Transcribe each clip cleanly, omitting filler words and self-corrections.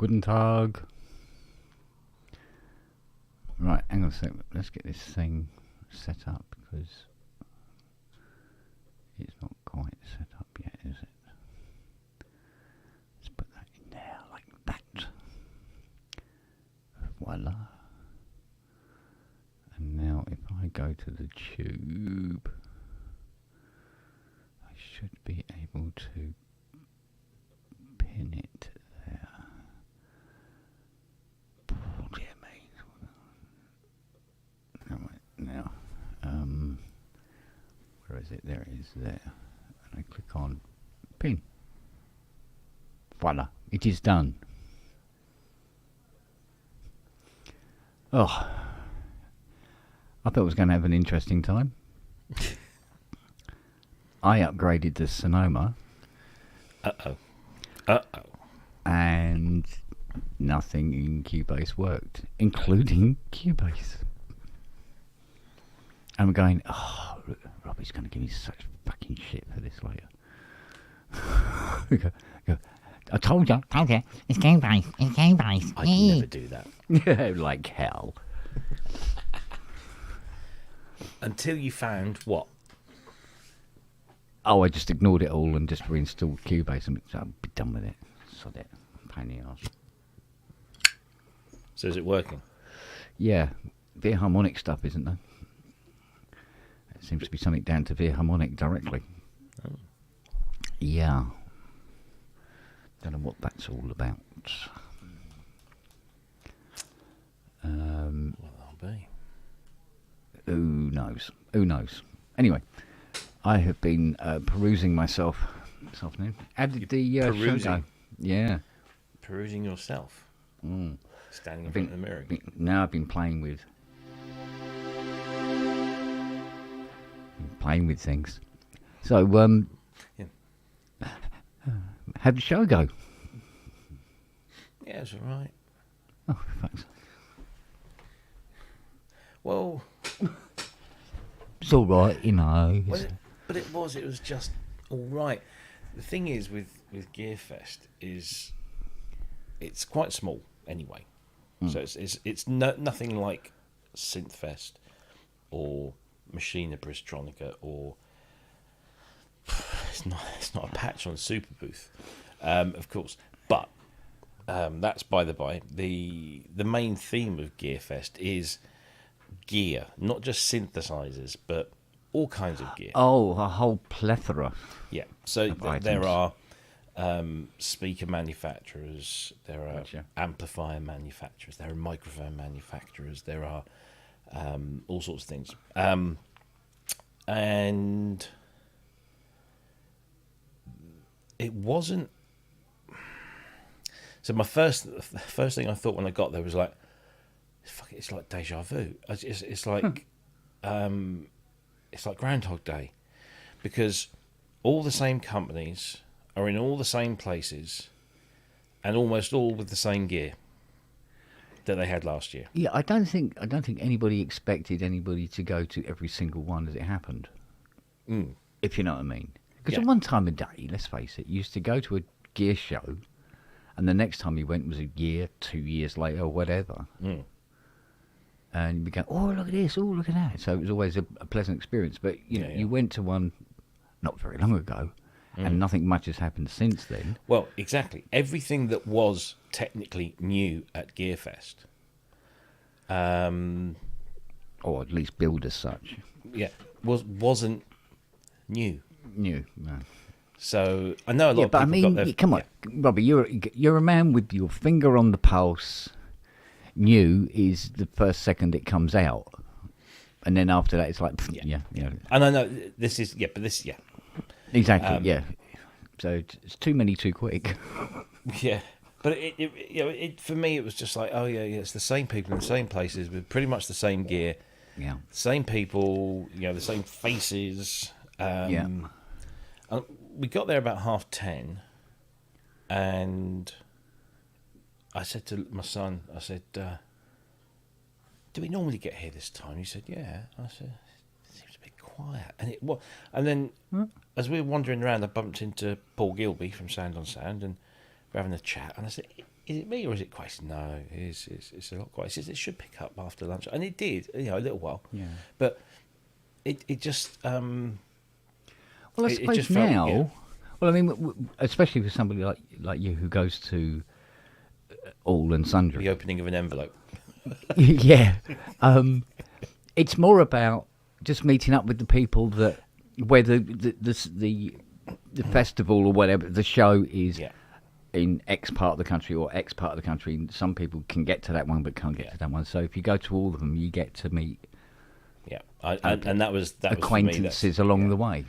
Guten Tag. Right, hang on a sec. Let's get this thing set up because it's not quite set up yet, is it? Let's put that in there like that. Voila. And now if I go to the tube, I should be able to pin it there. Oh dear me. Now, where is it? There it is, there. And I click on pin. Voila, it is done. Oh, I thought I was going to have an interesting time. I upgraded to Sonoma. And nothing in Cubase worked, including Cubase. And I'm going, oh, Robbie's going to give me such fucking shit for this later. go, I told you, it's Cubase, it's Cubase. I can never do that. Yeah, like hell. Until you found what? Oh, I just ignored it all and just reinstalled Cubase and I'll be done with it. Sod it. Pain in the arse. So is it working? Yeah. Veer harmonic stuff, isn't there? It seems to be something down to Veer harmonic directly. Oh. Yeah. Don't know what that's all about. Well, that'll be. Who knows? Who knows? Anyway, I have been perusing myself this afternoon. How did the show go? Yeah. Perusing yourself? Mm. Standing in front of the mirror? Now I've been playing with things. So, yeah. How'd the show go? Yeah, it's alright. Oh, thanks. Well, it's all right, you know. But it was just all right. The thing is with Gearfest is it's quite small anyway. So it's nothing like Synthfest or Machine of Bristronica or it's not a patch on Super Booth, of course. But that's by the by. The main theme of Gearfest is gear, not just synthesizers, but all kinds of gear. Oh, a whole plethora. Yeah. So there are speaker manufacturers, there are amplifier manufacturers, there are microphone manufacturers, there are all sorts of things. And it wasn't. So the first thing I thought when I got there was like, fuck it, it's like deja vu. It's like it's like Groundhog Day, because all the same companies are in all the same places, and almost all with the same gear that they had last year. Yeah, I don't think anybody expected anybody to go to every single one as it happened. If you know what I mean. Because at one time a day, let's face it, you used to go to a gear show, and the next time you went was a year, 2 years later, or whatever. And you'd be going, oh, look at this, oh, look at that. So it was always a pleasant experience. But you know, you went to one not very long ago, and nothing much has happened since then. Well, exactly. Everything that was technically new at Gearfest, or at least billed as such, wasn't new. No. So I know a lot of but people. I mean, come on, Robbie, you're a man with your finger on the pulse. New is the first second it comes out, and then after that it's like And I know this is exactly. So it's too many too quick. Yeah, but it for me it was just like, oh yeah, it's the same people in the same places with pretty much the same gear, same people, the same faces. And we got there about 10:30, and I said to my son, I said, do we normally get here this time? He said, yeah. I said, it seems a bit quiet. And then as we were wandering around, I bumped into Paul Gilby from Sound on Sound, and we're having a chat, and I said, "Is it me or is it quiet?" He said, "No, it's a lot quiet." He says, "It should pick up after lunch," and it did. A little while. Yeah. But it just. Well, I suppose now. Well, I mean, especially for somebody like you who goes to all and sundry. The opening of an envelope. Yeah. It's more about just meeting up with the people that, whether the festival or whatever, the show is in X part of the country or X part of the country. Some people can get to that one but can't get to that one. So if you go to all of them, you get to meet and that was acquaintances along the way.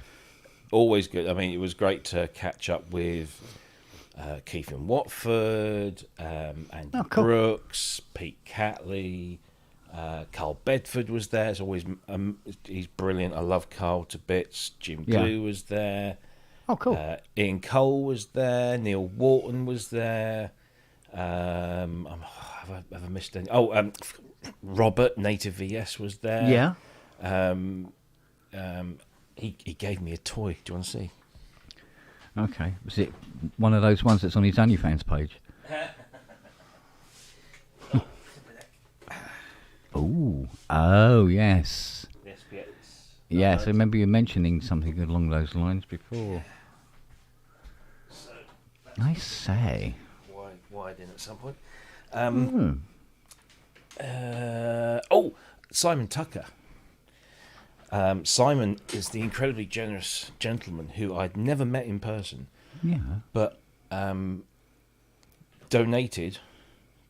Always good. I mean, it was great to catch up with Keith in Watford, Andy Brooks, Pete Catley, Carl Bedford was there. It's always he's brilliant. I love Carl to bits. Jim Glue was there. Oh, cool. Ian Cole was there. Neil Wharton was there. Have I missed any? Robert Native VS was there. Yeah. He gave me a toy. Do you want to see? Okay. Was it one of those ones that's on his OnlyFans page? Oh, yes. Yes, I remember you mentioning something along those lines before. So, I say. Wide in at some point. Simon Tucker. Simon is the incredibly generous gentleman who I'd never met in person. Yeah. But donated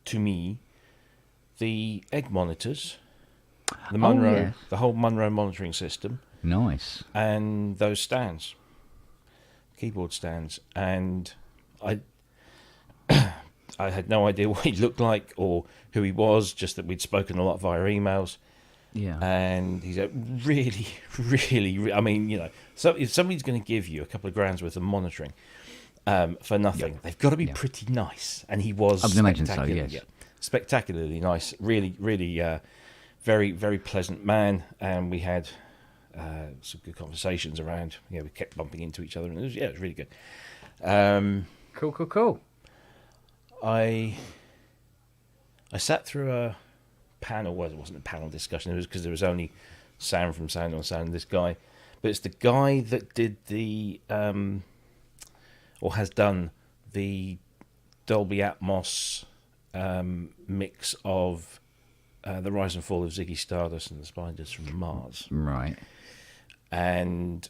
to me the egg monitors, the Munro, the whole Munro monitoring system. Nice. And those stands, keyboard stands, and I had no idea what he looked like or who he was. Just that we'd spoken a lot via emails. Yeah. And he's really, really. I mean, so if somebody's going to give you a couple of grand's worth of monitoring for nothing, they've got to be pretty nice. And he was. I would imagine so. Yes. Yeah, spectacularly nice. Really, really, very, very pleasant man. And we had some good conversations around. We kept bumping into each other, and it was really good. Cool. I sat through a panel. Well, it wasn't a panel discussion. It was because there was only sound from Sound on Sound. This guy, but it's the guy that did the or has done the Dolby Atmos mix of The Rise and Fall of Ziggy Stardust and the Spiders from Mars. Right. And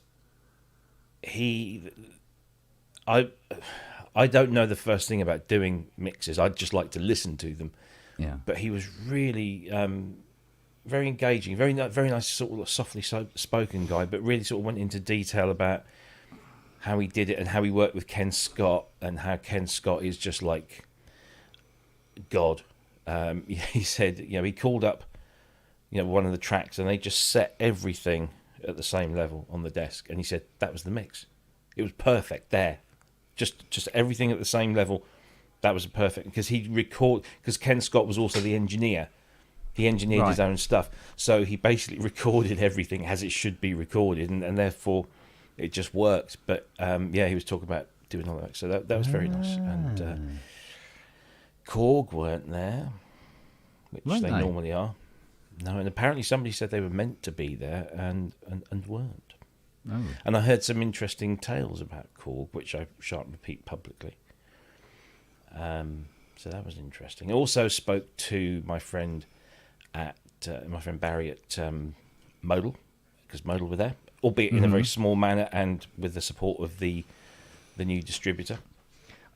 I don't know the first thing about doing mixes. I'd just like to listen to them. Yeah. But he was really very engaging, very nice, sort of softly spoken guy, but really sort of went into detail about how he did it and how he worked with Ken Scott, and how Ken Scott is just like God. He said, he called up, one of the tracks, and they just set everything at the same level on the desk, and he said that was the mix. It was perfect there, just everything at the same level. That was perfect because because Ken Scott was also the engineer. He engineered his own stuff, so he basically recorded everything as it should be recorded, and therefore it just worked. But he was talking about doing all that, so that was very nice. And Korg weren't there, which they normally are. No, and apparently somebody said they were meant to be there and weren't. Oh. And I heard some interesting tales about Korg, which I shan't repeat publicly. So that was interesting. I also spoke to my friend Barry at Modal, because Modal were there, albeit in a very small manner and with the support of the new distributor.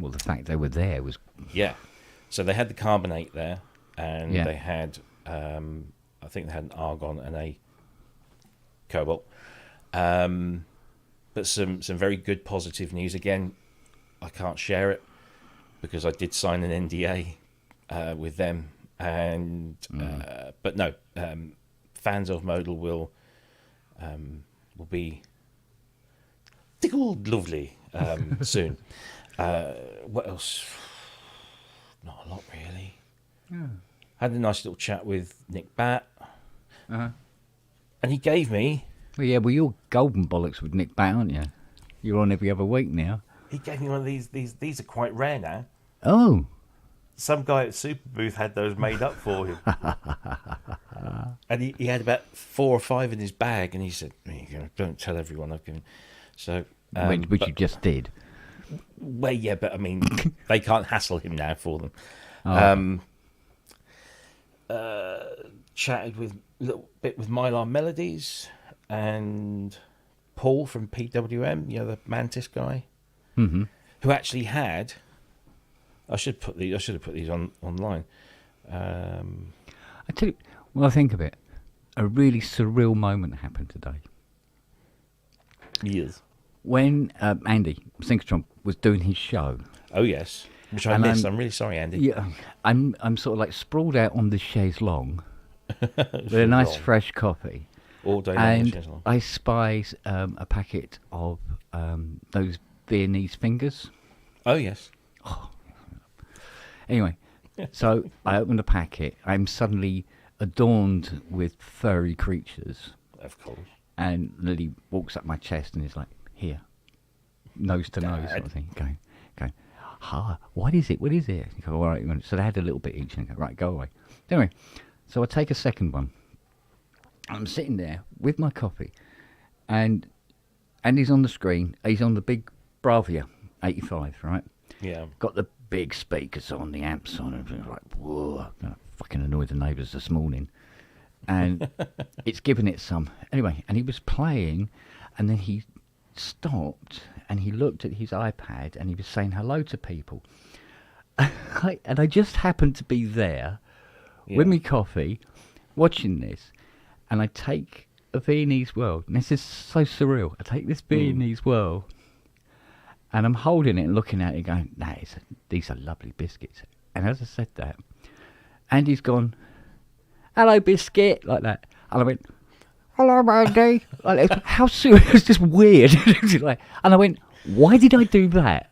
Well, the fact they were there was... Yeah. So they had the Carbonate there, and they had, I think they had an Argon and a Cobalt. But some very good positive news. Again, I can't share it because I did sign an NDA with them, and but no, fans of Modal will be tickled lovely soon. What else? Not a lot really. Yeah. Had a nice little chat with Nick Batt, and he gave me. Well, you're golden bollocks with Nick Batt, aren't you? You're on every other week now. He gave me one of these. These are quite rare now. Oh. Some guy at Super Booth had those made up for him. And he had about 4 or 5 in his bag, and he said, don't tell everyone I've given. So, which you just did. Well, yeah, but I mean, they can't hassle him now for them. Chatted with a little bit with Mylar Melodies and Paul from PWM, the Mantis guy, who actually had. I should have put these online. I tell you, when I think of it, a really surreal moment happened today. Yes. When Andy Synchrotron was doing his show. Oh yes, which I missed. I'm really sorry, Andy. Yeah, I'm sort of like sprawled out on the chaise longue with a nice fresh coffee. All day long. And I spies a packet of those Viennese fingers. Oh yes. Oh. Anyway, so I opened the packet. I'm suddenly adorned with furry creatures. Of course. And Lily walks up my chest and is like, "Here, nose to nose," sort of thing. Going, what is it? What is it? You go, all right. So they had a little bit each, and I go, right, go away. Anyway, so I take a second one. I'm sitting there with my coffee, and he's on the screen. He's on the big Bravia 85, right? Yeah. Got the big speakers on, the amps on, and like, whoa! I fucking annoyed the neighbours this morning. And it's giving it some. Anyway, and he was playing, and then he stopped, and he looked at his iPad, and he was saying hello to people. And I just happened to be there with me coffee, watching this, and I take a Viennese World, and this is so surreal. I take this Viennese World, and I'm holding it and looking at it going, these are lovely biscuits. And as I said that, Andy's gone, "Hello, biscuit," like that. And I went, "Hello, Andy." Like, how serious? It was just weird. And I went, "Why did I do that?"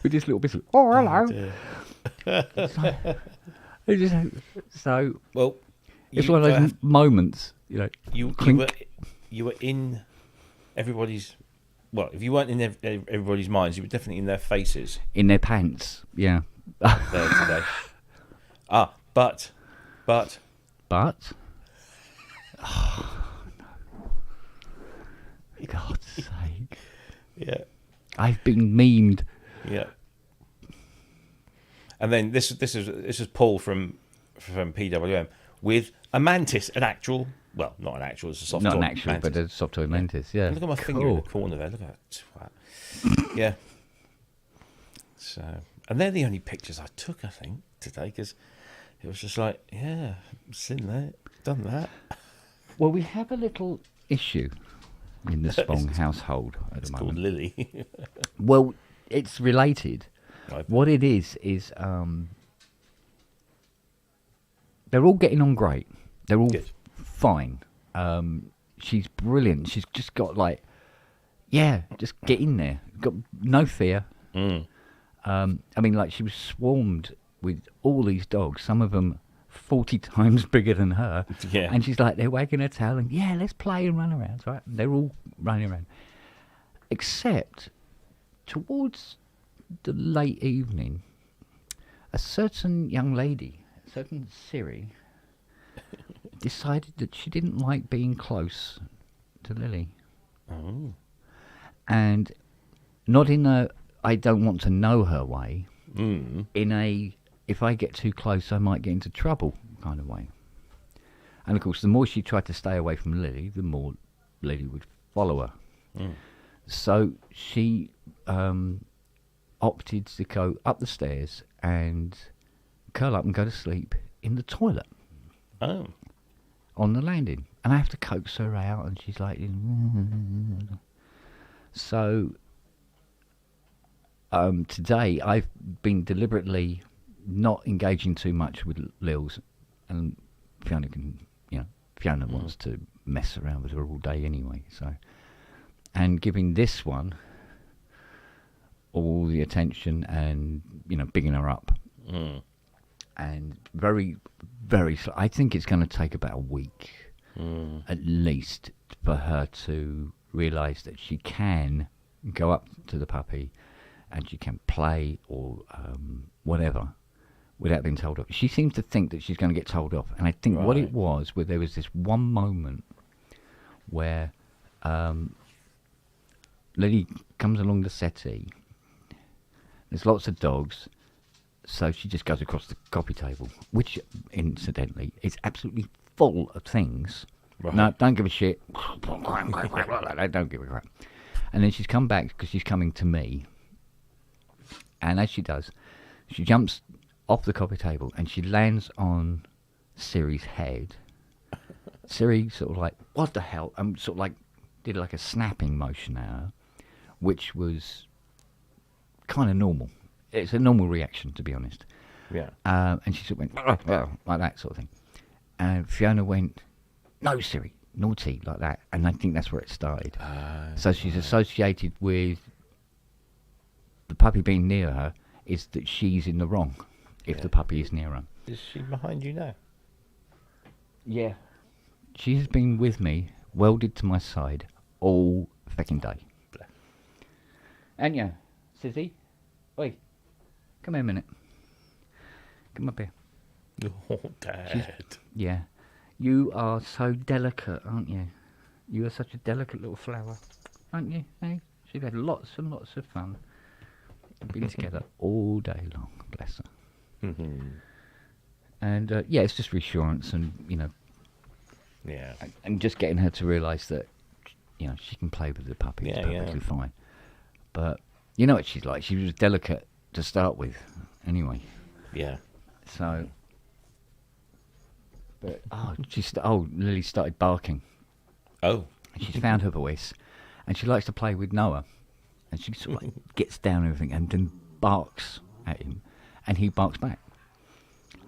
With this little biscuit. "Oh, hello." So, well, it's one of those moments, You were in everybody's. Well, if you weren't in everybody's minds, you were definitely in their faces, in their pants. Yeah. There today. But. Oh, no. God's sake. Yeah. I've been memed. Yeah. And then this is Paul from PWM with a mantis, an actual. Well, not an actual. It's a soft toy. Not an actual, mantis. But a soft toy mantis. Yeah. Look at my finger in the corner there. Look at that. Yeah. So, and they're the only pictures I took, I think, today, because it was just like, yeah, seen that, done that. Well, we have a little issue in the Spong household at the moment. It's called Lily. Well, it's related. What it is they're all getting on great. They're all fine. She's brilliant. She's just got just get in there. Got no fear. I mean, she was swarmed with all these dogs. Some of them 40 times bigger than her. Yeah. And she's they're wagging her tail and, let's play and run around. Right? They're all running around. Except towards the late evening, a certain young lady, a certain Siri, decided that she didn't like being close to Lily. Oh. And not in a I don't want to know her way, in a if I get too close I might get into trouble kind of way. And of course, the more she tried to stay away from Lily, the more Lily would follow her. So she opted to go up the stairs and curl up and go to sleep in the toilet. Oh. On the landing. And I have to coax her out, and she's like... So today I've been deliberately not engaging too much with Lils, and Fiona can, Fiona wants to mess around with her all day anyway, so... And giving this one all the attention and, bigging her up. And very, very... I think it's going to take about a week, at least, for her to realise that she can go up to the puppy, and she can play or whatever without being told off. She seems to think that she's going to get told off, and I think what it was, where there was this one moment where Lily comes along the settee. There's lots of dogs, so she just goes across the coffee table, which, incidentally, is absolutely full of things. Right. No, don't give a shit. Don't give a crap. And then she's come back because she's coming to me. And as she does, she jumps off the coffee table and she lands on Siri's head. Siri sort of like, what the hell? Sort of like, did like a snapping motion at her, which was kind of normal. It's a normal reaction, to be honest. Yeah. And she sort of went, like that sort of thing. And Fiona went, no, Siri, naughty, like that. And I think that's where it started. So she's associated with the puppy being near her is that she's in the wrong if the puppy is near her. Is she behind you now? Yeah. She has been with me, welded to my side, all fucking day. Anya, Sizzy, oi, come here a minute. Come up here. Oh, Dad. Yeah. You are so delicate, aren't you? You are such a delicate little flower, aren't you? Hey? She's had lots and lots of fun. Been together all day long, bless her. And it's just reassurance, and and just getting her to realise that she can play with the puppy. It's perfectly fine. But you know what she's like. She was delicate to start with, anyway. Yeah. So, but Lily started barking. Oh. And she's found her voice, and she likes to play with Noah. And she sort of like gets down and everything and then barks at him, and he barks back.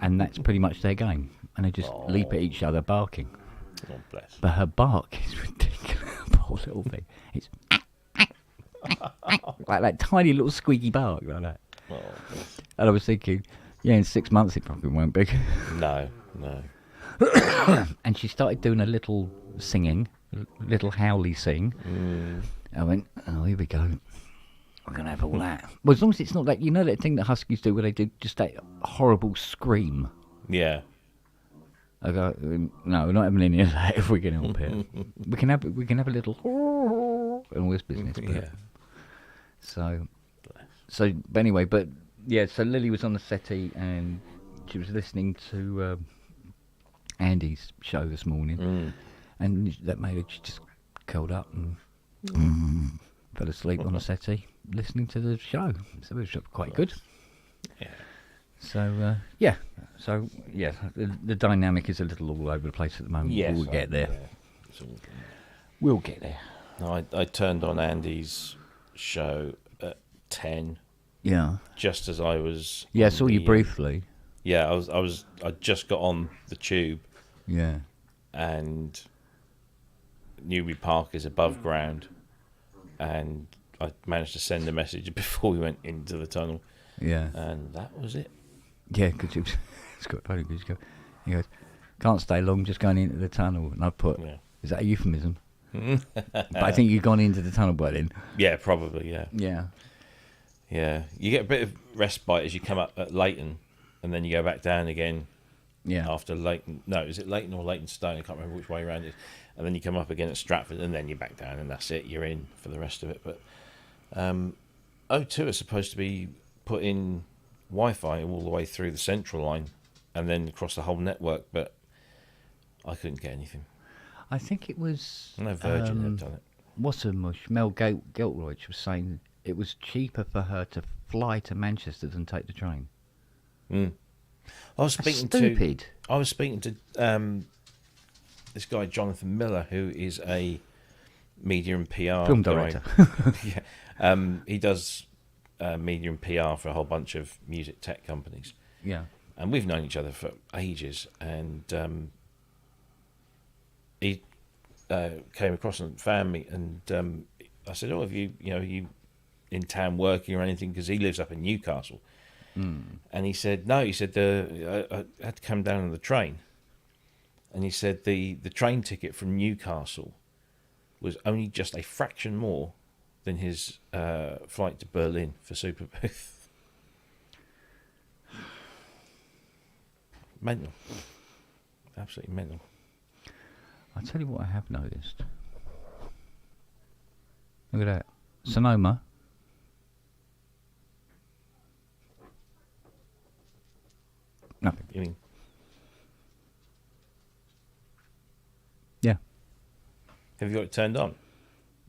And that's pretty much their game. And they just leap at each other barking. Oh, bless. But her bark is ridiculous. Poor little thing. It's like that tiny little squeaky bark like that. Oh, and I was thinking, in 6 months it probably won't be. No. And she started doing a little singing, little howly sing. I went, oh, here we go. We're going to have all that. Well, as long as it's not like, that thing that huskies do where they do just that horrible scream. Yeah. I go, no, we're not having any of that if we can help it. we can have a little and all this business. But, So, but anyway, so Lily was on the settee and she was listening to Andy's show this morning, and that made her just curled up and fell asleep on the settee listening to the show. So it was quite good. Yeah. So the dynamic is a little all over the place at the moment. Yes, we'll get there. We'll get there. I turned on Andy's show at 10. Yeah. Just as I was. Yeah, I saw you briefly. Yeah, I just got on the tube. Yeah. And Newbury Park is above ground, and I managed to send a message before we went into the tunnel. Yeah. And that was it. Yeah, because it's quite funny because he goes, can't stay long, just going into the tunnel. And I put, is that a euphemism? But I think you've gone into the tunnel by then. Yeah, probably, yeah. Yeah. Yeah. You get a bit of respite as you come up at Leighton, and then you go back down again. Yeah. After Leighton. No, is it Leighton or Leytonstone? I can't remember which way around it is. And then you come up again at Stratford, and then you're back down, and that's it. You're in for the rest of it. But O2 is supposed to be putting Wi-Fi all the way through the central line and then across the whole network, but I couldn't get anything. I think it was... No, Virgin had done it. What's a mush? Mel Geltroyd was saying it was cheaper for her to fly to Manchester than take the train. I was speaking to this guy Jonathan Miller, who is a media and PR film director. He does media and PR for a whole bunch of music tech companies. Yeah, and we've known each other for ages. And he came across and found me, and I said, "Oh, have you in town working or anything?" Because he lives up in Newcastle. And he said, no, he said, I had to come down on the train. And he said the train ticket from Newcastle was only just a fraction more than his flight to Berlin for Superbooth. Mental. Absolutely mental. I'll tell you what I have noticed. Look at that. Sonoma. Nothing. You mean? Yeah. Have you got it turned on?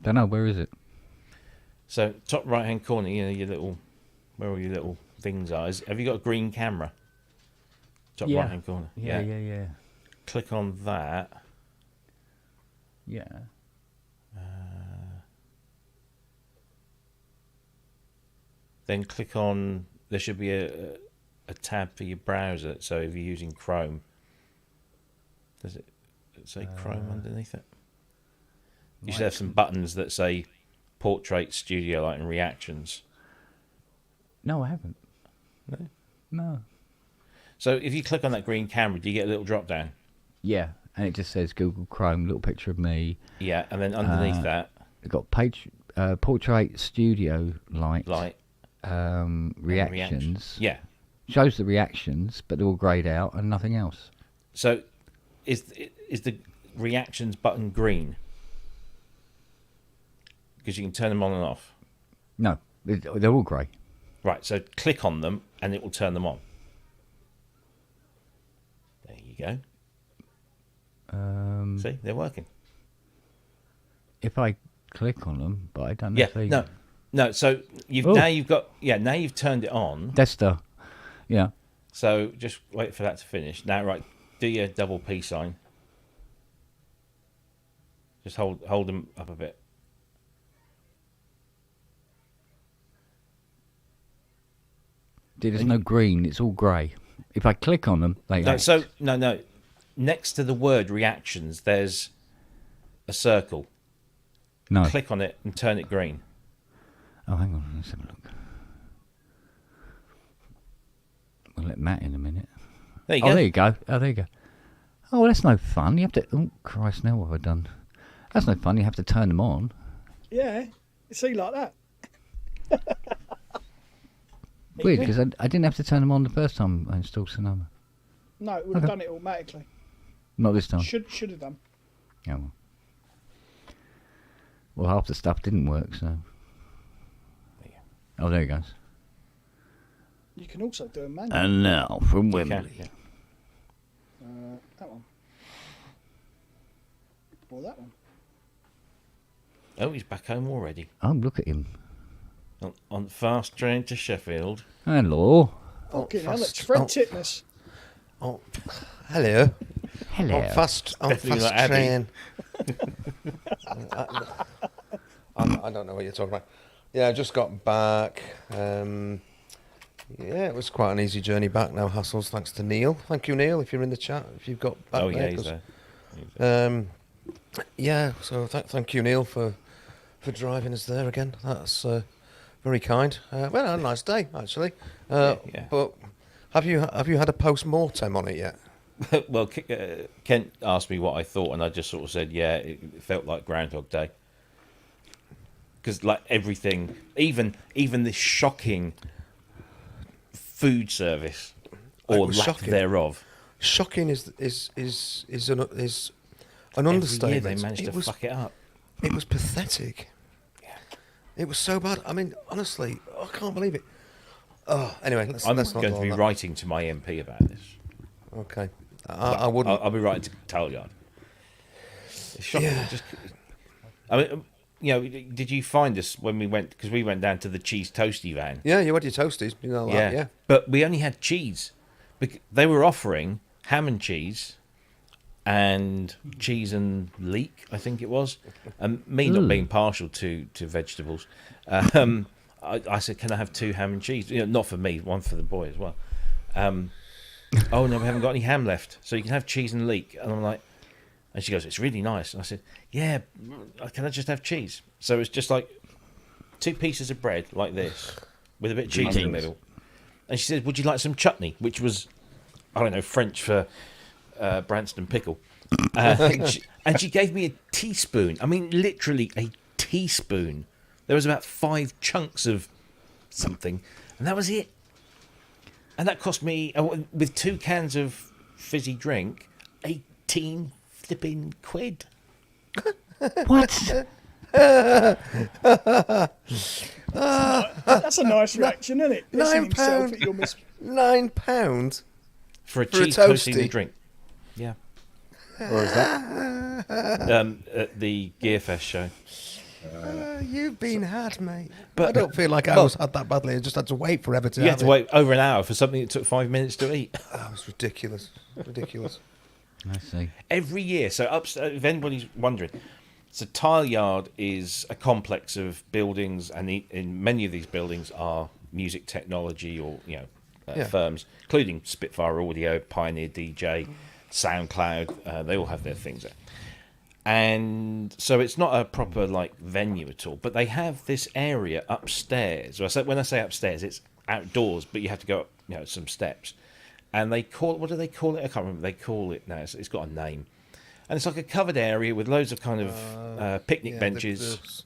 Don't know, where is it? So, top right-hand corner, you know, your little... Where all your little things are. Have you got a green camera? Top right-hand corner. Yeah. Click on that. Yeah. Then click on... There should be a tab for your browser. So if you're using Chrome... Does it say Chrome underneath it? You should have some buttons that say Portrait, Studio Light and Reactions. No, I haven't. No? No. So if you click on that green camera, do you get a little drop down? Yeah, and it just says Google Chrome, little picture of me. Yeah, and then underneath that... We've got Portrait, Studio Light. Reactions. Yeah. Shows the reactions, but they're all greyed out and nothing else. So is the reactions button green? Because you can turn them on and off. No, they're all grey. Right, so click on them and it will turn them on. There you go. See, they're working. If I click on them, but I don't know. Yeah, no. So now you've turned it on. Desta. Yeah. So just wait for that to finish. Now, right, do your double P sign. Just hold them up a bit. There's no green. It's all grey. If I click on them, they act. No. Next to the word reactions, there's a circle. No. Click on it and turn it green. Oh, hang on. Let's have a look. We'll let Matt in a minute. There you go. There you go. Oh, there you go. Oh, well, that's no fun. You have to... Oh, Christ, now what have I done? That's no fun. You have to turn them on. Yeah. See, like that. Weird, because I didn't have to turn them on the first time I installed Sonoma. No, it would have done it automatically. Not this time. Should have done. Oh, well, half the stuff didn't work, so... Oh, there he goes. You can also do a manual. And now, from Wembley. Yeah. That one. Or that one. Oh, he's back home already. Oh, look at him. On fast train to Sheffield. Hello. Fucking hell, it's Fred Titness. Oh, hello. Hello. On fast like train. I don't know what you're talking about. Yeah, I just got back. Yeah, it was quite an easy journey back. No hassles, thanks to Neil. Thank you, Neil, if you're in the chat. If you've got back Yeah, there, he's there. Yeah, so thank you, Neil, for driving us there again. That's very kind. Well, a nice day actually. Yeah. But have you had a post-mortem on it yet? Well, Kent asked me what I thought, and I just sort of said, yeah, it felt like Groundhog Day. Because like everything, even this shocking food service or lack shocking. thereof. Shocking is an understatement. Every year they managed to fuck it up. It was pathetic. Yeah. It was so bad. I mean, honestly, I can't believe it. Oh, anyway, let's I'm not going to be writing to my MP about this. Okay, I wouldn't. I'll be writing to Talyard. It's shocking. Yeah. I mean, you know, did you find us when we went? Because we went down to the cheese toasty van. Yeah, you had your toasties. You know that, yeah. But we only had cheese. They were offering ham and cheese and leek, I think it was. And me not being partial to vegetables, I said, can I have 2 ham and cheese? You know, not for me, one for the boy as well. Oh, no, we haven't got any ham left. So you can have cheese and leek. And I'm like, and she goes, it's really nice. And I said, yeah, can I just have cheese? So it's just like 2 pieces of bread like this with a bit of cheese in the middle. And she said, would you like some chutney? Which was, I don't know, French for Branston pickle. And she gave me a teaspoon. I mean, literally a teaspoon. There was about 5 chunks of something, and that was it. And that cost me, with 2 cans of fizzy drink, 18 flipping quid. What? That's a nice reaction, isn't it? £9. £9 for a For a cheap toasty. toasty drink. Yeah. Or is that? At the Gearfest show. You've been had, mate. But- I don't feel like I was had that badly. I just had to wait forever to You have had to wait over an hour for something that took 5 minutes to eat. That was ridiculous. Ridiculous. I see. Every year. So, if anybody's wondering, so Tile Yard is a complex of buildings, and in many of these buildings are music technology or firms, including Spitfire Audio, Pioneer DJ, SoundCloud. They all have their things there. And so it's not a proper venue at all, but they have this area upstairs. When I say upstairs, it's outdoors, but you have to go up some steps. And they call it, what do they call it? I can't remember. They call it now. It's got a name, and it's like a covered area with loads of kind of picnic benches.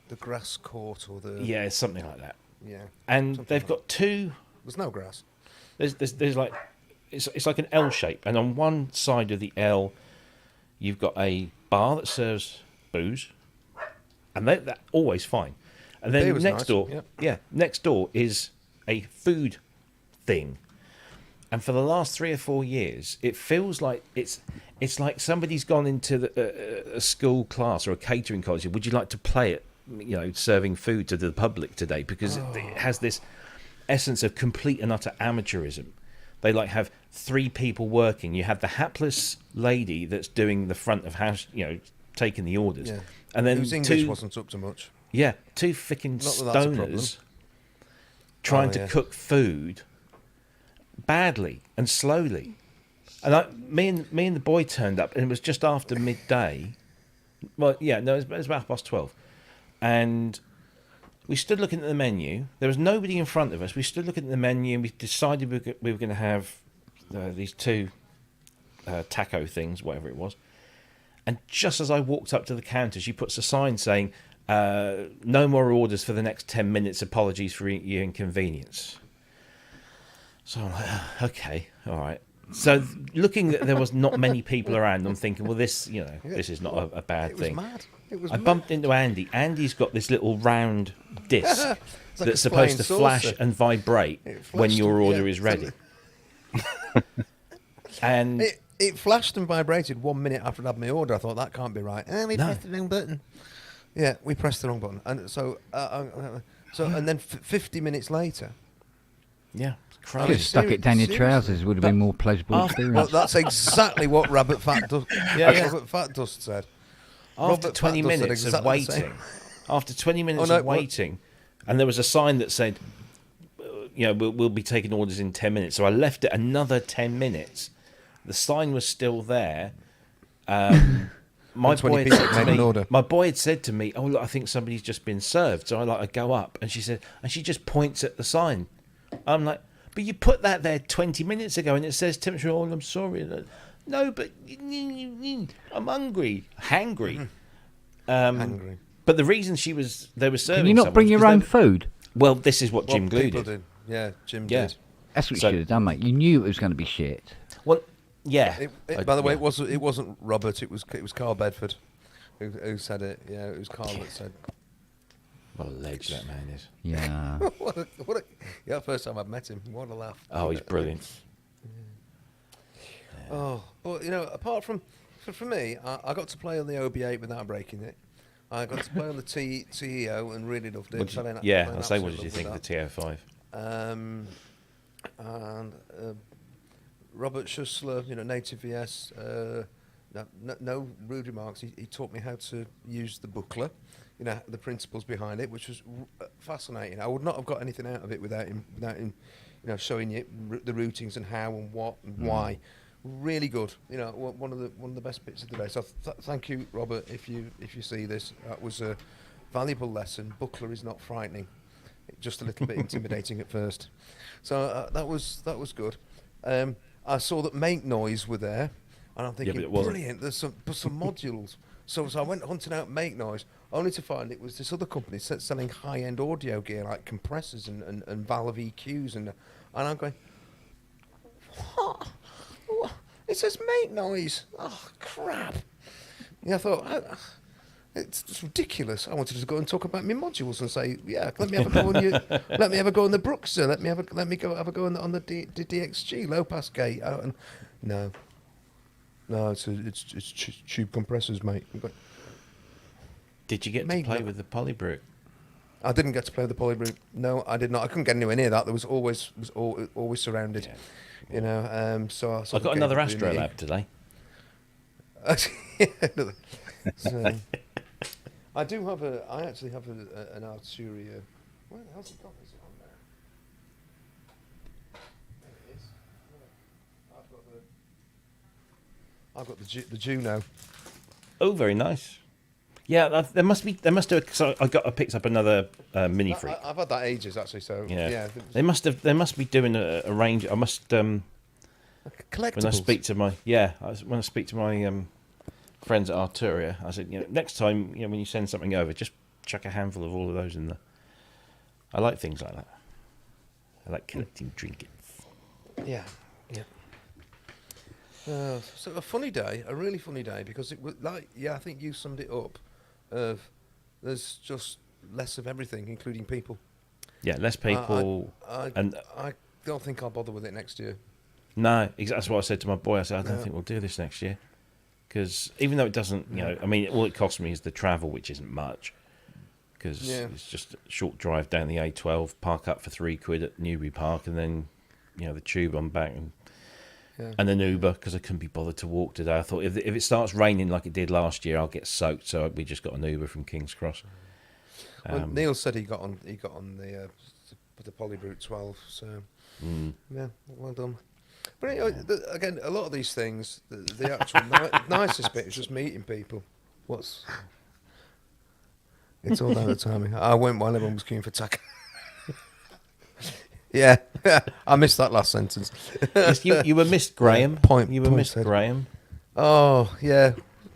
The grass court or the Something like that. yeah. And they've got 2. There's no grass. There's like it's like an L shape, and on one side of the L, you've got a bar that serves booze, and that's always fine. And then Beer was next nice, door, yeah. next door is a food thing. And for the last 3 or 4 years, it feels like it's like somebody's gone into a school class or a catering college. Would you like to play it, serving food to the public today? Because it has this essence of complete and utter amateurism. They have 3 people working. You have the hapless lady that's doing the front of house, taking the orders. Yeah. And then Whose English wasn't up to much. Yeah, 2 freaking Not that that's a problem. stoners trying to cook food badly and slowly. And me and the boy turned up, and it was just after midday. Well, yeah, no, it was about 12:30. And we stood looking at the menu. There was nobody in front of us. We stood looking at the menu, and we decided we were going to have these 2 taco things, whatever it was. And just as I walked up to the counter, she puts a sign saying, no more orders for the next 10 minutes. Apologies for your inconvenience. So I'm like, okay, all right. So looking that there was not many people around, I'm thinking, well, this is not a bad thing. It was I mad. bumped into Andy. Andy's got this little round disc like that's a supposed to flying flash saucer. and vibrate It when flashed your and- order yeah, is ready. exactly. And It flashed and vibrated 1 minute after I'd had my order. I thought, that can't be right. We No. pressed the wrong button. Yeah, we pressed the wrong button. And so, and then 50 minutes later... yeah, Could crazy. have stuck it down your seriously. trousers. Would have been more pleasurable Well, experience. that's exactly what Rabbit Fat Dust, Robert Fat Dust said. After Robert 20 Fat Dust said minutes of exactly the same. waiting, after 20 minutes no, of waiting, and there was a sign that said, we'll be taking orders in 10 minutes. So I left it another 10 minutes. The sign was still there. My 20 boy had people said to made an me, order. my boy had said to me, "Oh, look, I think somebody's just been served." So I go up, and she just points at the sign. I'm like, "But you put that there 20 minutes ago, and it says temperature." Oh, I'm sorry. No, but I'm hungry, hangry. Hungry. But the reason they were serving. Can you not bring your own food? Well, this is what Jim Glue people did. Yeah, Jim Yeah. did. That's what you So- should have done, mate. You knew it was going to be shit. Well, yeah. By the way, yeah. it wasn't Robert. It was Carl Bedford who said it. Yeah, it was Carl that said. What a ledge that man is. Yeah. Yeah, first time I've met him. What a laugh. Oh, he's brilliant. Oh, but apart from for me, I got to play on the OB8 without breaking it. I got to play on the TEO and really loved it. What did Fell you- in- yeah, fell in I'll say, what did absolute you love think with of the TO5? that. And Robert Schussler, native VS. No rude remarks. He taught me how to use the booklet, the principles behind it, which was fascinating. I would not have got anything out of it without him, showing you the routings and how and what and why. Really good. One of the best bits of the day. So thank you, Robert. If you see this, that was a valuable lesson. Buckler is not frightening, just a little bit intimidating at first. So that was good. I saw that Make Noise were there, and I'm thinking, but it wasn't. brilliant. There's some modules. So I went hunting out Make Noise. only to find it was this other company selling high-end audio gear like compressors and valve EQs, and I'm going, what? It says make noise. Oh crap! Yeah, I thought. It's ridiculous. I wanted to go and talk about my modules and say, yeah, let me have a go on let me have a go on the Brookser, let me have a go on the DXG low pass gate. And no, it's tube compressors, mate. Did you get to play with the Polybrook? I didn't get to play with the Polybrook. No, I did not. I couldn't get anywhere near that. There was always surrounded. Yeah. You know, so I got another Astrolab today. So, I actually have an Arturia. Where the hell's it gone? Is it on there? There it is. I've got the Juno. Oh, very nice. Yeah, there must have. So I picked up another Mini Freak. I've had that ages actually. So yeah. They must be doing a range. I must collectibles. When I speak to my friends at Arturia, I said, next time, when you send something over, just chuck a handful of all of those in there. I like things like that. I like collecting trinkets. Yeah. So a really funny day, because it was like, I think you summed it up. There's just less of everything, including people. Yeah, less people. And I don't think I'll bother with it next year. No, that's what I said to my boy. I said, I don't think we'll do this next year. Because even though it doesn't, all it costs me is the travel, which isn't much. Because it's just a short drive down the A12, park up for £3 at Newbury Park, and then, the tube on back, and an Uber, because I couldn't be bothered to walk today. I thought if it starts raining like it did last year, I'll get soaked. So we just got an Uber from King's Cross. Well, Neil said he got on the Polybrook 12. So yeah, well done. But anyway, again, a lot of these things, the actual nicest bit is just meeting people. It's all down the timing. I went while everyone was queuing for taco. Yeah, I missed that last sentence. You were missed, Graham. You were missed, Graham. Oh yeah,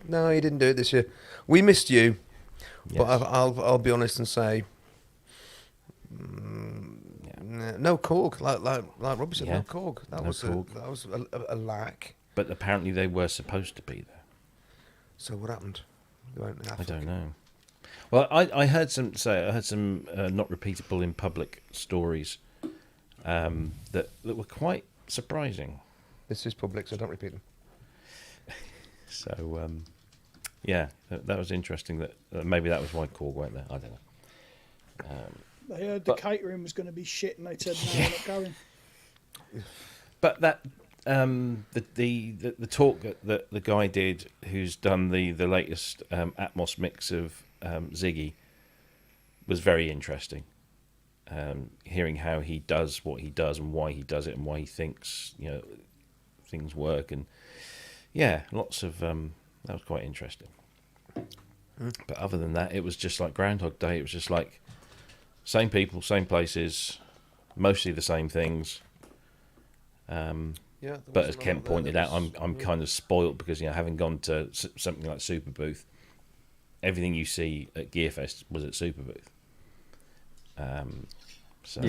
no, he didn't do it this year. We missed you, but I'll be honest and say, no Korg. Like Robbie said, no Korg. That was a lack. But apparently they were supposed to be there. So what happened? I don't know. Well, I heard some not repeatable in public stories that were quite surprising. This is public, so don't repeat them. So that was interesting. That maybe that was why Korg weren't there. I don't know. They heard the catering was going to be shit, and they said no, we're not going. But that the talk that the guy did, who's done the latest Atmos mix of Ziggy, was very interesting. Hearing how he does what he does and why he does it and why he thinks things work, and lots of that was quite interesting. But other than that, it was just like Groundhog Day. It was just like same people, same places, mostly the same things. But as Kent pointed out, I'm kind of spoilt because having gone to something like Super Booth, everything you see at Gearfest was at Super Booth. So in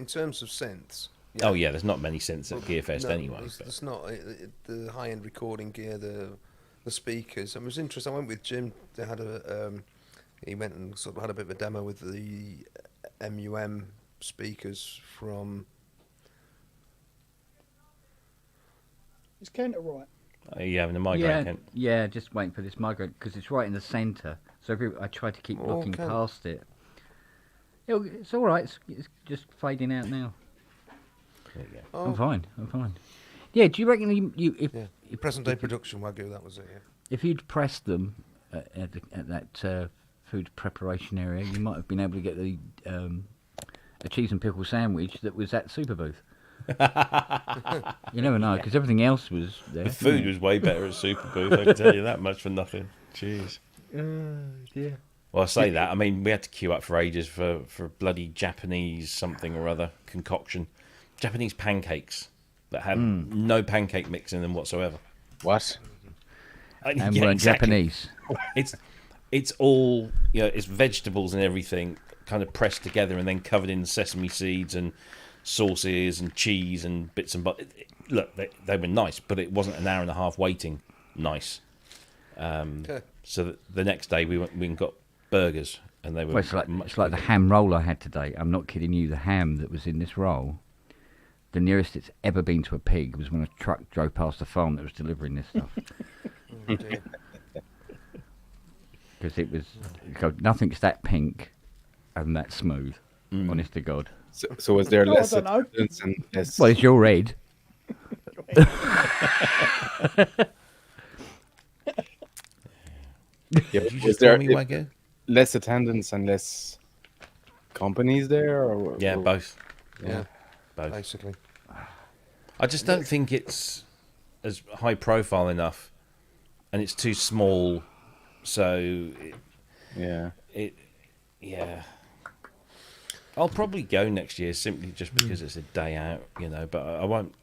terms of synths. Yeah. Oh yeah, there's not many synths at Gearfest anyway. It's not the high-end recording gear, the speakers. It was interesting. I went with Jim. They had he went and sort of had a bit of a demo with the MUM speakers from. Is Kent all right? Are you having a migraine, Kent? Yeah, just waiting for this migraine because it's right in the centre. So I try to keep looking past it. It's all right. It's just fading out now. There you go. Oh. I'm fine. Yeah, do you reckon if present day production Wagyu, that was it? Yeah. If you'd pressed them at that food preparation area, you might have been able to get a cheese and pickle sandwich that was at Super Booth. You never know, because everything else was there. The food was way better at Super Booth, I can tell you that much for nothing. Jeez. Dear. Well, I say that. I mean, we had to queue up for ages for bloody Japanese something or other concoction. Japanese pancakes that had no pancake mix in them whatsoever. What? And weren't Japanese. It's all, it's vegetables and everything kind of pressed together and then covered in sesame seeds and sauces and cheese and bits and butter. Look, they were nice, but it wasn't an hour and a half waiting nice. So the next day we went and got burgers, and they were It's like the ham roll I had today. I'm not kidding you. The ham that was in this roll, the nearest it's ever been to a pig was when a truck drove past the farm that was delivering this stuff. Because it was nothing's that pink and that smooth. Honest to God. So was there less I don't know. attendance and less? Well, it's your red. Yeah, Did you was just there tell me, Wagyu? less attendance and less companies there? Or, Yeah, or- both. Yeah, Both. basically. I just don't think it's as high profile enough, and it's too small. So, Yeah. yeah. I'll probably go next year simply just because it's a day out, But I won't.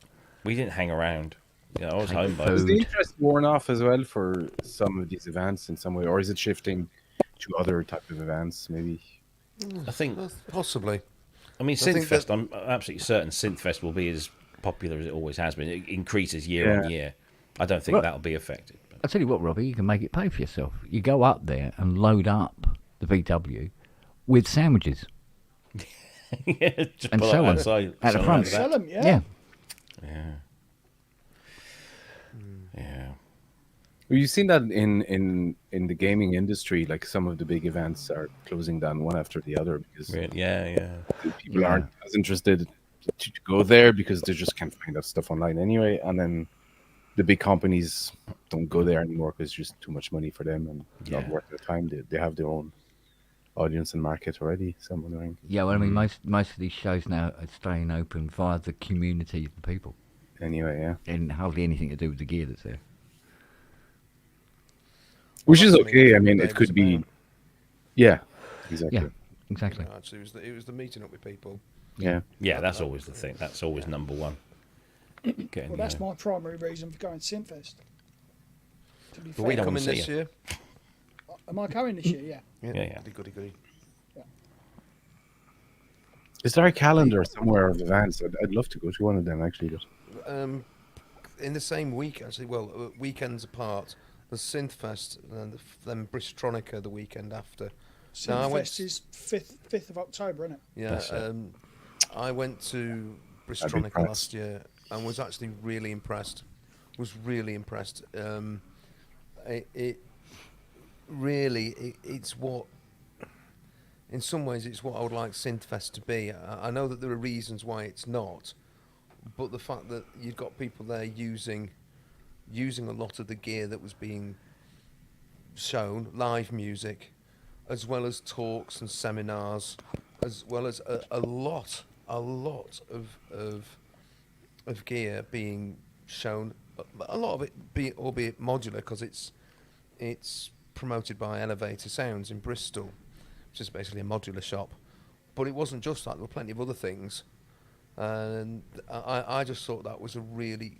We didn't hang around. I was home by. Is Food. the interest worn off as well for some of these events in some way, or is it shifting to other type of events? Maybe. I think. Possibly. I mean, think Synthfest. I'm absolutely certain Synthfest will be as popular as it always has been. It increases year on year. I don't think Well- that'll be affected. I'll tell you what, Robbie, you can make it pay for yourself. You go up there and load up the VW with sandwiches Yeah, just and pull sell up them outside, at the something front. like Sell that. them, yeah. Yeah. Yeah. Well, you've seen that in the gaming industry, like some of the big events are closing down one after the other because Yeah. people aren't as interested to go there because they just can't find that stuff online anyway. And then the big companies don't go there anymore because it's just too much money for them and not Yeah. worth their time. They have their own audience and market already. So I'm wondering. Yeah, well, I mean, most of these shows now are staying open via the community of the people, Anyway, yeah. and hardly anything to do with the gear that's there. Which is Well, that's okay. I what mean, the it day could was be. about. Yeah, exactly. Yeah, exactly. Actually, it was the meeting up with people. Yeah. Yeah, that's always the thing. That's always number one. Getting, Well, that's my primary reason for going to Synthfest. To be But we fair. don't Coming see this you. year. Am I going this year? Yeah. Yeah. Goody. Is there a calendar somewhere of events? I'd love to go to one of them actually. But In the same week, actually, well, weekends apart, there's Synthfest and then Bristronica the weekend after. No, I went- Synthfest is 5th of October, isn't it? Yeah, That's it. I went to Bristronica impressed. last year and was actually really impressed. It really, it's what, in some ways, it's what I would like Synthfest to be. I know that there are reasons why it's not, but the fact that you've got people there using a lot of the gear that was being shown, live music, as well as talks and seminars, as well as a lot of gear being shown. A lot of it albeit modular, because it's promoted by Elevator Sounds in Bristol, which is basically a modular shop. But it wasn't just that; there were plenty of other things, and I just thought that was a really,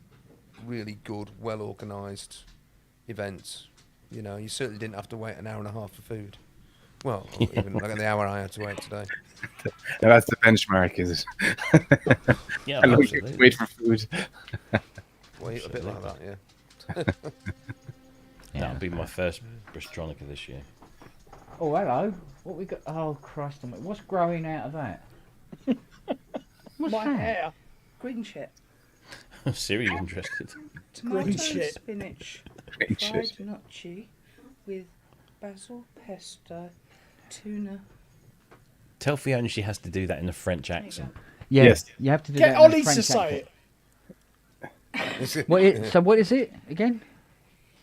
really good, well organised event. You know, you certainly didn't have to wait an hour and a half for food. Well, even like the hour I had to wait today. now that's the benchmark, is it? Yeah, I know you absolutely. wait for food. Wait a bit like that, yeah. That'll be my first Bristronica this year. Oh, hello. What we got? Oh, Christ! What's growing out of that? What's My that? hair. Green shit. Siri's interested. Green Tomato shit. spinach. Green fried shit. gnocchi with basil pesto, tuna. Tell Fiona she has to do that in a French There you accent. Yeah, Yes. you have to do Get that. in a Ollie to French say accent. it. So what is it again?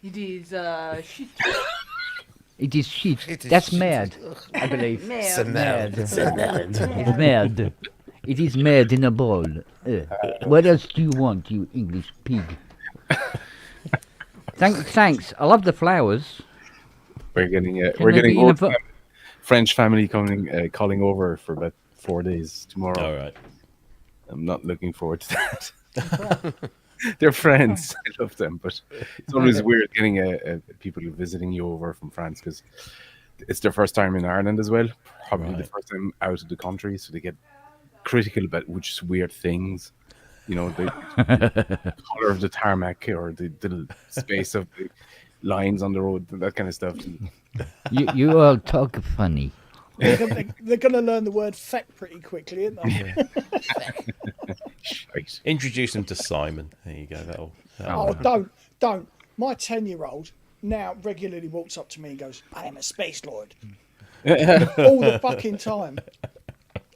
It is shit. It is shit. It is That's shit. mad, I believe. Merde. It's mad. It is mad in a bowl. What else do you want, you English pig? Thanks. I love the flowers. We're getting Can they be in a old vo- French family calling over for about 4 days tomorrow. All right. I'm not looking forward to that. They're friends. I love them, but it's always weird getting people visiting you over from France because it's their first time in Ireland as well. Probably the first time out of the country, so they get critical about which weird things. You know, the color of the tarmac or the space of the lines on the road, that kind of stuff. You all talk funny. They're going to learn the word feck pretty quickly, aren't they? Shite. Introduce them to Simon. There you go. Don't. My 10-year-old now regularly walks up to me and goes, "I am a space lord," all the fucking time.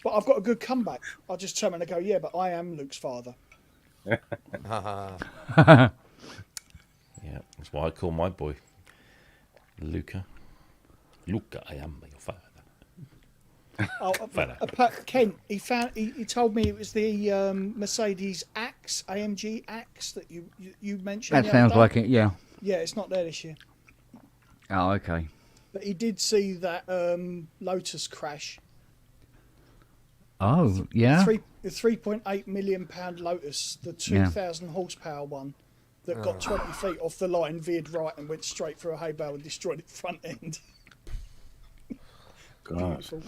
But I've got a good comeback. I just turn around and go, "Yeah, but I am Luke's father." Yeah, that's why I call my boy Luca. Luca, I am your father. Kent, he told me it was the Mercedes Axe, AMG Axe that you mentioned. That sounds like it, yeah. Yeah, it's not there this year. Oh, okay. But he did see that Lotus crash. Oh, yeah? The £3.8 million Lotus, the 2,000 horsepower one that got 20 feet off the line, veered right and went straight through a hay bale and destroyed its front end. God. Beautiful.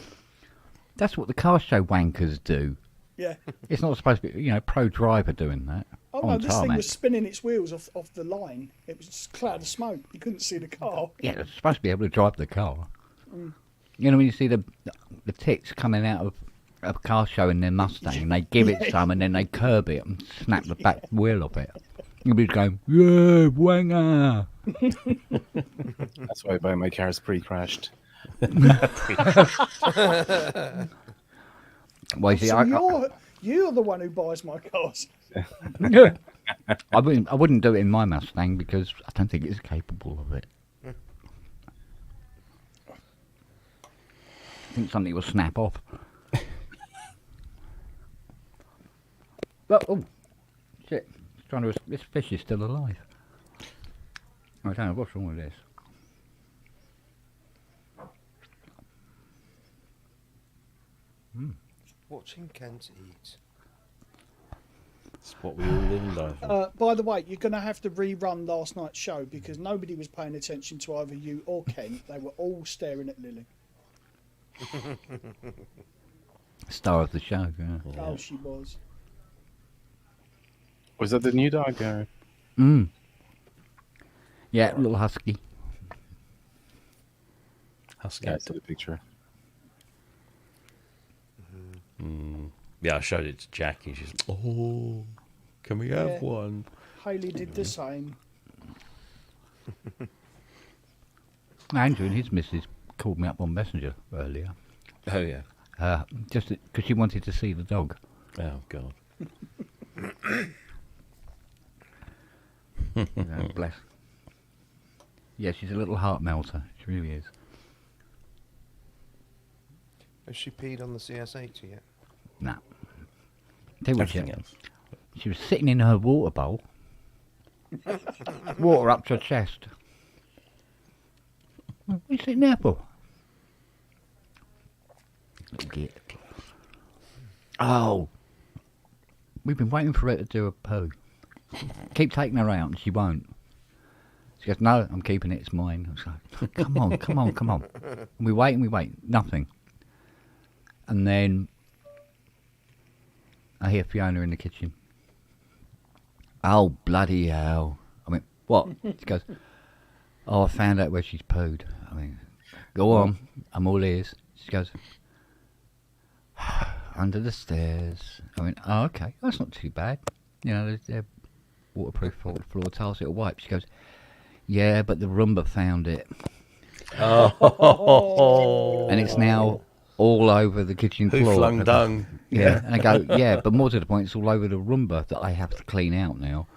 That's what the car show wankers do. Yeah. It's not supposed to be, pro driver doing that. Oh no, this thing was spinning its wheels off the line. It was just a cloud of smoke. You couldn't see the car. Yeah, it's supposed to be able to drive the car. You know, when you see the tits coming out of a car show in their Mustang, and they give it some, and then they curb it and snap the back wheel off it. You'll be going, yeah, wanger. That's why I buy my cars pre-crashed. Well, you see, So you're the one who buys my cars. I wouldn't do it in my Mustang because I don't think it's capable of it. I think something will snap off. But oh shit! This fish is still alive. I don't know what's wrong with this. Watching Kent eat. That's what we all live and die for. By the way, you're going to have to rerun last night's show because nobody was paying attention to either you or Kent. They were all staring at Lily. Star of the show. Yeah. Oh, she was. Was that the new dog? Yeah, little husky. Husky. Yeah, I saw the picture. Yeah, I showed it to Jackie. She's oh, can we have one? Haley did the same. Andrew and his missus called me up on Messenger earlier. Oh yeah. Just because she wanted to see the dog. Oh God. Bless. Yeah, she's a little heart melter. She really is. Has she peed on the CS80 yet? Nah. Tell you what, Everything else. she was sitting in her water bowl. Water up to her chest. What are you sitting there for? Little git. Oh. We've been waiting for her to do a poo. Keep taking her out and she won't. She goes, no, I'm keeping it, it's mine. I was like, come on. And we wait, nothing. And then I hear Fiona in the kitchen. Oh, bloody hell. I went, what? She goes, oh, I found out where she's pooed. I mean, go on, I'm all ears. She goes, under the stairs. I went, oh, okay, that's not too bad. You know, they're waterproof floor tiles, it'll wipe. She goes, yeah, but the Roomba found it. Oh. And it's now all over the kitchen Who floor. flung dung? Yeah, and I go, yeah, but more to the point, it's all over the Roomba that I have to clean out now.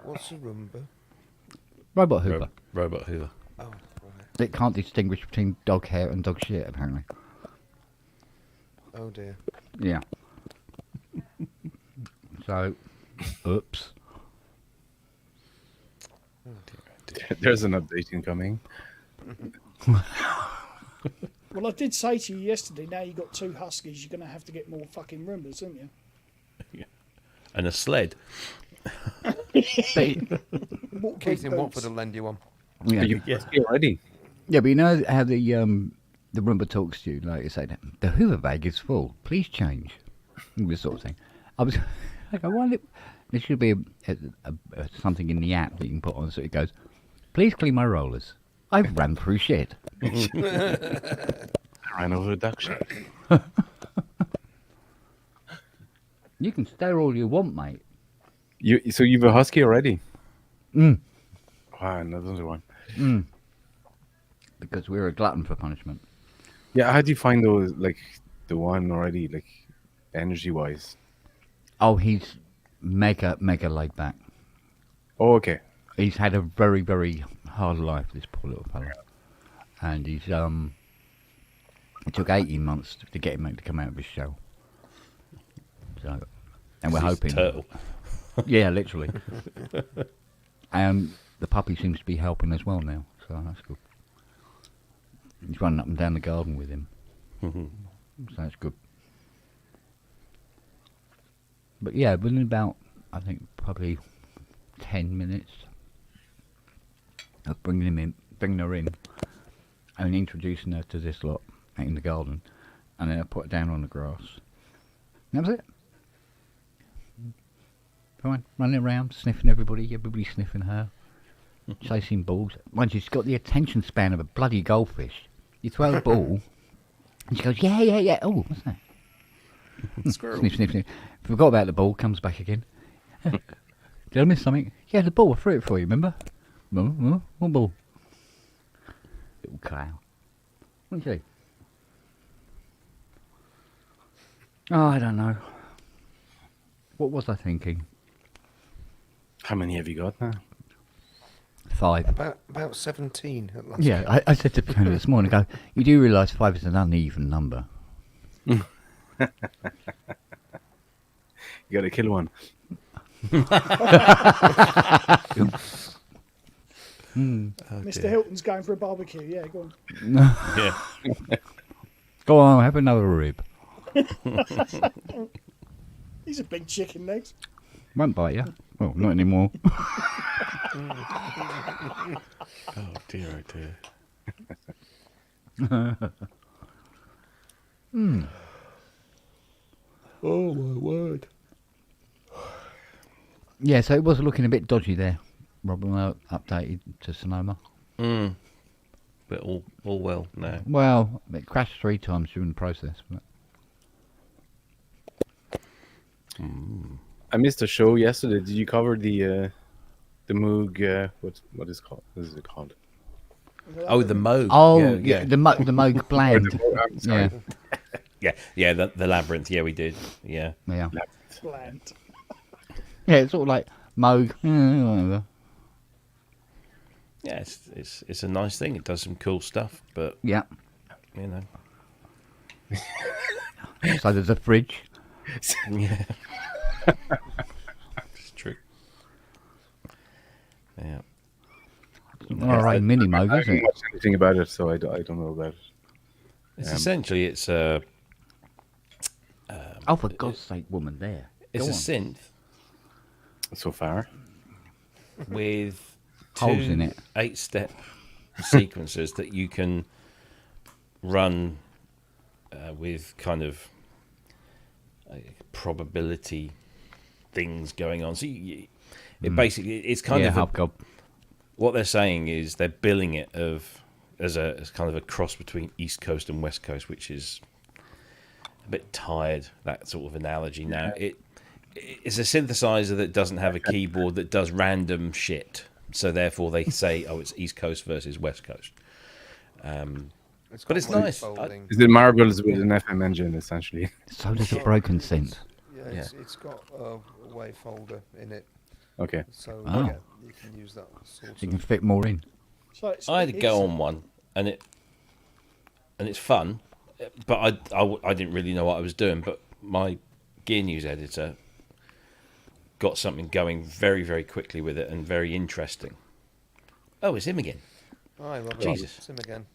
What's a Roomba? Robot Hoover. Robot Hoover. Oh, right. It can't distinguish between dog hair and dog shit, apparently. Oh dear. Yeah. So, oops. There's an update incoming. Well, I did say to you yesterday, now you've got 2 huskies, you're going to have to get more fucking Roombas, aren't you? and a sled. Waterproof Keith in boots. Watford will lend you one. Yeah. Are you husky already? Yeah, but you know how the Roomba talks to you, like you say, the Hoover bag is full. Please change. This sort of thing. I go, well, there should be something in the app that you can put on, so it goes, please clean my rollers. I've ran through shit. I ran over a duck shit. You can stare all you want, mate. So you've a husky already? Mm. Wow, another one. Because we're a glutton for punishment. Yeah, how do you find those, like, the one already, like, energy-wise? Oh, he's mega laid back. Oh, okay. He's had a very, very hard life, this poor little fella. And he's, it took 18 months to get him to come out of his shell. So, and we're He's a hoping. turtle. Yeah, literally. And the puppy seems to be helping as well now, so that's good. He's running up and down the garden with him. So that's good. But yeah, within about, I think, probably 10 minutes of bringing her in, and introducing her to this lot out in the garden, and then I put her down on the grass. And that was it. Fine, running around, sniffing everybody sniffing her, chasing balls. Once she's got the attention span of a bloody goldfish. You throw a ball, and she goes, yeah. Oh, what's that? Squirrel. Sniff. Forgot about the ball, comes back again. Did I miss something? Yeah, the ball, I threw it for you, remember? What ball? Little cow. What did you say? Oh, I don't know. What was I thinking? How many have you got now? 5. About 17 at last. Yeah, I said to Fiona this morning, I go, you do realise 5 is an uneven number. You got to kill one. Mr. Hilton's going for a barbecue. Yeah, go on. Yeah. Go on, have another rib. He's a big chicken legs. Won't bite you. Well, not anymore. Oh dear, oh dear. Oh my word. Yeah, so it was looking a bit dodgy there. Robin updated to Sonoma. But all well now. Well, it crashed 3 times during the process. But... I missed a show yesterday. Did you cover the Moog? What is it called? Oh, the Moog. Oh, yeah. the Moog blend. I'm sorry. Yeah, the Labyrinth. Yeah, we did. Yeah. Yeah. Bland. Yeah, it's sort of like Moog. Whatever. Yeah, it's a nice thing. It does some cool stuff, but Yeah. you know, So there's a fridge. yeah, it's true. Yeah. All right, mini Moog, I isn't haven't it? watched anything about it, so I don't know about it. It's essentially it's a Oh, for God's sake, woman, there. it's Go a on. synth So far, with Holes in it. 8-step sequences that you can run with kind of probability things going on. So it basically it's kind of hubcap. what they're saying is they're billing it as kind of a cross between East Coast and West Coast, which is a bit tired, that sort of analogy. Now it's a synthesizer that doesn't have a keyboard that does random shit, so therefore they say, oh, it's East Coast versus West Coast. But it's nice. Folding. is it marbles with an FM engine essentially? So does a broken synth. Yeah, it's got a wave folder in it, Okay. so Oh. yeah, you can use that sort You of. can fit more in. So it's, I had to it's- go on one, and it's fun, but I didn't really know what I was doing. But my Gear News editor got something going very, very quickly with it, and very interesting. Oh, it's him again. Hi, Robert. Jesus. It's him again.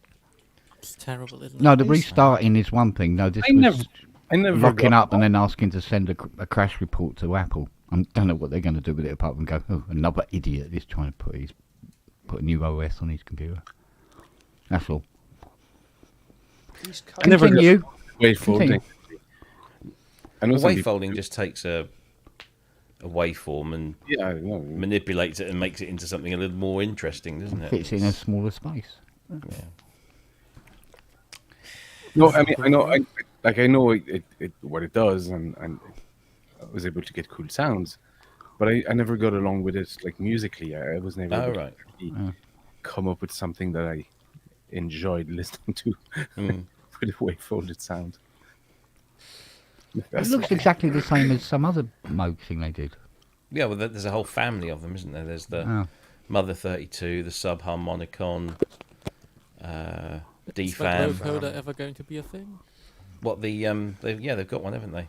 It's terrible, isn't it? No, the restarting is one thing. No, this I was never locking got up and then asking to send a crash report to Apple. I don't know what they're going to do with it apart from go, oh, another idiot is trying to put a new OS on his computer. That's all. I never Continue. got wavefolding. I know Well, some people- wavefolding just takes a waveform and Yeah, I know. manipulates it and makes it into something a little more interesting, doesn't it? Fits in a smaller space. Yeah. No, I mean, I know, I know what it does, and I was able to get cool sounds, but I never got along with it, like, musically. I was never able right. to really come up with something that I enjoyed listening to with a wavefolded sound. It looks exactly the same as some other Moog thing they did. Yeah, well, there's a whole family of them, isn't there? There's the Mother 32, the Subharmonicon, Is DFAM. vocoder ever going to be a thing? What they've got one, haven't they?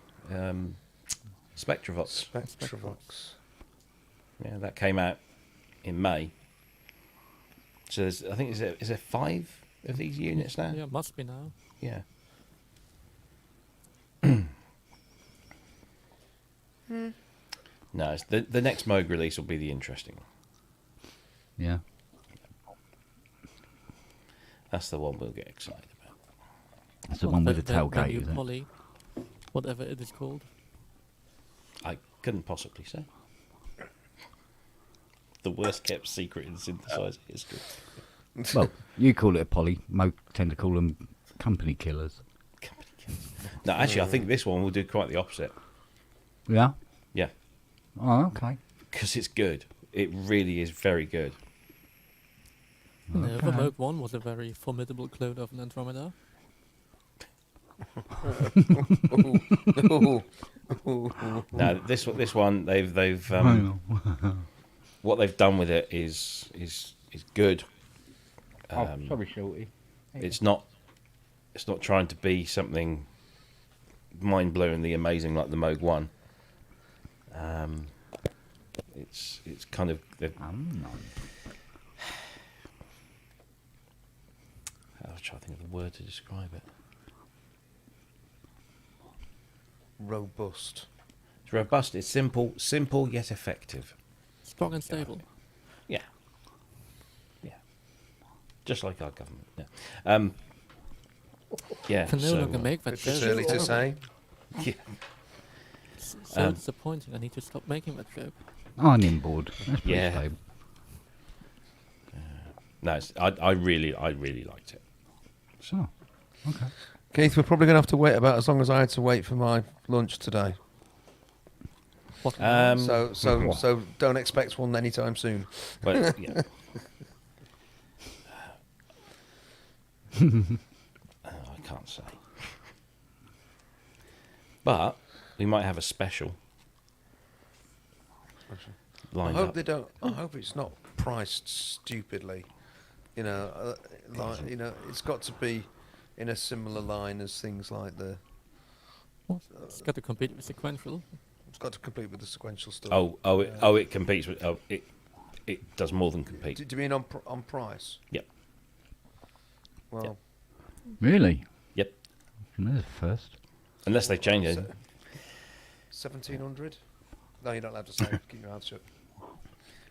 Spectravox. Spectravox. Yeah, that came out in May. So I think is there 5 of these units now? Yeah, must be now. Yeah. No, it's the next Moog release will be the interesting one. Yeah. That's the one we'll get excited about. That's the one with the The new tailgate, is it? Poly, whatever it is called. I couldn't possibly say. The worst kept secret in synthesizer history. Well, you call it a poly. Moog tend to call them company killers. No, actually, I think this one will do quite the opposite. Yeah? Yeah, Oh, okay. because it's good. It really is very good. No, the Moog 1 was a very formidable clone of an Andromeda. Now, this one, they've what they've done with it is good. Sorry, Shorty. It's not trying to be something mind-blowingly amazing like the Moog 1. It's kind of I'll try to think of the word to describe it. Robust. It's robust. It's simple yet effective. Strong and stable. Yeah. Just like our government. Yeah. Yeah. Can no longer make that It's joke. early to say. Yeah. So disappointing. I need to stop making that joke. I'm in board. That's pretty Yeah. stable. No, I really liked it. So, okay. Keith, we're probably going to have to wait about as long as I had to wait for my lunch today. What? So don't expect one anytime soon. But yeah. I can't say. But we might have a special I lined hope up. they don't. I hope it's not priced stupidly. You know, it's got to be in a similar line as things like the. What? It's got to compete with sequential. It's got to compete with the sequential stuff. It competes with. It does more than compete. Do you mean on price? Yep. Well, Really? Yep. There's a first. Unless they change it. 1,700. No, you're not allowed to say. Keep your mouth shut.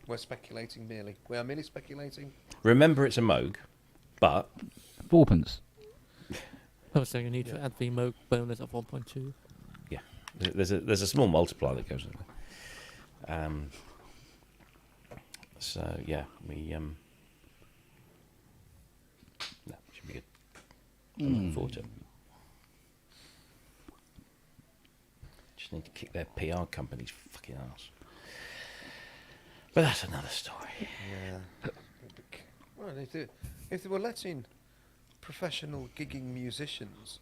We're speculating merely. We are merely speculating. Remember, it's a Moog, but Fourpence. Oh, so you need to add the Moog bonus of 1.2. yeah, there's a small multiplier that goes in there. So yeah, we no, should be good. I'm looking forward to it. Just need to kick their PR company's fucking ass. But that's another story. Yeah. Well, if they were letting professional gigging musicians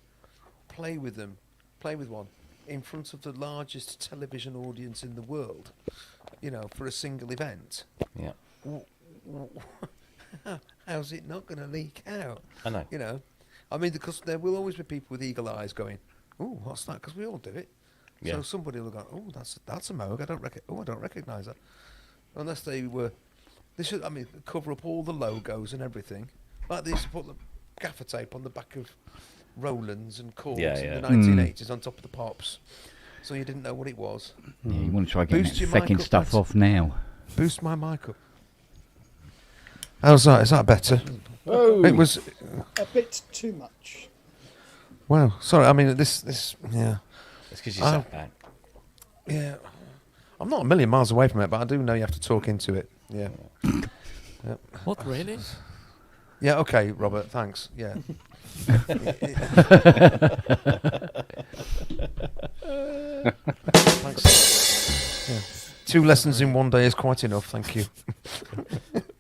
play with one in front of the largest television audience in the world, for a single event, Yeah, how's it not going to leak out? I know. I mean, because there will always be people with eagle eyes going, "Oh, what's that?" Because we all do it. Yeah. So somebody will go, "Oh, that's a Moog. I don't recognise that." Unless they should. I mean, cover up all the logos and everything. Like they used to put the gaffer tape on the back of Rolands and Cords in the 1980s on top of the Pops. so you didn't know what it was. Yeah, you want to try getting Boost that your fecking mic up, stuff mate. off now. Boost my mic up. How's that? Is that better? It was. A bit too much. Wow. Sorry. I mean, this. Yeah. It's because you sat back. Yeah. I'm not a million miles away from it, but I do know you have to talk into it. Yeah. What, really? Yeah. Okay, Robert. Thanks. Yeah. Thanks. Yeah. 2 lessons in one day is quite enough. Thank you.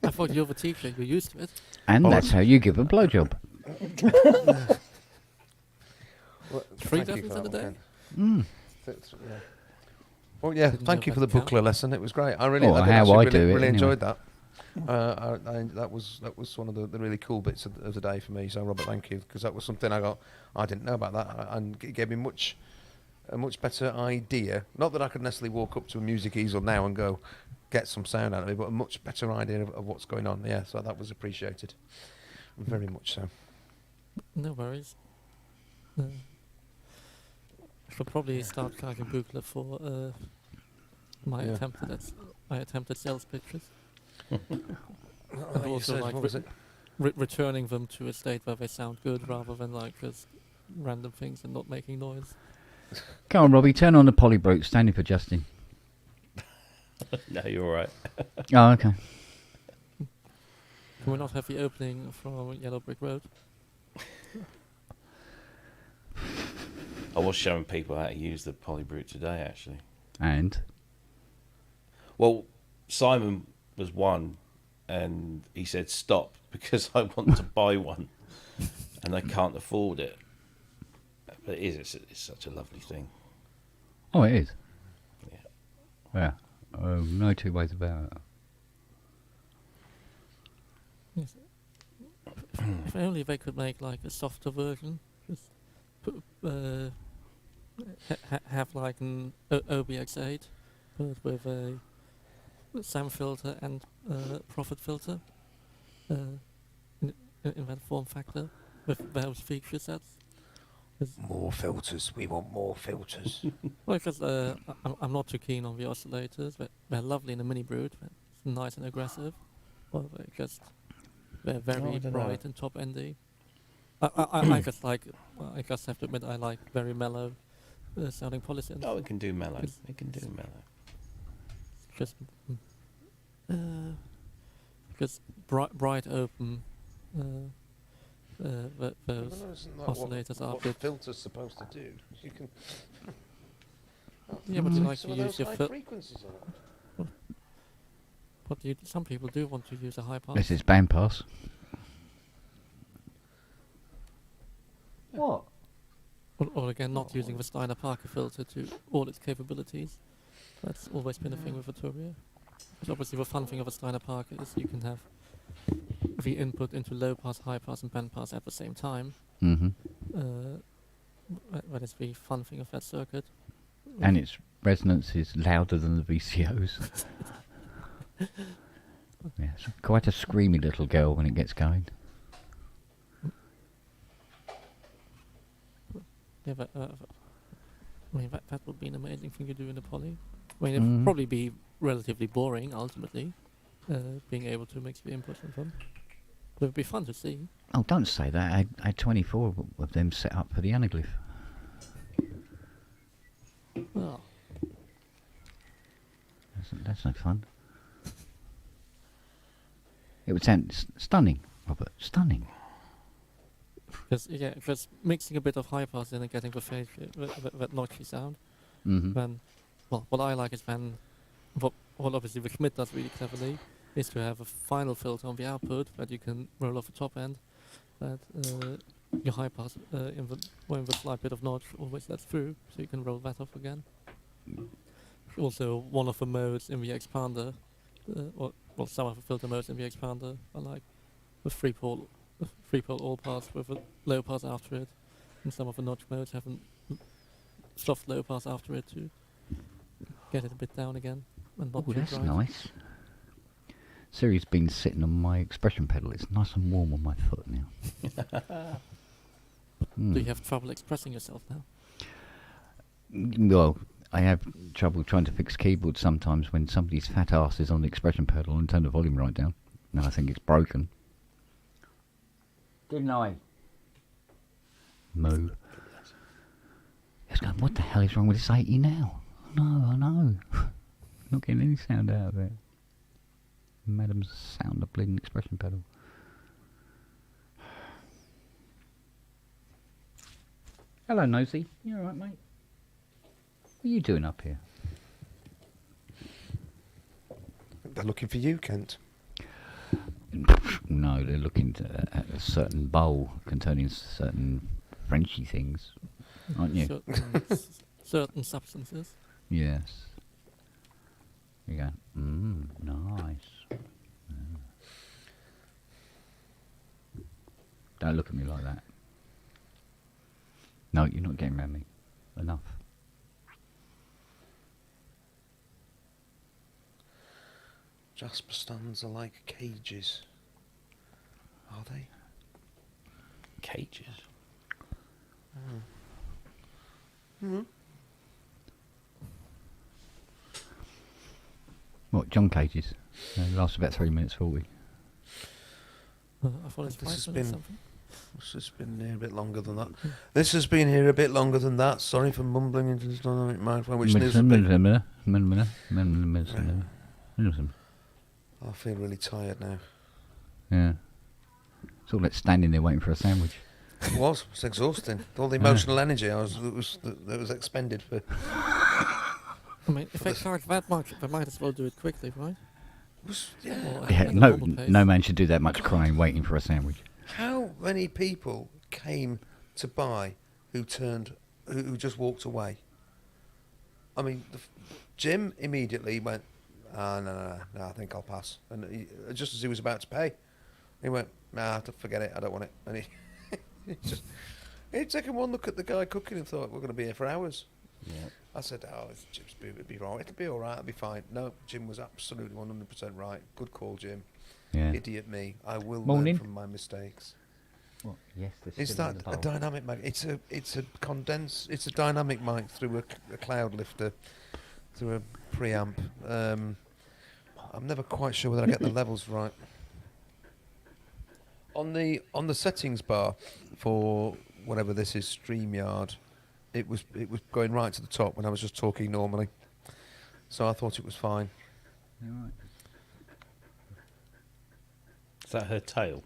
I thought you're the teacher, you're used to it. And that's how you give a blowjob. Well, Three thank you lessons for in a that day? one, Ken. Yeah. Well, yeah. Didn't Thank know you for the that count. booklet lesson. It was great. I really, Oh, I did how actually I really, do it, really anyway. enjoyed that. That was one of the really cool bits of the day for me. So, Robert, thank you, because that was something I didn't know about that, and it gave me a much better idea. Not that I could necessarily walk up to a music easel now and go get some sound out of it, but a much better idea of what's going on. Yeah, so that was appreciated, very much so. No worries. Should probably start writing booklet for my attempted sales pictures. And You also said, like what was it? returning them to a state where they sound good rather than like just random things and not making noise. Come on, Robbie, turn on the polybrute, standing for Justin. No, you're all right. Oh, okay. Can we not have the opening from Yellow Brick Road? I was showing people how to use the polybrute today, actually. And? Well, Simon was one, and he said stop because I want to buy one, and I can't afford it. But it is. It's such a lovely thing. Oh, it is. Yeah. Yeah. No two ways about it. Yes. If only they could make like a softer version. Just put, have like an OBX8, but with a SAM filter and Profit filter in that form factor with those feature sets. More filters. We want more filters. Well, because I'm not too keen on the oscillators. They're lovely in a mini brute. It's nice and aggressive. But they're very bright and top endy. I just have to admit I like very mellow sounding polysynths. Oh, it can do mellow. It can do mellow. Just because bright open. Those oscillators are what good. filter's supposed to do. You can. Yeah, but you like Some to of use those your high frequencies on it. But some people do want to use a high pass. This is bandpass. What? Or again, not using the Steiner Parker filter to all its capabilities. That's always been a thing with Arturia. Because obviously the fun thing of a Steiner Parker is you can have the input into low pass, high pass, and band pass at the same time. Mm-hmm. That is the fun thing of that circuit. And its resonance is louder than the VCOs. Yeah, it's quite a screamy little girl when it gets going. Yeah, I mean that would be an amazing thing to do in a poly. I mean, it would probably be relatively boring ultimately, being able to mix the inputs and them. But it would be fun to see. Oh, don't say that. I had 24 of them set up for the anaglyph. Oh. That's no fun. It would sound stunning, Robert. Stunning. Because mixing a bit of high pass in and getting the phase, that notchy sound. Mm-hmm. Then, well, what I like is then, what obviously the Schmidt does really cleverly, is to have a final filter on the output that you can roll off the top end, that your high pass in the slight bit of notch always lets through, so you can roll that off again. Also, one of the modes in the expander, well, some of the filter modes in the expander are like the three pole all pass with a low pass after it, and some of the notch modes have a soft low pass after it to get it a bit down again and not Oh, too that's bright. nice. Siri's been sitting on my expression pedal. It's nice and warm on my foot now. Do you have trouble expressing yourself now? Well, I have trouble trying to fix keyboards sometimes when somebody's fat ass is on the expression pedal and turn the volume right down. And I think it's broken. Didn't I? Moo. It's going, what the hell is wrong with this 80 now? No, I know. Not getting any sound out of it. Madam's sound of bleeding expression pedal. Hello, Nosy. You alright, mate? What are you doing up here? They're looking for you, Kent. No, they're looking at a certain bowl containing certain Frenchy things, aren't you? Certain substances. Yes. You go, nice. Yeah. Don't look at me like that. No, you're not getting around me. Enough. Jasper stands are like cages. Are they? Cages. What, John Cages? Lasts about 3 minutes 40. I thought it's 5 minutes something. This has been here a bit longer than that. This has been here a bit longer than that. Sorry for mumbling into this dynamic microphone, which is a bit... I feel really tired now. Yeah. It's all like standing there waiting for a sandwich. It was. It's exhausting. All the emotional energy that was expended for... I mean, if they charge that much, they might as well do it quickly, right? Yeah, no man should do that much crying waiting for a sandwich. How many people came to buy who just walked away? I mean, Jim immediately went, no, I think I'll pass. And just as he was about to pay, he went, nah, forget it, I don't want it. And he'd taken one look at the guy cooking and thought, we're going to be here for hours. Yeah. I said, Jim's it'll be all right, it'll be fine. No, Jim was absolutely 100% right. Good call, Jim. Yeah. Idiot me. I will learn from my mistakes. What? Yes, is that a dynamic mic? It's a dynamic mic through a cloud lifter, through a preamp. I'm never quite sure whether I get the levels right. On the settings bar for whatever this is, StreamYard, it was going right to the top when I was just talking normally. So I thought it was fine. Right. Is that her tail?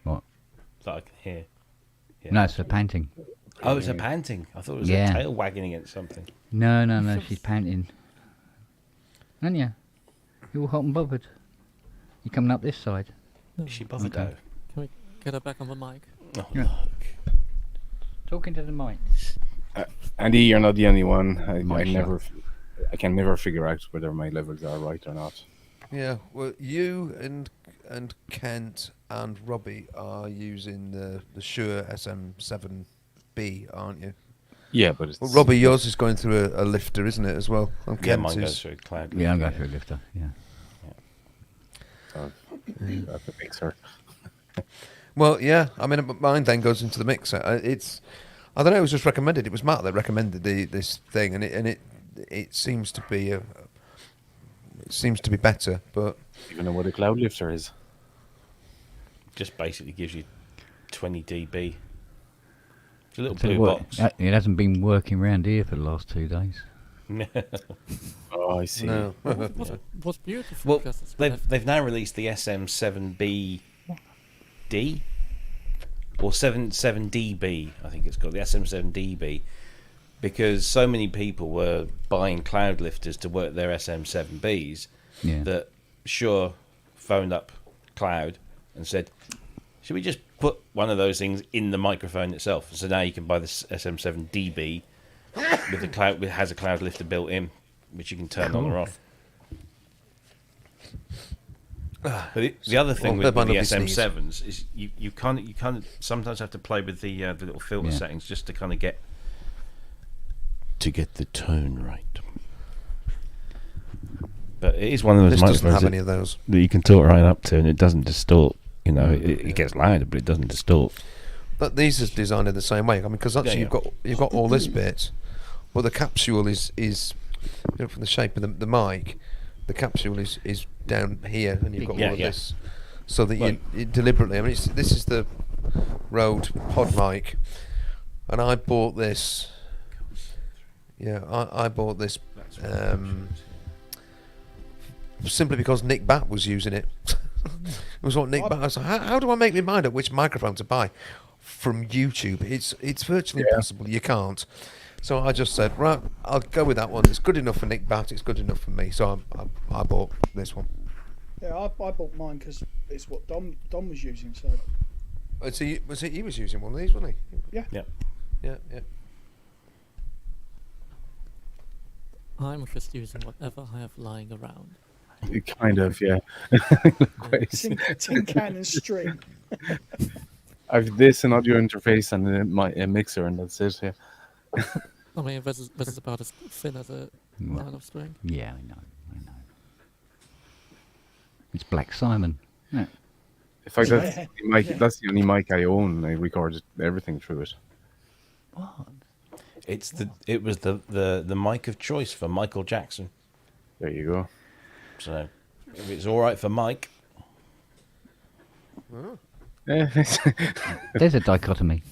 What? That I can hear. Yeah. No, it's her panting. Oh, it's her panting. I thought it was her tail wagging against something. No, she's panting. Aren't you? You're all hot and bothered. You coming up this side? Is she bothered though? Can we get her back on the mic? Oh, yeah. look. Talking to the mic. Andy, you're not the only one. I can never figure out whether my levels are right or not. Yeah, well, you and Kent and Robbie are using the Shure SM7B, aren't you? Yeah, but it's... Well, Robbie, yours is going through a lifter, isn't it, as well? And Yeah, mine goes through a cloud. Yeah, I'm going through a lifter, yeah. That's a mixer. Well, yeah, I mean, mine then goes into the mixer. I don't know, it was just recommended. It was Matt that recommended this thing, and it seems to be better, but... You don't know what a cloud lifter is? Just basically gives you 20 dB. It's a little blue box. It hasn't been working around here for the last 2 days. Oh, I see. No. What's beautiful? Well, they've now released the SM7B D or 7DB, I think it's called, the SM7DB, because so many people were buying cloud lifters to work their SM7Bs that Shure phoned up Cloud and said, should we just put one of those things in the microphone itself? So now you can buy this SM7DB with the cloud, it has a cloud lifter built in, which you can turn on or off. But the other thing with the SM7s is you can't sometimes have to play with the little filter settings just to kind of get the tone right. But it is one of those microphones doesn't have any of those that you can talk right up to, and it doesn't distort. You know, it gets louder, but it doesn't distort. But these are designed in the same way. I mean, because actually you've got all this bit But the capsule is from the shape of the mic, the capsule is down here, and you've got all of this, so that you deliberately. I mean, this is the Rode Pod mic, and I bought this. Yeah, I bought this simply because Nick Batt was using it. It was what Nick Batt. I was like, how do I make my mind up which microphone to buy from YouTube? It's virtually impossible. You can't. So I just said, right, I'll go with that one. It's good enough for Nick Batt. It's good enough for me. So I bought this one. Yeah, I bought mine because it's what Dom was using. So. He was using one of these, wasn't he? Yeah. Yeah. I'm just using whatever I have lying around. Kind of, yeah. Tin can and string. I've this an audio interface and a mixer, and that's it. Yeah. I mean, this is about as thin as a line of string. Yeah, I know. It's Black Simon. Yeah. In fact, that's the only mic I own. I recorded everything through it. What? It was the mic of choice for Michael Jackson. There you go. So if it's all right for Mike. There's a dichotomy.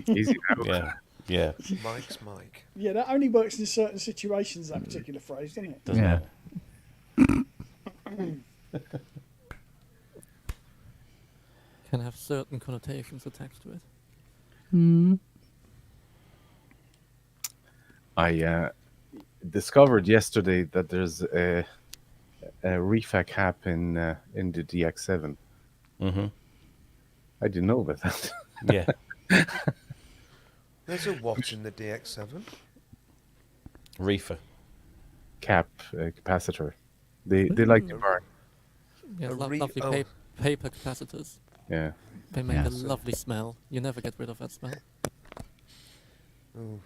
Easy now. Yeah. Mike's mic. Yeah, that only works in certain situations. That particular phrase, doesn't it? Doesn't it? Can have certain connotations attached to it. I discovered yesterday that there's a Rifa cap in the DX7. Mm-hmm. I didn't know about that. Yeah. There's a watch in the DX7. Reefer. Cap capacitor. They like to burn. Yeah, A lovely paper capacitors. Yeah. They make a lovely smell. You never get rid of that smell. Oh.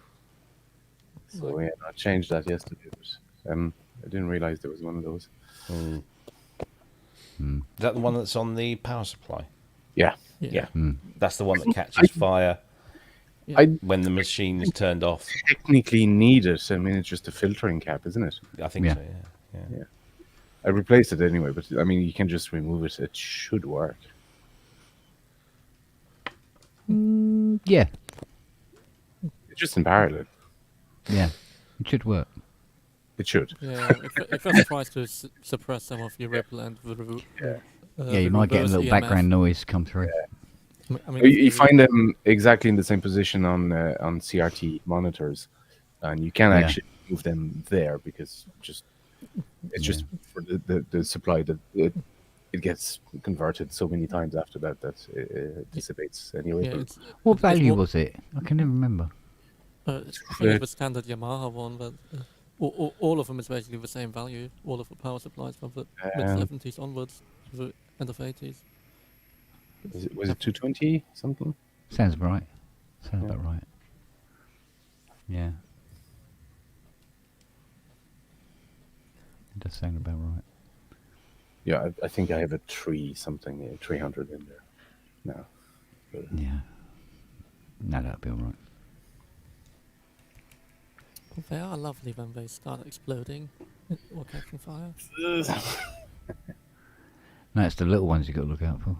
So yeah, I changed that yesterday. But, I didn't realize there was one of those. Is that the one that's on the power supply? Yeah. Yeah. That's the one that catches fire Yeah. when the machine is turned off. Technically need it. I mean, it's just a filtering cap, isn't it? I think so, yeah. I replaced it anyway, but I mean, you can just remove it. It should work. Yeah. It's just in parallel. Yeah. It should work. It should. Yeah, it just tries to suppress some of your ripple and You might get a little background noise come through. I mean, You find them exactly in the same position on CRT monitors, and you can actually move them there because it's just for the supply that it gets converted so many times after that it dissipates anyway. Yeah, What value was it? I can never remember. I think the standard Yamaha one, but all of them is basically the same value. All of the power supplies from the mid-70s onwards to the end of 80s. Was it 220 something? Sounds right. Sounds about right. Yeah. It does sound about right. Yeah, I think I have a 300 in there now. Yeah. No, that'll be all right. They are lovely when they start exploding or catching fire. No, it's the little ones you got to look out for.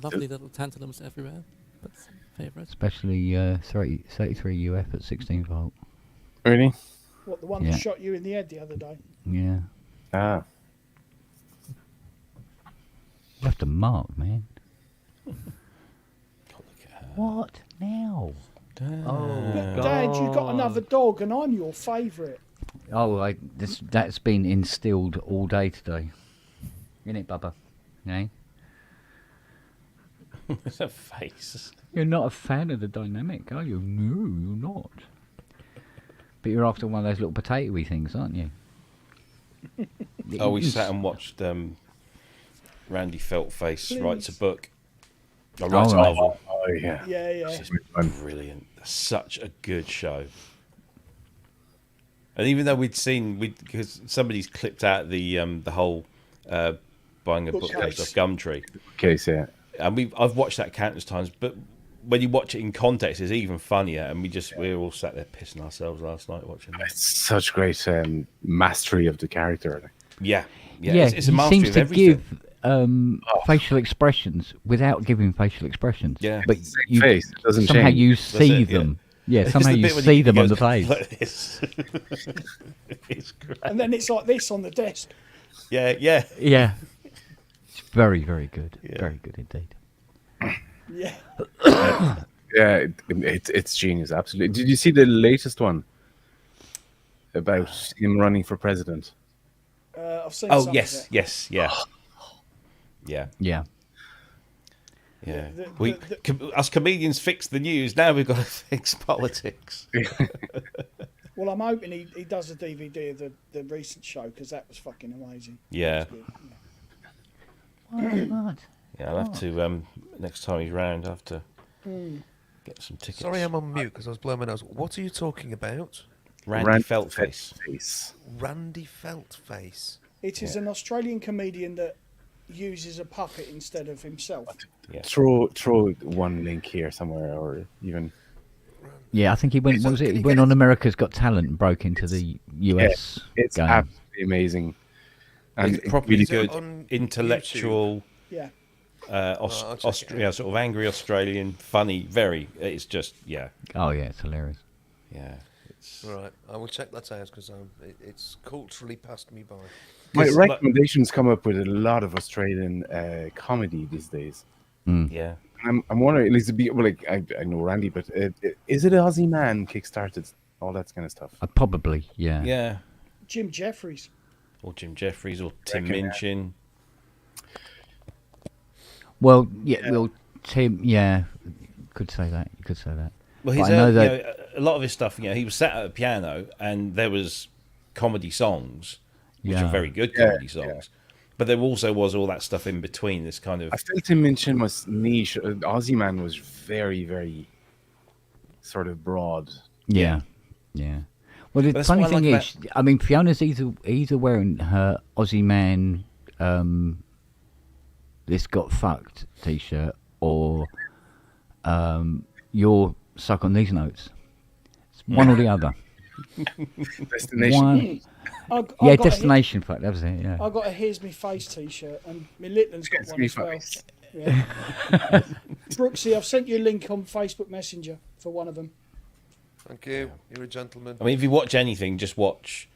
Lovely little tantalums everywhere. That's favourite. Especially 33 UF at 16 volt. Really? What, the one that shot you in the head the other day? Yeah. Ah. You have to mark, man. God, look at her. What now? Oh, But Dad, you got another dog, and I'm your favourite. Oh, that's been instilled all day today. Innit, Bubba? Eh? What's her face? You're not a fan of the dynamic, are you? No, you're not. But you're after one of those little potato-y things, aren't you? Oh, we sat and watched Randy Feltface writes a book. Or writes a novel. Oh, yeah. Yeah. It's brilliant. Such a good show. And even though because somebody's clipped out the whole buying a bookcase off Gumtree. Case, yeah. And I've watched that countless times, but when you watch it in context, it's even funnier. And we all sat there pissing ourselves last night watching that. It's such great mastery of the character. Yeah. It's a he mastery seems of to everything. give facial expressions without giving facial expressions. Yeah. But you, Face doesn't somehow change. you see it, yeah. them. Yeah, It's somehow the you bit when see he them on goes the face. like this. It's great. And then it's like this on the desk. Yeah. Yeah. It's very, very good. Yeah. Very good indeed. Yeah. Yeah, it's genius. Absolutely. Did you see the latest one about him running for president? I've seen Oh some yes, of it. yes, yeah, yeah, Yeah. yeah. The- Us comedians fix the news. Now we've got to fix politics. Well, I'm hoping he does a DVD of the recent show because that was fucking amazing. Yeah, Good. What? yeah. I'll have to next time he's round. I'll have to get some tickets. Sorry, I'm on mute because I was blowing my nose. What are you talking about? Randy Feltface. Randy Feltface. It is an Australian comedian that uses a puppet instead of himself. Yeah. Throw one link here somewhere, or even Yeah, I think he went. So What was can it? He you went get on it? America's Got Talent and broke into the US. it's game. absolutely amazing. And It's properly Is it good, on intellectual, Yeah. I'll check it out. sort of angry Australian, funny, very. It's just yeah. Oh yeah, it's hilarious. It's Right, I will check that out because it's culturally passed me by. my 'Cause, recommendations come up with a lot of Australian comedy these days. yeah. I'm wondering, at least I know Randy, but is it Aussie Man kickstarted all that kind of stuff? Probably, yeah. Yeah. Jim Jeffries. Or Jim Jeffries or Tim Reckon, yeah. Minchin. Well, yeah, well, Tim, yeah, could say that. You could say that. Well, But his I know that. you know, a lot of his stuff. He was sat at a piano and there was comedy songs, which Yeah. are very good Yeah, comedy songs. But there also was all that stuff in between. This kind of I felt him mention was niche. Aussie Man was very, very sort of broad. Yeah, yeah. Well, the That's funny what I thing like is, I mean, Fiona's either wearing her Aussie Man, this got fucked T-shirt, or your suck on these notes. It's one or the other. Destination. One, I yeah, got destination fuck. That was it. Yeah. I got a Here's Me Face T-shirt, and my Litland's got Here's one me as well. face. Yeah. Brooksy, I've sent you a link on Facebook Messenger for one of them. Thank you. You're a gentleman. I mean, if you watch anything, just watch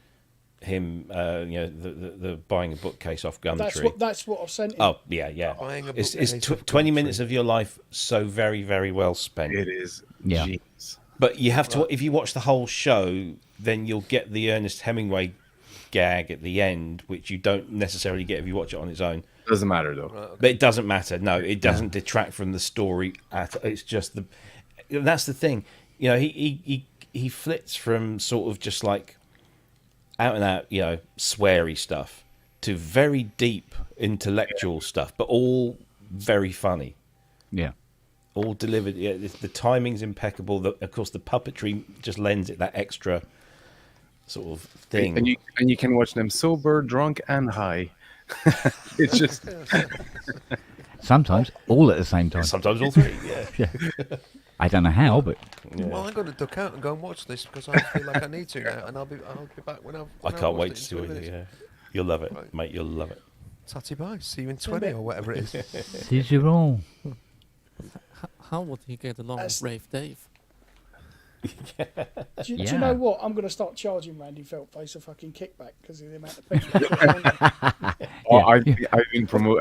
him. The buying a bookcase off Gumtree. That's what I've sent him. Oh yeah. Buying a It's bookcase off 20 Gumtree. minutes of your life so very, very well spent. It is. Yeah. Genius. But you have to, if you watch the whole show, then you'll get the Ernest Hemingway gag at the end, which you don't necessarily get if you watch it on its own. Doesn't matter though. Right, okay. But it doesn't matter. No, it doesn't detract from the story. It's just that's the thing. He flits from sort of just like out and out, sweary stuff to very deep intellectual stuff, but all very funny. Yeah. All delivered. Yeah, the timing's impeccable. Of course, the puppetry just lends it that extra sort of thing. And you can watch them sober, drunk, and high. It's just Sometimes all at the same time. Sometimes all three. Yeah. I don't know how, but Well, I'm going to duck out and go and watch this because I feel like I need to now, and I'll be back when I've. I when can't watched wait it to in see 20 what you. minutes. Yeah. You'll love it, Right. mate. You'll love it. Tatty bye. See you in 20 or whatever it is. these are all. How would he get along That's- with Rave Dave? Do you Yeah. know what? I'm going to start charging Randy Feltface a fucking kickback because of the amount of people.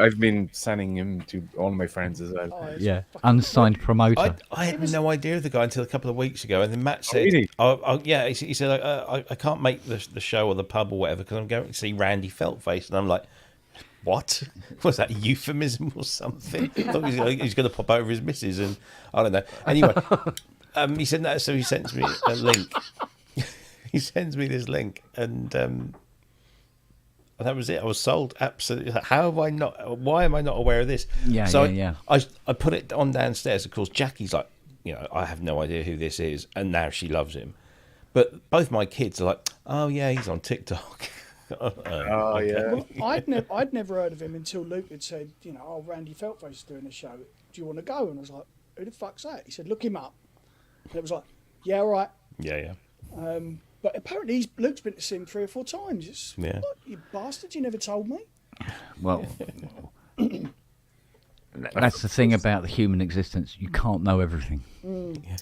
I've been sending him to all my friends as well. Oh, it's Yeah, fucking unsigned promoter. I had no idea of the guy until a couple of weeks ago, and then Matt said, really? yeah, he said, I can't make the show or the pub or whatever because I'm going to see Randy Feltface. And I'm like, what? Was that a euphemism or something? I thought he's going to pop over his missus, and I don't know. Anyway, he said that, so he sends me a link. He sends me this link, and that was it. I was sold. Absolutely. How have I not? Why am I not aware of this? Yeah, so yeah. I put it on downstairs. Of course, Jackie's like, I have no idea who this is, and now she loves him. But both my kids are like, oh yeah, he's on TikTok. Oh yeah. Well, I'd never heard of him until Luke had said, Randy Feltface is doing a show. Do you want to go? And I was like, who the fuck's that? He said, look him up. And it was like, yeah, all right. Yeah. But apparently Luke's been to see him 3 or 4 times. It's, Yeah. what, you bastard, you never told me. Well, that's the thing about the human existence. You can't know everything. Yeah.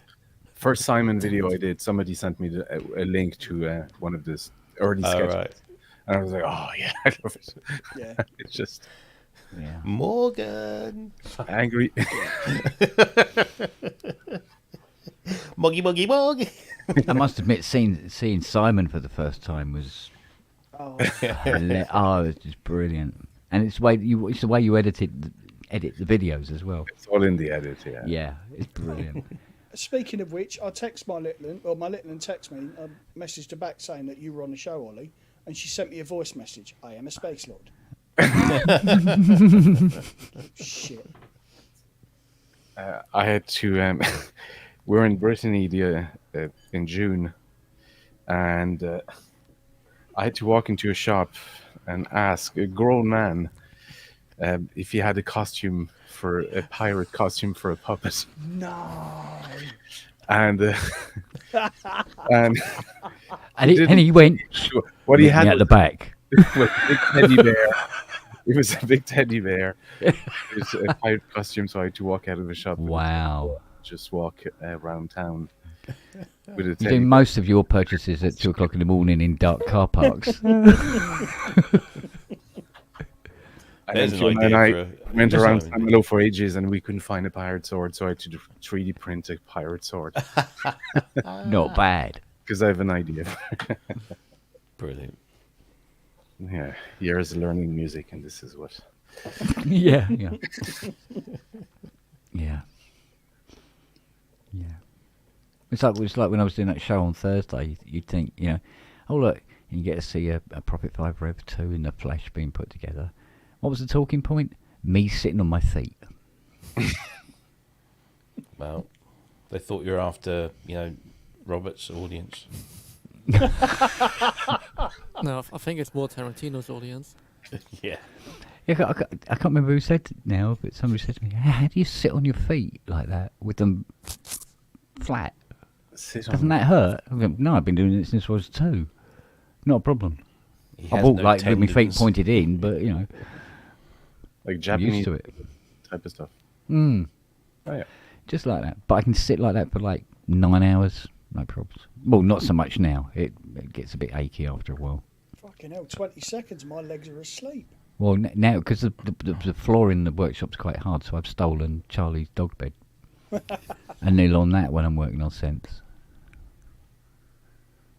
First Simon video I did, somebody sent me a link to one of this early sketches. Right. And I was like, oh, yeah, I love it. Yeah. It's just Yeah. Morgan. angry. Moggy. I must admit, seeing Simon for the first time was Oh, it's just brilliant. And it's the way you edit the videos as well. It's all in the edit, yeah. Yeah, it's brilliant. speaking of which, I text my little one, or my little one text me, I messaged her back saying that you were on the show, Ollie, and she sent me a voice message. I am a space lord. Shit. I had to. We're in Brittany in June, and I had to walk into a shop and ask a grown man if he had a pirate costume for a puppet. No. And and he went. what he "Meet had me at the back. was a big teddy bear. It was a big teddy bear. It was a pirate costume, so I had to walk out of the shop. Wow. Just walk around town with a You teddy do bear. most of your purchases at 2:00 in the morning in dark car parks. And There's then an Fiona and idea I for a- went there's around an San Malo for ages, and we couldn't find a pirate sword, so I had to 3D print a pirate sword Not bad. because I have an idea. Brilliant. Yeah, years of learning music, and this is what. Yeah. It's like when I was doing that show on Thursday. You'd think, oh look, and you get to see a Prophet 5 Rev 2 in the flesh being put together. What was the talking point? Me sitting on my feet. Well, they thought you were after, Robert's audience. No, I think it's more Tarantino's audience. Yeah. Yeah, I can't remember who said it now, but somebody said to me, how do you sit on your feet like that with them flat? Doesn't that hurt? I go, no, I've been doing it since I was 2. Not a problem. He I has walk no like with my feet tendons. pointed in, but like I'm Japanese used to it. type of stuff. Mm, Oh yeah. just like that. But I can sit like that for like 9 hours, no problems. Well, not so much now. It gets a bit achy after a while. Fucking hell, 20 seconds, my legs are asleep. Well, now, because the floor in the workshop's quite hard, so I've stolen Charlie's dog bed. And kneel on that when I'm working on synths.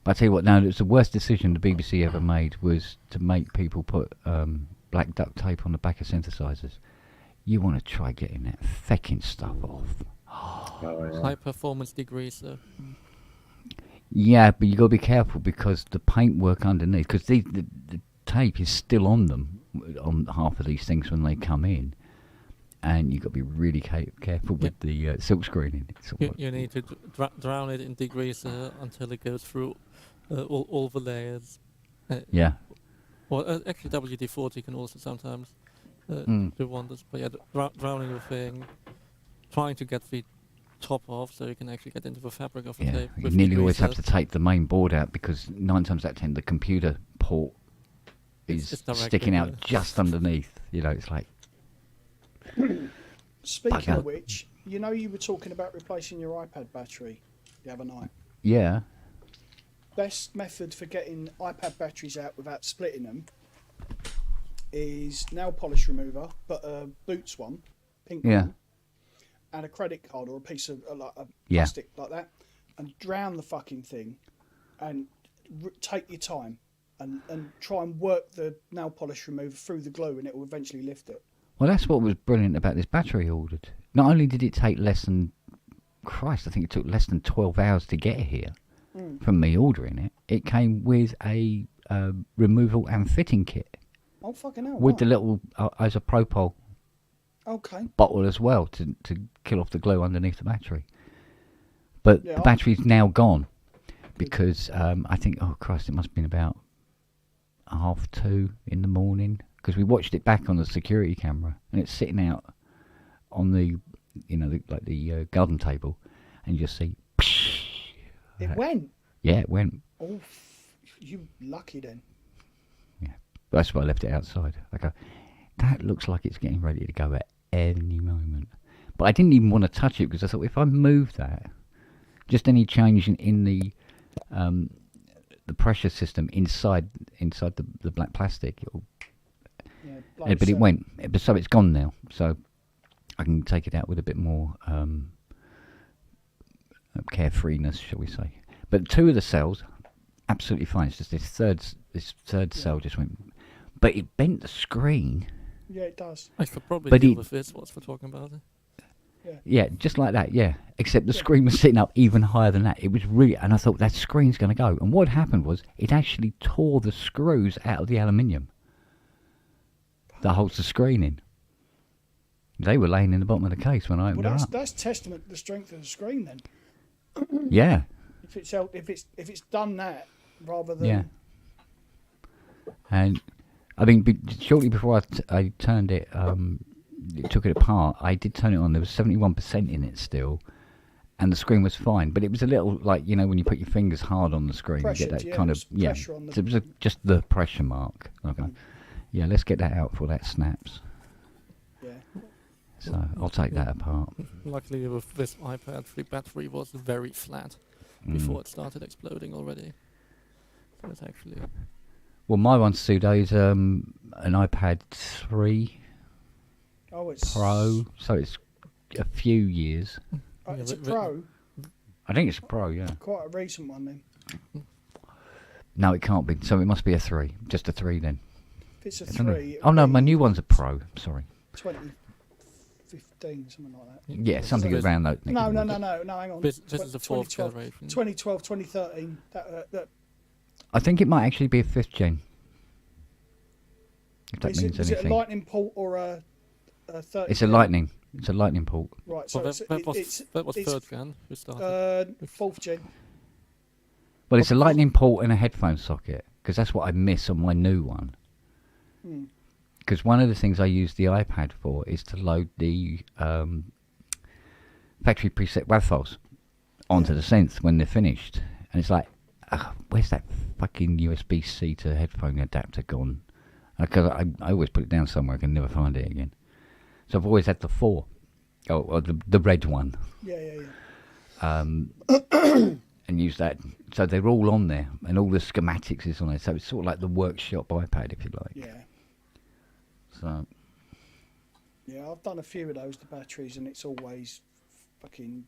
But I tell you what, now, it's the worst decision the BBC ever made was to make people put black duct tape on the back of synthesizers. You want to try getting that fecking stuff off. Oh, yeah. High performance degreaser. Yeah, but you got to be careful because the paintwork underneath, because the tape is still on them, on half of these things when they come in. And you've got to be really careful with the silk screening. You need to drown it in degreaser until it goes through all the layers. Yeah. Well, actually, WD-40 can also sometimes do wonders. But yeah, drowning the thing, trying to get the top off so you can actually get into the fabric of the tape. You with nearly always have degreaser. to take the main board out because 9 times out of 10 the computer port is It's directly sticking out there. just underneath. It's like, Speaking Bugger. of which, you were talking about replacing your iPad battery the other night. yeah, Best method for getting iPad batteries out without splitting them is nail polish remover, but a Boots one, pink Yeah. one, and a credit card or a piece of like a Yeah. plastic like that, and drown the fucking thing, and take your time, and try and work the nail polish remover through the glue, and it will eventually lift it. well, that's what was brilliant about this battery I ordered. Not only did it take less than, Christ, I think it took less than 12 hours to get here from me ordering it. It came with a removal and fitting kit Oh fucking hell! with right. the little isopropyl Okay. bottle as well to kill off the glue underneath the battery. But Yeah, the battery's now gone because I think, oh Christ, it must have been about 2:30 in the morning because we watched it back on the security camera and it's sitting out on the like the garden table, and you just see. It went. Yeah, it went. Oh, you lucky then. Yeah, that's why I left it outside. I go, that looks like it's getting ready to go at any moment. But I didn't even want to touch it because I thought if I move that, just any change in the pressure system inside the black plastic, it'll. Yeah, but it went. So it's gone now. So I can take it out with a bit more carefreeness, shall we say? But 2 of the cells, absolutely fine. It's just this third cell just went, but it bent the screen. Yeah, it does. I could probably deal with this whilst we're talking about it. Yeah, just like that. Yeah, except the screen was sitting up even higher than that. It was really, and I thought that screen's going to go. And what happened was it actually tore the screws out of the aluminium that holds the screen in. They were laying in the bottom of the case when I opened it up. That's testament to the strength of the screen then. Yeah. If it's done that rather than. Yeah. And I mean, shortly before I turned it, took it apart. I did turn it on. There was 71% in it still, and the screen was fine. But it was a little like when you put your fingers hard on the screen, Pressure, you get that kind of pressure on the... It was just the pressure mark. Okay. Yeah, let's get that out before that snaps. Yeah. So I'll take that apart. Luckily with this iPad, the battery was very flat before it started exploding already. So it's actually... Well, my one's Sudo's an iPad 3 it's Pro, so it's a few years. It's a Pro. I think it's a Pro, yeah. Quite a recent one then. No, it can't be. So it must be a 3. Just a 3 then. If it's a 3... Oh no, my new one's a Pro. Sorry. 2015, something like that. Yeah, something around that. No, hang on. This is the 4th generation. 2012, 2013. That I think it might actually be a 5th gen. If that means anything. Is it a lightning port or a 30? It's a lightning. It's a lightning port. Right, so that was 3rd gen. Who started? 4th gen. Well, it's a lightning port and a headphone socket, because that's what I miss on my new one. Because one of the things I use the iPad for is to load the factory preset WAV files onto the synth when they're finished. And it's like, where's that fucking USB-C to headphone adapter gone? Because I always put it down somewhere, I can never find it again. So I've always had the 4. Or the red one. Yeah. And use that. So they're all on there, and all the schematics is on there. So it's sort of like the workshop iPad, if you like. Yeah. So. Yeah, I've done a few of those, the batteries, and it's always fucking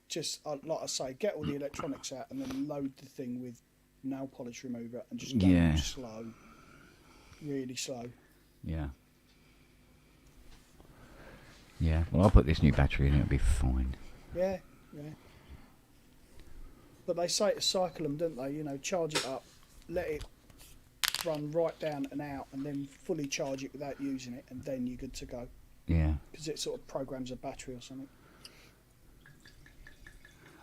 just, like I say, get all the electronics out and then load the thing with nail polish remover and just go slow. Really slow. Yeah. Yeah, well, I'll put this new battery in, it'll be fine. Yeah. But they say to cycle them, don't they? Charge it up, let it run right down and out, and then fully charge it without using it, and then you're good to go. Yeah. Because it sort of programs a battery or something.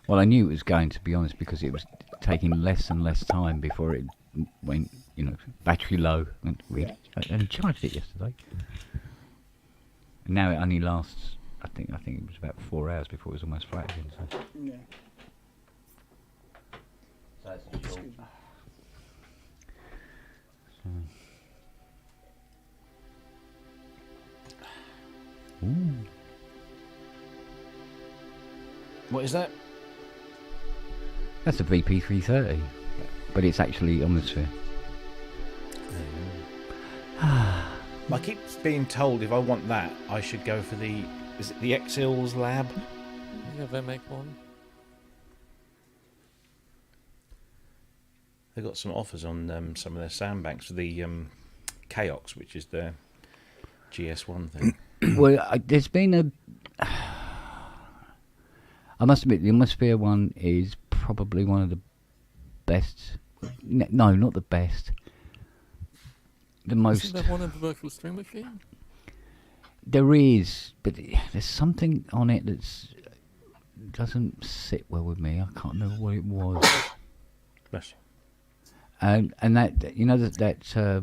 Well, I knew it was going, to be honest, because it was taking less and less time before it went, battery low. And I only charged it yesterday. And now it only lasts, I think it was about 4 hours before it was almost flat again. So. Yeah. So that's Excuse me. Ooh. What is that? That's a VP330, but it's actually Omnisphere. I keep being told if I want that, I should go for the Exil's Lab? Yeah, they make one. They've got some offers on some of their sound banks for the Chaos, which is their GS1 thing. Well, there's been I must admit, the Omnisphere one is probably one of the best. No, not the best. The most. Isn't there one in the virtual string machine? There is, but there's something on it that's doesn't sit well with me. I can't remember what it was. Bless you. And that that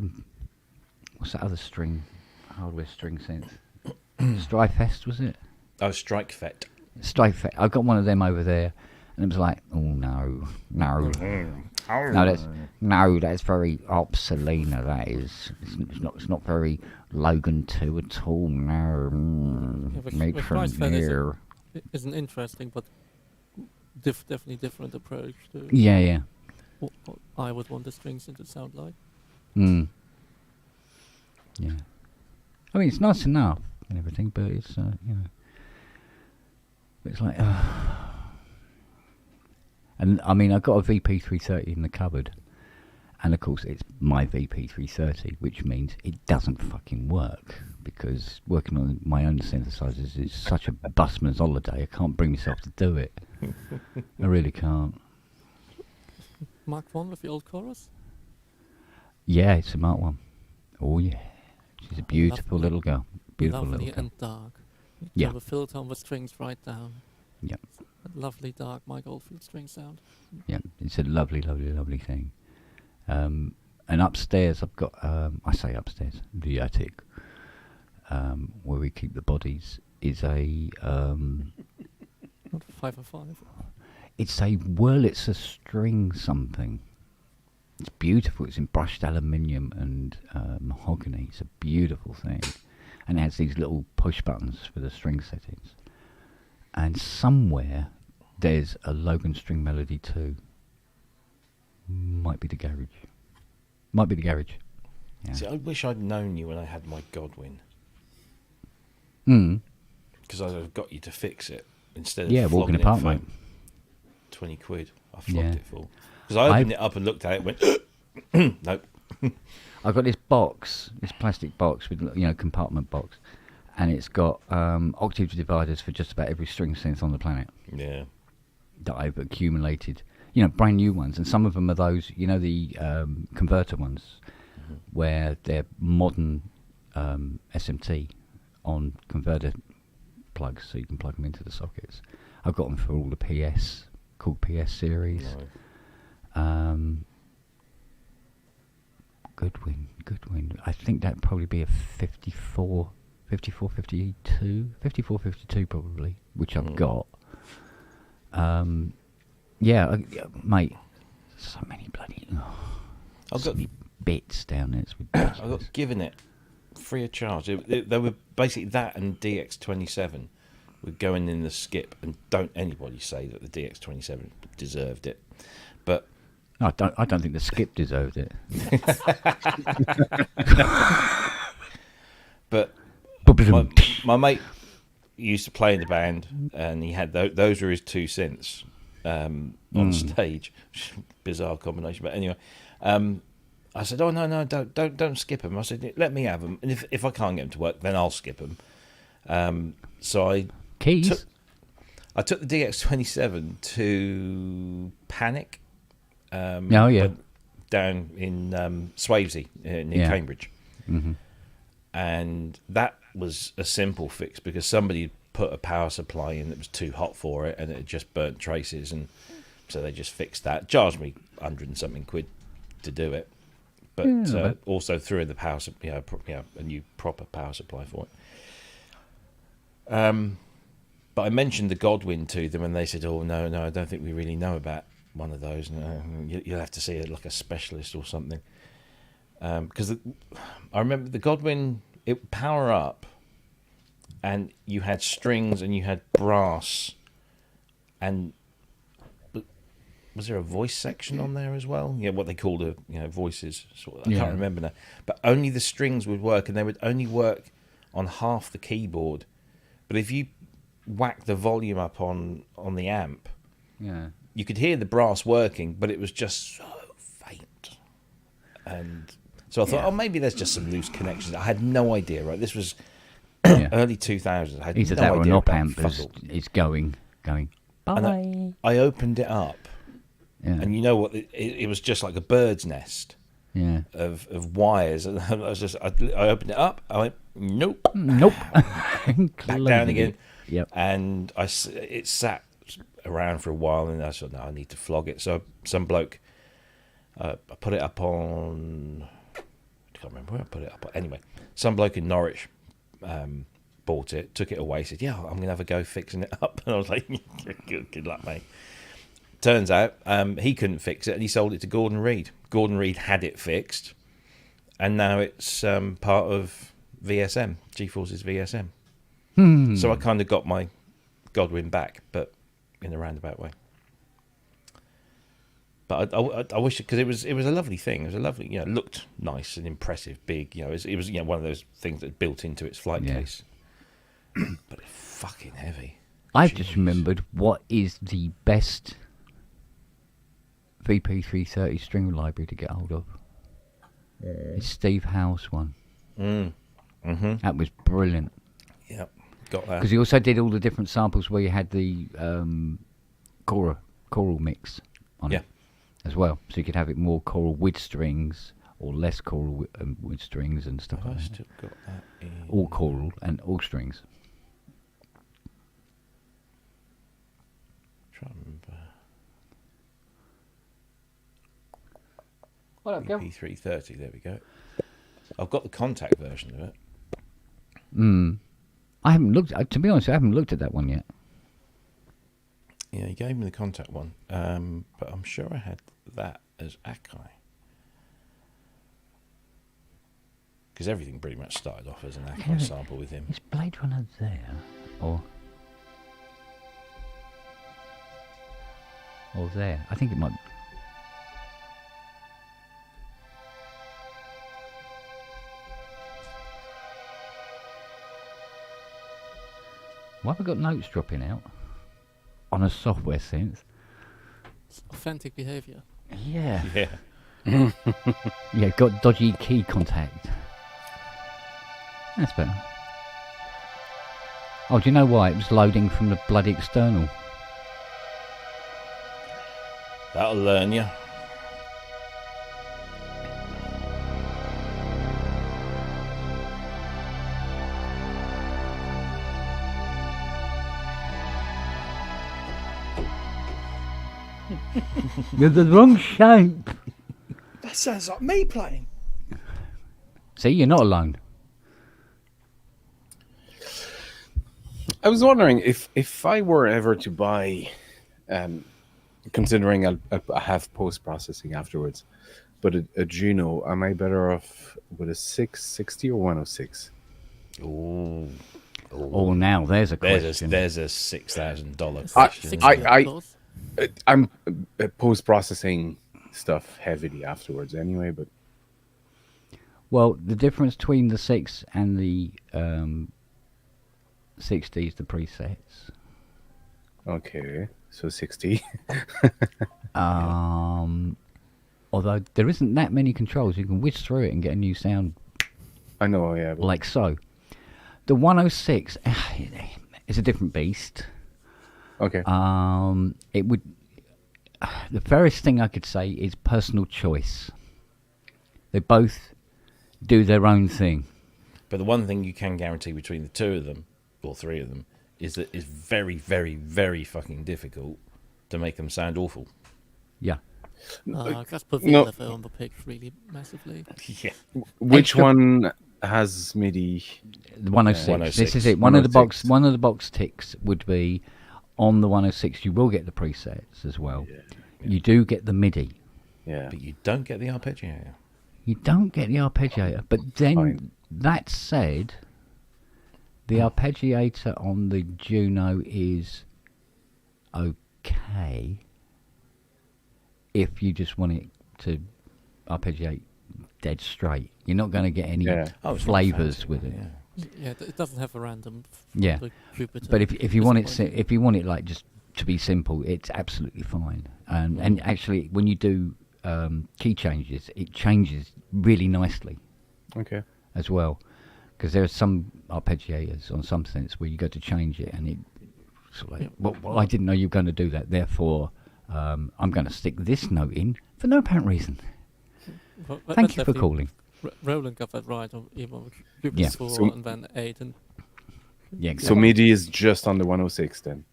what's that other string, hardware string synth? Strifest, was it? Oh, Strike Fet. Strike Fet. I've got one of them over there, and it was like, oh no, that's very obsolete. That is, it's not very Logan 2 at all. No, made from here. Is an interesting but definitely different approach to Yeah. what I would want the strings to sound like. Yeah. I mean, it's nice enough and everything, but it's it's like, and I mean, I've got a VP330 in the cupboard, and of course, it's my VP330, which means it doesn't fucking work because working on my own synthesizers is such a busman's holiday. I can't bring myself to do it. I really can't. Mark 1 with the old chorus? Yeah, it's a Mark 1. Oh yeah, she's a beautiful little girl. Beautiful Lovely little girl. and dark. Yeah. Have a filter on the strings right down. Yeah. A lovely dark Mike Oldfield string sound. Yeah, it's a lovely thing. And upstairs I've got, I say upstairs, the attic, where we keep the bodies, is a... Not 505. It's a Wurlitzer string something. It's beautiful. It's in brushed aluminium and mahogany. It's a beautiful thing. And it has these little push buttons for the string settings. And somewhere there's a Logan String Melody 2. Might be the garage. Yeah. See, I wish I'd known you when I had my Godwin. Because I'd have got you to fix it instead of walking flogging apart, it for mate. 20 quid. I flogged it for. Because I opened it up and looked at it and went, nope. I've got this box, this plastic box with, compartment box, and it's got octave dividers for just about every string synth on the planet. Yeah. That I've accumulated, brand new ones, and some of them are those, the converter ones, where they're modern SMT on converter plugs, so you can plug them into the sockets. I've got them for all the PS, called PS series. Right. Goodwin. I think that'd probably be a 54, 52 probably, which I've got. Mate, so many bloody bits down there. It's ridiculous. I got given it free of charge. They were basically that and DX27 were going in the skip, and don't anybody say that the DX27 deserved it. But I don't think the skip deserved it. But my mate used to play in the band, and he had those were his two synths on stage. Bizarre combination, but anyway. I said, "Oh no, don't skip them." I said, "Let me have them, and if I can't get them to work, then I'll skip them." So I took the DX27 to Panic. Down in Swavesey near Cambridge. And that was a simple fix because somebody put a power supply in that was too hot for it, and it had just burnt traces, and so they just fixed that. Charged me 100 and something quid to do it, but also threw in the power, a new proper power supply for it. But I mentioned the Godwin to them, and they said, "Oh no, I don't think we really know about one of those. No, you'll have to see it like a specialist or something." Because I remember the Godwin, it would power up, and you had strings and you had brass, and was there a voice section on there as well? Yeah, what they called voices. I can't remember now. But only the strings would work, and they would only work on half the keyboard. But if you whack the volume up on the amp, you could hear the brass working, but it was just so faint. And so I thought, maybe there's just some loose connections. I had no idea, right? This was early 2000s. I had Either no that or an idea op about amp is going, bye. And I opened it up, and you know what? It was just like a bird's nest of wires. And I opened it up, I went, nope. Back down again. Yep. And it sat around for a while, and I said, no, I need to flog it. So some bloke, I put it up on, I can't remember where I put it up on. Anyway, some bloke in Norwich bought it, took it away, said, "Yeah, I'm gonna have a go fixing it up." And I was like, "Good luck, mate." Turns out he couldn't fix it, and he sold it to Gordon Reed. Gordon Reed had it fixed, and now it's part of VSM, GeForce's VSM. So I kind of got my Godwin back, but in a roundabout way. But I wish, because it was a lovely thing. It was a lovely, it looked nice and impressive, big. It was one of those things that built into its flight case. But it's fucking heavy. I've just remembered what is the best VP330 string library to get hold of. It's Steve Howe's one. That was brilliant. Yep, got that. Because he also did all the different samples where you had the choral mix on it as well. So you could have it more choral with strings or less choral with strings and stuff like that. Still got that in... All choral and all strings. Try and remember. VP330, there we go. I've got the contact version of it. I haven't looked. To be honest, I haven't looked at that one yet. Yeah, he gave me the contact one, but I'm sure I had that as Akai. Because everything pretty much started off as an Akai sample with him. Is Blade Runner there, or there? I think it might. Why have I got notes dropping out on a software synth? It's authentic behaviour. Yeah. Yeah. Yeah, got dodgy key contact. That's better. Oh, do you know why? It was loading from the bloody external. That'll learn you. You're the wrong shape. That sounds like me playing. See, you're not alone. I was wondering if I were ever to buy, considering I'll have post-processing afterwards, but a Juno, am I better off with a 660 or 106? Ooh. Oh, now there's a question. There's a $6,000 question. I'm post-processing stuff heavily afterwards anyway, but... Well, the difference between the 6 and the 60 is the presets. Okay, so 60. Although there isn't that many controls, you can whiz through it and get a new sound. I know, yeah. But... Like so. The 106 is a different beast. Okay. It would. The fairest thing I could say is personal choice. They both do their own thing. But the one thing you can guarantee between the two of them, or three of them, is that it's very, very, very fucking difficult to make them sound awful. Yeah. That's put the other on the pick really massively. Yeah. Which one has MIDI? The 106. 106. This is it. One of the box ticks would be on the 106. You will get the presets as well. Yeah. You do get the MIDI. Yeah. But you don't get the arpeggiator. You don't get the arpeggiator. But then, Fine. that said, the arpeggiator on the Juno is okay if you just want it to arpeggiate dead straight. You're not going to get any flavors with it. Yeah, it doesn't have a random. Yeah, but if you want it like just to be simple, it's absolutely fine. And actually, when you do key changes, it changes really nicely. Okay. As well, because there are some arpeggiators on some sense where you go to change it, and it sort of like, well, I didn't know you were going to do that. Therefore, I'm going to stick this note in for no apparent reason. Well, Thank you for calling. Roland got that right on even Cubase 4 and then 8 and So MIDI is just on the 106 then.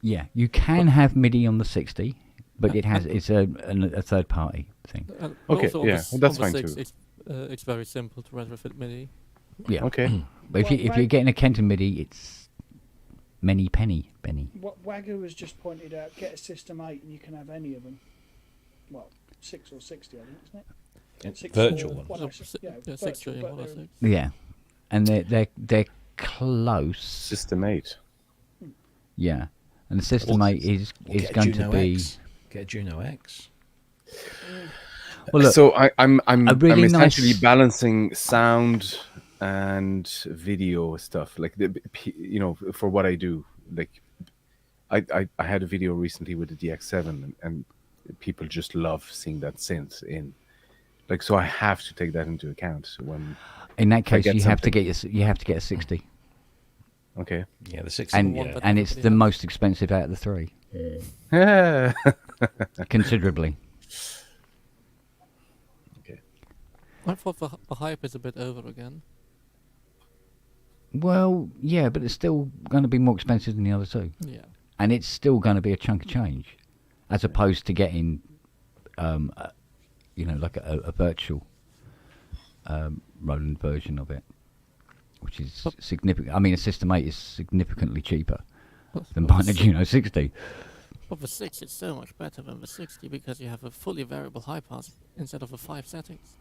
Yeah, you can have MIDI on the 60, but it's a third party thing. Okay, also yeah, on that's the fine 6, too. It's very simple to retrofit MIDI. Yeah. Okay. But if you're getting a Kenton MIDI, it's many penny, Benny. What Wagyu has just pointed out, get a System 8 and you can have any of them. Well, 6 or 60, I think, isn't it? It's 6 virtual or ones. 106, yeah, Yeah, virtual, 6 trillion, but 106. Yeah, and they're close. System 8. Yeah, and the System 8 is Get a going Juno to be. X. Get a Juno X. Well, look, So I'm a really essentially nice- balancing sound and video stuff, like for what I do. Like I had a video recently with the DX7, and people just love seeing that synth in. Like, so I have to take that into account when. in that case, get you have to something. get a 60, Okay. Yeah, the 60. and one that and it's everybody the has. most expensive out of the three, Yeah. considerably. I thought the hype is a bit over again. Well, yeah, but it's still going to be more expensive than the other two, Yeah. and it's still going to be a chunk of change, as opposed to getting, like a virtual Roland version of it, which is significant. I mean, a System 8 is significantly cheaper than buying a Juno 60. But the 6 is so much better than the 60 because you have a fully variable high pass instead of the 5 settings.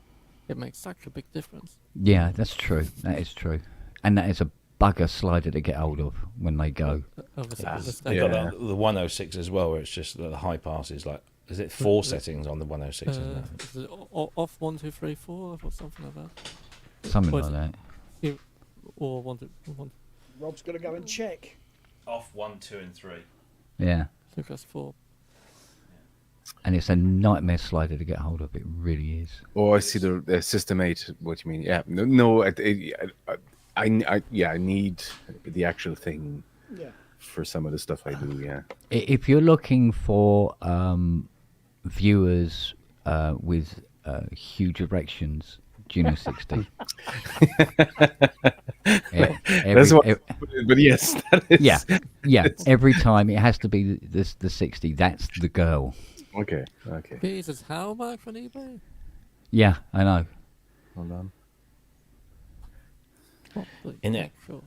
It makes such a big difference. Yeah, that's true. That is true, and that is a bugger slider to get hold of when they go. Over Ah, the They've got Yeah. the 106 as well, where it's just the high pass is like, is it 4 settings on the 106? Isn't it? is it off 1, 2, 3, 4 or something like that? Something Or is like that. Or 1, 2, 1, Rob's got to go and check. Off 1, 2, and 3. Yeah, 2, plus 4. and it's a nightmare slider to get hold of. It really is. Oh, I see the System 8. What you mean? Yeah. No. I need the actual thing Yeah. for some of the stuff I do. Yeah. If you're looking for viewers with huge erections, Juno 60. Yeah, That's what. But yes, that is. yeah. Every time it has to be the 60. That's the girl. Okay. Jesus, how much on eBay? Yeah, I know. Hold on. What the In it. actual-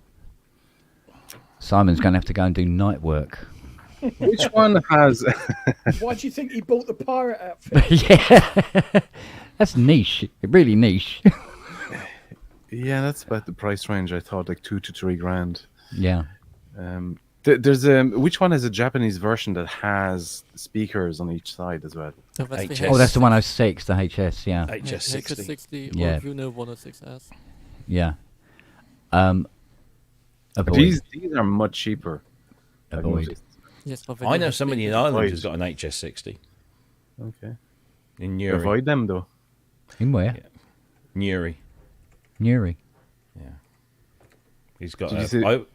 Simon's going to have to go and do night work. Which one has? Why do you think he bought the pirate outfit? Yeah, that's niche. Really niche. Yeah, that's about the price range. I thought like 2 to 3 grand. Yeah. There's which one is a Japanese version that has speakers on each side as well? No, that's the HS. Oh, that's the 106, the HS. Yeah. HS60. HS60 Yeah. or Juno 106S. Yeah. Avoid. These are much cheaper. I've Avoid. noticed. Yes, but I know somebody in Ireland Right. who's got an HS60 Okay. in Newry. Avoid them though. In where? Yeah. Newry. Newry. Yeah. He's got. Did you see-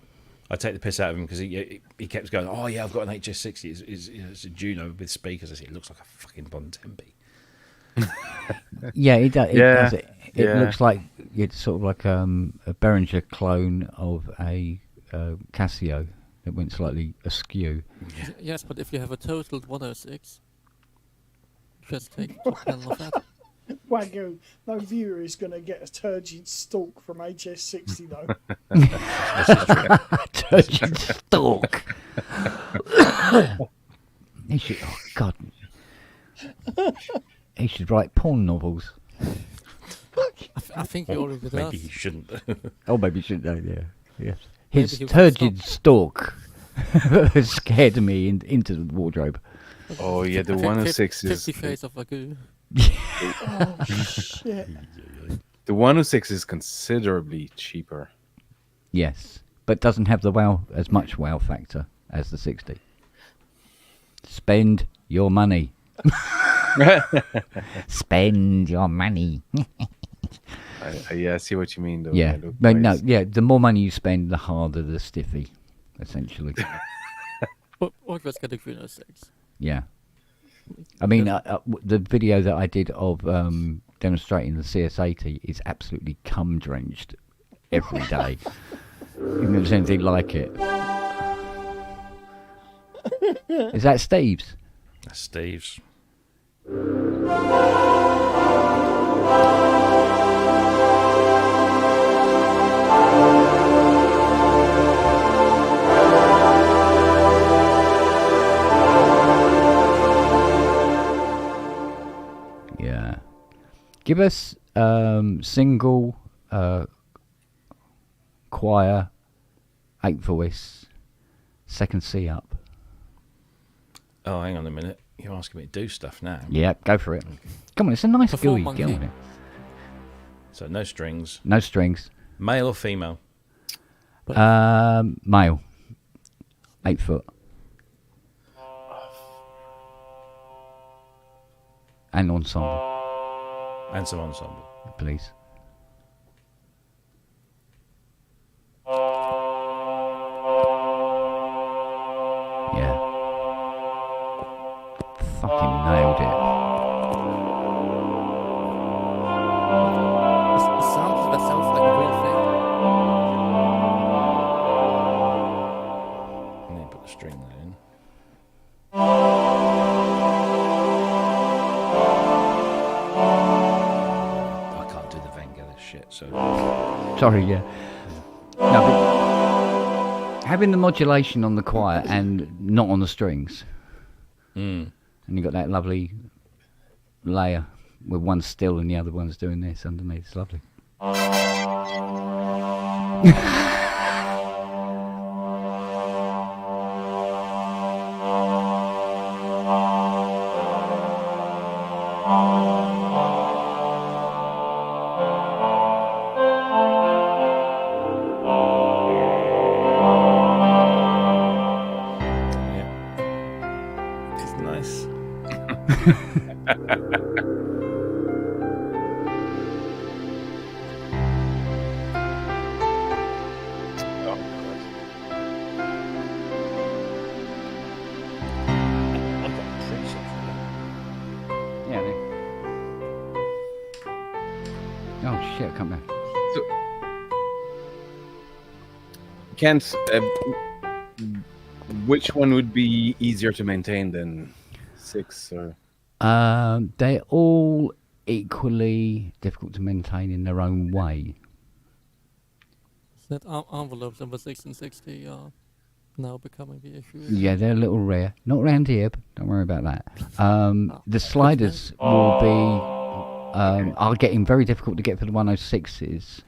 I take the piss out of him because he kept going, oh yeah, I've got an HS60. It's a Juno with speakers. I said, it looks like a fucking Bontempi. Yeah, it does. It, Yeah, does it. It yeah. looks like it's sort of like a Behringer clone of a Casio that went slightly askew. Yes, but if you have a totaled 106, just take top panel of that. Wagyu, no viewer is going to get a turgid stalk from HS60 though. Turgid stalk. He should. Oh God. He should write porn novels. I think he already does. Maybe he shouldn't. Oh, maybe he should know. Yeah. Yes. Maybe His he will turgid stalk scared me into the wardrobe. Oh yeah, the 106 is 50 Shades of Wagyu. Oh shit! the 106 is considerably cheaper. Yes, but doesn't have as much wow factor as the 60. Spend your money. Spend your money. I see what you mean though. Yeah, look but nice. no, yeah. The more money you spend, the harder the stiffy, essentially. Or just get a Juno 6. Yeah. I mean, the video that I did of demonstrating the CS80 is absolutely cum drenched every day. You've never seen anything like it. Is that Steve's? That's Steve's. Give us single, choir, 8 voice, second C up. Oh, hang on a minute. You're asking me to do stuff now. Yeah, go for it. Come on, it's a nice skill you Perform get on monkey. it. So no strings. No strings. Male or female? Male. 8 foot. And ensemble, And some ensemble. please. Yeah. Fucking nailed it. That sounds like a real thing. And then put the string there in. I can't do the Vangelis shit, so... Sorry, yeah. No, but having the modulation on the choir and not on the strings, and you got that lovely layer with one still and the other one's doing this underneath. It's lovely. Yeah. It's nice. I've got a preset for that. Yeah. Oh shit! Come back. Kent, which one would be easier to maintain than 6 or? They're all equally difficult to maintain in their own way. That envelopes number 6 and 60 are now becoming the issue. Yeah, they're a little rare. Not around here, but don't worry about that. The sliders will be are getting very difficult to get for the 106s,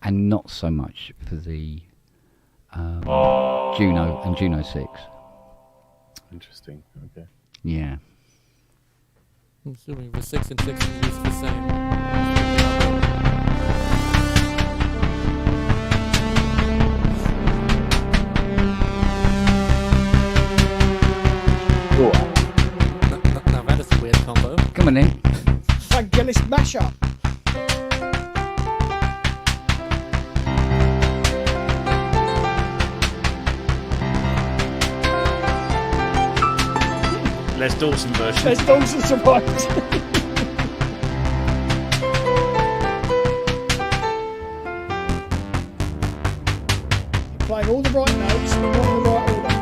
and not so much for the Juno and Juno 6. Interesting. Okay. Yeah. I'm assuming the 6 and 60 is the same. Now that is a weird combo. Come on in. Vangelis mashup. Les Dawson version. There's Dawson surprise. Playing all the right notes, but not in the right order.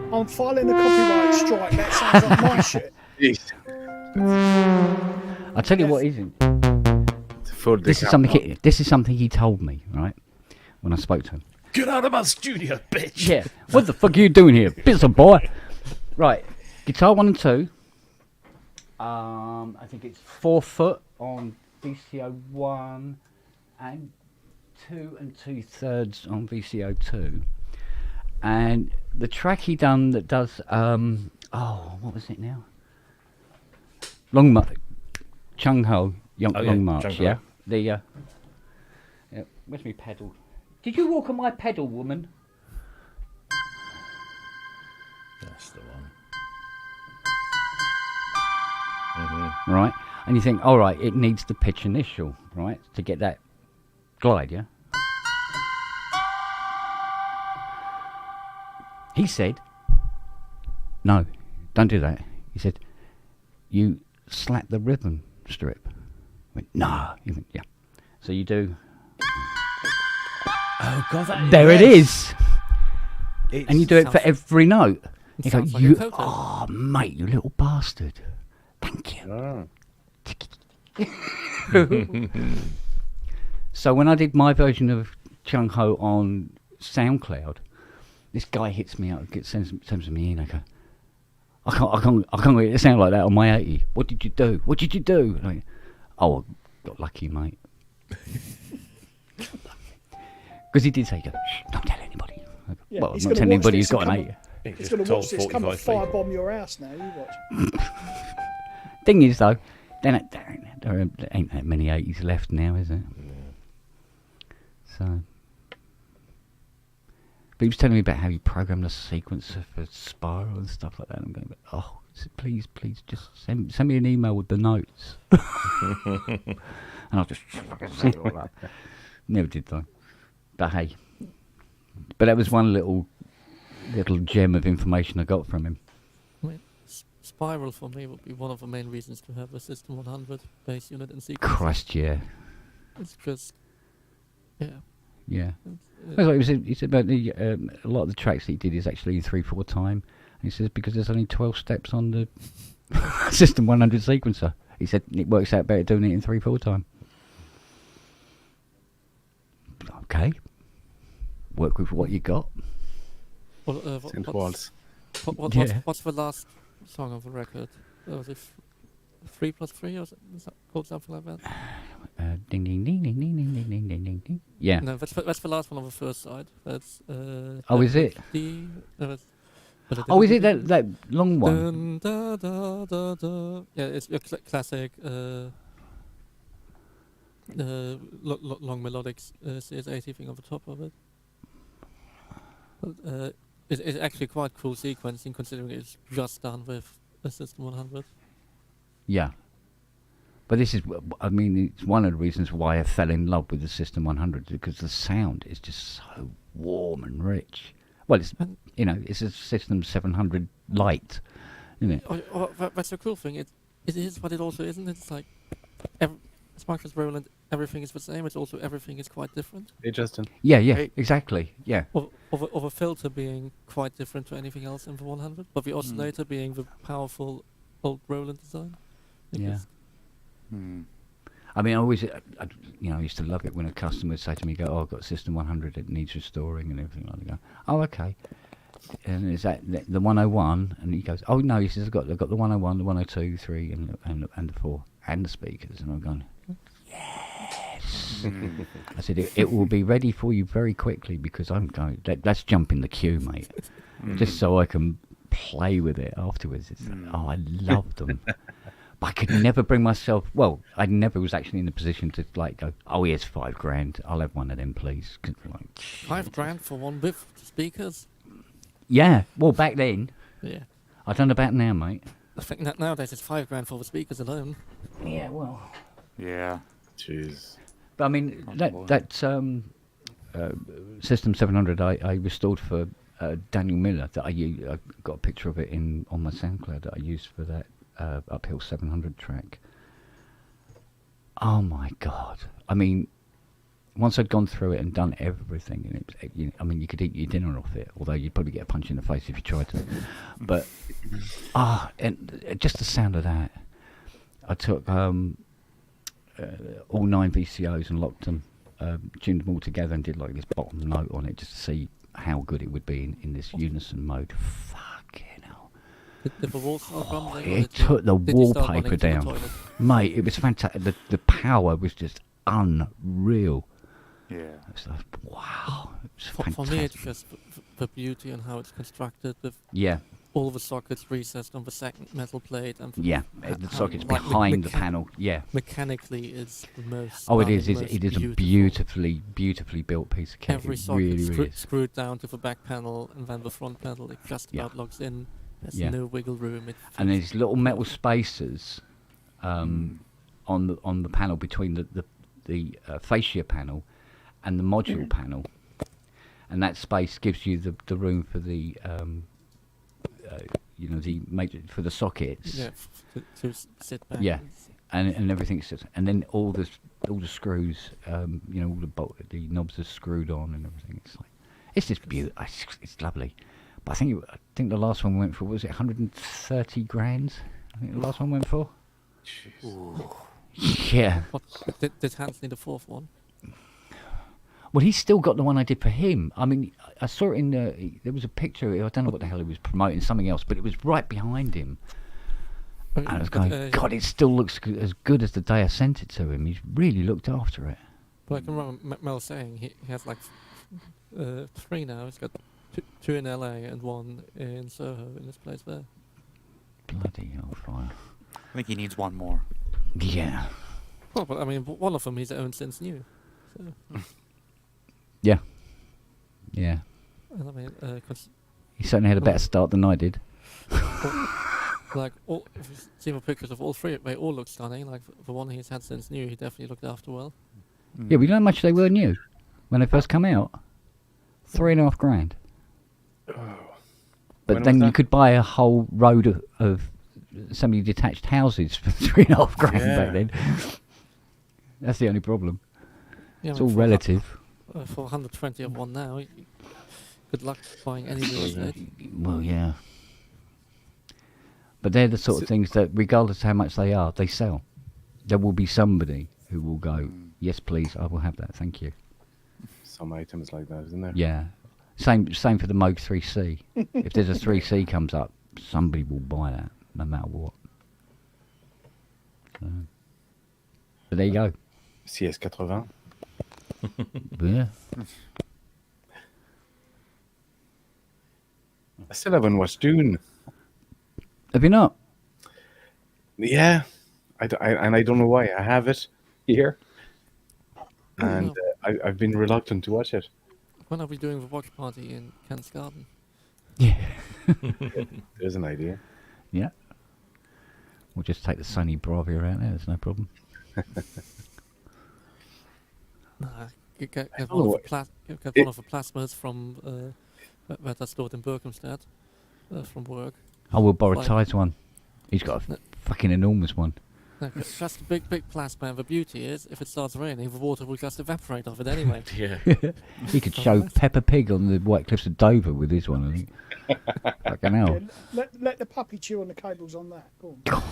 I'm filing a copyright strike. That sounds like my shit. I'll tell you what isn't. Full This is something. This is something he told me, right? When I spoke to him. Get out of my studio, bitch! Yeah. What the fuck are you doing here, bits boy? Right. Guitar 1 and 2. I think it's 4 foot on VCO 1 and 2 2/3 on VCO 2. And the track he done that does what was it now? Long March, Chung Ho, Long March, Chung Ho. yeah. The yeah, where's my pedal? Did you walk on my pedal, woman? That's the one. Right, and you think, all right, it needs the pitch initial, right, to get that glide, yeah. He said, no, don't do that. He said, you slap the ribbon strip. I went, no. He went, yeah. So you do. Oh God! There it is. And you do it for every note. You go, Sounds like a photo. oh mate, you little bastard. Thank you. So when I did my version of Chung Ho on SoundCloud, this guy hits me up, sends me in. I go, I can't get it sound like that on my 80. What did you do? What did you do? And I went, oh, I got lucky, mate. Because he did say, shh, don't tell anybody. Yeah, well, I'm he's not gonna telling watch anybody this who's got and an 80. He's going to watch this come and firebomb your house now. You watch. Thing is, though, there ain't that many 80s left now, is there? Yeah. So, but he was telling me about how he programmed a sequencer for Spiral and stuff like that. And I'm going, oh, please, just send me an email with the notes. And I'll just say all that. Never did though. But hey, but that was one little gem of information I got from him. I mean, Spiral for me would be one of the main reasons to have a System 100 bass unit and sequence. Christ, yeah. It's just, yeah. Yeah. That's what he said about the a lot of the tracks that he did is actually in 3/4 time. And he says because there's only 12 steps on the System 100 sequencer. He said it works out better doing it in 3/4 time. Okay. Work with what you got. Well, Synth waltz. What's the last song of the record? Was it 3+3 or is that called something like that? Ding ding ding ding ding ding ding ding ding ding. Yeah. No, that's the last one on the first side. That's Oh, is it? Oh, is it that long one? Dun, da, da, da, da. Yeah, it's a classic long melodic CS80 thing on the top of it. But, it's actually quite cool sequencing considering it's just done with a System 100. Yeah. But this is, I mean, it's one of the reasons why I fell in love with the System 100 because the sound is just so warm and rich. Well, it's it's a System 700 light, isn't it? That's the cool thing. It is, but it also isn't. It's like, as much as Roland, everything is the same. It's also everything is quite different. Hey, Justin. Yeah, exactly. Yeah. Of a filter being quite different to anything else in the 100, but the oscillator being the powerful old Roland design. Yeah. I mean, I always, I used to love it when a customer would say to me, "Go, oh, I've got System 100. It needs restoring and everything like that." I go, "Oh, okay." And is that the 101? And he goes, "Oh no," he says, "I've got the 101, the 102, 3, and the 4, and the speakers." And I'm going, "Yes." I said, "It will be ready for you very quickly because I'm going. Let's jump in the queue, mate, just so I can play with it afterwards." It's like, oh, I love them. But I could never bring myself. Well, I never was actually in the position to like go. Oh, here's $5,000. I'll have one of them, please. Like, $5,000 for one with speakers. Yeah. Well, back then. Yeah. I don't know about now, mate. I think that nowadays it's $5,000 for the speakers alone. Yeah. Well. Yeah. Jeez. But I mean that System 700 I restored for Daniel Miller. That I got a picture of it on my SoundCloud that I used for that. Uphill 700 track. Oh my God! I mean, once I'd gone through it and done everything, and I mean, you could eat your dinner off it. Although you'd probably get a punch in the face if you tried to. But and just the sound of that. I took all 9 VCOs and locked them, tuned them all together, and did like this bottom note on it just to see how good it would be in this unison mode. Fucking hell. Did the walls start rumbling? It took the wallpaper down. Mate, it was fantastic. The power was just unreal. Yeah. It was like, wow. It was for fantastic. me, it's just the beauty and how it's constructed with all the sockets recessed on the second metal plate. And the sockets behind the panel. Yeah. Mechanically, it's the most. Oh, it is. It is a beautifully built piece of kit. Every socket screwed down to the back panel, and then the front panel, it just about logs in. There's no wiggle room. And there's little metal spacers on the panel between the fascia panel and the module panel, and that space gives you the room for the the for the sockets. Yeah, to sit back. Yeah, and everything's and then all the screws, all the knobs are screwed on and everything. It's just beautiful. It's lovely. But I think the last one went for, was it 130 grand? I think the last one went for. Yeah. What, did Hans need a fourth one? Well, he's still got the one I did for him. I mean, I saw it in there was a picture. I don't know what the hell he was promoting, something else, but it was right behind him. And I was going, God, it still looks as good as the day I sent it to him. He's really looked after it. But I can remember Mel saying he has like 3 now. He's got 2 in LA and 1 in Soho, in this place there. Bloody hellfire. I think he needs one more. Yeah. Well, but I mean, one of them he's owned since new. So. Yeah. Yeah. And I mean, he certainly had a better start than I did. Like, if you see the pictures of all 3, they all look stunning. Like, the one he's had since new, he definitely looked after well. Yeah, we know how much they were new when they first come out. 3.5 grand. Oh. But then you could buy a whole road of semi-detached houses for 3.5 grand back then. That's the only problem. Yeah, it's all relative. For 120 of one now, good luck buying any real estate. Well, yeah. But they're the sort of things that, regardless of how much they are, they sell. There will be somebody who will go, yes, please, I will have that, thank you. Some items like that, isn't there? Yeah. Same for the Moog 3C. If there's a 3C comes up, somebody will buy that, no matter what. So. But there you go. CS80. Yeah. I still haven't watched Dune. Have you not? Yeah, I don't know why. I have it here, and I've been reluctant to watch it. When are we doing the watch party in Kent's Garden? Yeah. There's an idea. Yeah. We'll just take the Sony Bravia out there. There's no problem. Get one of the plasmas from that I stored in Berkhamsted from work. I will borrow Ty's one. He's got a fucking enormous one. No, that's a big plasma, and the beauty is, if it starts raining, the water will just evaporate off it anyway. Yeah. He could show Peppa Pig on the White Cliffs of Dover with his one, I think. Fucking hell. Yeah, let the puppy chew on the cables on that. Go on.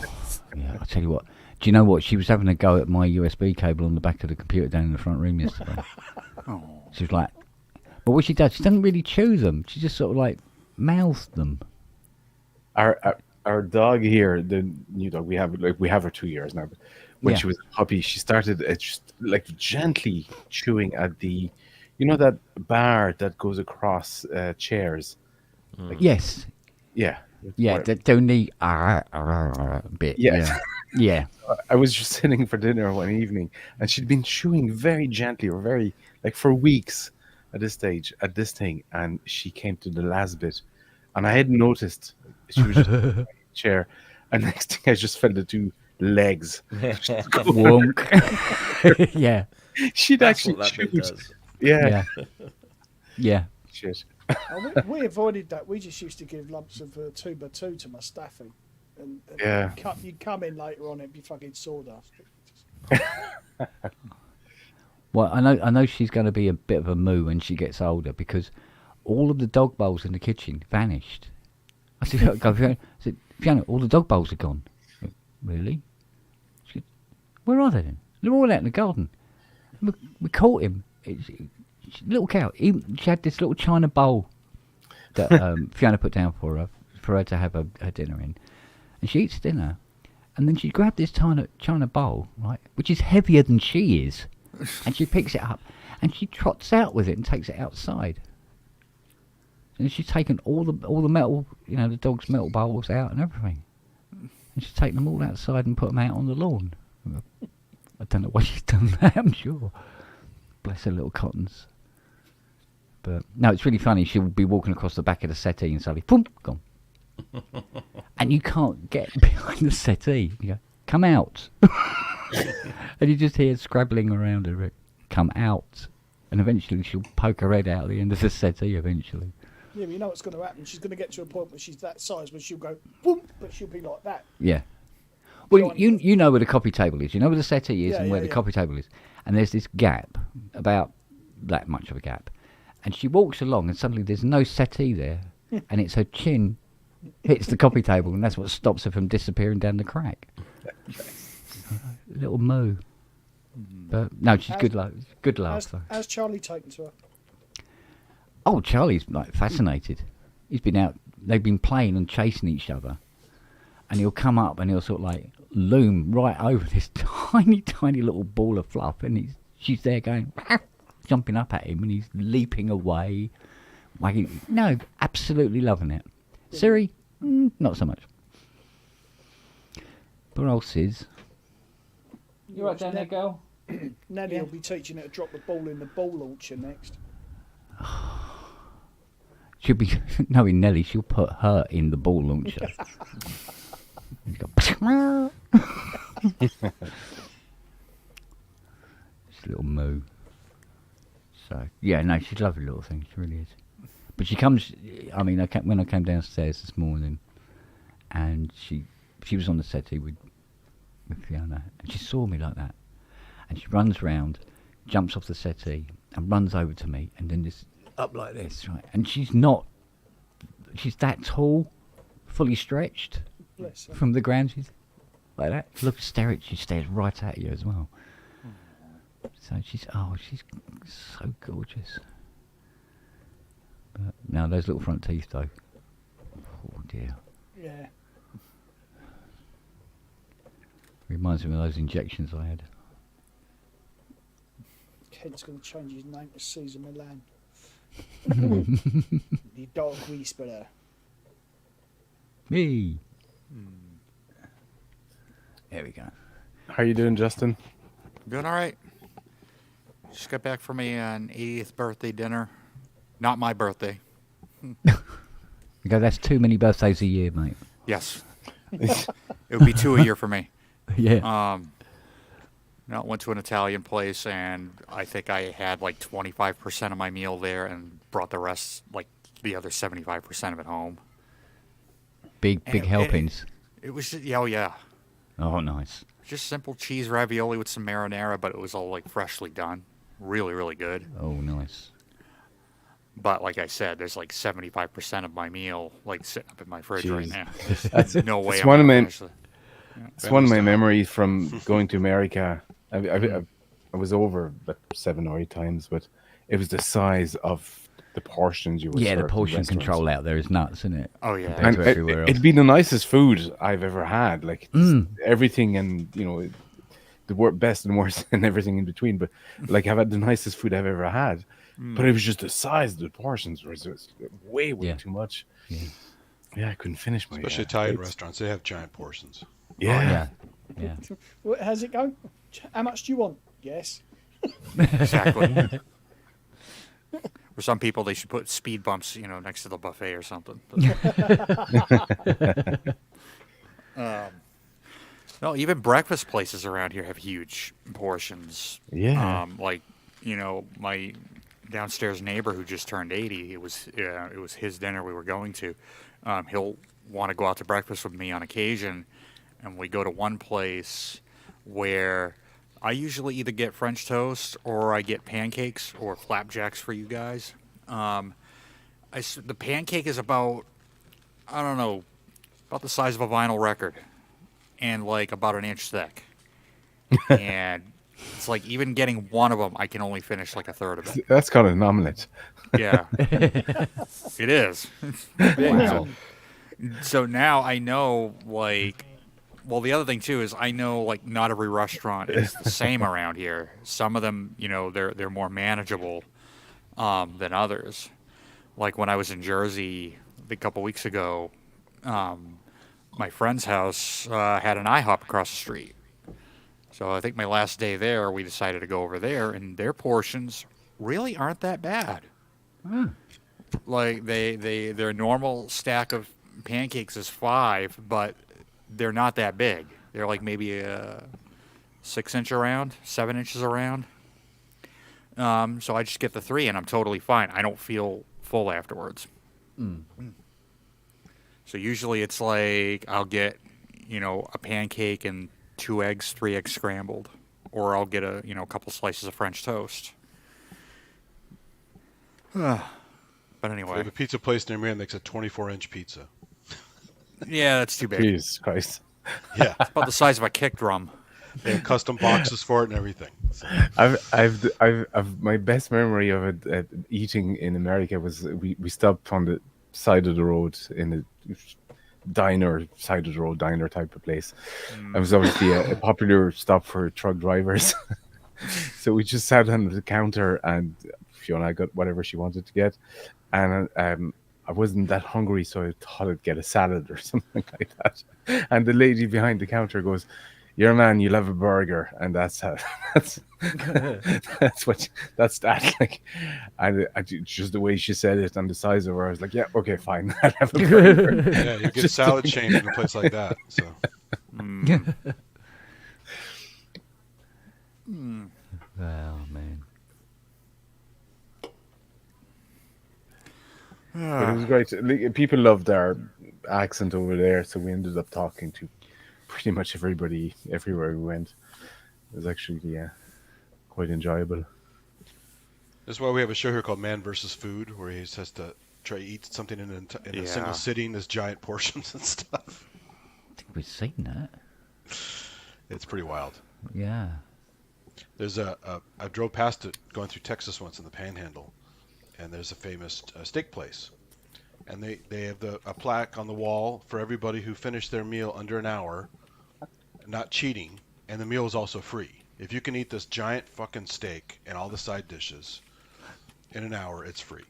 Yeah, I'll tell you what. Do you know what? She was having a go at my USB cable on the back of the computer down in the front room yesterday. She was like... But what she does, she doesn't really chew them. She just sort of like mouths them. Our dog here, the new dog, we have her 2 years now. But when she was a puppy, she started just like gently chewing at the, that bar that goes across chairs. Like, yes. Yeah. Yeah, the only bit. Yeah. Yeah. I was just sitting for dinner one evening, and she'd been chewing very gently, or very like for weeks at this stage at this thing, and she came to the last bit, and I hadn't noticed. She was just in the chair, and next thing I just felt the 2 legs. Wonk. Yeah. She'd That's actually what that bit chewed. does. Yeah. Yeah. Shit. We avoided that. We just used to give lumps of tuba 2 to my staffing. And Yeah. you'd come in later on, it'd be fucking sawdust. Well, I know she's going to be a bit of a moo when she gets older, because all of the dog bowls in the kitchen vanished. I said, Fiona, all the dog bowls are gone. I said, really? She said, where are they then? They're all out in the garden. We caught him. Little cow. She had this little china bowl that Fiona put down for her to have her dinner in. And she eats dinner. And then she grabbed this china bowl, right, which is heavier than she is. And she picks it up. And she trots out with it and takes it outside. And she's taken all the metal, the dog's metal bowls out and everything. And she's taken them all outside and put them out on the lawn. I don't know why she's done that, I'm sure. Bless her little cottons. But no, it's really funny. She'll be walking across the back of the settee and suddenly, boom, gone. And you can't get behind the settee. You go, come out. And you just hear scrabbling around her. Come out. And eventually she'll poke her head out the end of the settee eventually. Yeah, but you know what's going to happen. She's going to get to a point where she's that size where she'll go boom, but she'll be like that. Yeah. Well, you know where the coffee table is. You know where the settee is Yeah, and where yeah, the yeah. coffee table is. And there's this gap, about that much of a gap. And she walks along and suddenly there's no settee there. And it's her chin hits the coffee table and that's what stops her from disappearing down the crack. Little moo. But no, she's good laugh. Though. How's Charlie taken to her? Oh, Charlie's like fascinated. He's been out, they've been playing and chasing each other. And he'll come up and he'll sort of like loom right over this tiny, tiny little ball of fluff. And she's there going, jumping up at him and he's leaping away. Wagging. No, absolutely loving it. Siri, not so much. Poor old Sis. You right down there, girl? Nelly will be teaching her to drop the ball in the ball launcher next. She'll be, knowing Nelly, she'll put her in the ball launcher. Just a little moo. So, yeah, no, she's a lovely little thing. She really is. But she comes, I mean, when I came downstairs this morning, and she was on the settee with Fiona, and she saw me like that. And she runs round, jumps off the settee, and runs over to me, and then just up like this, right? And she's that tall, fully stretched Bless her. from the ground. She's like that. Look, she stares right at you as well. So she's so gorgeous. But now those little front teeth though. Oh dear. Yeah. Reminds me of those injections I had. Kid's going to change his name to Caesar Milan. The dog whisperer. Me. There we go. How you doing, Justin? Doing all right. Just got back from an 80th birthday dinner. Not my birthday. You go, that's too many birthdays a year, mate. Yes. It would be 2 a year for me. Yeah. No, went to an Italian place, and I think I had like 25% of my meal there and brought the rest, like the other 75% of it home. Big helpings. It was just, oh yeah. Oh, nice. Just simple cheese ravioli with some marinara, but it was all like freshly done. Really, really good. Oh, nice. But like I said, there's like 75% of my meal like sitting up in my fridge right now. That's No way. It's I'm one of gonna my finish it. it's one of my memories from going to America. I was over about 7 or 8 times, but it was the size of the portions you were Yeah, the served in portion restaurants. control out there is nuts, isn't it? Oh yeah. Compared And to everywhere else. it'd be the nicest food I've ever had. Like everything, and the best and worst and everything in between. But like I've had the nicest food I've ever had. But it was just the size of the portions was just way too much. Yeah, I couldn't finish my. Especially Italian plates. restaurants, they have giant portions. Yeah. Yeah. How's it go? How much do you want? Yes. Exactly. For some people, they should put speed bumps, next to the buffet or something. No, even breakfast places around here have huge portions. Yeah. My downstairs neighbor who just turned 80. It was his dinner we were going to. He'll want to go out to breakfast with me on occasion, and we go to one place where I usually either get French toast or I get pancakes or flapjacks for you guys. The pancake is about, I don't know, about the size of a vinyl record and like about an inch thick. And it's like even getting one of them, I can only finish like a third of it. That's called an omelet. Yeah. It is. Wow. So now I know, the other thing too is I know, like, not every restaurant is the same around here. Some of them, they're more manageable than others. Like when I was in Jersey a couple weeks ago, my friend's house had an IHOP across the street. So I think my last day there, we decided to go over there, and their portions really aren't that bad. Like their normal stack of pancakes is 5, but they're not that big. They're like maybe 6 inch around, 7 inches around. So I just get the 3, and I'm totally fine. I don't feel full afterwards. So usually it's like I'll get, a pancake and 2 eggs, 3 eggs scrambled, or I'll get a couple slices of French toast. But We anyway, have a pizza place near me that makes a 24-inch pizza. yeah, that's too big. Jesus Christ. Yeah, About the size of a kick drum. they have custom boxes for it and everything. So, I've my best memory of it eating in America was we stopped on the side of the road in a side of the road diner type of place. It was obviously a popular stop for truck drivers. So we just sat on the counter and Fiona got whatever she wanted to get, and I wasn't that hungry, so I thought I'd get a salad or something like that. And the lady behind the counter goes, "You're a man, you'll have a burger," and that's how, that's that. Like, and just the way she said it and the size of her, I was like, "Yeah, okay, fine, I'll have a burger." yeah, you get salad change in a place like that. So, Oh man. But it was great. Like, people loved our accent over there, so we ended up talking to pretty much everybody everywhere we went. It was actually quite enjoyable. that's why we have a show here called Man versus Food, where he just has to try to eat something in a single sitting, as giant portions and stuff. I think we've seen that. It's pretty wild. Yeah. There's I drove past it going through Texas once in the Panhandle, and there's a famous steak place, and they have a plaque on the wall for everybody who finished their meal under an hour, not cheating, and the meal is also free. If you can eat this giant fucking steak and all the side dishes in an hour, it's free.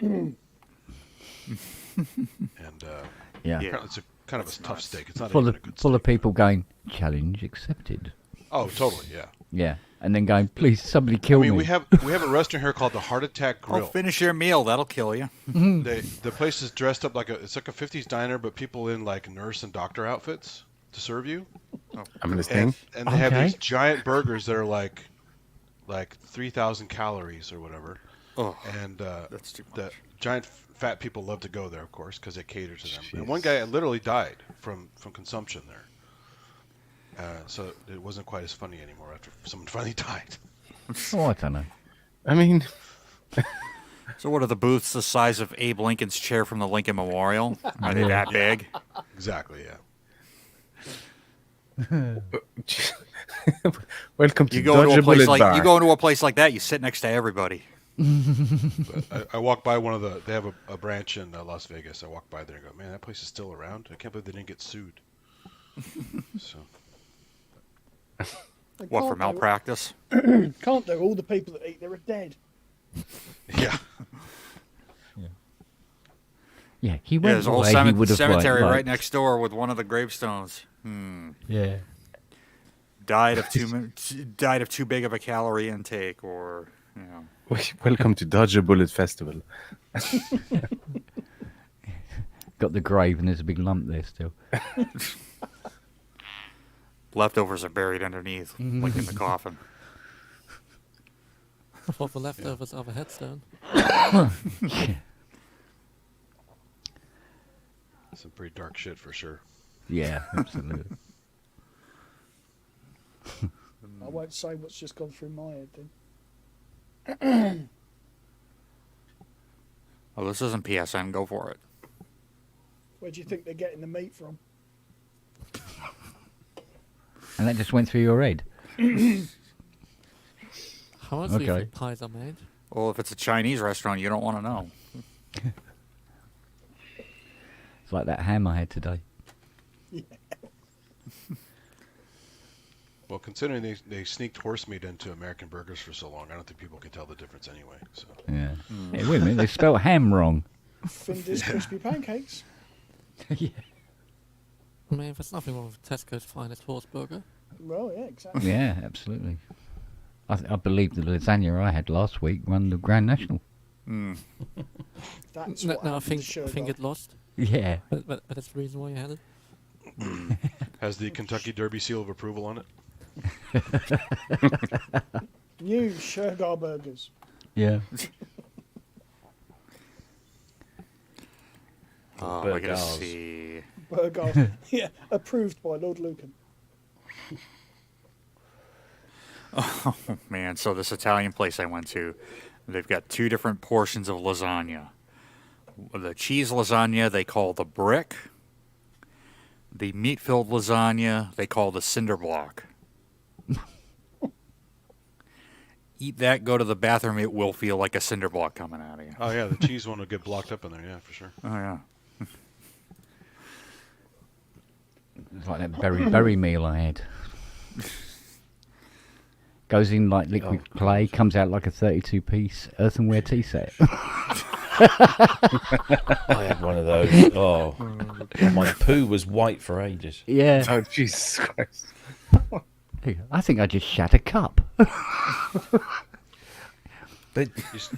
And Yeah. apparently it's a kind of a tough steak. It's not Full even of a good full of steak. people going, challenge accepted. Oh, totally, yeah. Yeah. And then going, please somebody kill I mean, me. we have a restaurant here called the Heart Attack Oh, Grill. finish your meal. That'll kill you. The place is dressed up it's like a 50s diner, but people in like nurse and doctor outfits to serve you. I'm listening. And they have Okay. these giant burgers that are like 3,000 calories or whatever. Oh, And that's too the much. giant fat people love to go there, of course, because they cater to them. Jeez. And one guy literally died from consumption there. So it wasn't quite as funny anymore after someone finally died. Oh, I don't know. I mean, So what are the booths the size of Abe Lincoln's chair from the Lincoln Memorial? Are they that big? Exactly, yeah. welcome to You go into a place Dodgeable like Bar. you go into a place like that, you sit next to everybody. But I walked by they have a branch in Las Vegas. I walked by there and go, man, that place is still around. I can't believe they didn't get sued. So They What, for can't do- malpractice? Can't do. All the people that eat there are dead. yeah, Yeah, he Yeah, went there's a whole away, he would have cemetery liked. right next door with one of the gravestones. Yeah. Died of too big of a calorie intake, or Welcome to Dodge a Bullet Festival. Got the grave and there's a big lump there still. leftovers are buried underneath, like in the coffin. For the leftovers of a headstone. some pretty dark shit for sure. Yeah, absolutely. I won't say what's just gone through my head then. Oh, this isn't PSN. Go for it. Where do you think they're getting the meat from? And that just went through your head. How else do you Okay. think pies are made? Well, if it's a Chinese restaurant, you don't want to know. It's like that ham I had today. Well, considering they sneaked horse meat into American burgers for so long, I don't think people can tell the difference anyway. So Yeah. Hey, wait a minute, they spelled ham wrong. Finder's crispy pancakes. Yeah. I mean, there's nothing wrong with Tesco's finest horse burger. Well, yeah, exactly. Yeah, absolutely. I believe the lasagna I had last week won the Grand National. That's No, what I happened to think Sherlock. it lost. Yeah. But that's the reason why you had it. has the Kentucky Derby seal of approval on it? New Shergar burgers. Yeah. we're gonna see. Burgars. Yeah, approved by Lord Lucan. Oh man! So this Italian place I went to, they've got 2 different portions of lasagna. The cheese lasagna they call the brick. The meat-filled lasagna they call the cinder block. Eat that, go to the bathroom, it will feel like a cinder block coming out of you. Oh yeah, the cheese one will get blocked up in there. Yeah, for sure. Oh yeah. It's like that berry meal I had. Goes in like liquid clay, comes out like a 32-piece earthenware tea set. I had one of those. Oh, my poo was white for ages. Yeah. Oh, Jesus Christ. I think I just shat a cup. But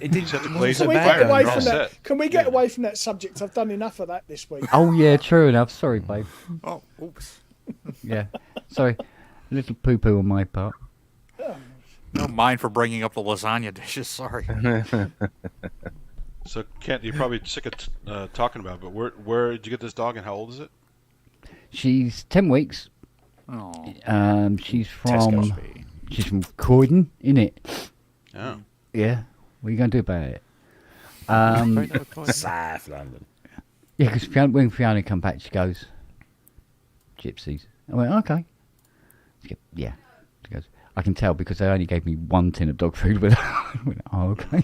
it didn't Set the wasn't blaze so on Can we bad. get away You're all from that? set. Can we get away from that subject? I've done enough of that this week. Oh yeah, true enough. Sorry, babe. Oh, oops. Yeah, sorry. A little poo-poo on my part. No mind for bringing up the lasagna dishes. Sorry. So, Kent, you're probably sick of talking about it, but where did you get this dog and how old is it? She's 10 weeks. Oh. She's Tesco's. from Croydon, innit? Oh. Yeah. What are you going to do about it? Right now, quite- South London. Yeah, because when Fiona come back, she goes, gypsies. I went, okay. She goes, yeah. She goes, I can tell because they only gave me 1 tin of dog food. But I went, oh, okay.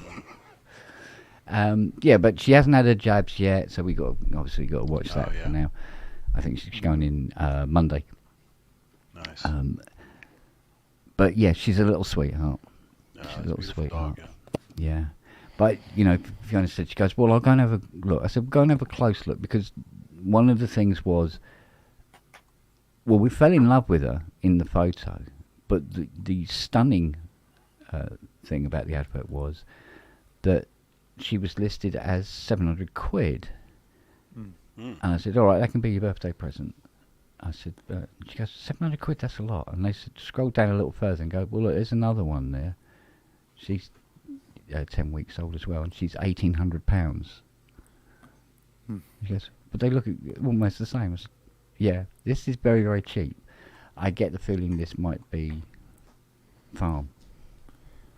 Yeah, but she hasn't had her jabs yet, so we obviously got to watch that yeah. for now. I think she's going in Monday. Nice. But yeah, she's a little sweetheart. Yeah, She's it's a a little beautiful sweetheart. dog, Yeah. But, Fiona said, she goes, well, I'll go and have a look. I said, go and have a close look, because one of the things was, well, we fell in love with her in the photo, but the stunning thing about the advert was that she was listed as 700 quid. And I said, all right, that can be your birthday present. I said, she goes, 700 quid, that's a lot. And they said, scroll down a little further and go, well, look, there's another one there. She's 10 weeks old as well, and she's £1,800. She goes, but they look almost the same. I said, yeah, this is very, very cheap. I get the feeling this might be farm.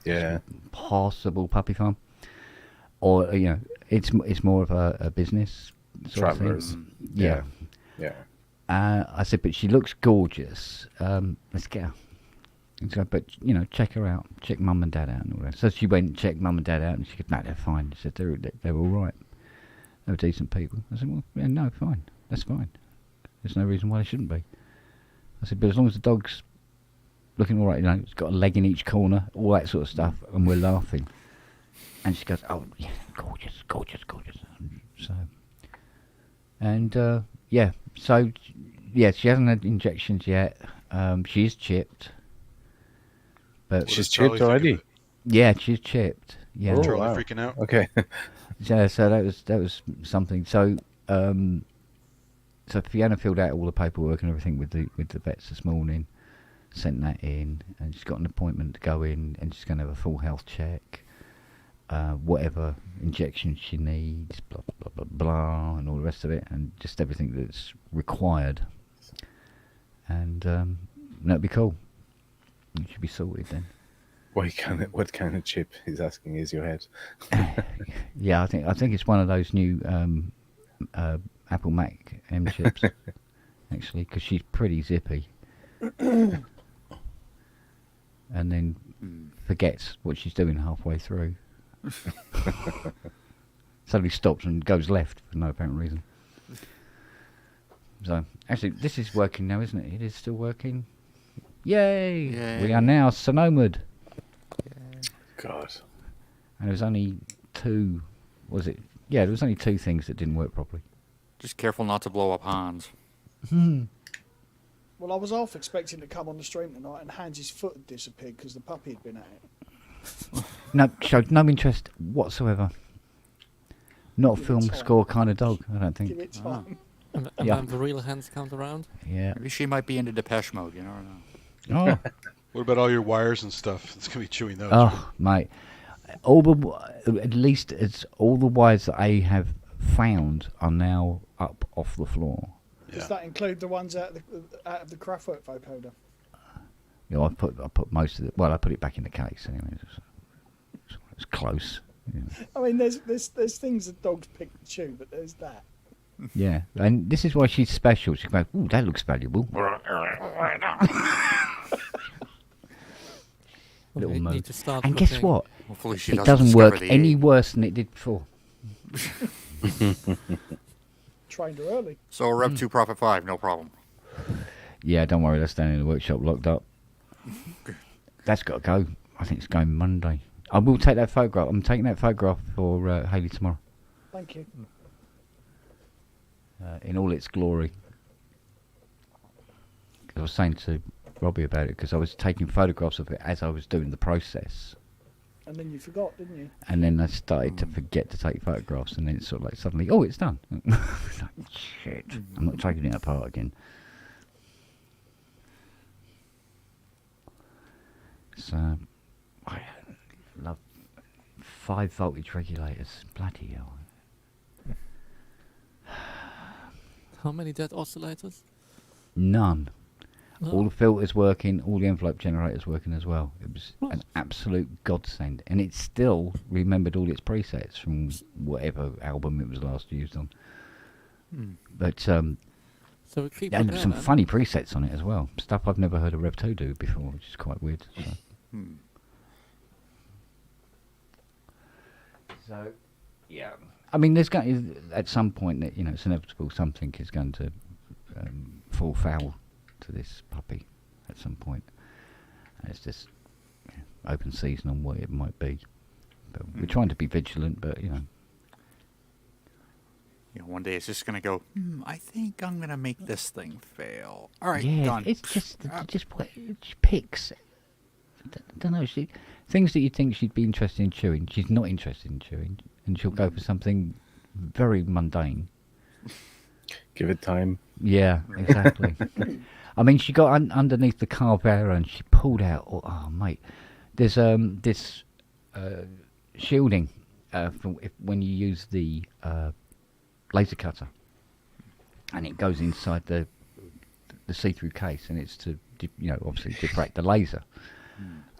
Yeah. Possible puppy farm. Or, it's more of a business sort of thing. Travellers. Yeah. Yeah. I said, but she looks gorgeous. Let's get her. And so, but, check her out. Check mum and dad out and all that. So she went and checked mum and dad out, and she said, no, they're fine. She said, they're all right. They were decent people. I said, well, yeah, no, fine. That's fine. There's no reason why they shouldn't be. I said, but as long as the dog's looking all right, it's got a leg in each corner, all that sort of stuff, and we're laughing. And she goes, oh, yeah, gorgeous, gorgeous, gorgeous. So, and, yeah, so, yeah, she hasn't had injections yet. She's chipped. But What She's does Charlie chipped think of already. it? yeah, she's chipped. Yeah. Oh, Charlie wow. freaking out? Okay. Yeah, so that was something. So so Fiona filled out all the paperwork and everything with the vets this morning, sent that in, and she's got an appointment to go in, and she's going to have a full health check, whatever injections she needs, blah blah blah blah, and all the rest of it, and just everything that's required. And that'd be cool. It should be sorted then. What kind of chip he's asking is your head? Yeah, I think it's one of those new Apple Mac M chips, actually, because she's pretty zippy, and then forgets what she's doing halfway through. Suddenly stops and goes left for no apparent reason. So, actually, this is working now, isn't it? It is still working. Yay! Yay. We are now Sonomed. God. And there was only two, was it? Yeah, there was only two things that didn't work properly. Just careful not to blow up Hans. Well, I was half expecting to come on the stream tonight and Hans's foot had disappeared because the puppy had been at it. No, showed no interest whatsoever. Not a Give it film time. score kind of dog, I don't Give think. it time. And Yeah. when the real hands count around, Yeah. Maybe she might be into Depeche Mode, you never know. Oh, What about all your wires and stuff? It's going to be chewing those. oh, mate. At least it's all the wires that I have found are now up off the floor. Does that include the ones out of the Kraftwerk vocoder? You know, I put most of it. Well, I put it back in the case anyway. It's close. Yeah. I mean, there's things that dogs pick and chew, but there's that. Yeah, and this is why she's special. She goes, "Ooh, that looks valuable." Little Okay, Moog. need to start And guess looking. what? Hopefully she It doesn't doesn't work discover the any egg. worse than it did before. Trained her early. So Rev 2 Profit 5, no problem. Yeah, don't worry. That's down in the workshop, locked up. That's got to go. I think it's going Monday. I will take that photograph. I'm taking that photograph for Hayley tomorrow. Thank you. In all its glory. 'Cause I was saying to Robbie about it because I was taking photographs of it as I was doing the process, And then you forgot, didn't you? and then I started to forget to take photographs, and then it's sort of like suddenly, oh, it's done. It's like, shit, I'm not taking it apart again. So I love 5 voltage regulators. Bloody hell. How many dead oscillators? None. Oh. All the filters working, all the envelope generators working as well. It was an absolute godsend, and it still remembered all its presets from whatever album it was last used on. But So we keep and it some there, funny presets on it as well. Stuff I've never heard a Rev 2 do before, which is quite weird. So yeah, I mean, there's going to, at some point that it's inevitable. Something is going to fall foul to this puppy at some point, and it's just open season on what it might be. But we're trying to be vigilant, but One day it's just going to go, I think I'm going to make this thing fail. All right, yeah, done. it's just she picks. I don't know. Things that you think she'd be interested in chewing, she's not interested in chewing, and she'll go for something very mundane. Give it time. Yeah, exactly. I mean, she got underneath the Carvera and she pulled out. Oh, mate, there's this shielding when you use the laser cutter, and it goes inside the see-through case, and it's to obviously diffract the laser.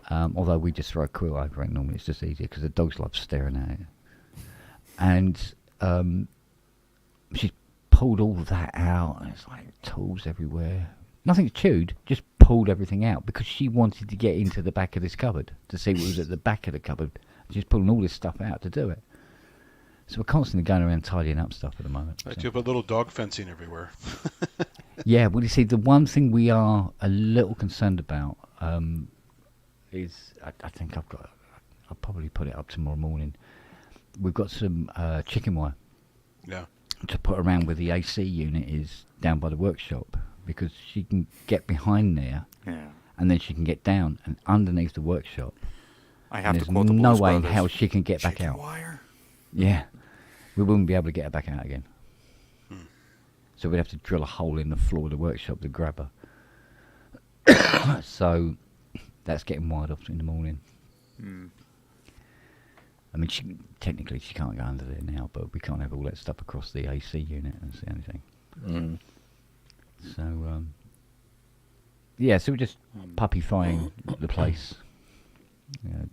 Although we just throw a quill over it normally, it's just easier because the dogs love staring at it. And she's pulled all of that out, and it's like tools everywhere. Nothing's chewed, just pulled everything out because she wanted to get into the back of this cupboard to see what was at the back of the cupboard. She's pulling all this stuff out to do it. So we're constantly going around tidying up stuff at the moment. Like you put little dog fencing everywhere. Yeah, well, you see, the one thing we are a little concerned about is, I think I'll probably put it up tomorrow morning. We've got some chicken wire. Yeah. To put around where the AC unit is down by the workshop, because she can get behind there, and then she can get down and underneath the workshop. I have to there's quote the no Blues way in Brothers. hell she can get back Chicken out. wire? Yeah, we wouldn't be able to get her back out again. So we'd have to drill a hole in the floor of the workshop to grab her. So that's getting wired off in the morning. I mean, technically she can't go under there now, but we can't have all that stuff across the AC unit. That's the only thing. So, yeah, so we're just puppyfying the place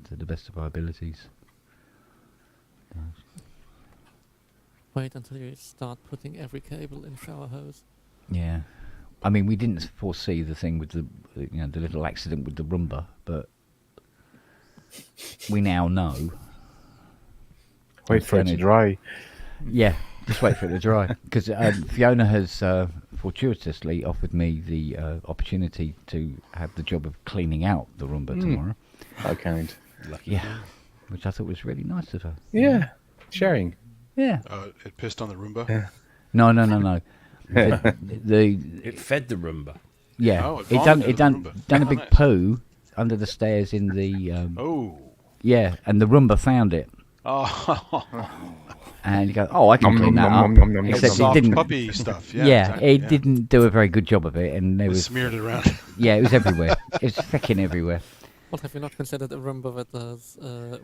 to the best of our abilities. Wait until you start putting every cable in shower hose. Yeah, I mean, we didn't foresee the thing with the little accident with the Roomba, but we now know. Wait for it to dry. Yeah, just wait for it to dry. Because Fiona has fortuitously offered me the opportunity to have the job of cleaning out the Roomba tomorrow. How kind. Lucky. Yeah, which I thought was really nice of her. Yeah, sharing. Yeah. It pissed on the Roomba? Yeah. No. It fed the Roomba. Yeah, Oh, it it vomited done the Roomba. done a Oh, big nice. poo under the stairs in the Oh. yeah, and the Roomba found it. Oh. And you go, oh, I can Nom, clean nom, that nom, up. nom, nom, Except Soft it didn't. puppy stuff. Yeah, Yeah, exactly, it didn't do a very good job of it, and there It was smeared it around. yeah, it was everywhere. It was fucking everywhere. What have you not considered a Roomba that does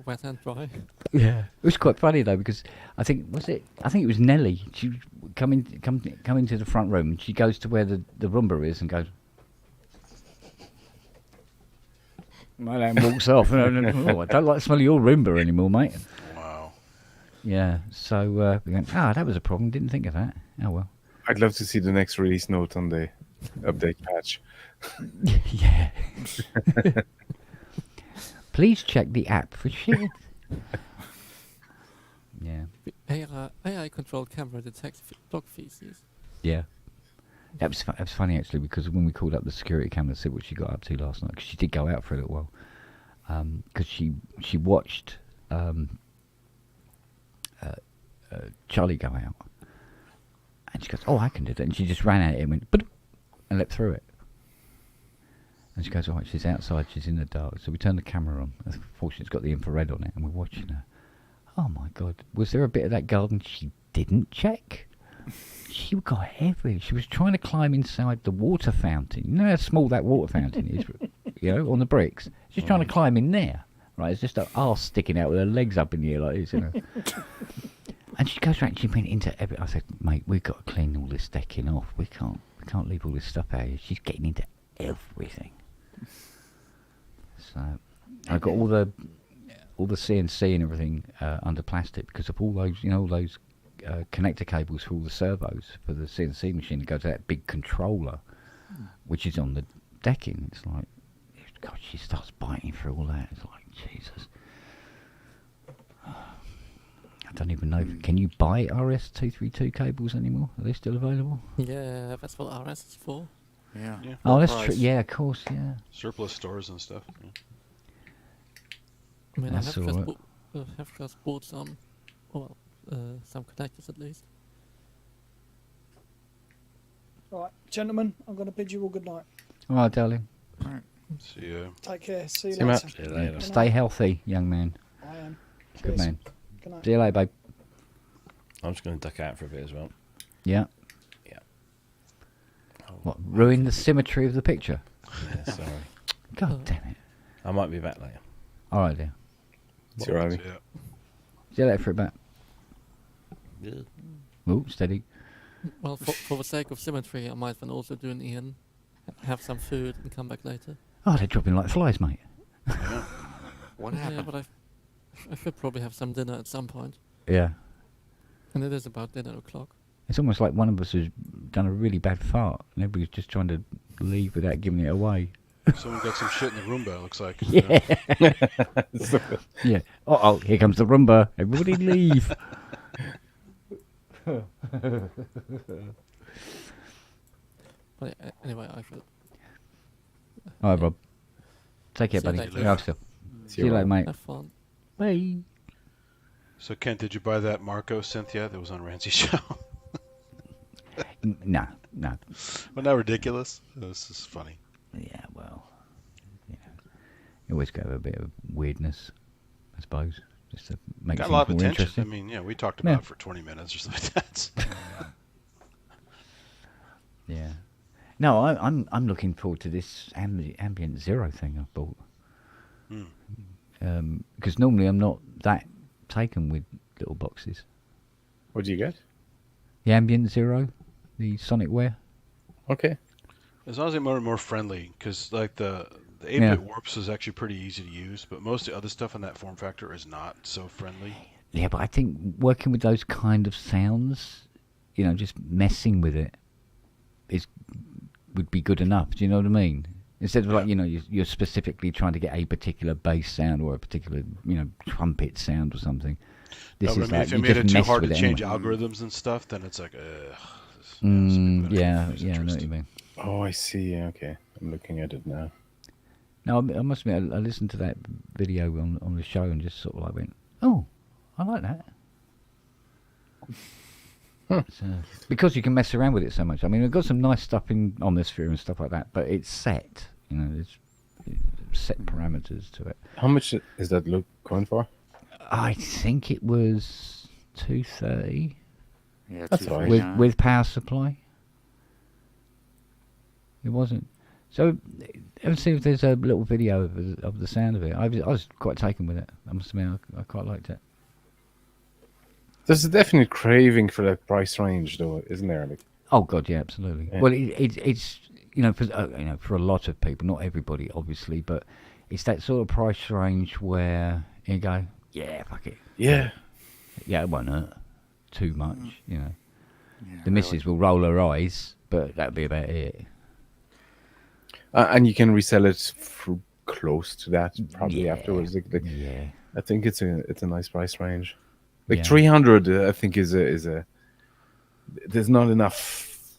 wet and dry? Yeah, it was quite funny though because I think it was Nelly. She would come into the front room. And she goes to where the Roomba is and goes. My man walks off. And, I don't like the smell of your Roomba anymore, mate. Wow. Yeah, so we went. That was a problem. Didn't think of that. Oh well. I'd love to see the next release note on the update patch. Yeah. Please check the app for shit. Yeah. AI-controlled camera detects dog feces. Yeah. That was funny actually because when we called up the security camera to see what she got up to last night, because she did go out for a little while, because she watched Charlie go out, and she goes, "Oh, I can do that," and she just ran at it and went, and leapt through it. And she goes, "All right, she's outside, she's in the dark." So we turned the camera on. Fortunately, it's got the infrared on it, and we're watching her. Oh my God, was there a bit of that garden she didn't check? She got everywhere. She was trying to climb inside the water fountain. You know how small that water fountain is, on the bricks? She's trying to climb in there, right? It's just her arse sticking out with her legs up in the air like this, And she goes around, she went into every... I said, mate, we've got to clean all this decking off. We can't leave all this stuff out here. She's getting into everything. So I got all the CNC and everything under plastic because of all those, all those connector cables for all the servos for the CNC machine that goes to that big controller, which is on the decking. It's like, God, she starts biting through all that. It's like, Jesus. I don't even know. Can you buy RS-232 cables anymore? Are they still available? Yeah, that's what RS is for. Yeah. Oh, that's true. Yeah, of course, yeah. Surplus stores and stuff. Yeah. I mean, That's I all have just bought some, some connectors at least. Right, gentlemen, I'm going to bid you all good night. All right, darling. See ya. Take care. See you See you, later. Matt. See you later. Stay healthy, young man. I am. Good Cheers. man. Good night. See you later, babe. I'm just going to duck out for a bit as well. Yeah. Yeah. What, ruin the symmetry of the picture? Yeah, sorry. God damn it. I might be back later. All right, dear. See you, Robbie. See ya. See you later for a bit. Yeah. Oh, steady. Well, for the sake of symmetry, I might then also do an Ian, have some food, and come back later. Oh, they're dropping like flies, mate. What Yeah, happened? but I should probably have some dinner at some point. Yeah. And it is about dinner o'clock. It's almost like one of us has done a really bad fart and everybody's just trying to leave without giving it away. Someone got some shit in the Roomba, it looks like. Yeah. Yeah. Uh-oh, here comes the Roomba. Everybody leave. But anyway, I should All right, Rob. Take care, See you buddy. later. Yeah, still. See you later, mate. have fun. Bye. So, Kent, did you buy that Marco synth yet that was on Rancy's show? No. Wasn't that ridiculous? This is funny. Yeah, well, you always go with a bit of weirdness, I suppose, just to make Got a things lot of more attention. I interesting. mean, yeah, we talked about Yeah. it for 20 minutes or something like that. Yeah. No, I'm looking forward to this ambient zero thing I bought. Because normally I'm not that taken with little boxes. What do you get? The ambient zero, the Sonicware. Okay. As long as they're more friendly, because like the 8-bit warps is actually pretty easy to use, but most of the other stuff in that form factor is not so friendly. Yeah, but I think working with those kind of sounds, just messing with it would be good enough. Do you know what I mean? Instead of you're specifically trying to get a particular bass sound or a particular trumpet sound or something. This No, is but I mean, like if you you made just it too mess hard with to it change anyway. algorithms and stuff, then it's like, Yeah, I know what you mean. Oh, I see. Okay. I'm looking at it now. No, I must admit, I listened to that video on the show and just sort of like went, oh, I like that. So, because you can mess around with it so much. I mean, we've got some nice stuff in Omnisphere and stuff like that, but it's set. There's set parameters to it. How much is that look going for? I think it was 230 Yeah, That's all right. with power supply. It wasn't. So, ever see if there's a little video of the sound of it? I was quite taken with it. I must admit, I quite liked it. There's a definite craving for that price range, though, isn't there? Like, Oh God, yeah, absolutely. Yeah. Well, it's for a lot of people, not everybody, obviously, but it's that sort of price range where you go, yeah, fuck it, yeah. yeah, it won't hurt too much, you know. Yeah, The missus will roll her eyes, but that'll be about it. And you can resell it for close to that probably Yeah. afterwards. Yeah, I think it's a nice price range. Like Yeah. 300, I think is a. There's not enough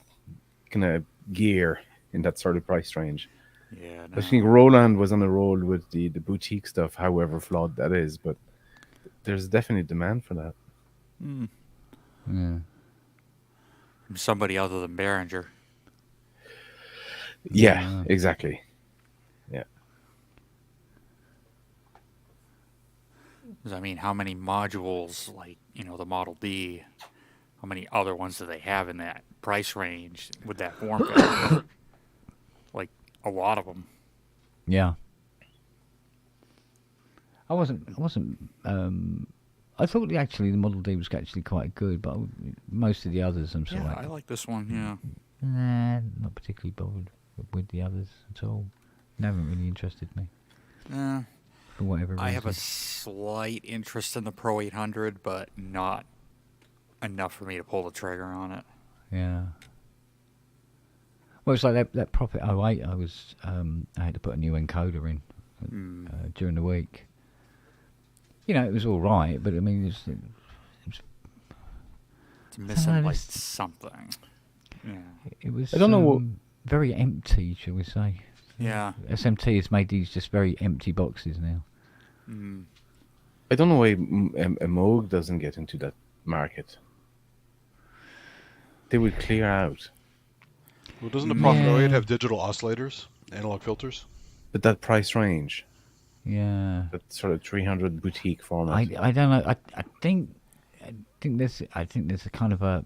kind of gear in that sort of price range. Yeah, I think Roland was on a roll with the boutique stuff, however flawed that is, but there's definitely demand for that. yeah. From somebody other than Behringer. Yeah, exactly. Yeah. 'Cause, I mean, how many modules, like, the Model D, how many other ones do they have in that price range with that form factor? Like, a lot of them. Yeah. I thought actually the Model D was actually quite good, but most of the others I'm sort of Yeah, like, I like this one, yeah. nah, not particularly bothered with the others at all. They haven't really interested me for whatever reason. I have a slight interest in the Pro 800, but not enough for me to pull the trigger on it. Yeah. Well, it's like that Prophet 08. I had to put a new encoder in during the week. It was all right, but I mean, It's missing like this- something. Yeah. it was. I don't know what- very empty, shall we say? Yeah. SMT has made these just very empty boxes now. I don't know why a Moog doesn't get into that market. They would clear out. Well, doesn't the Prophet 08 have digital oscillators, analog filters? But that price range, Yeah. that sort of 300 boutique format. I don't know. I think there's a kind of a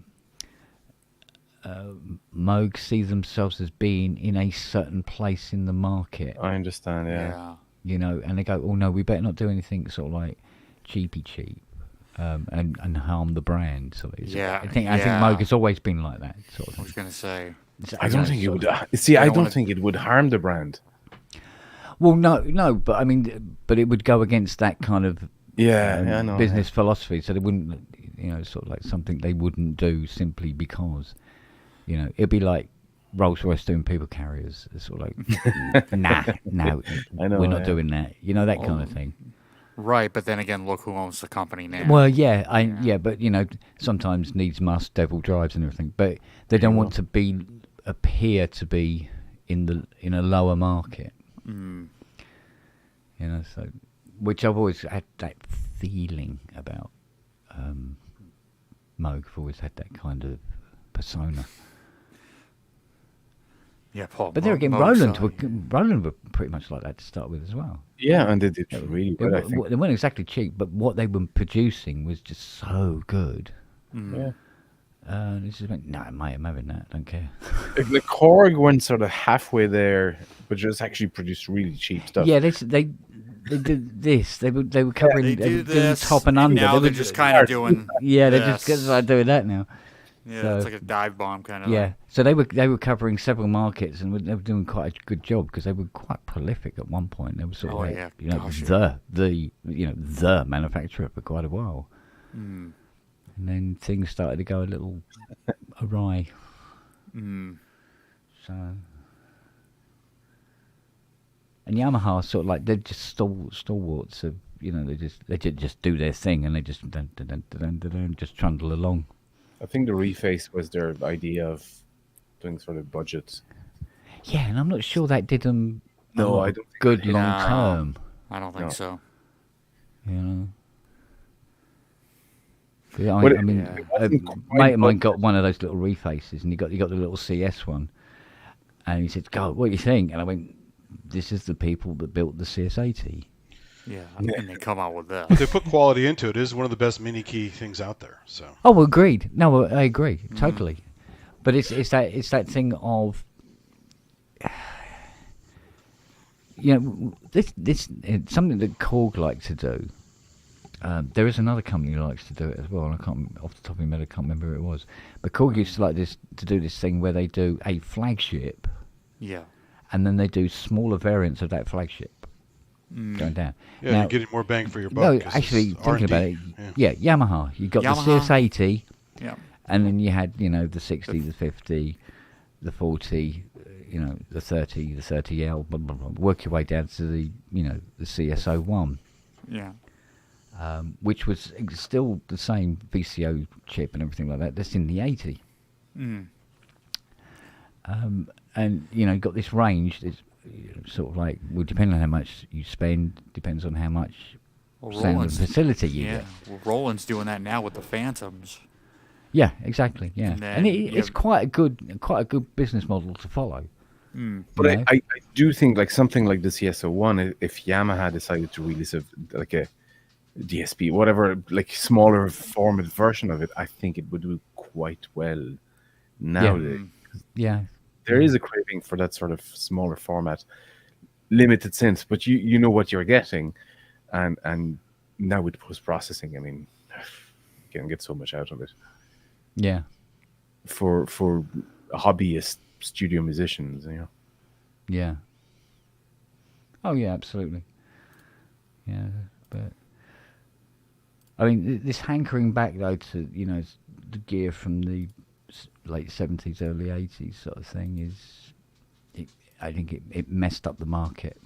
Moog see themselves as being in a certain place in the market, I understand, yeah. and they go, oh no, we better not do anything sort of like cheap, and harm the brand. So Yeah, I think yeah. Moog has always been like that sort of I was thing. going to say. I don't think it would. See, I don't think it would harm the brand. Well, no, but I mean, but it would go against that kind of Yeah, I know. business philosophy. So they wouldn't, sort of like something they wouldn't do simply because, it'd be like Rolls-Royce doing people carriers. It's sort of like, no, I know, we're not yeah. doing that. That kind of thing. Right, but then again, look who owns the company now. Well, yeah, but sometimes needs must, devil drives and everything. But they don't want to appear to be in a lower market. So which I've always had that feeling about Moog. I've always had that kind of persona. Yeah, Paul. But there again, Roland were pretty much like that to start with as well. Yeah, and they did really well, I think. They weren't exactly cheap, but what they were producing was just so good. Yeah. And it's just like, no, mate, I'm having that. Don't care. The Korg went sort of halfway there, but just actually produced really cheap stuff. Yeah, they did this. They were covering They do doing this, top and and under. now They they're were- just kind of doing. yeah, they're this. just like doing that now. Yeah, so- it's like a dive bomb kind of. Yeah, so they were covering several markets and they were doing quite a good job because they were quite prolific at one point. They were sort of Oh, like, yeah. Gosh, yeah. the manufacturer for quite a while. And then things started to go a little awry. So, and Yamaha sort of like they're just stalwarts of they just do their thing and they just just trundle along. I think the reface was their idea of doing sort of budget. Yeah, and I'm not sure that did them No, I don't think good No. long term. I don't think No. so. 'Cause Well, I mean, it a wasn't quite mate of mine got budget. one of those little refaces, and he got the little CS one, and he said, "God, what do you think?" And I went, "This is the people that built the CS80." Yeah, and they come out with But this. they put quality into it. It is one of the best mini key things out there. So Oh, agreed. No, I agree totally. But it's that thing of you know, this it's something that Korg likes to do. There is another company who likes to do it as well, and I can't, off the top of my head, I can't remember who it was. But Korg used to like this to do this thing where they do a flagship, Yeah. and then they do smaller variants of that flagship going down. Yeah, Now, you're getting more bang for your buck. no, 'cause actually, it's thinking about it, R&D. yeah, Yamaha. You got Yamaha. the CS80, Yeah. and then you had, you know, the 60, the 50, the 40, you know, the 30, the 30L, blah, blah, blah. Work your way down to the, you know, the CS01. Yeah. Which was still the same VCO chip and everything like that. That's in the 80. Mm. And, you know, got this range. It's sort of like, well, depending on how much you spend, depends on how much Well, sound and Roland's, facility you yeah. get. Well, Roland's doing that now with the Phantoms. Yeah, exactly. Yeah, And then and you it's have- quite a good business model to follow. Mm. But you know? I do think like something like the CS01, if Yamaha decided to release like a DSP, whatever, like smaller format version of it, I think it would do quite well nowadays. Yeah, There is a craving for that sort of smaller format, limited synth, but you know what you're getting, and now with post processing, I mean, you can get so much out of it yeah, for hobbyist studio musicians, you know. yeah. Oh yeah, absolutely. Yeah, but I mean, this hankering back though to, you know, the gear from the late 70s, early 80s sort of thing I think it messed up the market.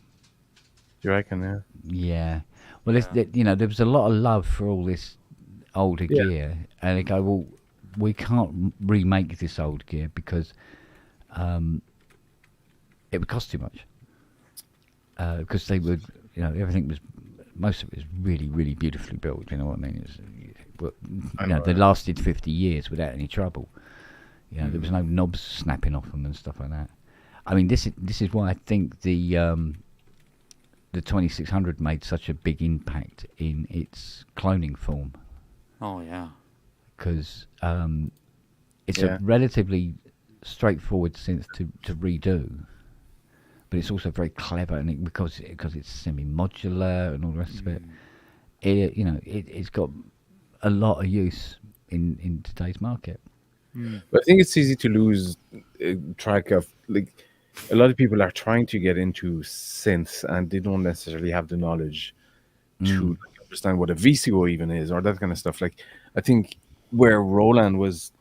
Do you reckon? Yeah. Yeah. Well, you know, there was a lot of love for all this older Yeah. gear, and they go, well, we can't remake this old gear because it would cost too much. Because they would, you know, most of it was really, really beautifully built. You know what I mean? They lasted 50 years without any trouble. You know, there was no knobs snapping off them and stuff like that. I mean, this is why I think the 2600 made such a big impact in its cloning form, Oh yeah. because it's Yeah. a relatively straightforward synth to redo, but it's also very clever, and because it's semi-modular and all the rest of it, it's got a lot of use in today's market. But I think it's easy to lose track of, like, a lot of people are trying to get into synths and they don't necessarily have the knowledge to understand what a VCO even is or that kind of stuff. Like, I think where Roland was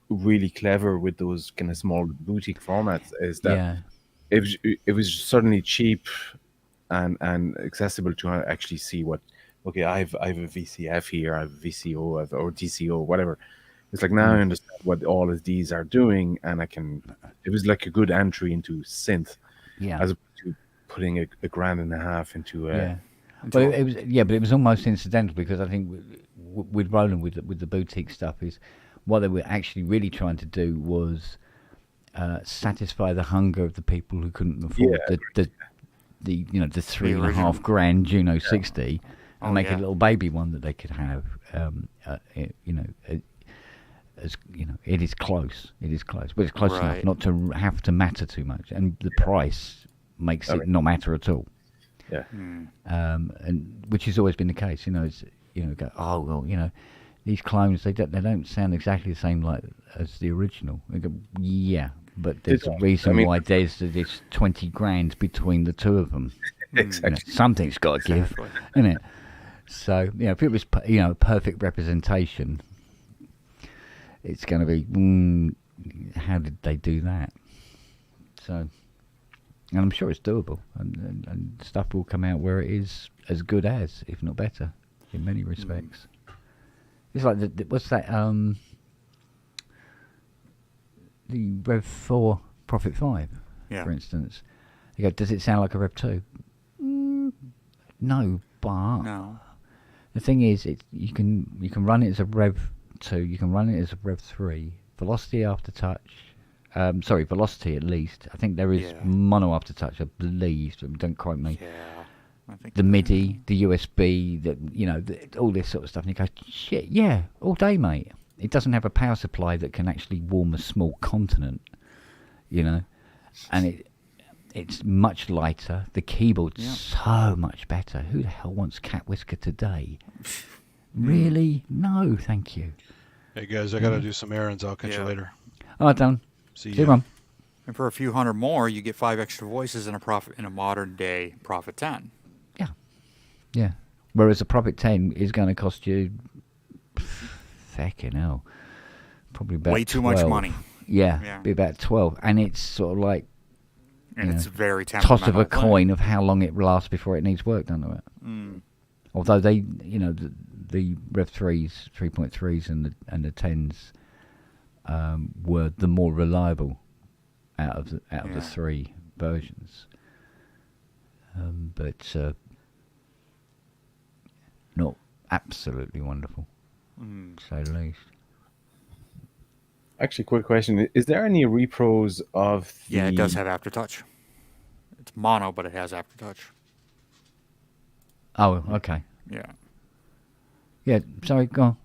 really clever with those kind of small boutique formats is that Yeah, it was certainly cheap and accessible to actually see what, okay, I have a VCF here, I have a VCO, or DCO, whatever. It's like, now I understand what all of these are doing, and it was like a good entry into synth, yeah. as opposed to putting a $1.5 grand into Yeah, but it was almost incidental, because I think with Roland, with the boutique stuff, is what they were actually really trying to do was satisfy the hunger of the people who couldn't afford the the $3.5 grand Juno 60, and make a little baby one that they could have. As you know, it is close, but it's close enough not to have to matter too much, and the price makes it not matter at all. Yeah. And which has always been the case. You know, it's, you know, go, oh well, you know, these clones, they don't sound exactly the same like as the original. We go, yeah, but there's a reason why there's this 20 grand between the two of them. Exactly. You know, something's got to give, isn't it? So, you know, if it was, you know, perfect representation, it's going to be, how did they do that? So, and I'm sure it's doable, and stuff will come out where it is as good as, if not better, in many respects. It's like what's that? The Rev 4 Prophet 5, for instance. You go, does it sound like a Rev 2? No, but the thing is, you can run it as a Rev 2, you can run it as a Rev 3, velocity after touch. Velocity at least. I think there is mono after touch, I believe. Don't quote me. Yeah. I think The MIDI, the USB, all this sort of stuff. And you go, shit, yeah, all day, mate. It doesn't have a power supply that can actually warm a small continent, you know. And It's much lighter. The keyboard's so much better. Who the hell wants Cat Whisker today? Really? No, thank you. Hey guys, I gotta do some errands. I'll catch you later. All right, done. See you, ya. Mum. And for a few hundred more, you get 5 extra voices in a modern day Prophet 10. Yeah. Whereas a Prophet 10 is going to cost you, fucking hell, probably about way too 12. much money. Yeah, be about 12. And it's sort of like, and it's very toss of a temperamental coin of how long it lasts before it needs work done to it. Although they, the Rev 3s, 3.3s and the 10s were the more reliable out of the 3 versions. But not absolutely wonderful, to say the least. Actually, quick question: is there any repros of? Yeah, it does have aftertouch. It's mono, but it has aftertouch. Oh, okay. Yeah. Yeah. Sorry, go on.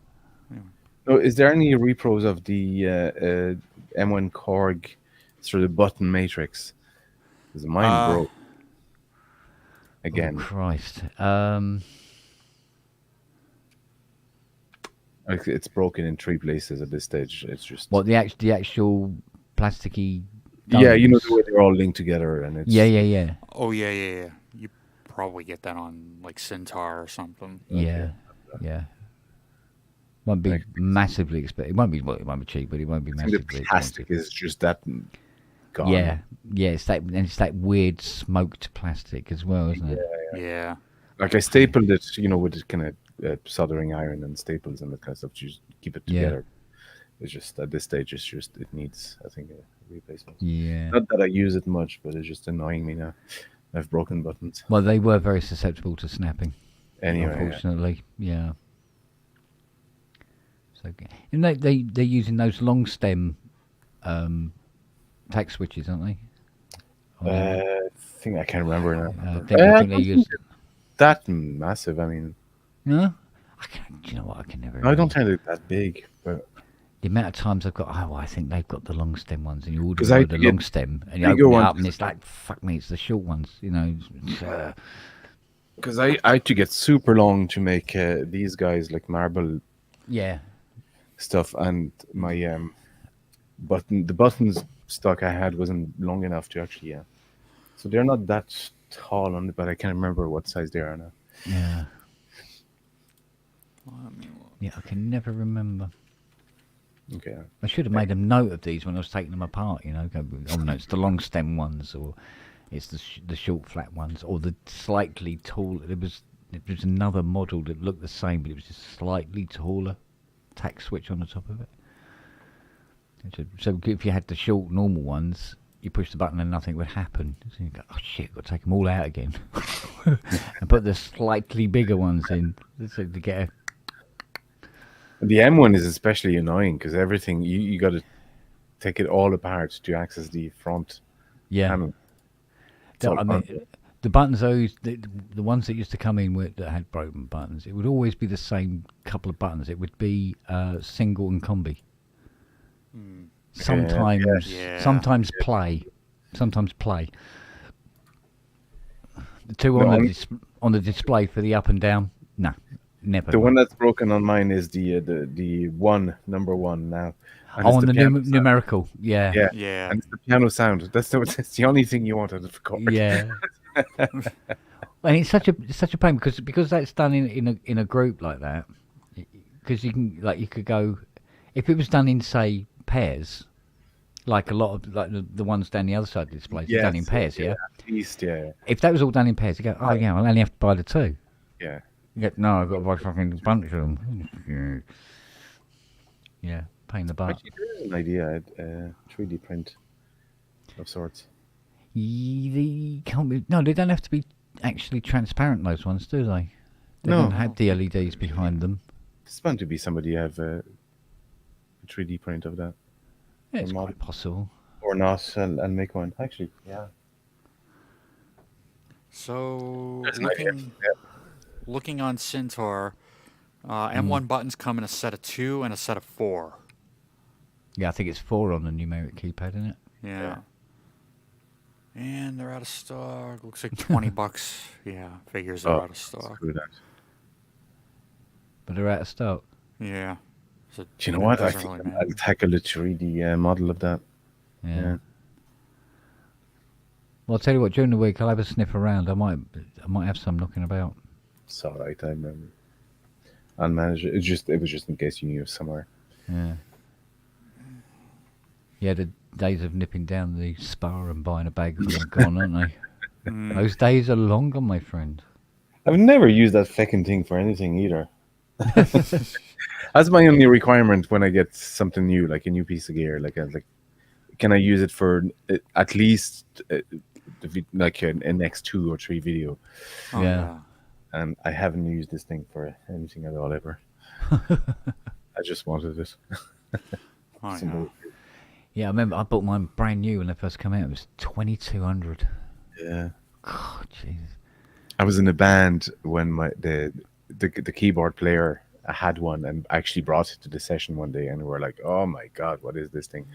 No, is there any repros of the M1 Korg through the button matrix? Because mine broke again. Oh, Christ. It's broken in 3 places at this stage. It's just What the actual plasticky? Yeah, you know domes? the way they're all linked together, and it's Yeah. Oh yeah. You probably get that on like Centaur or something. Yeah. Won't be massively expensive. It won't be cheap, but it won't be I think the massively plastic expensive. is just that gone. Yeah. It's that weird smoked plastic as well, isn't it? Yeah. Like I stapled it, with kind of soldering iron and staples and that kind of stuff to just keep it together. It's just at this stage, it needs, I think, a replacement. Yeah. Not that I use it much, but it's just annoying me now. I've broken buttons. Well, they were very susceptible to snapping. Anyway, unfortunately, yeah. So, and they're using those long stem tack switches, aren't they? I think I can't remember now. I think they use that massive. I mean, no. Do you know what? I can never. I don't think they're that big, but the amount of times I've got, I think they've got the long stem ones, and you order 'Cause I the get long stem, and you bigger open it ones. up, and it's like, fuck me, it's the short ones, because I had to get super long to make these guys like marble Yeah. stuff, and my the buttons stock I had wasn't long enough to actually so they're not that tall on it, but I can't remember what size they are now. Yeah. Yeah, I can never remember. Okay. I should have made a note of these when I was taking them apart, Go, oh no, it's the long stem ones, or it's the short flat ones, or the slightly tall. There was another model that looked the same, but it was just slightly taller tack switch on the top of it. So if you had the short normal ones, you push the button and nothing would happen. So you go, oh shit, I've got to take them all out again, and put the slightly bigger ones in so to get a. The M1 is especially annoying because everything you got to take it all apart to access the front panel. The buttons, the ones that used to come in that had broken buttons, it would always be the same couple of buttons. It would be single and combi. Sometimes play. The two on the display for the up and down, no. Never. The one that's broken on mine is the number one now. And on the numerical, yeah. And it's the piano sound. That's the only thing you want out of a chord. Yeah. And it's such a pain because that's done in a group like that. Because you could go, if it was done in say pairs, like a lot of like the ones down the other side of the display, done in pairs, At least, yeah. If that was all done in pairs, you go, oh yeah, I'll only have to buy the 2. Yeah. No, I've got to buy fucking a bunch of them. Yeah, pain the butt. Actually, there is an idea, 3D print of sorts. They don't have to be actually transparent, those ones, do they? They don't have the LEDs behind them. It's bound to be somebody have a 3D print of that. Yeah, it's quite possible. Or not, and make one. Actually, yeah. So, looking on Centaur, M1 buttons come in a set of 2 and a set of 4. Yeah, I think it's 4 on the numeric keypad, isn't it? Yeah. And they're out of stock. Looks like $20. Yeah, figures are out of stock. Screw that. But they're out of stock. Yeah. So Do you know what? I doesn't think really matter. I'll tackle a 3D model of that. Yeah. Well, I'll tell you what. During the week, I'll have a sniff around. I might have some knocking about. It's all right. I'll manage it. It was just in case you knew somewhere. Yeah. Yeah, the days of nipping down the Spar and buying a bag of them are gone, aren't they? Those days are long gone, my friend. I've never used that feckin' thing for anything either. That's my only requirement when I get something new, like a new piece of gear. Like, can I use it for at least like an next 2 or 3 video? Oh, Yeah. And I haven't used this thing for anything at all ever. I just wanted it. Oh, yeah. Yeah, I remember I bought mine brand new when they first came out. It was 2,200. Yeah. God, Jesus. I was in a band when the keyboard player had one and actually brought it to the session one day, and we were like, "Oh my God, what is this thing?"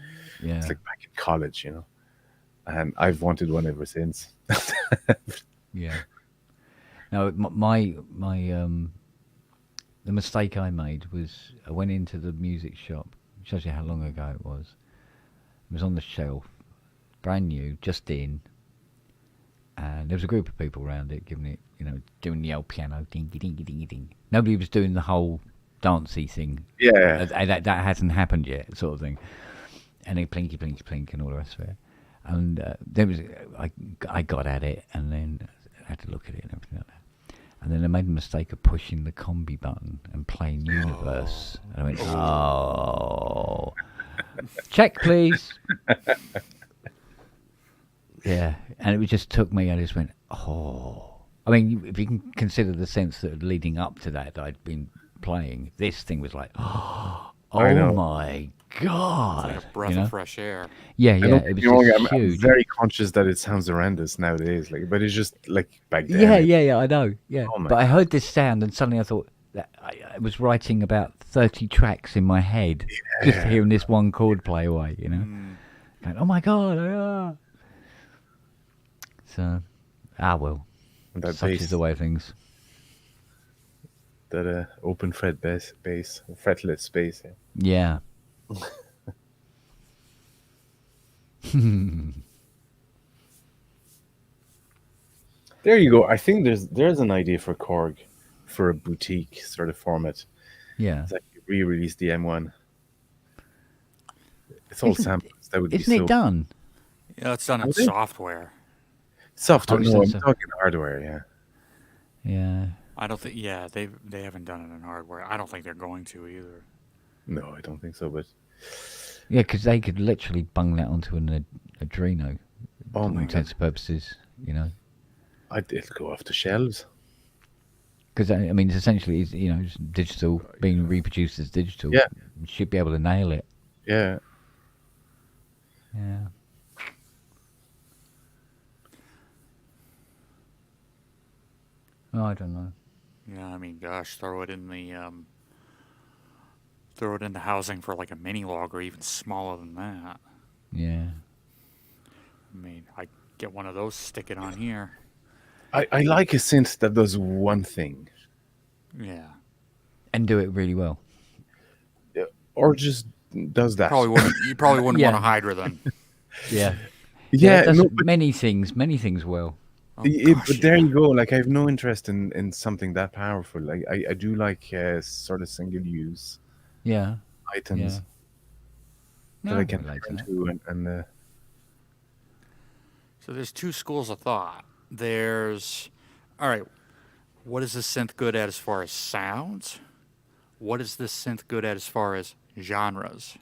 Yeah. It's like back in college, And I've wanted one ever since. Yeah. No, the mistake I made was I went into the music shop. Shows you how long ago it was. It was on the shelf, brand new, just in, and there was a group of people around it, giving it, doing the old piano, ding, ding, ding, ding. Nobody was doing the whole dancey thing. Yeah. That hasn't happened yet, sort of thing. And then plinky, plinky, plink, and all the rest of it. And I got at it, and then I had to look at it and everything like that. And then I made the mistake of pushing the combi button and playing Universe. And I went, oh. Check, please. Yeah. And it just took me, I just went, oh. I mean, if you can consider the sense that leading up to that I'd been playing, this thing was like, oh my God. It's like a breath of fresh air. Yeah, it was just I'm huge. very conscious that it sounds horrendous nowadays, but it's just like back then. Yeah, I know. Yeah, Oh my but I heard this sound and suddenly I thought that I was writing about 30 tracks in my head just hearing this one chord play away. Going, oh my God! So, well, That such bass, is the way of things. that open fret bass, fretless bass. Yeah. There you go. I think there's an idea for Korg, for a boutique sort of format. Yeah. It's like you re-release the M1. It's all samples. That would be Isn't it done? Yeah, it's done in Is it? software. software. Oh, No, I'm so. talking hardware. Yeah. Yeah. I don't think. Yeah, they haven't done it in hardware. I don't think they're going to either. No, I don't think so. But Yeah, because they could literally bung that onto an Adreno. oh For all my intents God, and purposes, it'll go off the shelves. Because I mean, it's essentially, just digital being reproduced as digital. Yeah. You should be able to nail it. Yeah. Yeah. Oh, I don't know. Yeah, I mean, gosh, throw it in the housing for like a mini log or even smaller than that. Yeah. I mean, I get one of those, stick it on here. I like a synth that does one thing, Yeah. And do it really well. or just does that. You probably wouldn't Yeah. want a Hydra then. Yeah. Yeah, it does no, but, many things well. Oh, but gosh, there yeah. you go. Like I have no interest in something that powerful. Like I do like sort of single use Yeah. items Yeah. that No, I can relate to turn that. to and So there's two schools of thought. All right, what is this synth good at as far as sounds? What is this synth good at as far as genres?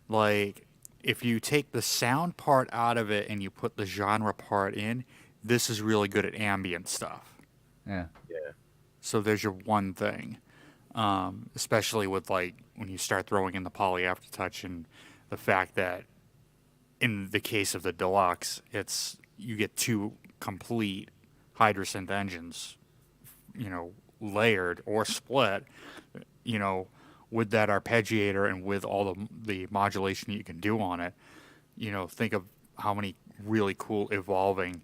Like, if you take the sound part out of it and you put the genre part in, this is really good at ambient stuff. Yeah. So there's your one thing. Especially with, like, when you start throwing in the poly aftertouch and the fact that in the case of the Deluxe, you get two complete Hydrosynth engines, layered or split, with that arpeggiator and with all the modulation you can do on it. Think of how many really cool evolving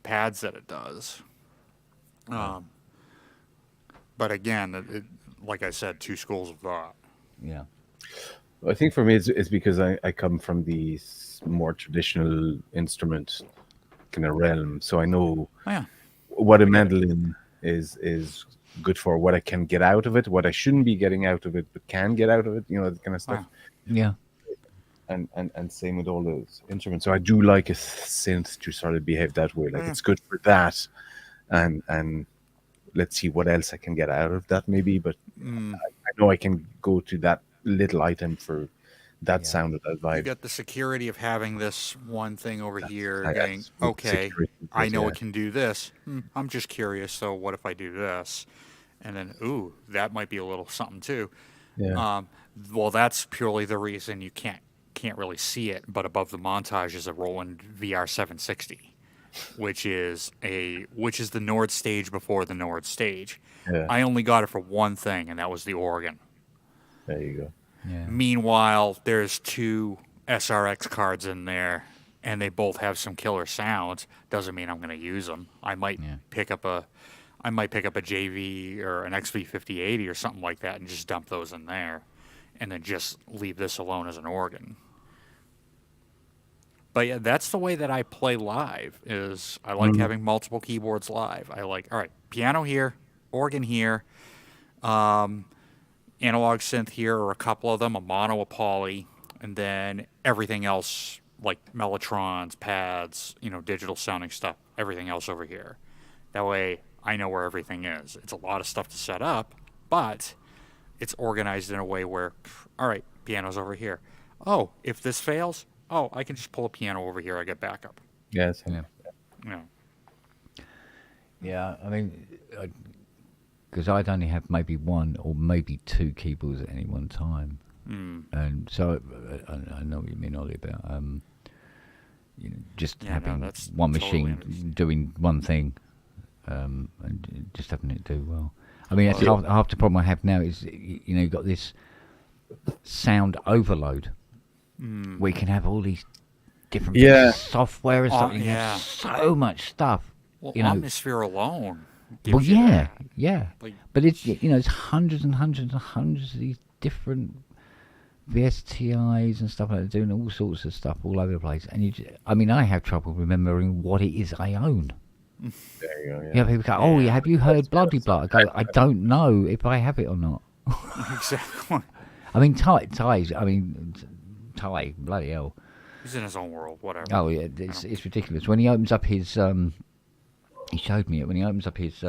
pads that it does. But again, like I said, two schools of thought. Yeah. I think for me, it's because I come from the more traditional instrument kind of realm, so I know what a mandolin is good for, what I can get out of it, what I shouldn't be getting out of it, but can get out of it, that kind of stuff. Yeah. And same with all those instruments. So I do like a synth to sort of behave that way. Like it's good for that, and let's see what else I can get out of that maybe. But I know I can go to that little item for that sound of that vibe. You got the security of having this one thing over here I going, guess, okay, security, I know yeah. it can do this. I'm just curious, so what if I do this? And then, ooh, that might be a little something too. Yeah. Well, that's purely the reason you can't really see it, but above the montage is a Roland VR 760, which is the Nord stage before the Nord stage. Yeah. I only got it for one thing, and that was the organ. There you go. Yeah. Meanwhile, there's two SRX cards in there, and they both have some killer sounds. Doesn't mean I'm going to use them. I might pick up a JV or an XV5080 or something like that, and just dump those in there, and then just leave this alone as an organ. But yeah, that's the way that I play live. Is I like having multiple keyboards live. I like, all right, piano here, organ here, analog synth here, or a couple of them, a mono, a poly, and then everything else like mellotrons, pads, digital sounding stuff, everything else over here. That way I know where everything is. It's a lot of stuff to set up, but it's organized in a way where, all right, piano's over here. Oh, if this fails, I can just pull a piano over here. I get backup. Yes. Yeah, I mean, because I'd only have maybe one or maybe two keyboards at any one time. And so I know what you mean, Ollie, about just having one machine doing one thing, and just having it do well. I mean, that's half the problem I have now is, you've got this sound overload. We can have all these different software and stuff. You have so much stuff. Well, Atmosphere alone. Well, yeah. Like, But it's it's hundreds and hundreds and hundreds of these different VSTIs and stuff like that, doing all sorts of stuff all over the place. And I have trouble remembering what it is I own. There you go. Yeah, people go, have you heard bloody blah? I go, I don't know if I have it or not. Exactly. I mean, Ty, bloody hell. He's in his own world, whatever. Oh, yeah, it's ridiculous. When he opens up his, he showed me it, when he opens up his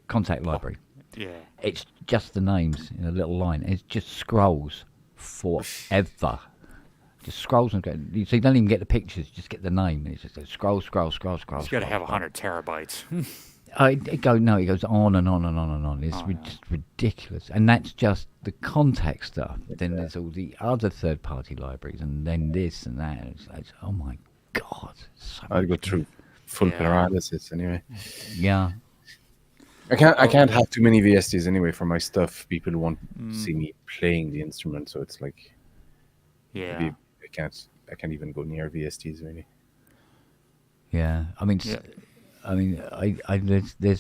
contact library. Yeah. It's just the names in a little line. It just scrolls forever. Just scrolls and goes. So you don't even get the pictures, just get the name. And it just goes scroll. He's got to have 100 terabytes. It goes on and on and on and on. It's just ridiculous. And that's just the contact stuff. Then there's all the other third-party libraries, and then this and that. It's oh my God. I'll go through full paralysis anyway. Yeah. I can't have too many VSTs anyway for my stuff. People won't see me playing the instrument, so it's like, I can't even go near VSTs really. Yeah, I mean, there's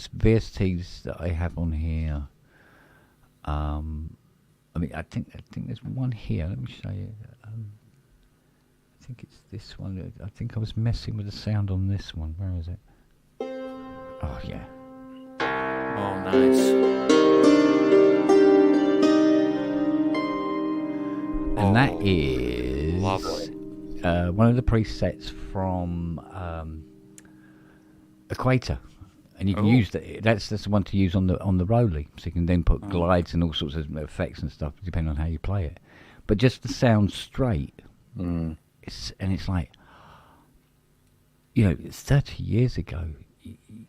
VSTs that I have on here. I think there's one here. Let me show you. I think it's this one. I think I was messing with the sound on this one. Where is it? Oh yeah. Oh, nice. And that is lovely. One of the presets from Equator, and you can use that. That's the one to use on the Rolly, so you can then put glides and all sorts of effects and stuff depending on how you play it. But just the sound straight, it's like, 30 years ago,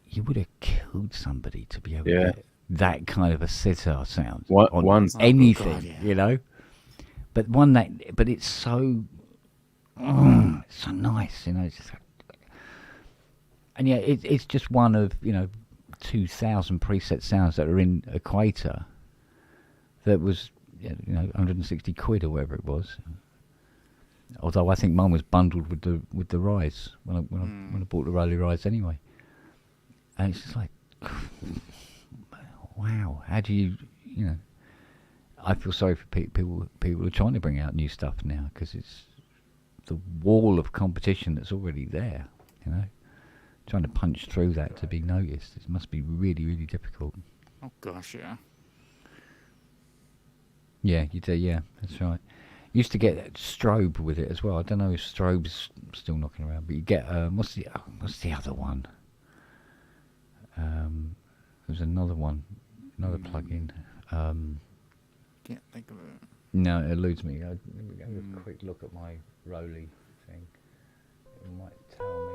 you would have killed somebody to be able to get that kind of a sitar sound on anything, But but it's so, it's so nice, It's just, and it's just one of 2,000 preset sounds that are in Equator. That was 160 quid or whatever it was. Although I think mine was bundled with the Rise when I bought the Rolly Rise anyway. And it's just like, wow, how do you know? I feel sorry for people who are trying to bring out new stuff now, because it's the wall of competition that's already there. You know, trying to punch through that to be noticed, it must be really, really difficult. Oh gosh, yeah. Yeah, you do. Yeah, that's right. Used to get strobe with it as well. I don't know if strobe's still knocking around, but you get what's the other one? There's another one, another plugin. Can't think of it. No, it eludes me. Let me have a quick look at my Rolly thing. It might tell me.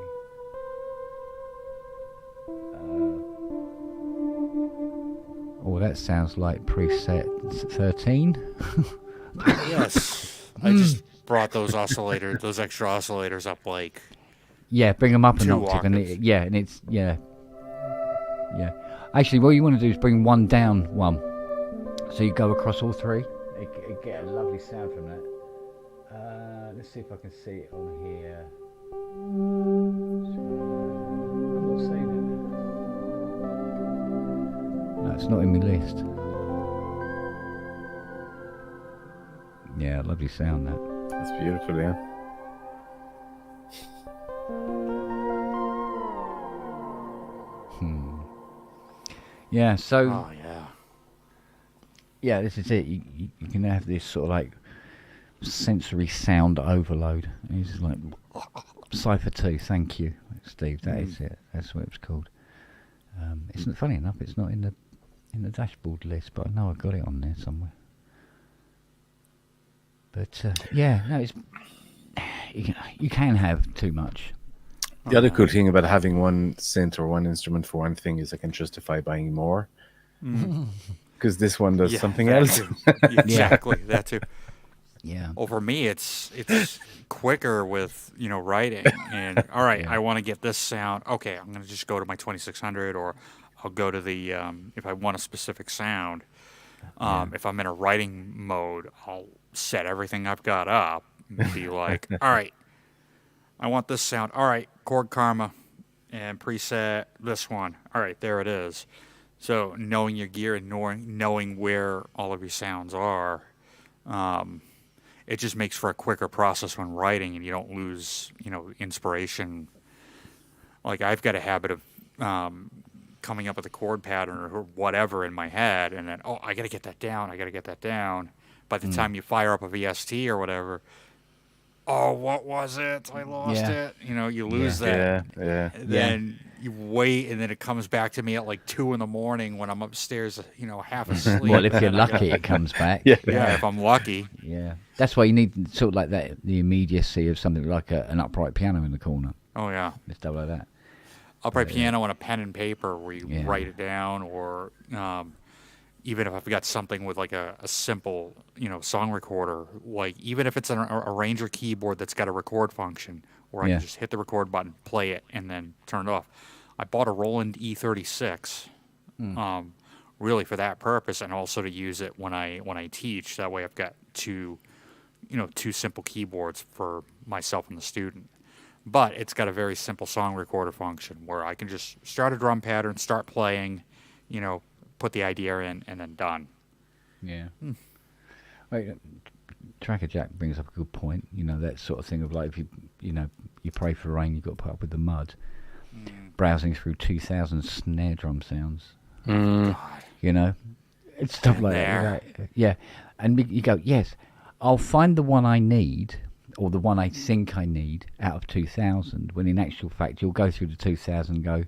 Oh, that sounds like preset 13. Yes. I just brought those extra oscillators up like. Yeah, bring them up an 2 octave, and octaves. it's Actually, what you want to do is bring one down one, so you go across all three. You get a lovely sound from that. Let's see if I can see it on here. I'm not seeing it. No, it's not in my list. Yeah, lovely sound that. That's beautiful, yeah. Yeah, so Oh yeah. yeah, this is it. You can have this sort of like sensory sound overload. And it's just like Cypher 2. Thank you, Steve. That is it. That's what it's called. It's not funny enough. It's not in the dashboard list, but I know I got it on there somewhere. But yeah, no, it's you can have too much. The other cool thing about having one synth or one instrument for one thing is I can justify buying more. Because this one does something that else. too. Exactly, that too. Yeah. Well, for me, it's quicker with writing. And all right, I want to get this sound. Okay, I'm gonna just go to my 2600, or I'll go to the if I want a specific sound. If I'm in a writing mode, I'll set everything I've got up and be like, all right, I want this sound. All right, chord karma, and preset this one. All right, there it is. So knowing your gear and knowing where all of your sounds are, it just makes for a quicker process when writing, and you don't lose, inspiration. Like I've got a habit of coming up with a chord pattern or whatever in my head, and then I got to get that down. I got to get that down. By the time you fire up a VST or whatever, what was it? I lost it. You lose that. Yeah. And then you wait, and then it comes back to me at like 2 a.m. when I'm upstairs, half asleep. Well, if you're lucky, it comes back. Yeah, if I'm lucky. Yeah, that's why you need sort of like that, the immediacy of something like an upright piano in the corner. Oh yeah, and stuff like that. Upright piano and a pen and paper where you write it down, or even if I've got something with like a simple, song recorder, like even if it's an arranger keyboard that's got a record function, where I can just hit the record button, play it, and then turn it off. I bought a Roland E36, really for that purpose, and also to use it when I teach. That way, I've got two simple keyboards for myself and the student. But it's got a very simple song recorder function where I can just start a drum pattern, start playing, put the idea in, and then done. Yeah. Wait, Tracker Jack brings up a good point. That sort of thing of like, if you pray for rain, you've got to put up with the mud. Browsing through 2,000 snare drum sounds. It's stuff like that. Yeah. And you go, yes, I'll find the one I need, or the one I think I need out of 2,000, when in actual fact you'll go through the 2,000 and go,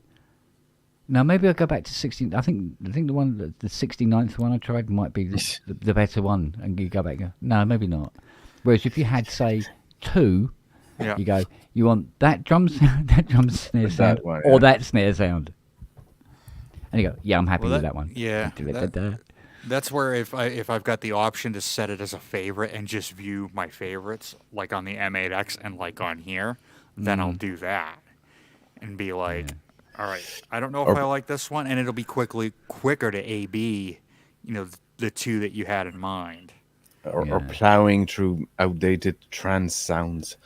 no, maybe I'll go back to 16. I think the 69th one I tried might be the better one, and you go back and go, no, maybe not. Whereas if you had, say, 2, you go, you want that drum sound, that drum snare sound, one, or that snare sound. And you go, yeah, I'm happy with that one. Yeah. That's where if I've got the option to set it as a favorite and just view my favorites, like on the M8X and like on here, then I'll do that and be like, all right, I don't know if I like this one, and it'll be quicker to A/B, the 2 that you had in mind. or plowing through outdated trance sounds.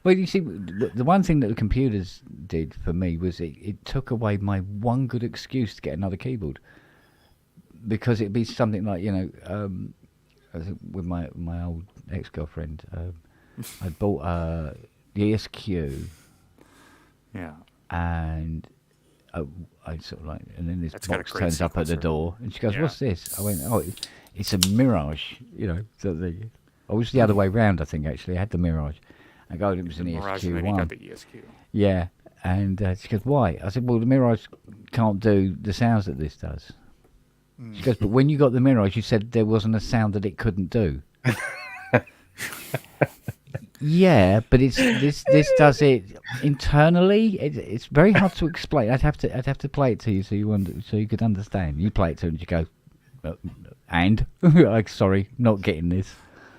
But you see, the one thing that the computers did for me was it took away my one good excuse to get another keyboard. Because it'd be something like, I think with my old ex-girlfriend, I bought the ESQ. Yeah. And I sort of like, and then this That's got a box great turns up at the sequencer. door, and she goes, Yeah. "What's this?" I went, "Oh, it's a Mirage." I was the other way round. I think actually, I had the Mirage. I go, it was an Mirage, and then you ESQ1. got the ESQ. Yeah, and she goes, "Why?" I said, "Well, the Mirage can't do the sounds that this does." She goes, "But when you got the Mirage, you said there wasn't a sound that it couldn't do." Yeah, but this does it internally. It's very hard to explain. I'd have to play it to you so you could understand. You play it to her and you go, and like, sorry, not getting this.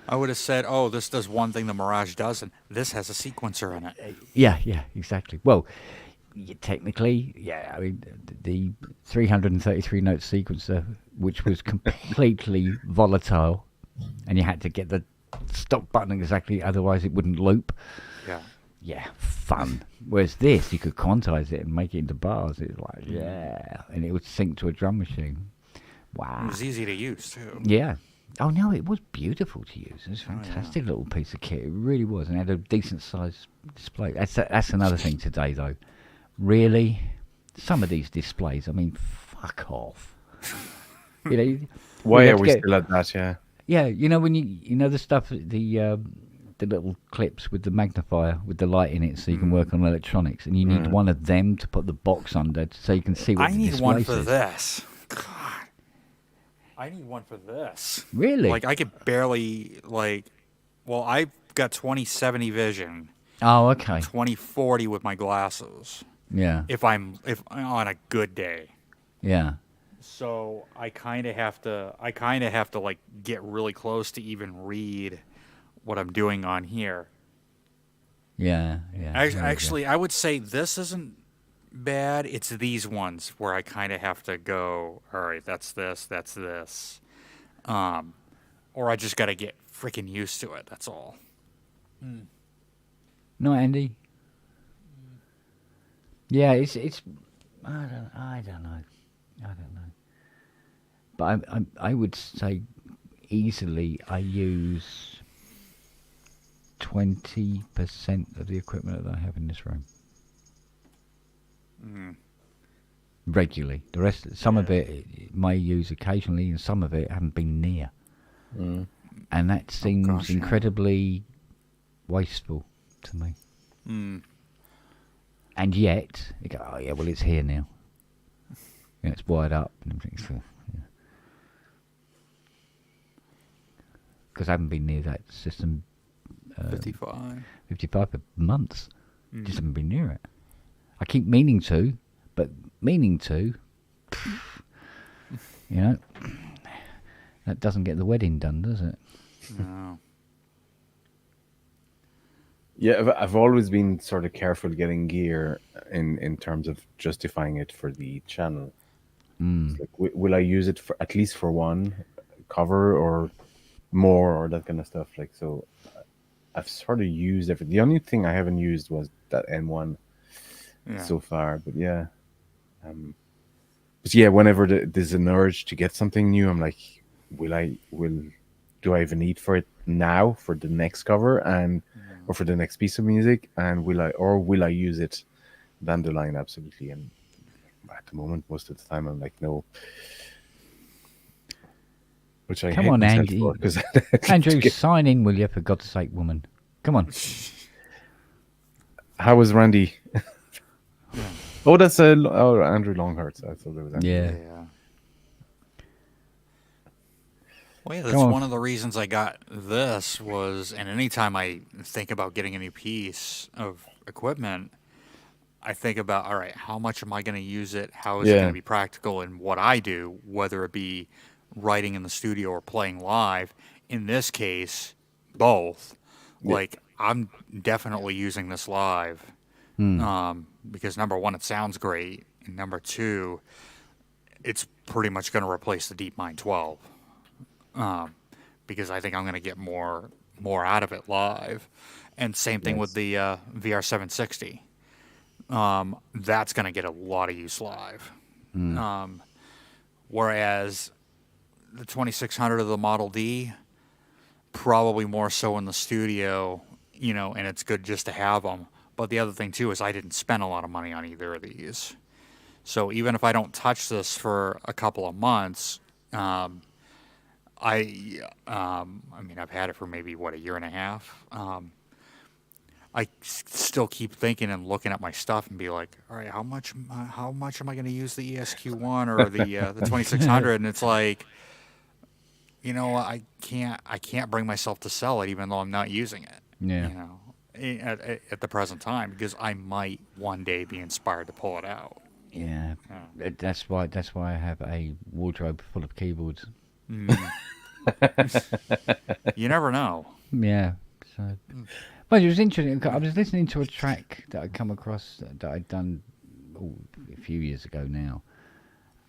I would have said, "Oh, this does one thing the Mirage doesn't. This has a sequencer in it." Yeah, exactly. Well, technically, yeah. I mean, the 333 note sequencer, which was completely volatile, and you had to get the stop button exactly, otherwise it wouldn't loop. Yeah. Yeah, fun. Whereas this, you could quantize it and make it into bars. It's like, and it would sync to a drum machine. Wow. It was easy to use too. Yeah. Oh no, it was beautiful to use. It was a fantastic little piece of kit. It really was, and it had a decent sized display. That's another thing today, though. Really, some of these displays. I mean, fuck off. Why are we still at that? Yeah. Yeah, when you the stuff, the little clips with the magnifier with the light in it, so you can work on electronics, and you need one of them to put the box under, so you can see what I the need display one for says. this. God. I need one for this. Really? Like, I could barely, well, I've got 20/70 vision. Oh, okay. 20/40 with my glasses. Yeah. If I'm on a good day. Yeah. So I kind of have to like get really close to even read what I'm doing on here. Yeah. Actually, I would say this isn't bad. It's these ones where I kind of have to go, all right, that's this. Or I just got to get freaking used to it. That's all. No, Andy. Yeah, it's. I don't know. But I would say easily I use 20% of the equipment that I have in this room. Regularly. The rest, some of it may use occasionally, and some of it I haven't been near. And that seems incredibly wasteful to me. And yet, you go, oh yeah, well it's here now. It's wired up and everything. So, because I haven't been near that system 55 for months. Just haven't been near it. I keep meaning to, but that doesn't get the wedding done, does it? No. Yeah, I've always been sort of careful getting gear in terms of justifying it for the channel. It's like, will I use it for at least for one cover or more or that kind of stuff? Like, so I've sort of used everything. The only thing I haven't used was that N1 so far. But whenever there's an urge to get something new, I'm like, do I have a need for it now for the next cover or for the next piece of music, and will I use it down the line? Absolutely. And at the moment, most of the time, I'm like, no. Which I Come hate on, myself Andy. for, 'cause Andrew, sign in, will you? For God's sake, woman. Come on. How was Randy? Oh, that's Andrew Longhurst. I thought it was Andrew. Yeah. Well, yeah, that's one of the reasons I got this was, and anytime I think about getting a new piece of equipment, I think about, all right, how much am I going to use it? How is it going to be practical in what I do, whether it be writing in the studio or playing live? In this case, both. Yeah. Like, I'm definitely using this live because, number one, it sounds great, and number two, it's pretty much going to replace the DeepMind 12. because I think I'm going to get more out of it live. And same thing with the VR 760. That's going to get a lot of use live. Whereas the 2600 of the Model D, probably more so in the studio, and it's good just to have them. But the other thing, too, is I didn't spend a lot of money on either of these. So even if I don't touch this for a couple of months, I mean, I've had it for maybe, a year and a half. I still keep thinking and looking at my stuff and be like, all right, how much am I going to use the ESQ1 or the 2600? And it's like, I can't bring myself to sell it even though I'm not using it. Yeah. At the present time, because I might one day be inspired to pull it out. Yeah. That's why I have a wardrobe full of keyboards. You never know. Yeah. So, but it was interesting. I was listening to a track that I'd come across that I'd done a few years ago now,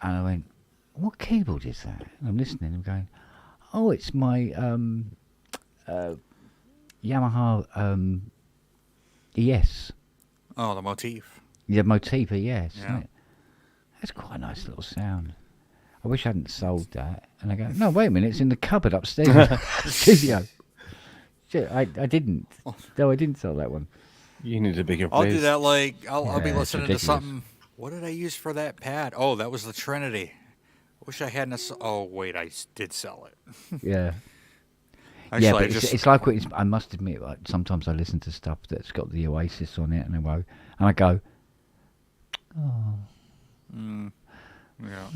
and I went, "What keyboard is that?" And I'm listening and going, "Oh, it's my Yamaha ES." Oh, the Motif. Yeah, Motif ES. Yeah. Isn't it? That's quite a nice little sound. I wish I hadn't sold that. And I go, no, wait a minute, it's in the cupboard upstairs in the studio. Shit, I didn't. No, I didn't sell that one. You need a bigger I'll place. do that. I'll be Yeah, it's listening to ridiculous. something. What did I use for that pad? Oh, that was the Trinity. Wish I hadn't. Oh, wait, I did sell it. Yeah. Actually, Yeah, but I just it's like, I must admit, like, sometimes I listen to stuff that's got the Oasis on it, and I go, oh, yeah.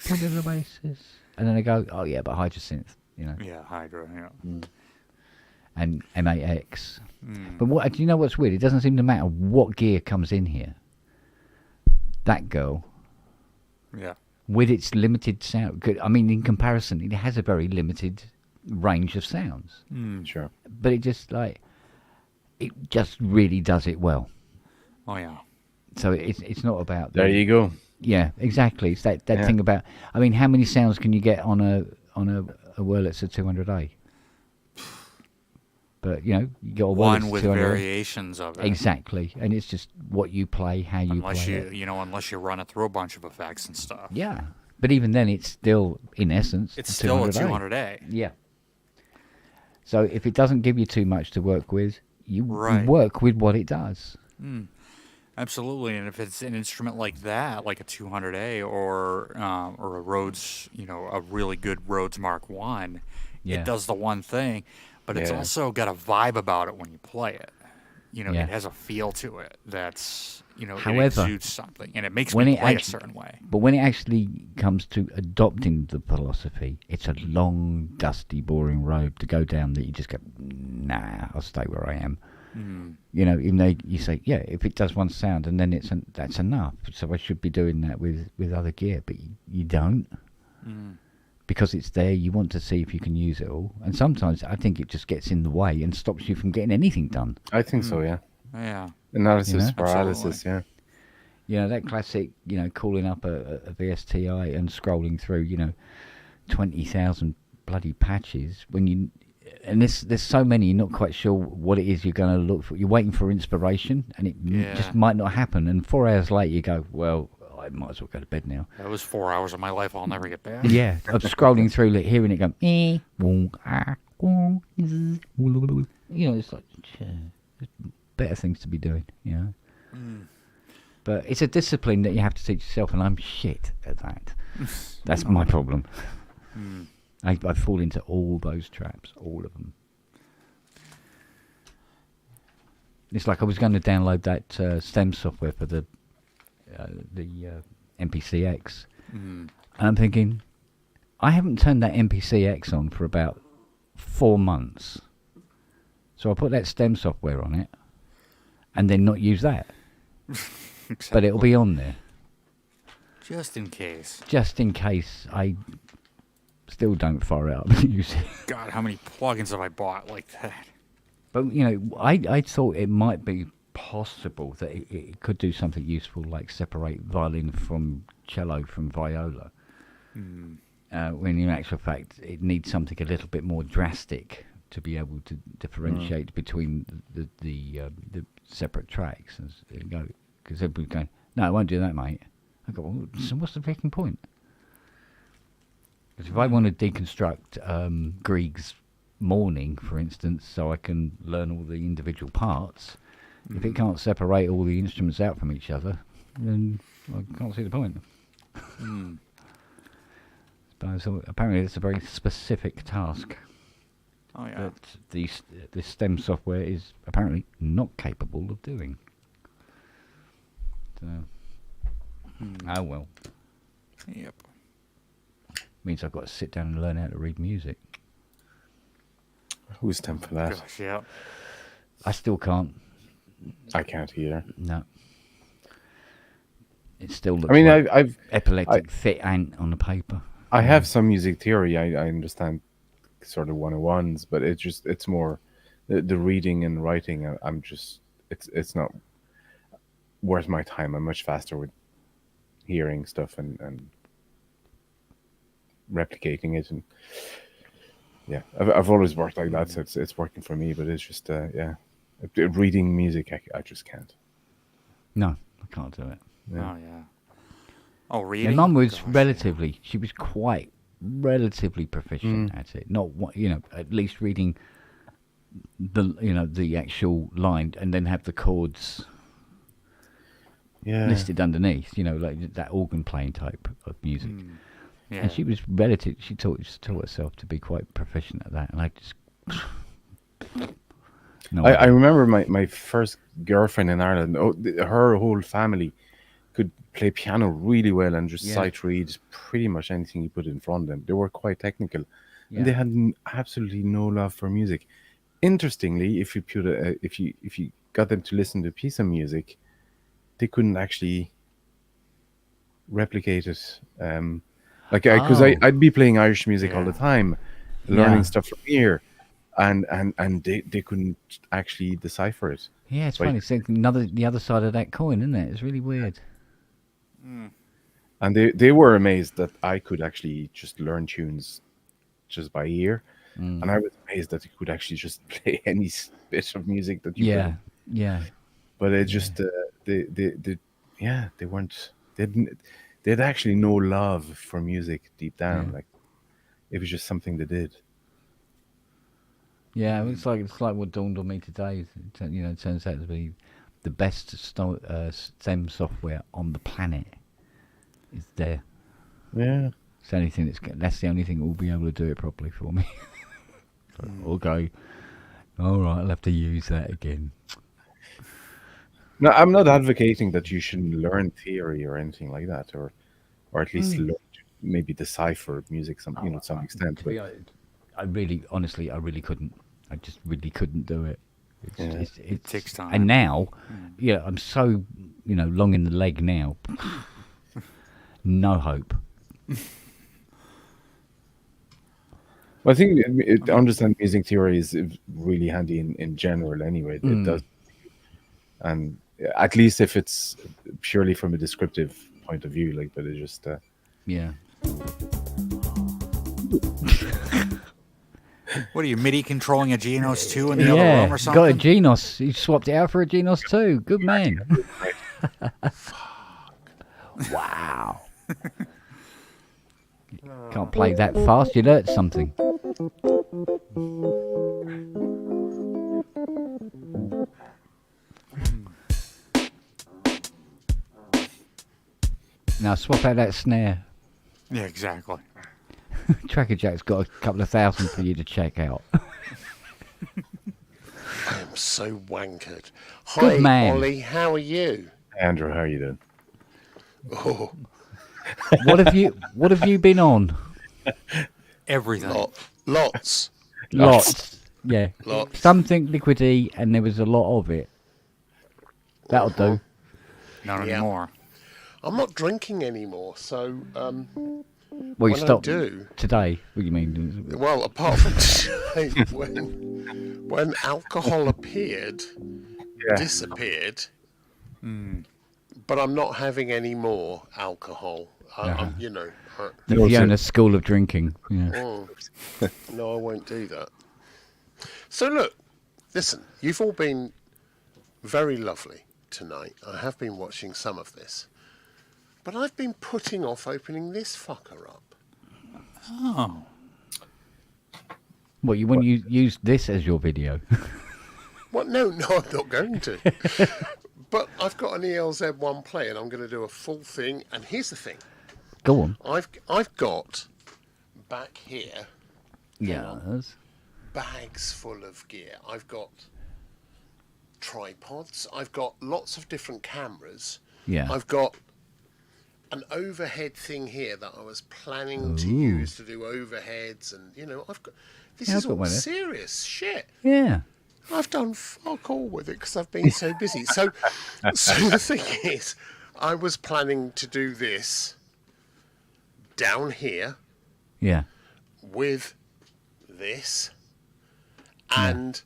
put in Oasis. And then I go, oh yeah, but Hydrosynth, Yeah, Hydra. Yeah. and M8X. But do you know what's weird? It doesn't seem to matter what gear comes in here. That girl, Yeah. with its limited sound, I mean, in comparison, it has a very limited range of sounds. Sure. But it just really does it well. Oh yeah. So it's not about There you go. Yeah, exactly. It's that Yeah. thing about. I mean, how many sounds can you get on a Wurlitzer 200A? But you get a One Wurlitzer with 200A. variations of it. Exactly, and it's just what you play, how you Unless play you, it. unless you run it through a bunch of effects and stuff. Yeah, but even then, it's still in essence. It's still a 200A. Yeah. So if it doesn't give you too much to work with, you Right. work with what it does. Absolutely, and if it's an instrument like that, like a 200A or a Rhodes, a really good Rhodes Mark I, Yeah. it does the one thing, but it's Yeah. also got a vibe about it when you play it. Yeah. It has a feel to it that's, it However, exudes something, and it makes when me it play actu- a certain way. But when it actually comes to adopting the philosophy, it's a long, dusty, boring road to go down that you just go, nah, I'll stay where I am. Even though you say, yeah, if it does one sound and then that's enough. So I should be doing that with other gear, but you don't. Because it's there, you want to see if you can use it all. And sometimes I think it just gets in the way and stops you from getting anything done. I think so, yeah. Yeah. Analysis, You know? paralysis, yeah. That classic, calling up a VSTI and scrolling through, 20,000 bloody patches and there's so many, you're not quite sure what it is you're going to look for. You're waiting for inspiration, and it just might not happen. And 4 hours later, you go, well, I might as well go to bed now. That was 4 hours of my life I'll never get back. Yeah, I'm scrolling through, hearing it go, it's like, there's better things to be doing, But it's a discipline that you have to teach yourself, and I'm shit at that. That's my problem. I fall into all those traps, all of them. It's like I was going to download that STEM software for the MPCX, and I'm thinking, I haven't turned that MPCX on for about 4 months. So I put that STEM software on it, and then not use that. But it'll be on there. Just in case. Just in case I still don't fire it up and use it. God, how many plugins have I bought like that? But, I thought it might be possible that it could do something useful, like separate violin from cello from viola. when in actual fact it needs something a little bit more drastic to be able to differentiate between the separate tracks. Because everybody's going, no, I won't do that, mate. I go, well, so what's the freaking point? Because if I want to deconstruct Grieg's Morning, for instance, so I can learn all the individual parts, if it can't separate all the instruments out from each other, then I can't see the point. So apparently it's a very specific task Oh yeah. that this STEM software is apparently not capable of doing. So, oh well. Yep. Means I've got to sit down and learn how to read music. Who's time for that? Gosh, yeah. I still can't. I can't either. No. It still looks I mean, like I've epileptic fit ant on the paper. I have some music theory. I understand sort of 101s, but it's more the reading and writing. I'm just it's not worth my time. I'm much faster with hearing stuff and replicating it, and yeah, I've always worked like that, so it's working for me. But it's just reading music, I just can't. No, I can't do it. Yeah. Oh yeah. Oh, My reading. mum was Gosh, she was quite relatively proficient at it. Not what at least reading the actual line and then have the chords listed underneath. Like that organ playing type of music. Yeah. And she was she taught herself to be quite proficient at that, and I just no. I remember my first girlfriend in Ireland. Her whole family could play piano really well and just sight read pretty much anything you put in front of them. They were quite technical, and they had absolutely no love for music. Interestingly, if you put if you got them to listen to a piece of music, they couldn't actually replicate it. Because I'd be playing Irish music all the time, learning stuff from here, and they couldn't actually decipher it. Yeah, it's funny. It's like the other side of that coin, isn't it? It's really weird. And they were amazed that I could actually just learn tunes just by ear, and I was amazed that you could actually just play any bit of music that you could. Yeah. But it just they weren't. They had actually no love for music deep down. Like it was just something they did. Yeah, it's like what dawned on me today. It turns out to be the best STEM software on the planet is there. Yeah, it's the only thing that's the only thing that will be able to do it properly for me. I'll go. All right, I'll have to use that again. No, I'm not advocating that you shouldn't learn theory or anything like that, or at least learn to maybe decipher music to some extent. But I really couldn't. I just really couldn't do it. It takes time. And now, I'm so long in the leg now. No hope. Well, I think understand music theory is really handy in general. Anyway, it does, and at least if it's purely from a descriptive point of view, but it just yeah. What are you, MIDI controlling a Genos 2 in the other room or something? Got a Genos. You swapped it out for a Genos 2. Good man. Wow. Can't play that fast. You'd hurt something. Now swap out that snare. Yeah, exactly. Tracker Jack's got a couple of thousand for you to check out. I am so wankered. Good Hi, man. Ollie. How are you? Andrew, how are you doing? Oh, What have you been on? Everything. lots. Lots. Yeah. Lots. Something liquidy, and there was a lot of it. That'll do. Not anymore. I'm not drinking anymore, so Well, you when I stopped do, today. What do you mean? well, apart from today, when alcohol appeared, disappeared, but I'm not having any more alcohol. I'm The Fiona School of Drinking. Yeah. Oh. No, I won't do that. So look, listen, you've all been very lovely tonight. I have been watching some of this. But I've been putting off opening this fucker up. Oh. What, you want you use this as your video? What? No, I'm not going to. But I've got an ELZ1 play, and I'm going to do a full thing. And here's the thing. Go on. I've got back here Yes. bags full of gear. I've got tripods. I've got lots of different cameras. Yeah. I've got an overhead thing here that I was planning to use to do overheads, and I've got this is all serious shit. Yeah. I've done fuck all with it because I've been so busy. So the thing is, I was planning to do this down here. Yeah. With this and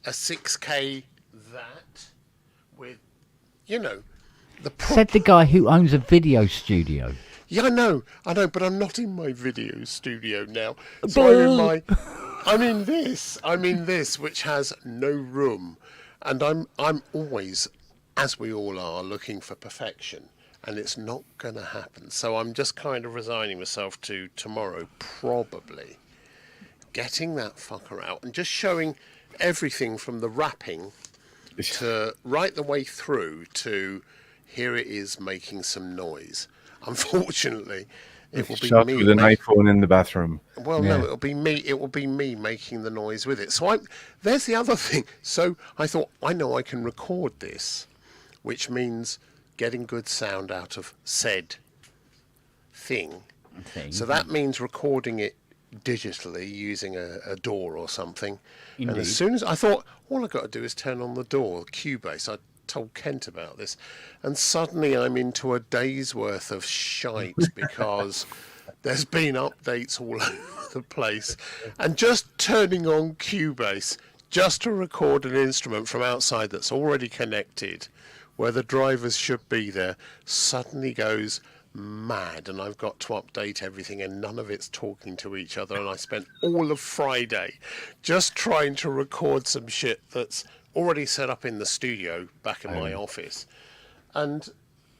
a 6K that with, Said the guy who owns a video studio. Yeah, I know, but I'm not in my video studio now. So I'm in this, which has no room, and I'm always, as we all are, looking for perfection, and it's not going to happen. So I'm just kind of resigning myself to tomorrow, probably getting that fucker out and just showing everything from the wrapping to right the way through to here it is making some noise. Unfortunately, it will be shot me with an iPhone in the bathroom. Well, no, it'll be me. It will be me making the noise with it. So there's the other thing. So I thought, I know I can record this, which means getting good sound out of said thing. So that means recording it digitally using a DAW or something. Indeed. And as soon as I thought, all I've got to do is turn on the DAW, Cubase. I told Kent about this, and suddenly I'm into a day's worth of shite because there's been updates all over the place, and just turning on Cubase just to record an instrument from outside that's already connected where the drivers should be there suddenly goes mad, and I've got to update everything and none of it's talking to each other, and I spent all of Friday just trying to record some shit that's already set up in the studio back in my office, and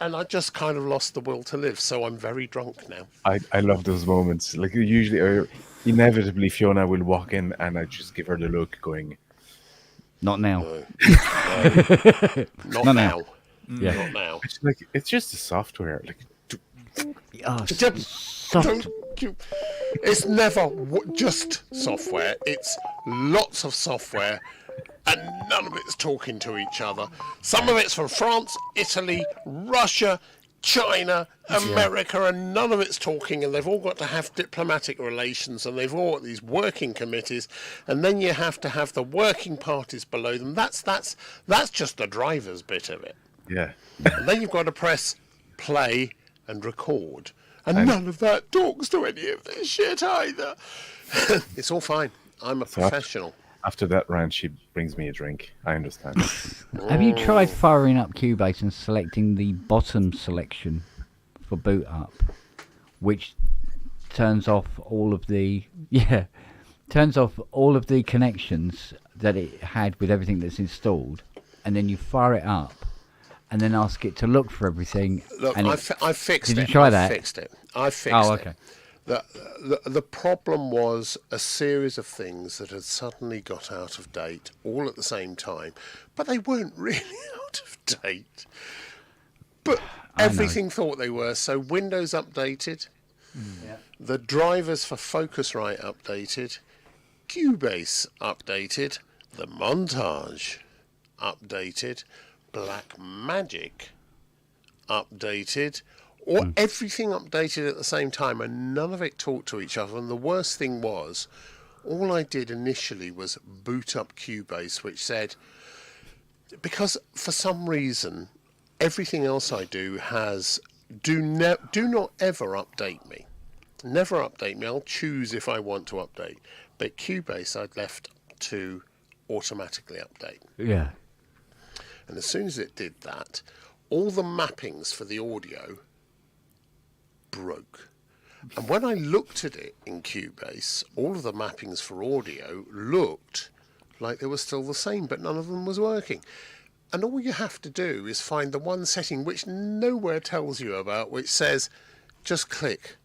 I just kind of lost the will to live, so I'm very drunk now. I love those moments. Like usually, or inevitably, Fiona will walk in and I just give her the look going, not now. Not now. Yeah. Not now. It's just the software. Like, it's never just software. It's lots of software, and none of it's talking to each other. Some of it's from France, Italy, Russia, China, America, and none of it's talking, and they've all got to have diplomatic relations, and they've all got these working committees, and then you have to have the working parties below them. That's just the driver's bit of it. Yeah. And then you've got to press play and record, and none of that talks to any of this shit either. It's all fine. I'm a professional. After that rant, she brings me a drink. I understand. Have you tried firing up Cubase and selecting the bottom selection for boot up, which turns off all of the connections that it had with everything that's installed, and then you fire it up and then ask it to look for everything? Look, I fixed it. Did you try that? I fixed it. Oh, okay. The problem was a series of things that had suddenly got out of date all at the same time, but they weren't really out of date. But everything thought they were. So Windows updated, the drivers for Focusrite updated, Cubase updated, the montage updated, Blackmagic updated, or everything updated at the same time, and none of it talked to each other. And the worst thing was, all I did initially was boot up Cubase, which said, because for some reason everything else I do has do not ever update me. Never update me. I'll choose if I want to update. But Cubase I'd left to automatically update. Yeah. And as soon as it did that, all the mappings for the audio broke. And when I looked at it in Cubase, all of the mappings for audio looked like they were still the same, but none of them was working. And all you have to do is find the one setting which nowhere tells you about, which says, just click.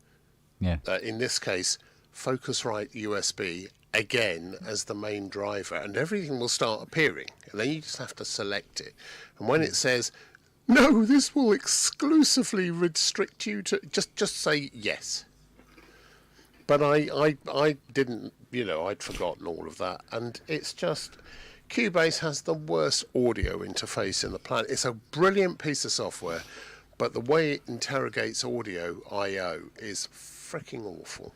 Yeah. In this case, Focusrite USB again as the main driver, and everything will start appearing. And then you just have to select it. And when it says, no, this will exclusively restrict you to, just say yes. But I didn't, I'd forgotten all of that. And it's just, Cubase has the worst audio interface in the planet. It's a brilliant piece of software, but the way it interrogates audio I/O is freaking awful.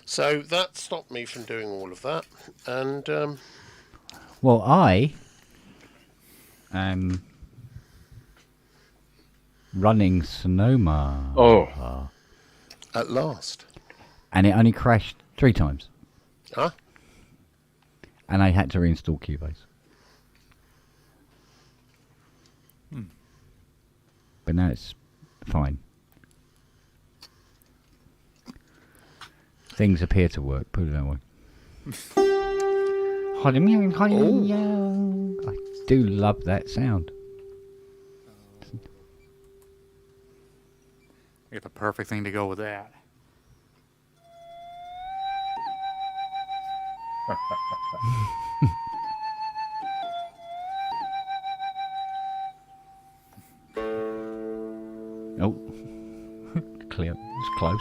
So that stopped me from doing all of that. And well, I am running Sonoma. Oh. At last. And it only crashed 3 times. Huh? And I had to reinstall Cubase. But now it's fine. Things appear to work, put it that way. I do love that sound. You got the perfect thing to go with that. Oh, clear. It's close.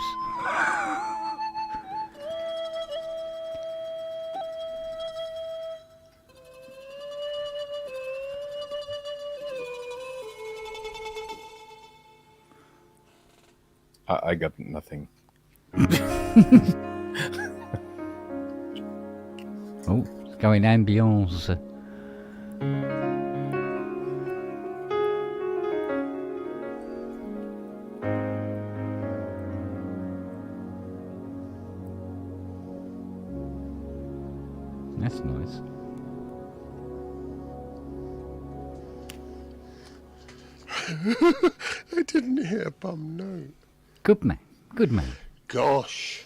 I got nothing. Oh, it's going ambiance. That's nice. I didn't hear Bum Note. Good man. Good man. Gosh.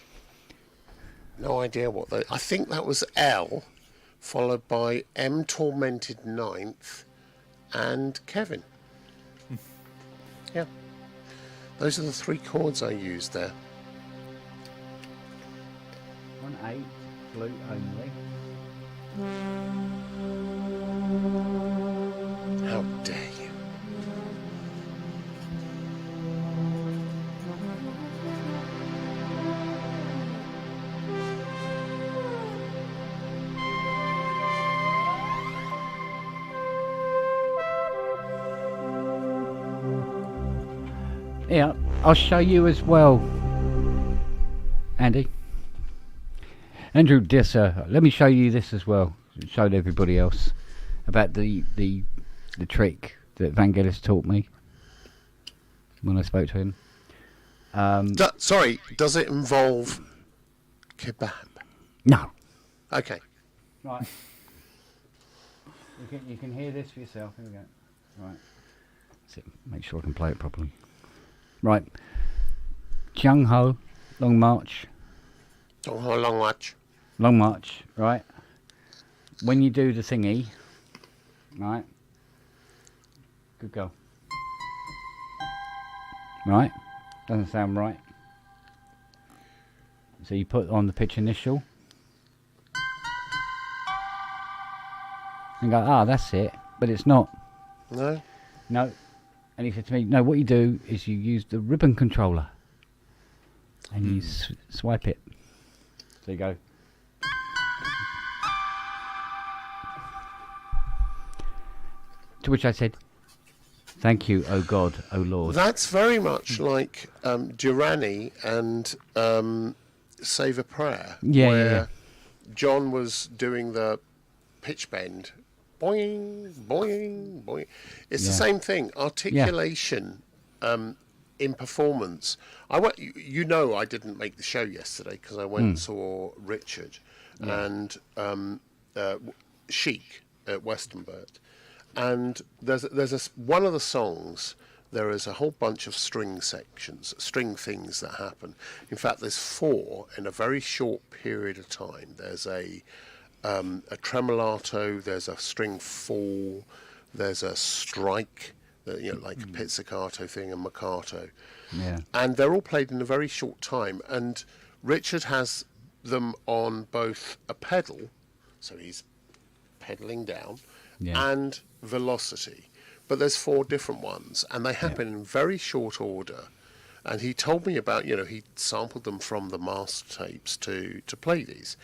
No idea what that... I think that was L, followed by M Tormented Ninth, and Kevin. Yeah. Those are the 3 chords I used there. 1/8, flute only. How dare you? Yeah, I'll show you as well, Andy. Andrew Disser, let me show you this as well. Showed everybody else about the trick that Vangelis taught me when I spoke to him. Sorry, does it involve kebab? No. Okay. Right. You can hear this for yourself. Here we go. Right. That's it. Make sure I can play it properly. Right. Jung Ho, Long March. Long March. Long March, right. When you do the thingy, right. Good girl. Right. Doesn't sound right. So you put on the pitch initial. And go, that's it. But it's not. No? No. And he said to me, no, what you do is you use the ribbon controller. And you swipe it. So you go. To which I said, thank you, oh God, oh Lord. That's very much like Durrani and Save a Prayer, where John was doing the pitch bend. Boing, boing, boing. It's the same thing. Articulation in performance. I didn't make the show yesterday because I went and saw Richard and Chic at Westernbert. And there's one of the songs there is a whole bunch of string sections, string things that happen. In fact, there's 4 in a very short period of time. There's a tremolato, there's a string fall, there's a strike, like a pizzicato thing, and Mercato. Yeah. And they're all played in a very short time. And Richard has them on both a pedal, so he's pedaling down, and velocity. But there's 4 different ones, and they happen in very short order. And he told me about, he sampled them from the master tapes to play these.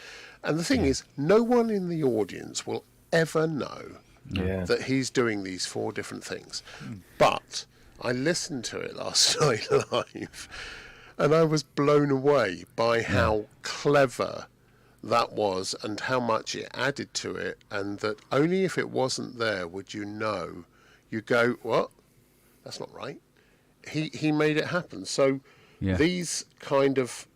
And the thing is, no one in the audience will ever know that he's doing these 4 different things. But I listened to it last night live, and I was blown away by how clever that was and how much it added to it, and that only if it wasn't there would you know. You go, what? That's not right. He made it happen. So these kind of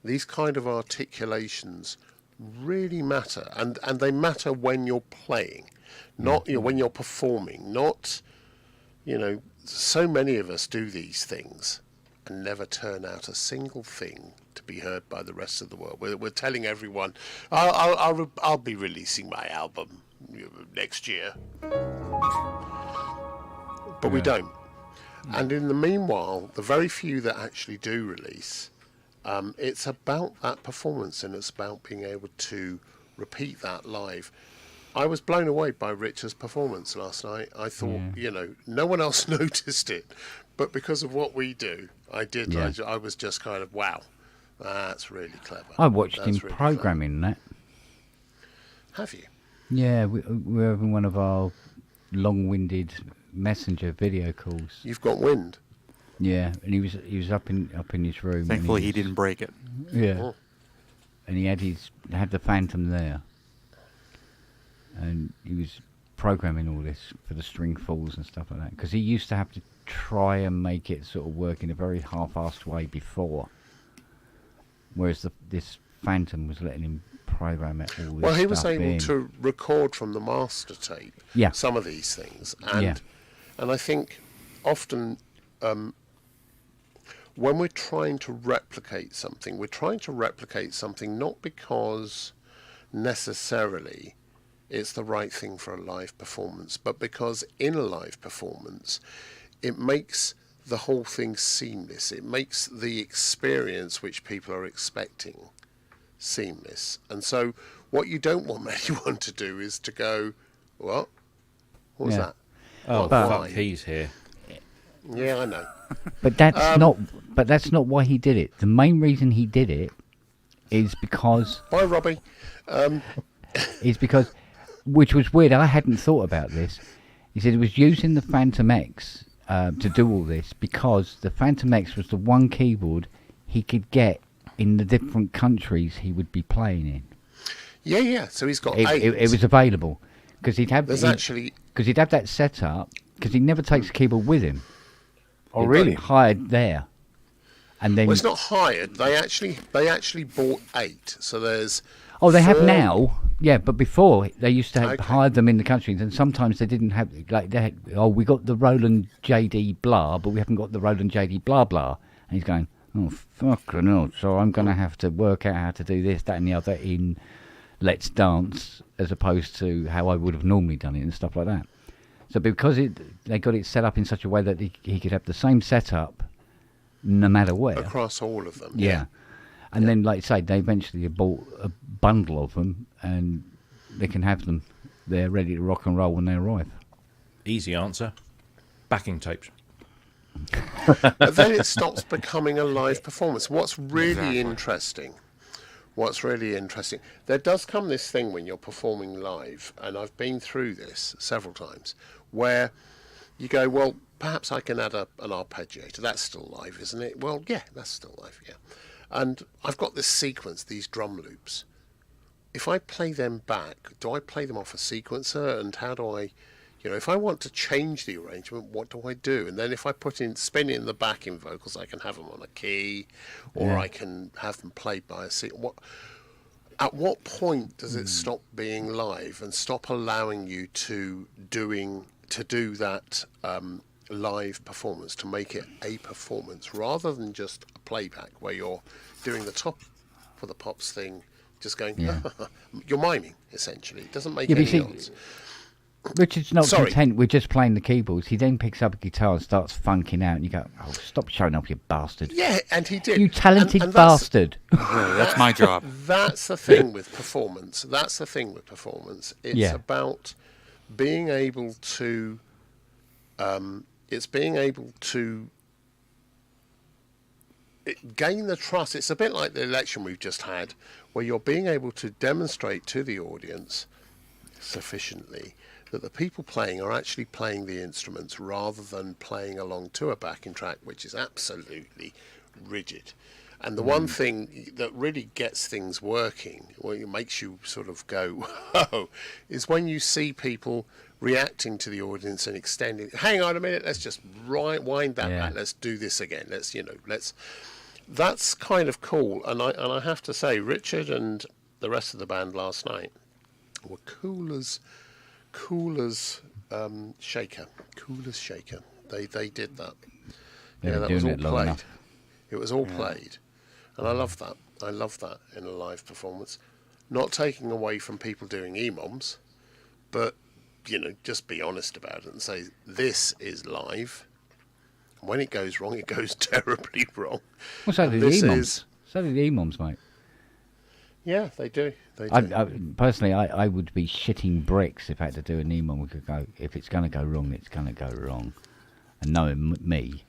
articulations really matter, and they matter when you're playing, not when you're performing. Not, so many of us do these things and never turn out a single thing to be heard by the rest of the world. We're telling everyone, I'll be releasing my album next year. But we don't. And in the meanwhile, the very few that actually do release, it's about that performance, and it's about being able to repeat that live. I was blown away by Richard's performance last night. I thought, no one else noticed it, but because of what we do, I did. Yeah. I was just kind of, wow, that's really clever. I watched him really programming that. Have you? Yeah, we're having one of our long-winded messenger video calls. You've got wind. Yeah, and he was up in his room. Thankfully, he didn't break it. Yeah, and he had the Phantom there, and he was programming all this for the string falls and stuff like that. Because he used to have to try and make it sort of work in a very half-assed way before, whereas this Phantom was letting him program it all this Well, he was stuff able in. to record from the master tape some of these things, and I think often when we're trying to replicate something not because necessarily it's the right thing for a live performance, but because in a live performance it makes the whole thing seamless. It makes the experience which people are expecting seamless. And so what you don't want anyone to do is to go, what was that? Oh, fuck, he's here. Yeah, I know. But that's not why he did it. The main reason he did it is because Bye, Robbie. Which was weird. I hadn't thought about this. He said he was using the Phantom X to do all this because the Phantom X was the one keyboard he could get in the different countries he would be playing in. Yeah. So he's got 8. It was available because he'd have that set up because he never takes the keyboard with him. Oh, really? Hired there, and then it's not hired. They actually bought 8. So there's. Oh, they have now. Yeah, but before they used to have hired them in the countries, and sometimes they didn't have we got the Roland JD blah, but we haven't got the Roland JD blah blah. And he's going, oh fucking hell! So I'm going to have to work out how to do this, that, and the other in Let's Dance, as opposed to how I would have normally done it and stuff like that. So because they got it set up in such a way that he could have the same setup no matter where across all of them. Yeah. And then, like I say, they eventually bought a bundle of them, and they can have them there ready to rock and roll when they arrive. Easy answer. Backing tapes. But then it stops becoming a live performance. What's really interesting, there does come this thing when you're performing live, and I've been through this several times, where you go, well, perhaps I can add an arpeggiator. That's still live, isn't it? Well, yeah, that's still live, yeah. And I've got this sequence, these drum loops. If I play them back, do I play them off a sequencer? And how do I, if I want to change the arrangement, what do I do? And then if I spin it in the backing vocals, I can have them on a key, or I can have them played by a sequencer. At what point does it stop being live and stop allowing you to do that live performance, to make it a performance rather than just a playback where you're doing the top of the pops thing, just going, you're miming, essentially. It doesn't make any odds. Richard's not content with just playing the keyboards. He then picks up a guitar and starts funking out, and you go, "Oh, stop showing up, you bastard!" Yeah, and he did. You talented and bastard. That's my job. That's the thing with performance. It's about being able to. It's being able to gain the trust. It's a bit like the election we've just had, where you're being able to demonstrate to the audience sufficiently that the people playing are actually playing the instruments rather than playing along to a backing track, which is absolutely rigid. And the one thing that really gets things working, or it makes you sort of go, whoa, is when you see people reacting to the audience and extending. Hang on a minute, let's just wind that back. Let's do this again. That's kind of cool. And I have to say, Richard and the rest of the band last night were cool as shaker. They did that. That was all played. It was all played, and I love that. I love that in a live performance. Not taking away from people doing EMOMs, but just be honest about it and say this is live. When it goes wrong, it goes terribly wrong. Well, so do the EMOMs. So do the EMOMs, mate. Yeah, they do. Personally, I would be shitting bricks if I had to do an EMOM. We could go, if it's going to go wrong, it's going to go wrong. And knowing me,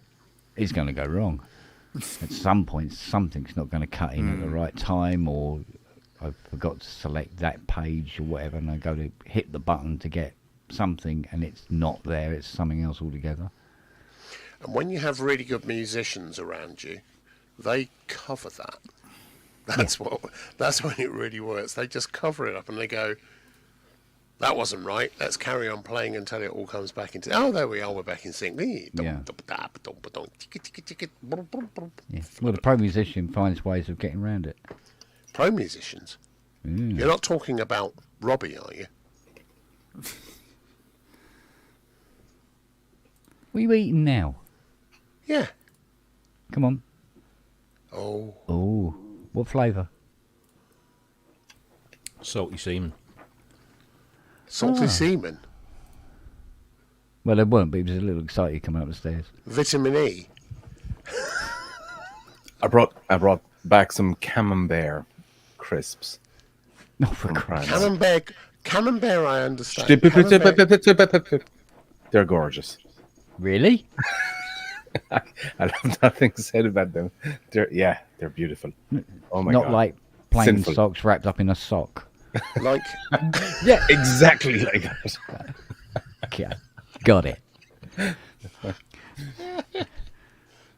it's going to go wrong. At some point, something's not going to cut in at the right time, or I forgot to select that page or whatever, and I go to hit the button to get something, and it's not there. It's something else altogether. And when you have really good musicians around you, they cover that. That's when it really works. They just cover it up and they go, that wasn't right. Let's carry on playing until it all comes back into. Oh, there we are. We're back in sync. Yeah. Well, the pro musician finds ways of getting around it. Pro musicians. You're not talking about Robbie, are you? What are you eating now? Yeah. Come on. Oh. What flavour? Salty semen. Salty semen. Well, there weren't, but he was a little excited coming up the stairs. Vitamin E. I brought back some camembert crisps. No, for Christ's sake. Camembert, I understand. They're gorgeous. Really? I have nothing said about them. They're beautiful. Oh my God. Not like plain Sinful. socks wrapped up in a sock. Like, yeah, exactly like that. Yeah, got it.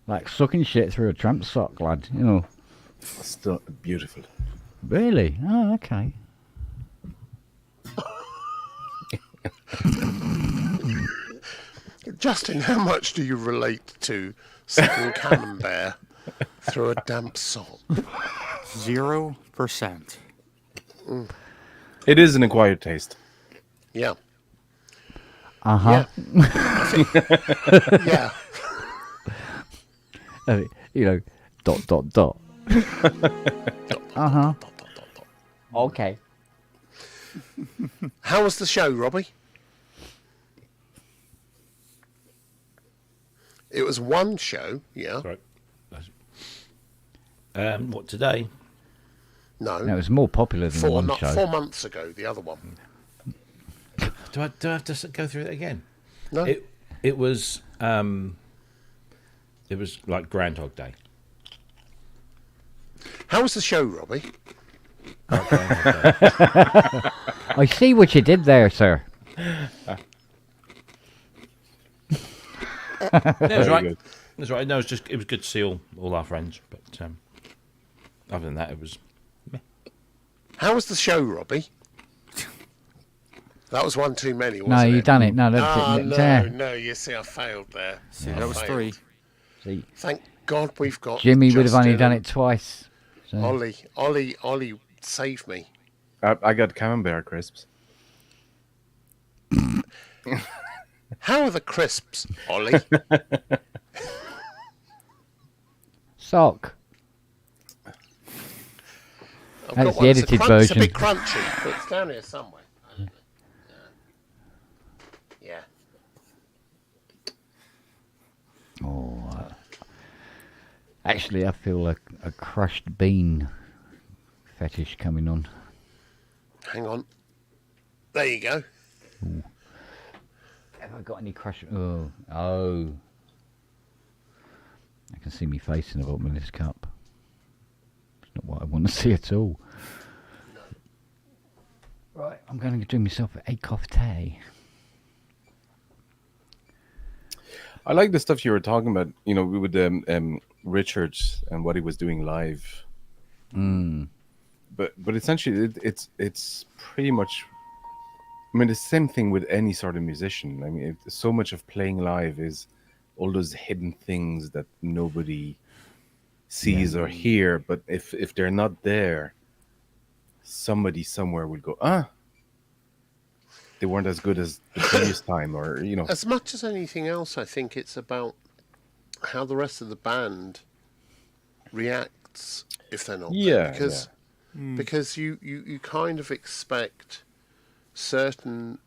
Like sucking shit through a tramp sock, lad. Still beautiful. Really? Oh, okay. Justin, how much do you relate to sucking camembert through a damp sock? 0%. It is an acquired taste. Yeah. Uh-huh. Yeah. Dot. Uh-huh. Okay. How was the show, Robbie? It was one show, yeah. Right. What, today? No. No, it was more popular than one show. 4 months ago, the other one. Do I have to go through it again? No. It was like Groundhog Day. How was the show, Robbie? I see what you did there, sir. That's right. Good. That's right. No, it was good to see all our friends, but other than that, it was. Meh. How was the show, Robbie? That was one too many, wasn't it? No, you done it. No, that's no. You see, I failed there. See, that was 3. See, thank God we've got. Jimmy would have only done it twice. So. Ollie, save me. I got camembert crisps. How are the crisps, Ollie? Sock. I've That's got the one. edited It's a version. bit crunchy, but it's down here somewhere. Yeah. Oh, actually, I feel a crushed bean fetish coming on. Hang on. There you go. Ooh. Have I got any crushed? Oh. I can see me face in the bottom of this cup. It's not what I want to see at all. Right, I'm going to do myself a coffee. I like the stuff you were talking about, you know, with Richard and what he was doing live. But essentially, it's pretty much. I mean, the same thing with any sort of musician. I mean, so much of playing live is all those hidden things that nobody sees or hear. But if they're not there, somebody somewhere will go, they weren't as good as the previous time, or you know. As much as anything else, I think it's about how the rest of the band reacts if they're not there. Because you kind of expect certain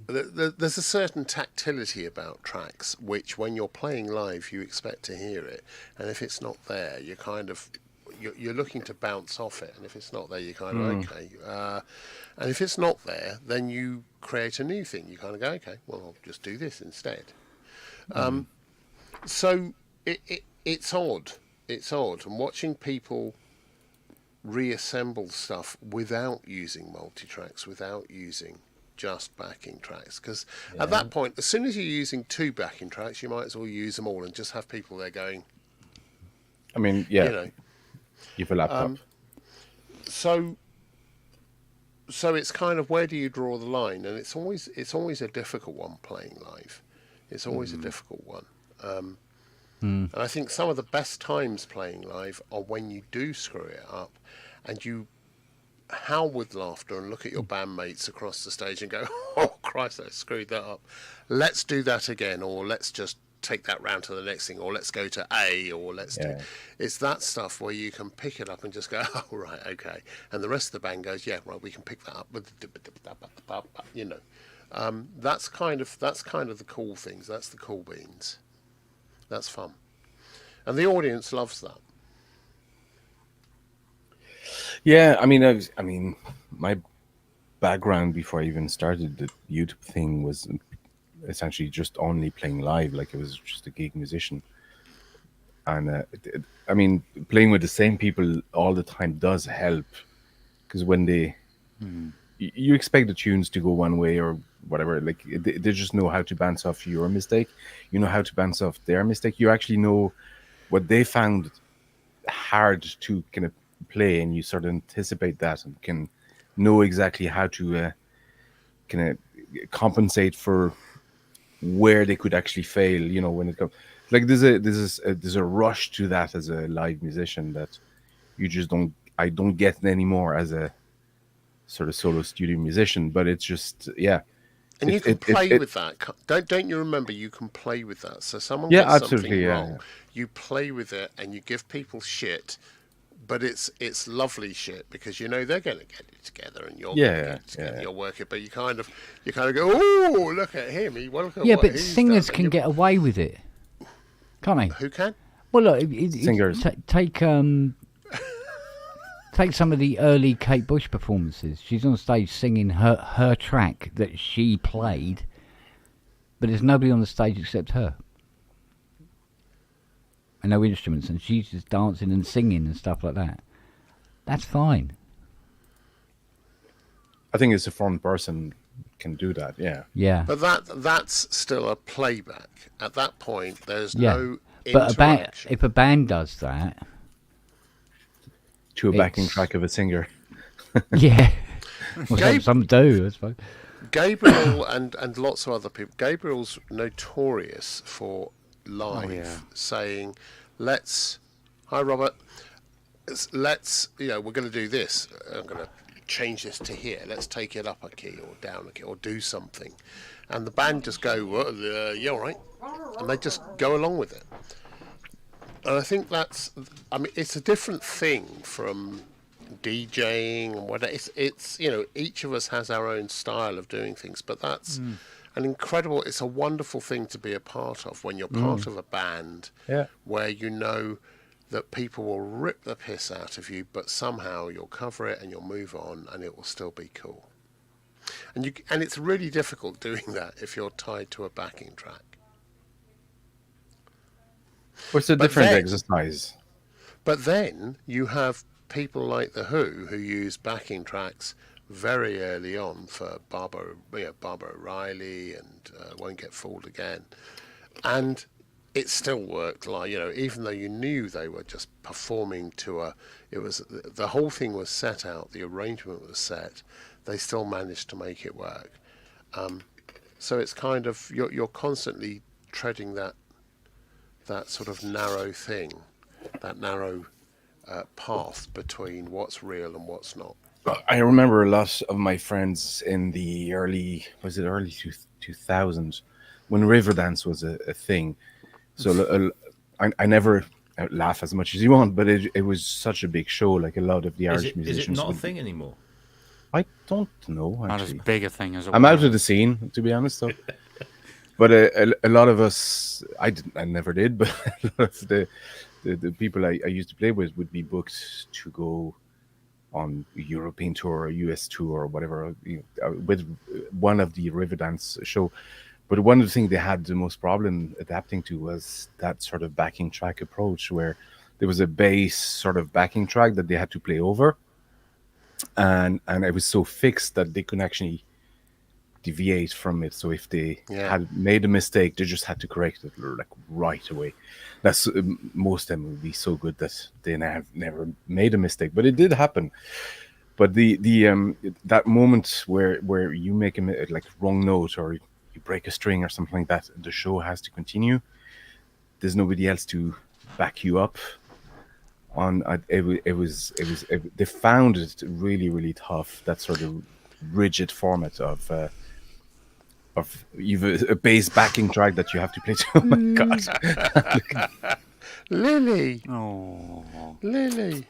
there's a certain tactility about tracks which when you're playing live you expect to hear it, and if it's not there you're kind of you're looking to bounce off it, and if it's not there you're kind of okay, and if it's not there then you create a new thing. You kind of go, okay, well I'll just do this instead. So it's odd, and watching people reassemble stuff without using multi-tracks, without using just backing tracks, because at that point, as soon as you're using 2 backing tracks, you might as well use them all and just have people there going. I mean, you know, you have a laptop. So it's kind of, where do you draw the line? And it's always a difficult one playing live. It's always a difficult one. And I think some of the best times playing live are when you do screw it up and you howl with laughter and look at your bandmates across the stage and go, oh Christ, I screwed that up. Let's do that again, or let's just take that round to the next thing, or let's go to A, or let's do. It's that stuff where you can pick it up and just go, oh right, okay, and the rest of the band goes, yeah, right, we can pick that up. You know, that's kind of the cool things. That's the cool beans. That's fun, and the audience loves that. Yeah, I mean, my background before I even started the YouTube thing was essentially just only playing live, like it was just a gig musician. And I mean, playing with the same people all the time does help, because when you expect the tunes to go one way or whatever, like they just know how to bounce off your mistake, you know how to bounce off their mistake, you actually know what they found hard to kind of play, and you sort of anticipate that and can know exactly how to kind of compensate for where they could actually fail, you know, when it comes. Like there's a rush to that as a live musician that you just I don't get anymore as a sort of solo studio musician. But it's just and you can play with that. Don't you remember? You can play with that. So someone gets something wrong, you play with it, and you give people shit. But it's lovely shit, because you know they're going to get it together, and you're going to get it together. You'll work it, but you kind of go, oh, look at him. But singers can get away with it, can't they? Who can? Well, look, singers. Take some of the early Kate Bush performances. She's on stage singing her track that she played, but there's nobody on the stage except her. And no instruments, and she's just dancing and singing and stuff like that. That's fine. I think it's a foreign person can do that, yeah. But that's still a playback. At that point, there's no interaction. But if a band does that, to a backing track of a singer, well, some do, I suppose. Gabriel and lots of other people. Gabriel's notorious for live saying, hi Robert, let's we're going to do this, I'm going to change this to here. Let's take it up a key or down a key or do something. And the band just go, well, yeah, all right. And they just go along with it. And I think that's, I mean, it's a different thing from DJing and whatever. It's you know, each of us has our own style of doing things, but that's it's a wonderful thing to be a part of when you're part of a band where you know that people will rip the piss out of you, but somehow you'll cover it and you'll move on and it will still be cool. And it's really difficult doing that if you're tied to a backing track. Well, it's a different exercise. But then you have people like The Who use backing tracks very early on for Barbara O'Reilly and Won't Get Fooled Again. And it still worked, like, you know, even though you knew they were just performing to the whole thing was set out, the arrangement was set, they still managed to make it work. So it's kind of, you're constantly treading that sort of narrow thing, that narrow path between what's real and what's not. I remember a lot of my friends in the early 2000s when Riverdance was a thing. So I never laugh as much as you want, but it was such a big show. Like a lot of the Irish musicians. Is it not a thing anymore? I don't know. Actually. Not as big a thing as it I'm was. out of the scene, to be honest, though. But a lot of us, I never did, but a lot of the people I used to play with would be booked to go on a European tour or a US tour or whatever, with one of the Riverdance show. But one of the things they had the most problem adapting to was that sort of backing track approach, where there was a bass sort of backing track that they had to play over, and it was so fixed that they couldn't actually deviate from it. So if they had made a mistake, they just had to correct it like right away. That's most of them would be so good that they never made a mistake, but it did happen. But the that moment where you make a like wrong note or you break a string or something like that, the show has to continue. There's nobody else to back you up on. They found it really, really tough, that sort of rigid format of you've a bass backing track that you have to play to. Oh my god. Lily. Oh. Lily.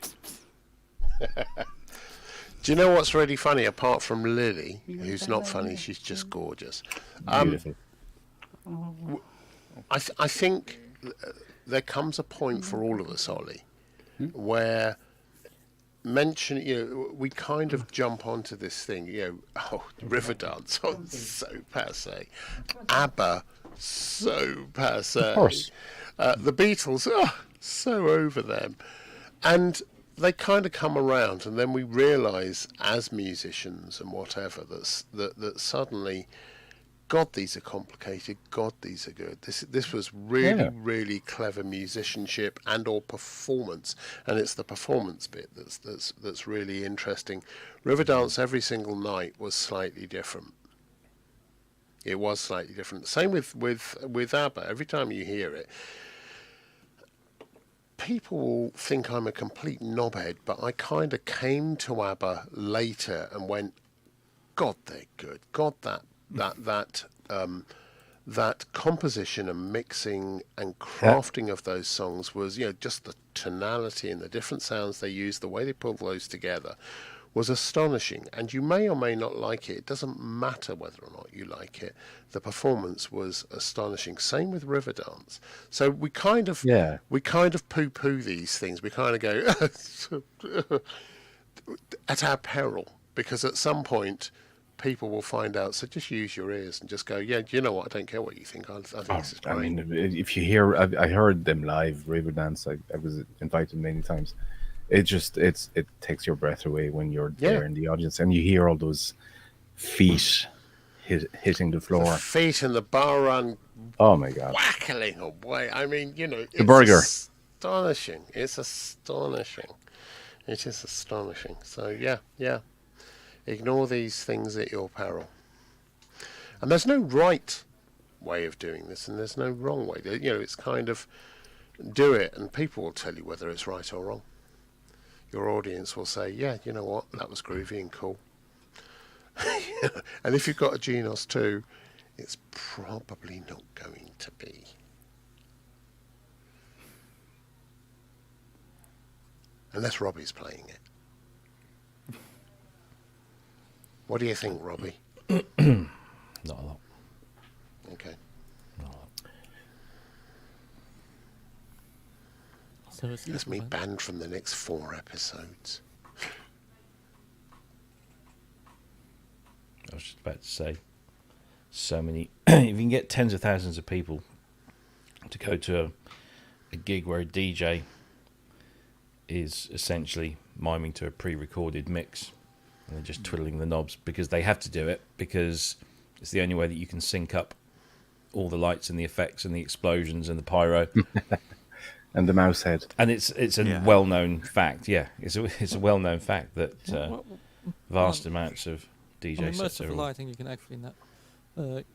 Do you know what's really funny, apart from Lily, who's not funny, she's just gorgeous? Beautiful. I think there comes a point for all of us, Ollie, where we kind of jump onto this thing, Riverdance, so passe. ABBA, so passe. Of course. The Beatles, so over them. And they kind of come around, and then we realise as musicians and whatever that suddenly, God, these are complicated. God, these are good. This was really, really clever musicianship and or performance, and it's the performance bit that's really interesting. Riverdance every single night was slightly different. It was slightly different. Same with ABBA. Every time you hear it, people will think I'm a complete knobhead, but I kind of came to ABBA later and went, God, they're good. God, that composition and mixing and crafting of those songs was, just the tonality and the different sounds they used, the way they pulled those together was astonishing. And you may or may not like it. It doesn't matter whether or not you like it. The performance was astonishing. Same with Riverdance. So we kind of poo-poo these things. We kind of go at our peril, because at some point people will find out. So just use your ears and just go, yeah, you know what? I don't care what you think. I think this is great. I mean, if you hear, I heard them live, Riverdance. I was invited many times. It takes your breath away when you're there in the audience and you hear all those feet hitting the floor. The feet and the bar run. Oh my God! Wackling away. I mean, it's the burger. Astonishing. It's astonishing. It is astonishing. So yeah. Ignore these things at your peril. And there's no right way of doing this, and there's no wrong way. It's kind of do it, and people will tell you whether it's right or wrong. your audience will say, yeah, you know what, that was groovy and cool. And if you've got a Genos 2, it's probably not going to be. Unless Robbie's playing it. What do you think, Robbie? Not a lot. Okay. Not a lot. So it's That's me useful, banned from the next 4 episodes. I was just about to say, so many. If you can get tens of thousands of people to go to a gig where a DJ is essentially miming to a pre-recorded mix and they're just twiddling the knobs because they have to do it because it's the only way that you can sync up all the lights and the effects and the explosions and the pyro And the mouse head. and it's a well-known fact. Yeah, it's a well-known fact that vast amounts of DJ most sets of are the all... lighting you can actually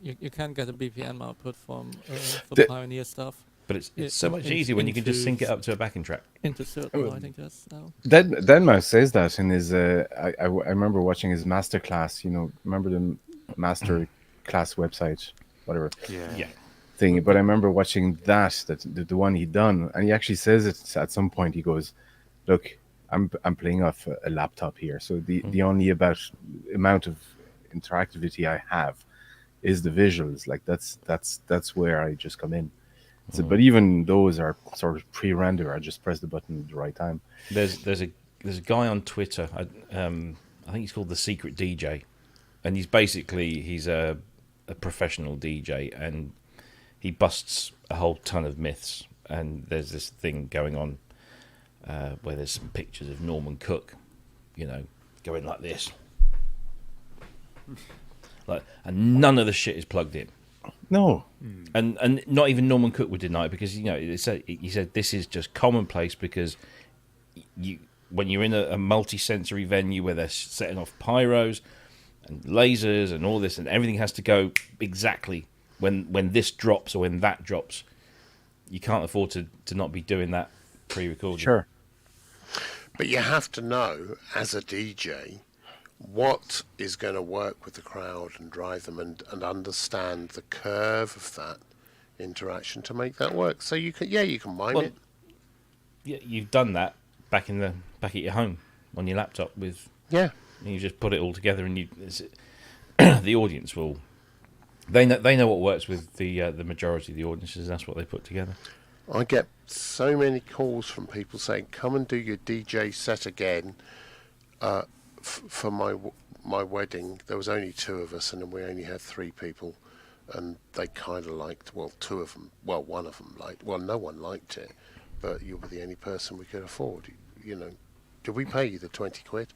you can get a BPM output from for The- Pioneer stuff But it's so much easier when you can just sync it up to a backing track. into certain lighting tests now. Dead Mouse says that in his. I remember watching his masterclass. Remember the master class website, whatever Yeah. thing. But I remember watching that the one he done, and he actually says it at some point. He goes, "Look, I'm playing off a laptop here, so the only amount of interactivity I have is the visuals. Like that's where I just come in." So, but even those are sort of pre-rendered. I just press the button at the right time. There's a guy on Twitter. I think he's called the Secret DJ, and he's a professional DJ, and he busts a whole ton of myths. And there's this thing going on where there's some pictures of Norman Cook, going like this, and none of the shit is plugged in. No. And not even Norman Cook would deny it because he said this is just commonplace because when you're in a multi-sensory venue where they're setting off pyros and lasers and all this and everything has to go exactly when this drops or when that drops, you can't afford to not be doing that pre-recorded. Sure. But you have to know, as a DJ, what is going to work with the crowd and drive them and understand the curve of that interaction to make that work. So you can mime it. Yeah, you've done that back at your home on your laptop with. Yeah. And you just put it all together, and the audience will. They know what works with the majority of the audiences. That's what they put together. I get so many calls from people saying, "Come and do your DJ set again." For my wedding, there was only 2 of us, and then we only had 3 people, and they kind of liked. Well, 2 of them. Well, one of them liked. Well, no one liked it, but you were the only person we could afford. Did we pay you the 20 quid?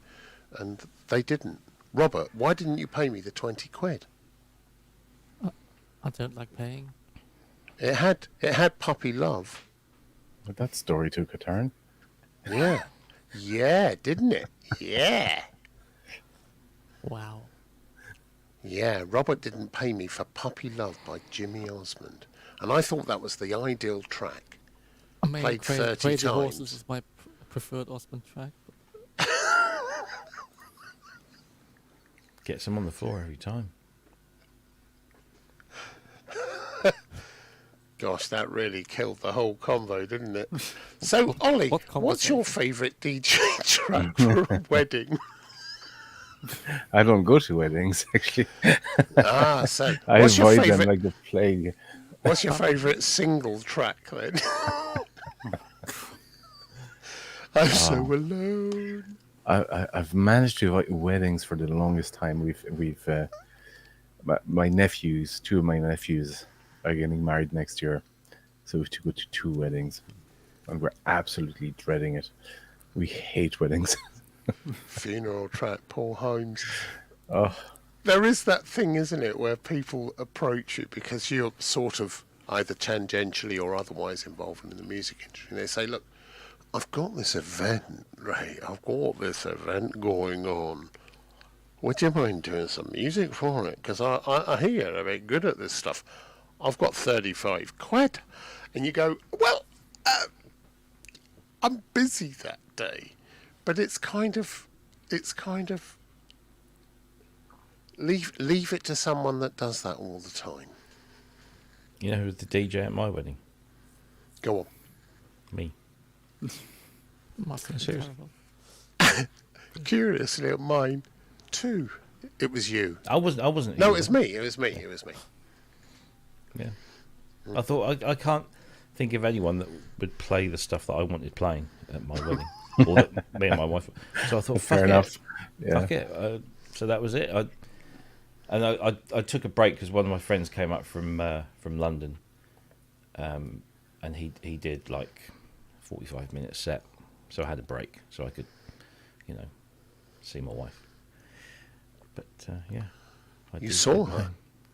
And they didn't. Robert, why didn't you pay me the 20 quid? I don't like paying. It had puppy love. But that story took a turn. Yeah. Yeah, didn't it? Yeah. Wow. Yeah, Robert didn't pay me for Puppy Love by Jimmy Osmond. And I thought that was the ideal track. I mean, Played 30 Crazy times. Horses is my preferred Osmond track. Gets them on the floor every time. Gosh, that really killed the whole convo, didn't it? So, Ollie, what's your favourite DJ track for a wedding? I don't go to weddings, actually. So I what's your avoid them favourite? like the plague. What's your favourite single track then? I'm so alone. I've managed to avoid weddings for the longest time. We've my nephews, 2 of my nephews are getting married next year, so we have to go to 2 weddings, and we're absolutely dreading it. We hate weddings. Funeral track, Paul Holmes. Oh, There is that thing, isn't it, where people approach it because you're sort of either tangentially or otherwise involved in the music industry, and they say, "Look, I've got this event, Ray. I've got this event going on. Would you mind doing some music for it? Because I hear you're a bit good at this stuff. I've got 35 quid." And you go, "Well, I'm busy that day." But it's kind of leave it to someone that does that all the time. You know who's the DJ at my wedding? Go on. Me. Must be Seriously. terrible. Curiously, at mine too, it was you. I wasn't. No, you. it was me. It was me. Yeah. I thought I can't think of anyone that would play the stuff that I wanted playing at my wedding, or that me and my wife. So I thought, Fair fuck enough. it, Yeah. fuck it. So that was it. I took a break because one of my friends came up from London, and he did like 45-minute set, so I had a break so I could, see my wife. But yeah, You saw her?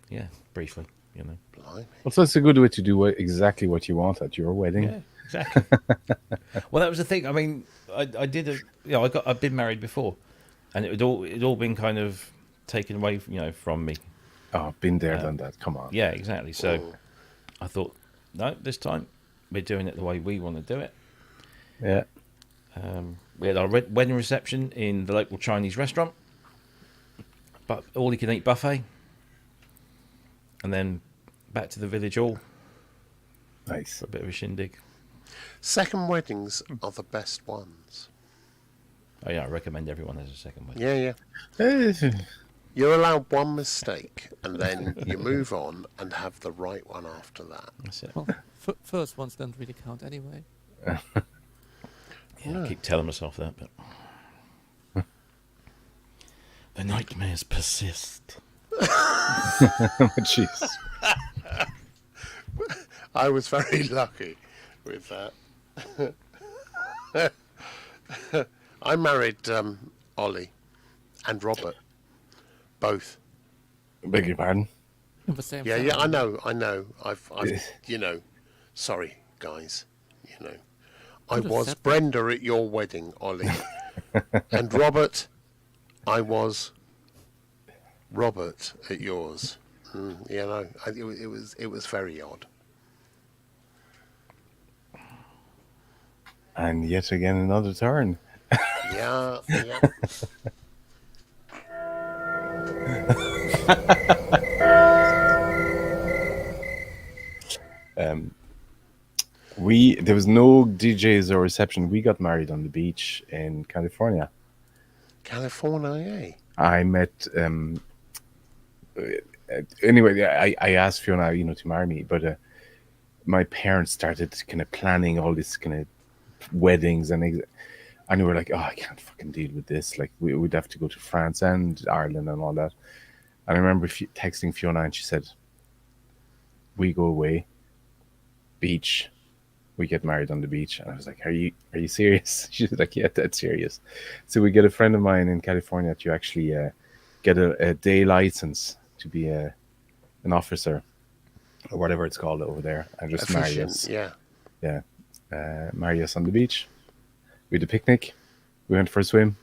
Yeah, briefly. Blimey. Well, that's a good way to do exactly what you want at your wedding. Yeah, exactly. Well, that was the thing. I mean, I did I've been married before, and it'd all been kind of taken away, from me. Oh, been there, done that. Come on. Yeah, exactly. So I thought, no, this time we're doing it the way we want to do it. Yeah. We had our wedding reception in the local Chinese restaurant, but all you can eat buffet, and then back to the village hall Nice. for a bit of a shindig. Second weddings are the best ones. Oh yeah, I recommend everyone has a second wedding. Yeah, yeah. You're allowed one mistake, and then you move on and have the right one after that. That's it. Well, first ones don't really count anyway. Yeah, I keep telling myself that, but the nightmares persist. Jeez. I was very lucky with that. I married Ollie and Robert, both. Beg your pardon? In the same Yeah, family. yeah, I know. I've sorry, guys, I Could have was said that. Brenda at your wedding, Ollie, and Robert, I was Robert at yours. It was very odd. And yet again, another turn. Yeah, yeah. There was no DJs or reception. We got married on the beach in California. California, eh? I met anyway. I asked Fiona, to marry me, but my parents started kind of planning all this kind of weddings, and we were like, oh, I can't fucking deal with this. Like, we'd have to go to France and Ireland and all that. And I remember texting Fiona, and she said, "We go away, beach. We get married on the beach." And I was like, "Are you serious?" She's like, "Yeah, that's serious." So we get a friend of mine in California to actually get a day license to be an officer or whatever it's called over there, and just marry us. Yeah. Marry us on the beach. We had a picnic. We went for a swim.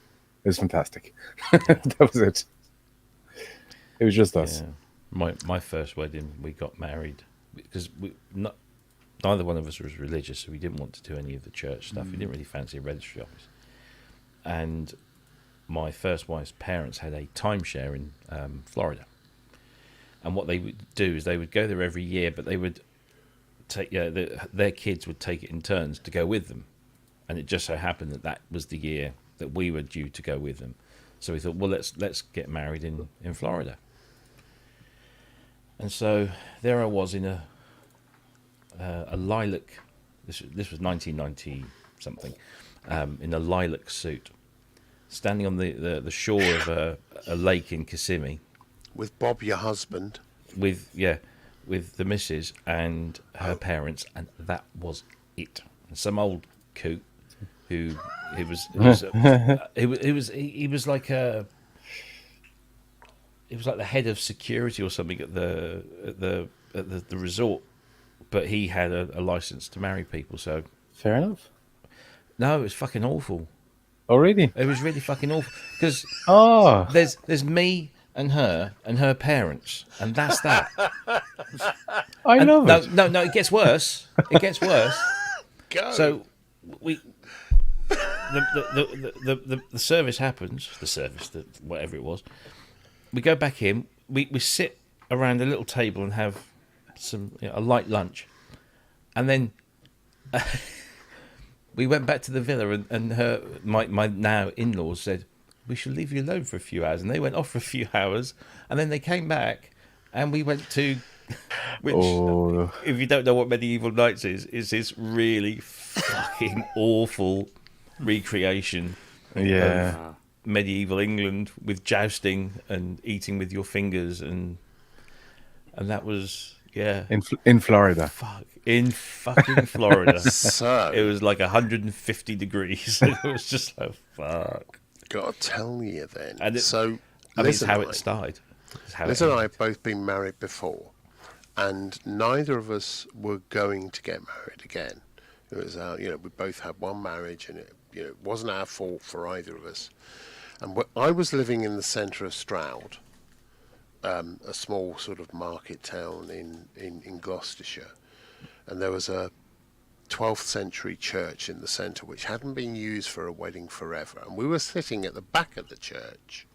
It was fantastic. That was it. It was just us. Yeah. My first wedding, we got married because neither one of us was religious, so we didn't want to do any of the church stuff. We didn't really fancy a registry office. And my first wife's parents had a timeshare in Florida. And what they would do is they would go there every year, but they would take their kids would take it in turns to go with them. And it just so happened that was the year that we were due to go with them. So we thought, well, let's get married in Florida. And so there I was in a lilac. This was 1990 something, in a lilac suit, standing on the shore of a lake in Kissimmee, With Bob, your husband. with the missus and her parents, and that was it. And some old coot who he was like the head of security or something at the resort, but he had a license to marry people. So Fair enough. no, it was fucking awful. Oh, really? It was really fucking awful because Oh, there's me and her parents, and that's that. I And love it. no, it gets worse. It gets worse. Go. So we the service happens. Whatever it was. We go back in. We sit around a little table and have a light lunch, and then we went back to the villa, and my now in-laws said we should leave you alone for a few hours, and they went off for a few hours, and then they came back, and we went to. Which, if you don't know what Medieval Nights is this really fucking awful recreation of medieval England with jousting and eating with your fingers, and that was in Florida. In fucking Florida. So it was like 150 degrees. It was just like fuck. Gotta tell you then. And it's how it started. Liz and I have both been married before, and neither of us were going to get married again. It was we both had one marriage, and it wasn't our fault for either of us. And I was living in the centre of Stroud, a small sort of market town in Gloucestershire, and there was a 12th century church in the centre which hadn't been used for a wedding forever, and we were sitting at the back of the church,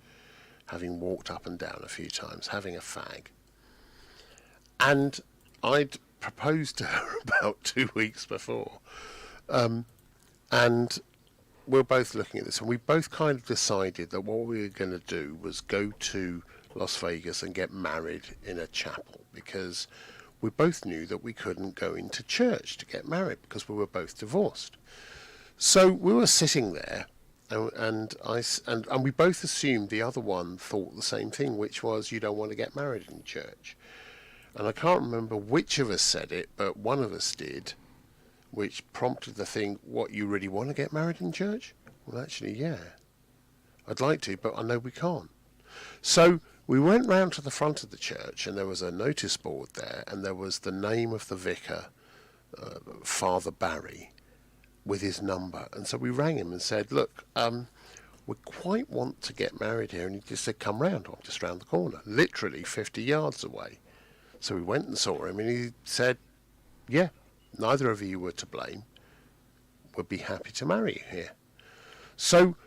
having walked up and down a few times, having a fag. And I'd proposed to her about 2 weeks before. And we're both looking at this, and we both kind of decided that what we were going to do was go to Las Vegas and get married in a chapel, because we both knew that we couldn't go into church to get married because we were both divorced. So we were sitting there, and we both assumed the other one thought the same thing, which was you don't want to get married in church. And I can't remember which of us said it, but one of us did, which prompted the thing, what, you really want to get married in church? Well, actually, yeah. I'd like to, but I know we can't. So we went round to the front of the church, and there was a notice board there, and there was the name of the vicar, Father Barry, with his number. And so we rang him and said, look, we quite want to get married here. And he just said, come round. I'm just round the corner, literally 50 yards away. So we went and saw him, and he said, yeah, neither of you were to blame. We'd be happy to marry you here. So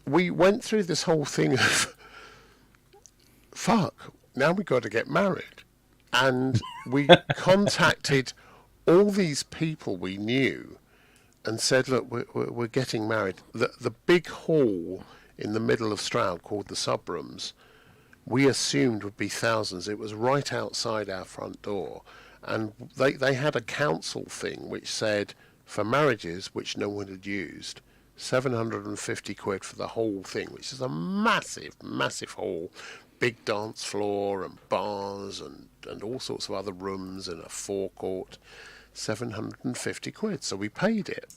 we went through this whole thing of, fuck, now we've got to get married. And we contacted all these people we knew and said, look, we're getting married. The big hall in the middle of Stroud called the Subrooms, we assumed would be thousands. It was right outside our front door. And they had a council thing which said, for marriages, which no one had used, 750 quid for the whole thing, which is a massive, massive hall, big dance floor and bars and all sorts of other rooms and a forecourt, 750 quid. So we paid it.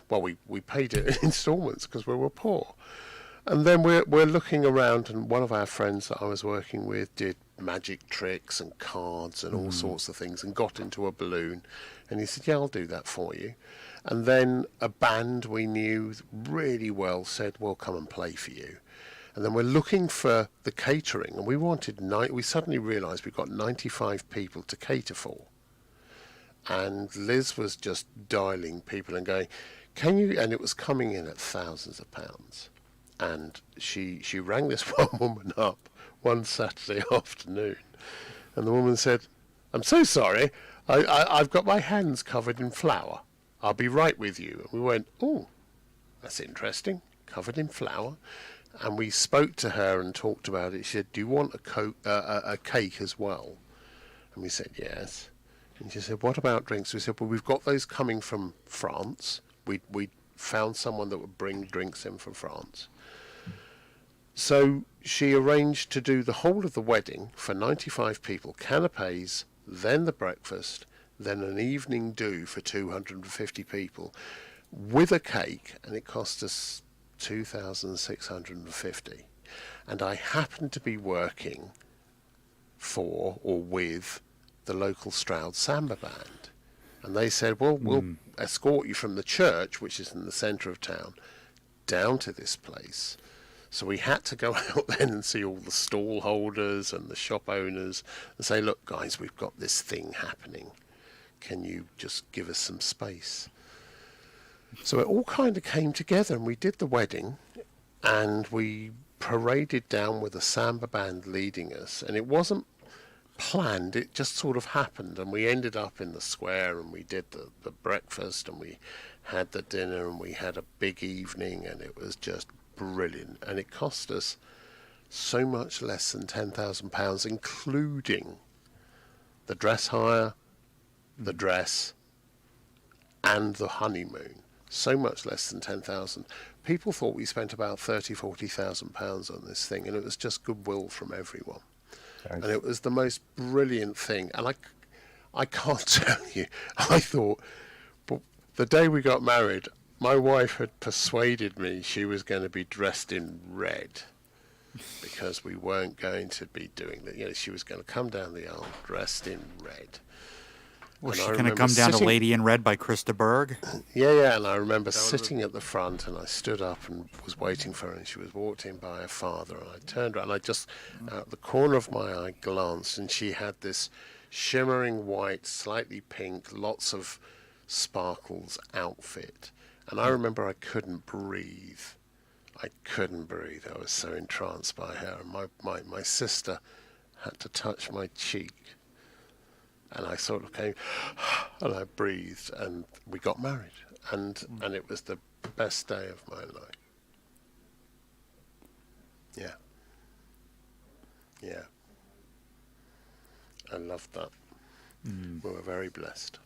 Well, we paid it in instalments because we were poor. And then we're looking around, and one of our friends that I was working with did magic tricks and cards and all sorts of things, and got into a balloon. And he said, yeah, I'll do that for you. And then a band we knew really well said, we'll come and play for you. And then we're looking for the catering, and we suddenly realised we've got 95 people to cater for. And Liz was just dialing people and going, can you, and it was coming in at thousands of pounds. And she rang this one woman up one Saturday afternoon, and the woman said, I'm so sorry, I've got my hands covered in flour. I'll be right with you. And we went, oh, that's interesting, covered in flour. And we spoke to her and talked about it. She said, do you want a cake as well? And we said, yes. And she said, what about drinks? We said, well, we've got those coming from France. We found someone that would bring drinks in from France. So she arranged to do the whole of the wedding for 95 people, canapes, then the breakfast, then an evening do for 250 people with a cake, and it cost us 2,650. And I happened to be working for or with the local Stroud Samba band. And they said, well, we'll escort you from the church, which is in the centre of town, down to this place. So we had to go out then and see all the stall holders and the shop owners and say, look, guys, we've got this thing happening. Can you just give us some space? So it all kind of came together, and we did the wedding, and we paraded down with a samba band leading us, and it wasn't planned, it just sort of happened, and we ended up in the square, and we did the breakfast, and we had the dinner, and we had a big evening, and it was just brilliant, and it cost us so much less than £10,000, including the dress hire, the dress, and the honeymoon. So much less than 10,000. People thought we spent about £40,000 on this thing, and it was just goodwill from everyone. Thanks. And it was the most brilliant thing. And I can't tell you, I thought, but the day we got married, my wife had persuaded me she was going to be dressed in red, because we weren't going to be doing that. You know, she was going to come down the aisle dressed in red. Was she going to come down to Lady in Red by Krista Berg? Yeah, and I remember sitting at the front, and I stood up and was waiting for her, and she was walked in by her father, and I turned around, and I just, out the corner of my eye, glanced, and she had this shimmering white, slightly pink, lots of sparkles outfit, and I remember I couldn't breathe. I was so entranced by her, and my sister had to touch my cheek. And I sort of came, and I breathed, and we got married, and it was the best day of my life. Yeah. I loved that. We were very blessed.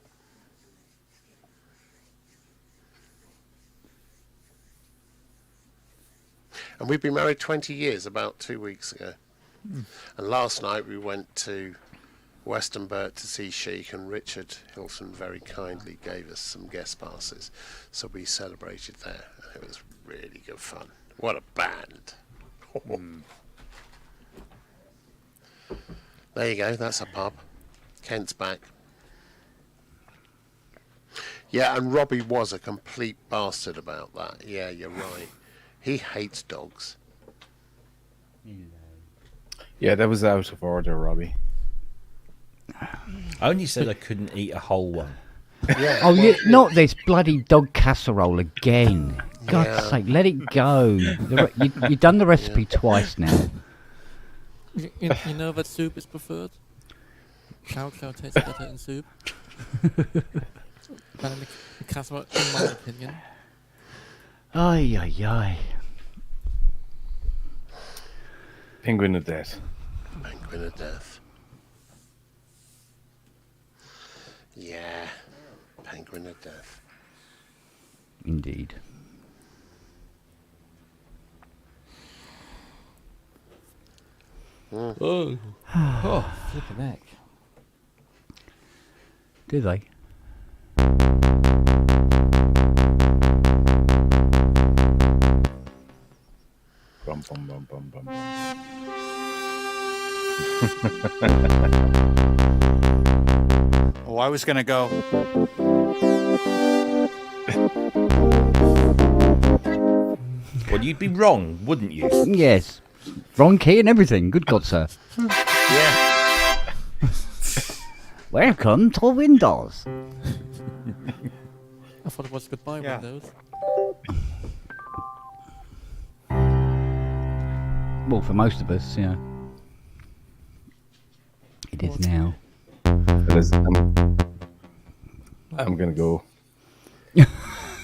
And we've been married 20 years, about 2 weeks ago. And last night we went to Western Burt to see Chic, and Richard Hilton very kindly gave us some guest passes, so we celebrated there, and it was really good fun. What a band. There you go, that's a pub. Kent's back. Yeah, and Robbie was a complete bastard about that. Yeah, you're right. He hates dogs. Yeah, that was out of order, Robbie. I only said I couldn't eat a whole one. Yeah. Oh, not this bloody dog casserole again. God's sake, let it go. You've done the recipe twice now. You know that soup is preferred? Cow tastes better in soup than in the casserole, in my opinion. Ay. Penguin of Death. Penguin of Death. Yeah, Penguin of Death. Indeed. Oh, flipping heck. Do they? Bum, bum, bum, bum, bum, bum. Oh, I was going to go. Well, you'd be wrong, wouldn't you? Yes. Wrong key and everything. Good God, sir. Yeah. Welcome to Windows. I thought it was goodbye Windows. Well, for most of us, yeah. It is now. I'm going to go.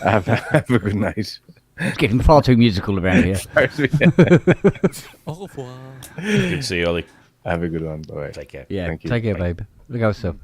Have a good night. It's getting far too musical around here. Au revoir. Good to see you, Ollie. Have a good one. Bye. Take care. Yeah, Thank you. take care, Bye. babe. Look out, yourself.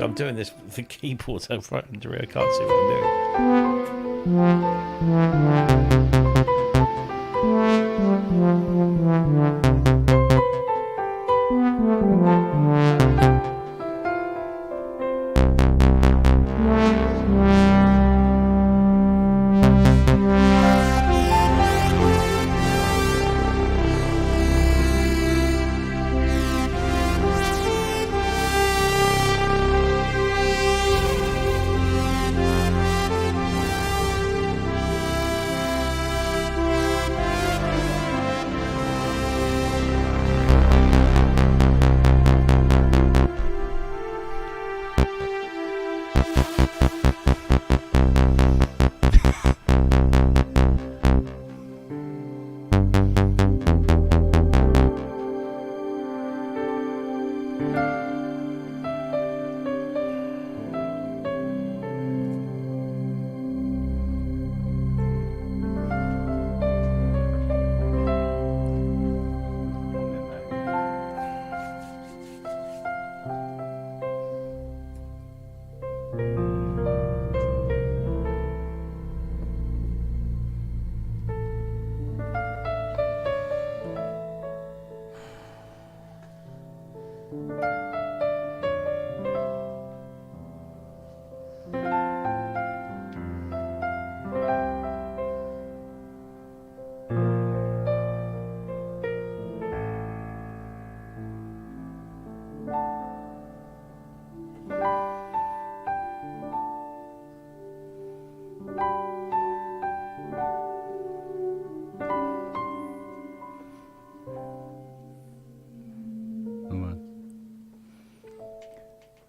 I'm doing this with the keyboard so front and rear. I can't see what I'm doing.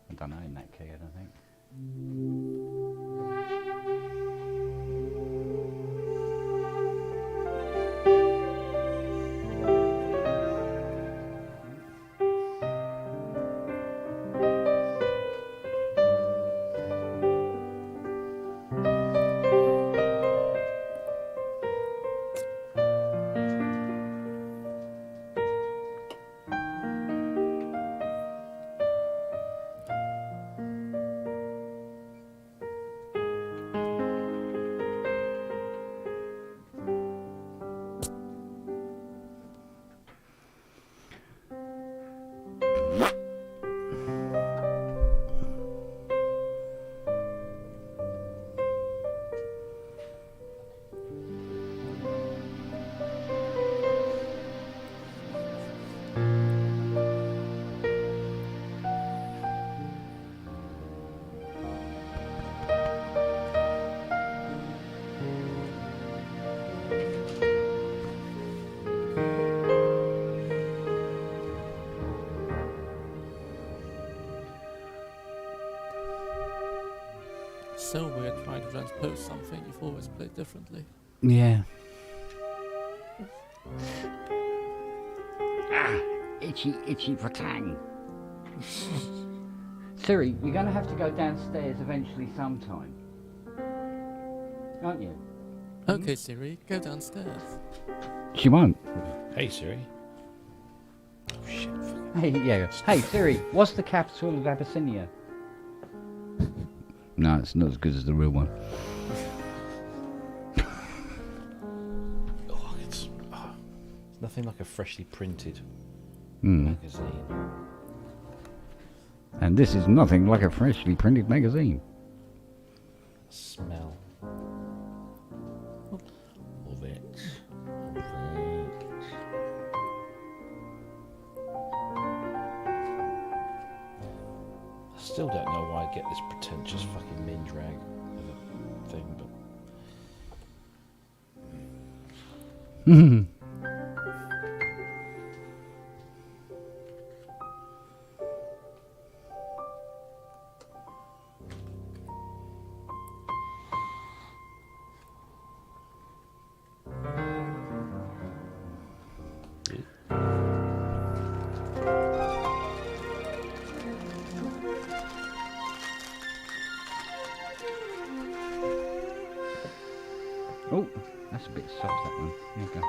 I don't know in that key, I don't think. So weird trying to transpose something you've always played differently. Yeah. Ah, itchy for tang. Siri, you're going to have to go downstairs eventually sometime. Aren't you? Okay, Siri, go downstairs. She won't. Hey Siri. Oh shit. Hey, yeah. Hey, Siri, what's the capital of Abyssinia? No, it's not as good as the real one. It's nothing like a freshly printed Mm. magazine. And this is nothing like a freshly printed magazine. Smell of it. I still don't know why I get this pretentious fucking min drag of a thing, but Oh, that's a bit soft, that one. There you go.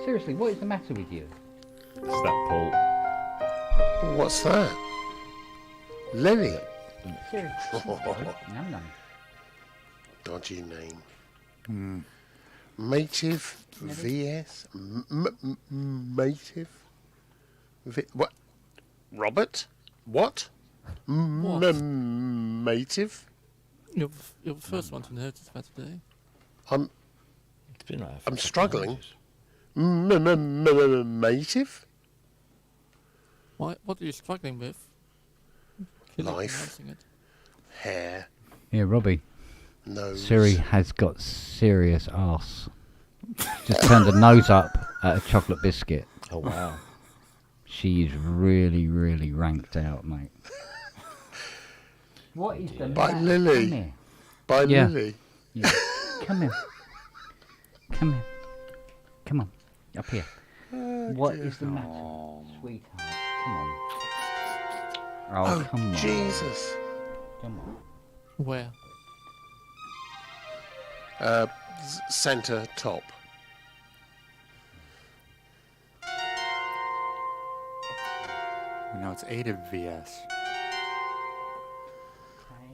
Seriously, what is the matter with you? it's that Paul. What's that? Lily. Seriously. Num num. dodgy name. Mative VS? Mative? What? Robert? What? Mative? You're the first one to notice that today. I'm It's been like I'm struggling. Mative? What are you struggling with? Killing Life. pronouncing it. Hair. Yeah, Robbie. Nose. Siri has got serious arse. Just turned her nose up at a chocolate biscuit. Oh wow. She's really, really ranked out, mate. What is the By matter? Lily. Come here. By Yeah. Lily. Yeah. Come here. Come here. Come on. Up here. What is the matter? Sweetheart. Come on. Oh, come on. Jesus. Come on. Where? Center top. No, it's 8 of VS.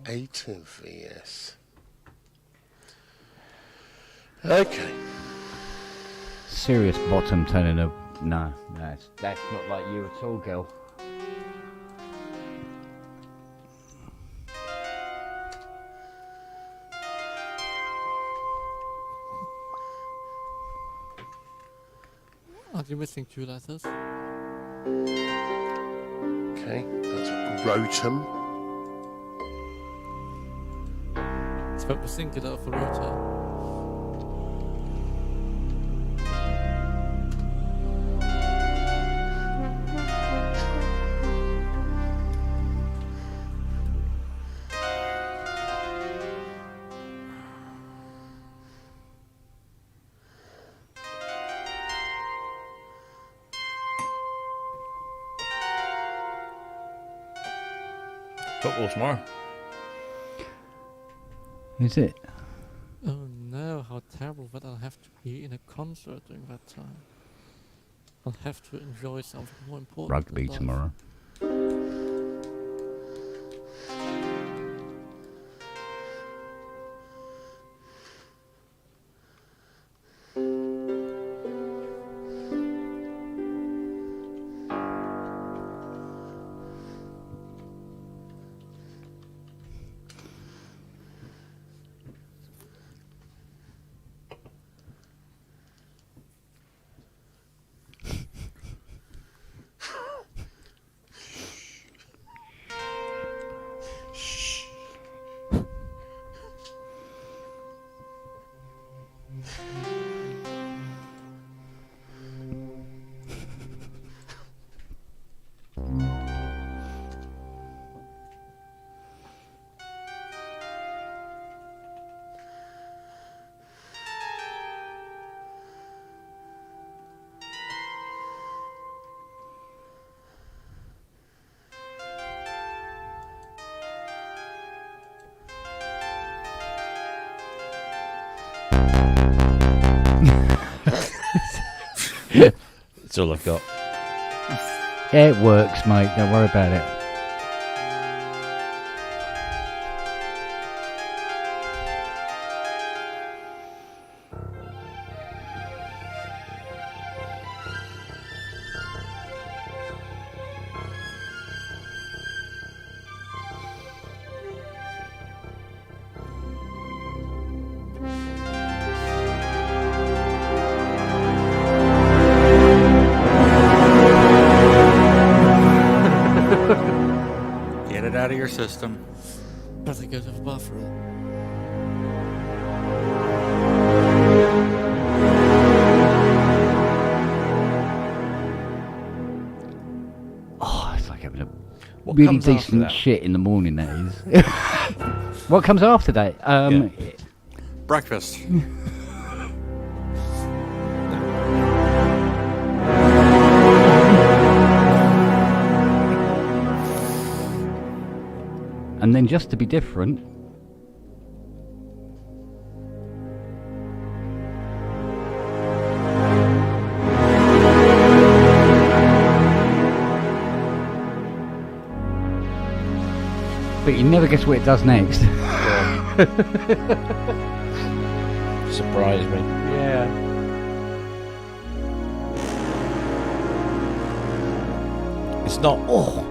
8 of VS. Okay. Serious bottom turning up. No, that's not like you at all, girl. Are you missing 2 letters? Okay. That's Rotum. Spelt the singular of the rotor. Football tomorrow. Is it? Oh no, how terrible that I'll have to be in a concert during that time. I'll have to enjoy something more important. Rugby than life. tomorrow. That's all I've got. Yeah, it works, mate. Don't worry about it. Get it out of your system. Better go to the bathroom. Oh, it's like having a What really comes after decent that? shit in the morning, that is. What comes after that? Breakfast. And then just to be different, but you never guess what it does next. surprised me. Yeah. It's not. Oh,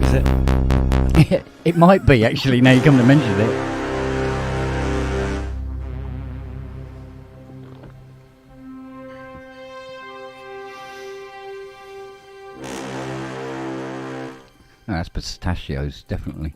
is it? It might be, actually, now you come to mention it. No, that's pistachios, definitely.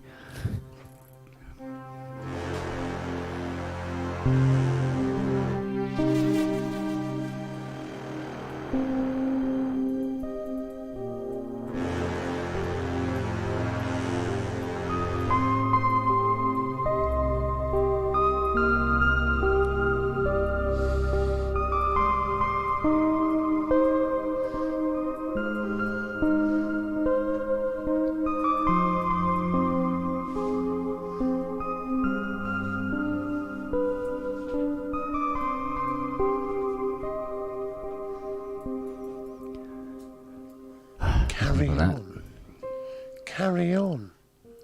Carry on.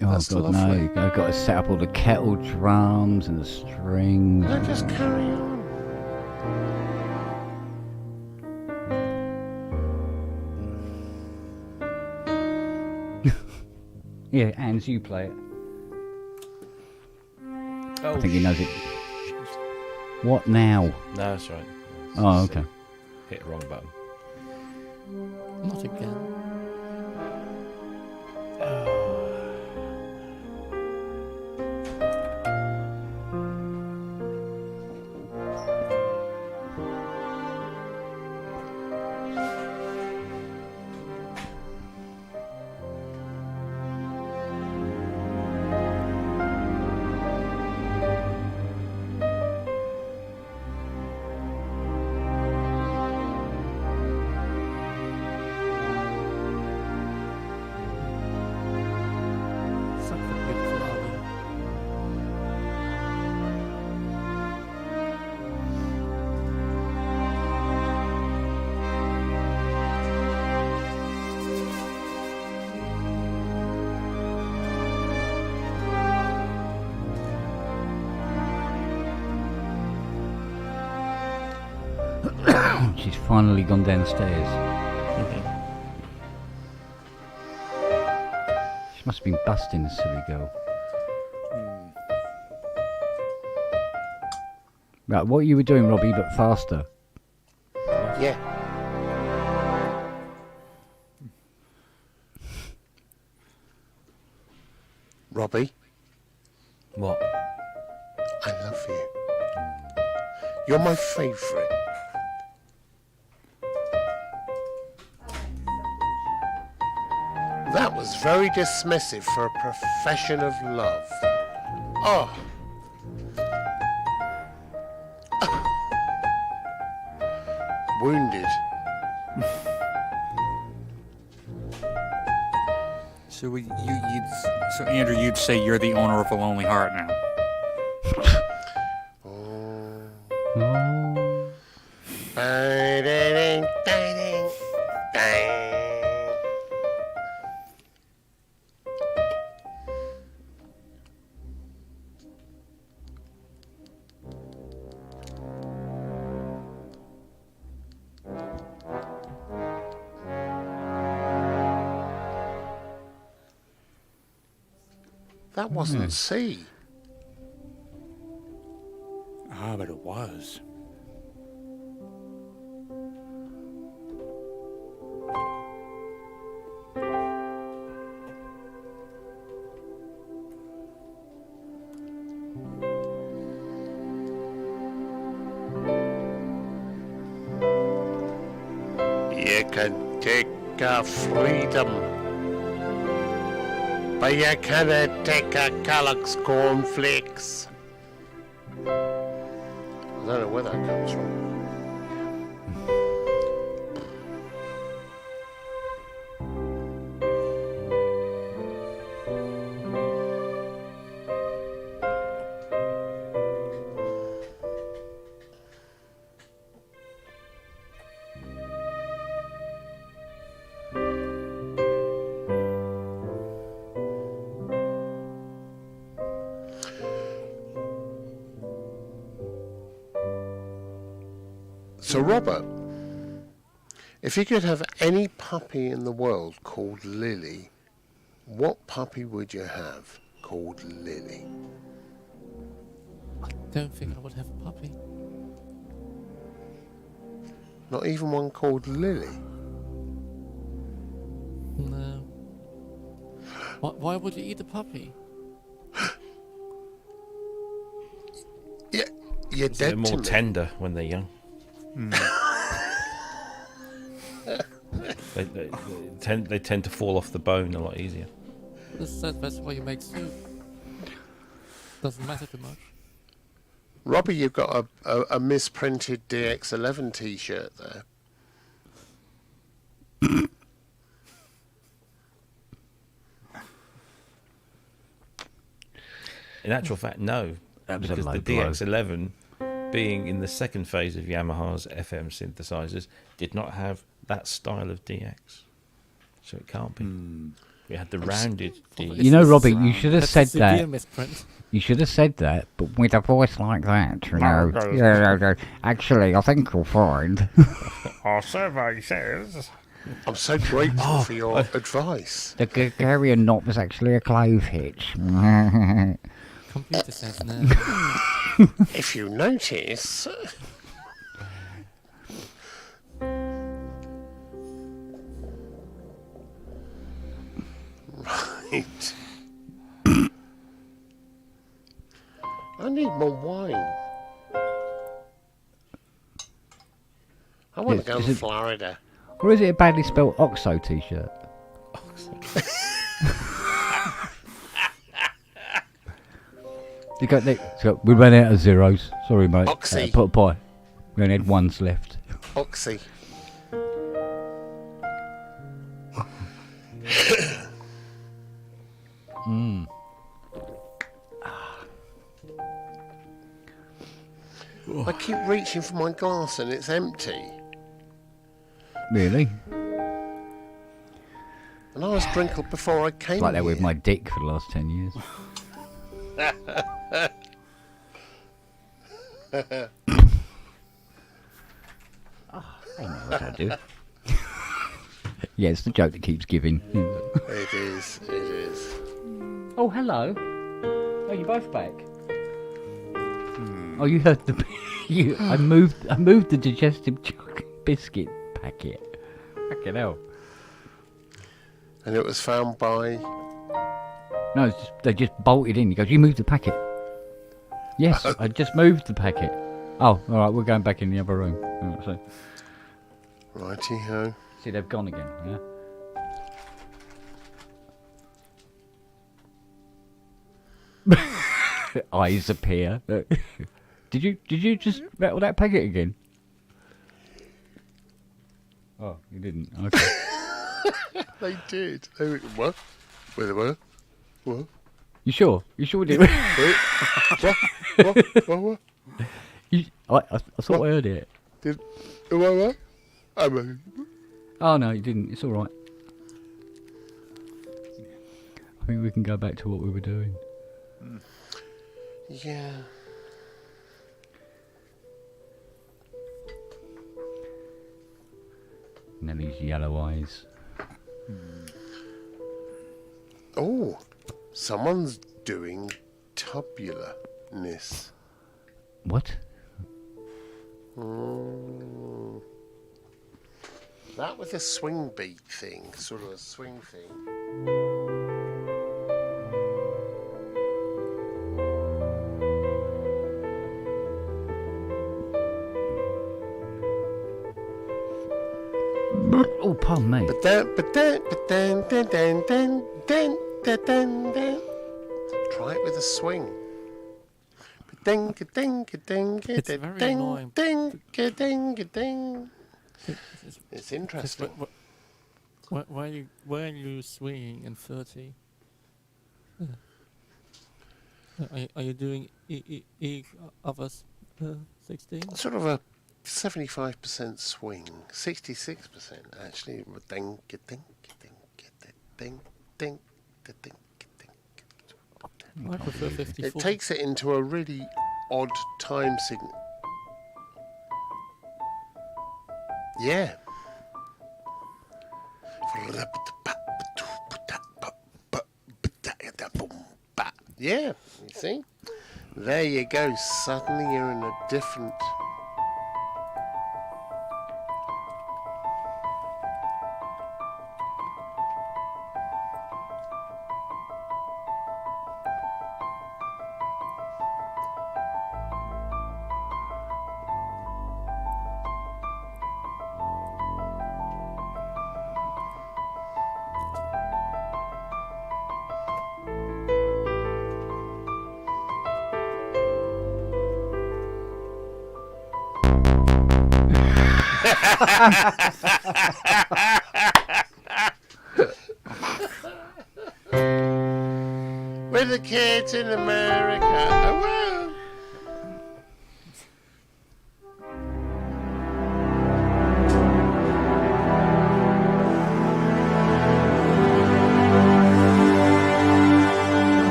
Oh, That's God, lovely. no. I've got to set up all the kettle drums and the strings. No, just carry on. Yeah, Ans, you play it. Oh, I think he knows it. What now? No, that's right. Oh, okay. Hit the wrong button. Not again. Such a beautiful album. She's finally gone downstairs. She must have been busting, the silly girl. Right, what you were doing, Robbie, but faster. Yeah. Robbie, What? I love you. You're my favourite. That was very dismissive for a profession of love. Oh. Wounded. So so Andrew, you'd say you're the owner of a lonely heart now. Ding, ding, ding. That wasn't C. Ah, but it was. You can take a freedom, but you cannot take a Kellogg's cornflakes. I don't know where that comes from. So, Robert, if you could have any puppy in the world called Lily, what puppy would you have called Lily? I don't think I would have a puppy. Not even one called Lily? No. Why would you eat a puppy? Yeah, you're They're dead more to me. tender when they're young. They tend to fall off the bone a lot easier. That's why you make soup. Doesn't matter too much. Robbie, you've got a misprinted DX11 t-shirt there. In actual fact, no. That was a Because low the blow. DX11, being in the second phase of Yamaha's FM synthesizers, did not have that style of DX. So it can't be. We had the rounded DX. You know, Robbie, you should have That's said a severe that. misprint. You should have said that, but with a voice like that, you know. Yeah, actually, I think you'll find. Our survey says. I'm so grateful for your advice. The Gregarian knot was actually a clove hitch. Computer says no. If you notice... Right. I need more wine. I want Yes, to go is to it- Florida. Or is it a badly spelled OXO t-shirt? We ran out of zeros. Sorry, mate. Oxy. Put a pie. We only had ones left. Oxy. I keep reaching for my glass and it's empty. Really? And I was drinking before I came It's like that with here. my dick for the last 10 years. I know what I do. Yeah, it's the joke that keeps giving. It is, it is. Oh, hello. Oh, you're both back. Oh, you heard the... I moved the digestive biscuit packet. Fucking hell. And it was found by... No, it's just, they just bolted in. He goes, you moved the packet. Yes, I just moved the packet. Oh, all right, we're going back in the other room. All right, so, Righty-ho. see, they've gone again, yeah? Eyes appear. Did you just rattle that packet again? Oh, you didn't. Okay. They did. They were... What? Where they were? What? You sure? You sure did? Wait. What? I thought I heard it. Did... What? Oh no, you didn't. It's all right. I think we can go back to what we were doing. Yeah. Nellie's yellow eyes. Oh, someone's doing tubularness. What? That was a swing beat thing, sort of a swing thing. Oh, pardon me. Try it with a swing. It's very annoying. It's interesting. Why are you swinging in 30? Are you doing E of us 16? Sort of a 75% swing, 66% actually. I prefer 54. It takes it into a really odd time signature. Yeah. Yeah, you see? There you go. Suddenly you're in a different... With the kids in America. Oh, wow.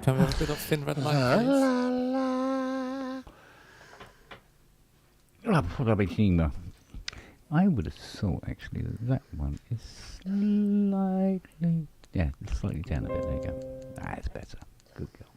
Can we have a bit of Thin Red Line, please? I would have thought actually that one is slightly, slightly down a bit. There you go. That's better. Good girl.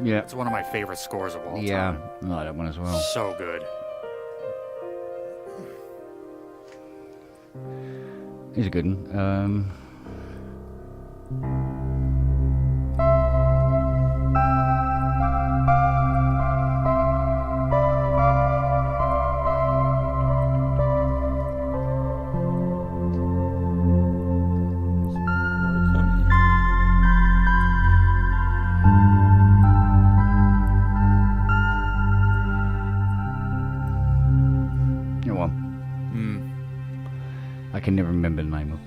Yeah. It's one of my favorite scores of all time. Yeah, I like that one as well. So good. It's a good one. I can never remember the name of.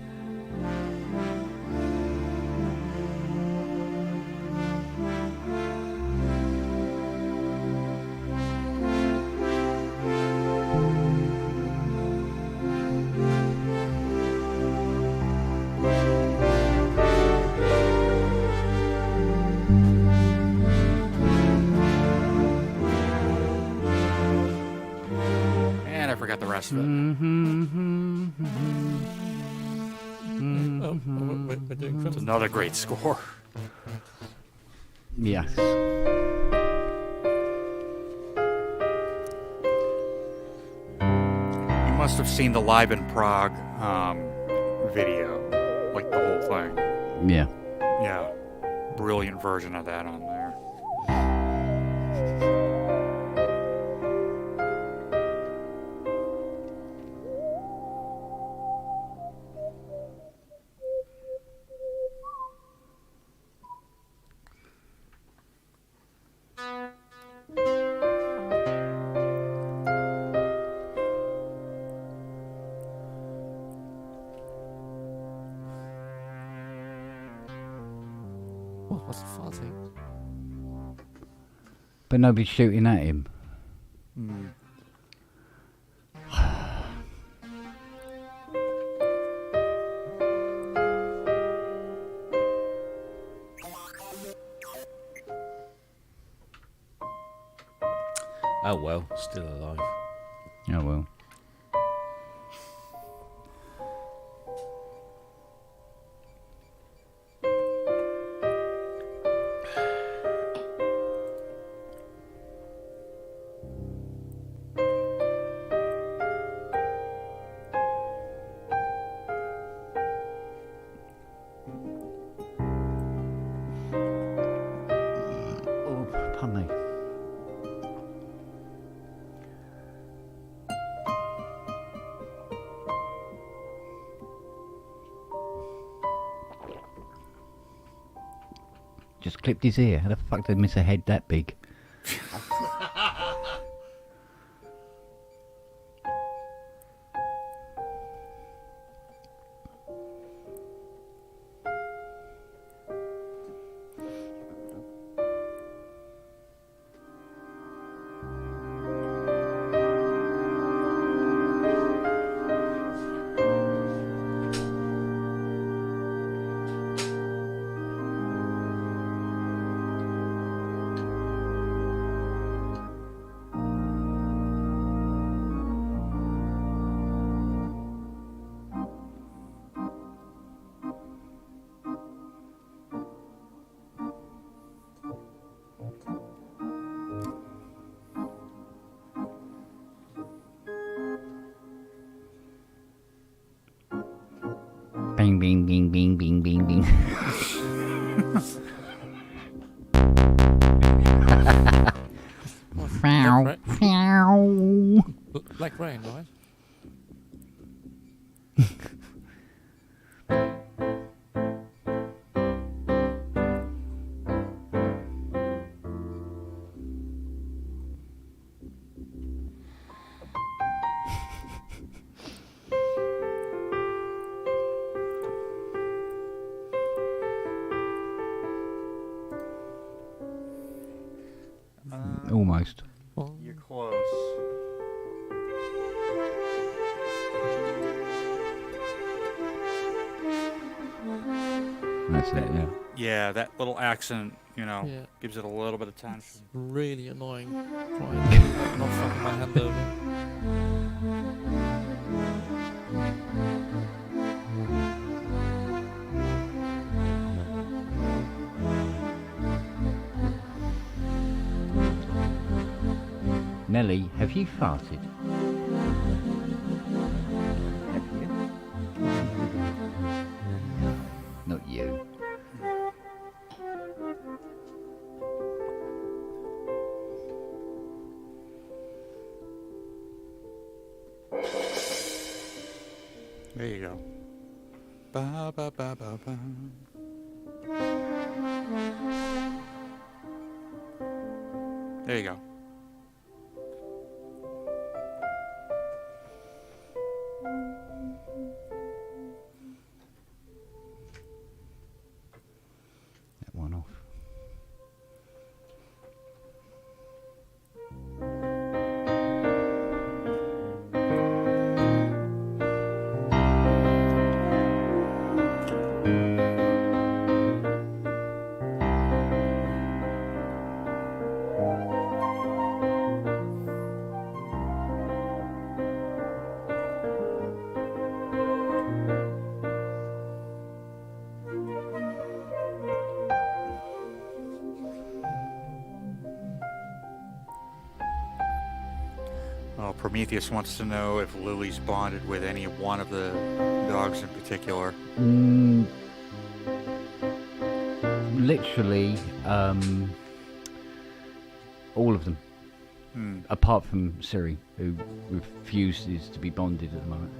And I forgot the rest of it. We're doing credits. Another great score. Yes. You must have seen the Live in Prague video, like the whole thing. Yeah. Yeah, brilliant version of that on there. What's the farting? But nobody's shooting at him. Oh well, still alive. Oh well. Oh, pardon me. Just clipped his ear. How the fuck did I miss a head that big? Bing, bing, bing, bing, bing, bing, bing. Meow, meow. Like rain, right? Almost. You're close. That's it, yeah. Yeah, that little accent, Yeah. gives it a little bit of tension. It's really annoying. Trying not fucking my hand over. Nelly, have you farted? Have you? Not you. There you go. Ba ba ba ba ba. There you go. That one off. Prometheus wants to know if Lily's bonded with any one of the dogs in particular. Literally, all of them. Apart from Siri, who refuses to be bonded at the moment.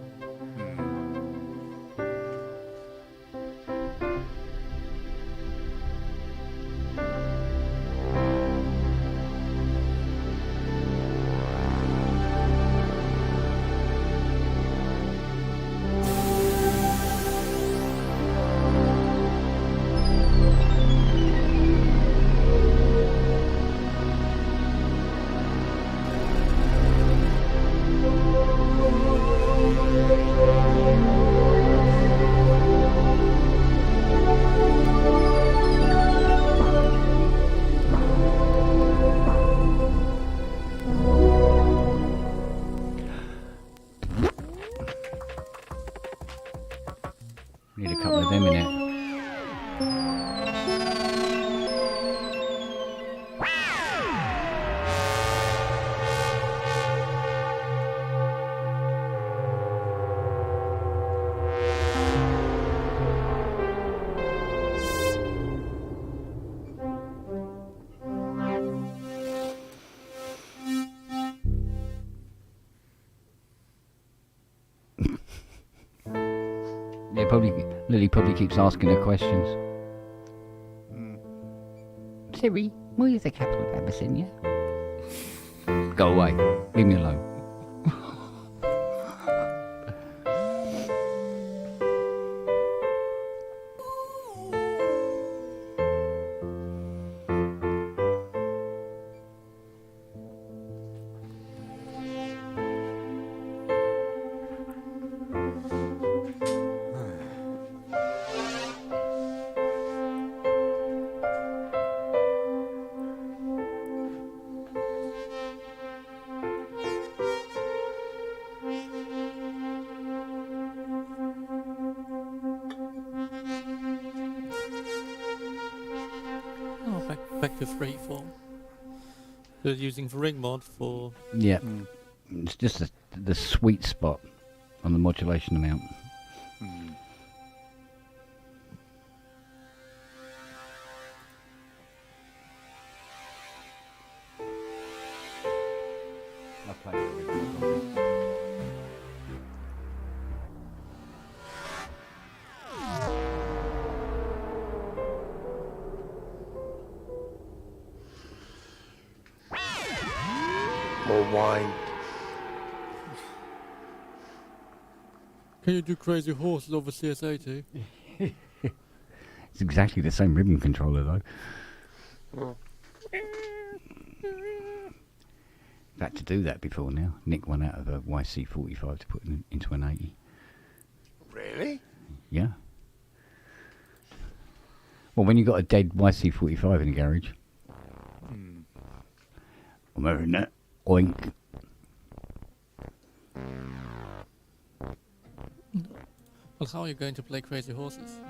Lily probably keeps asking her questions. Siri, what is the capital of Abyssinia? Go away. Leave me alone. Back to freeform. They're using the ring mod for... Yeah. It's just the sweet spot on the modulation amount. More wine. Can you do Crazy Horses over CS80? It's exactly the same ribbon controller though. I've had to do that before now. Nick one out of a YC45 to put into an 80. Really? Yeah. Well, when you got a dead YC45 in the garage. I'm having that. Oink. Well, how are you going to play Crazy Horses?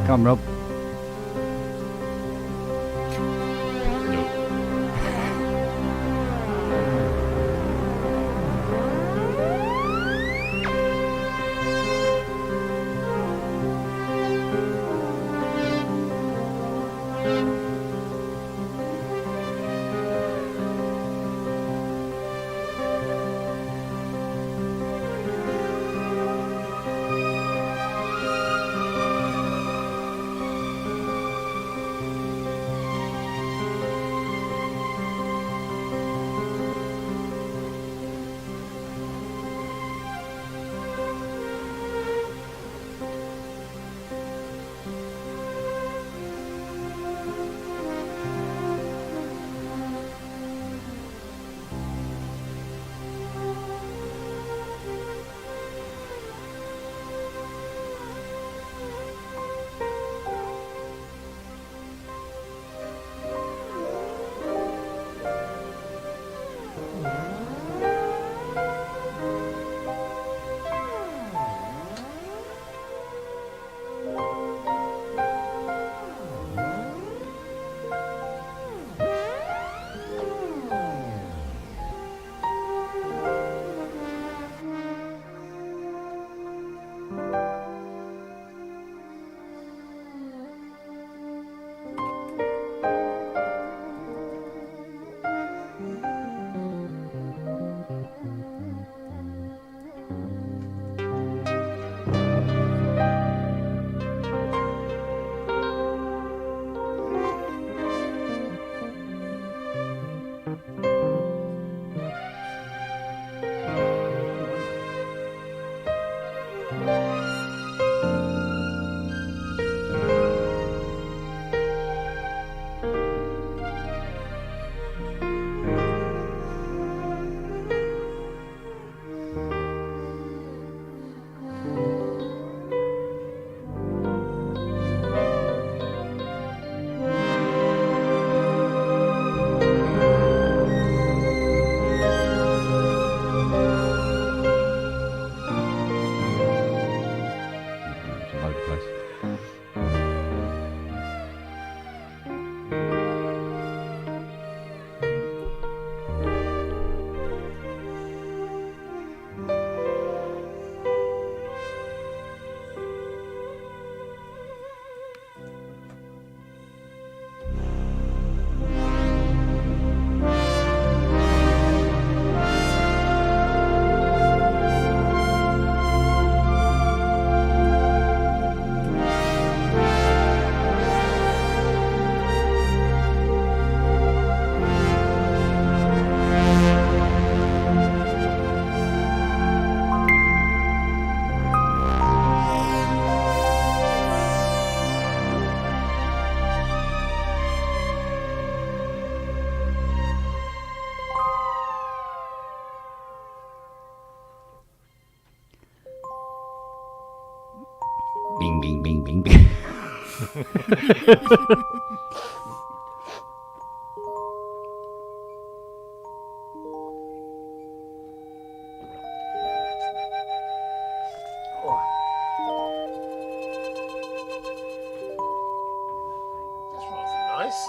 Come, Rob. That's rather nice.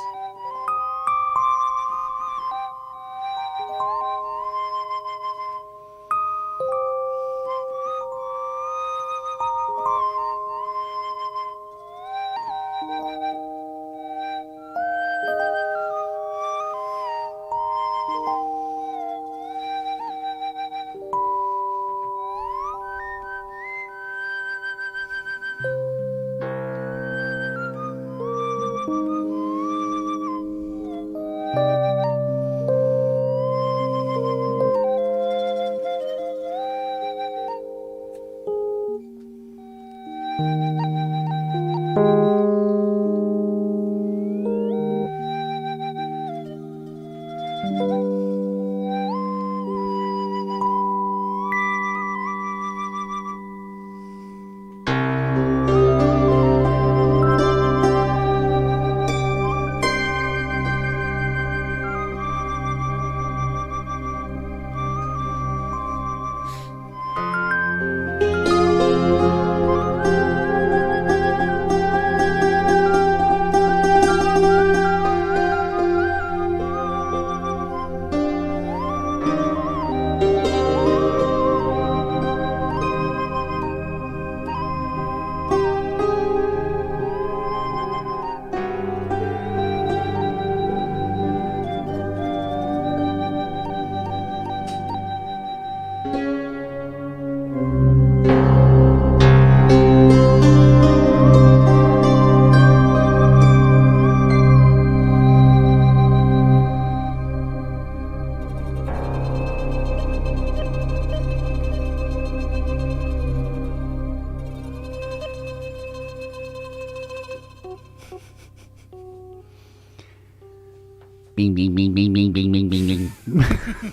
Bing, bing, bing, bing, bing, bing, bing, bing, bing.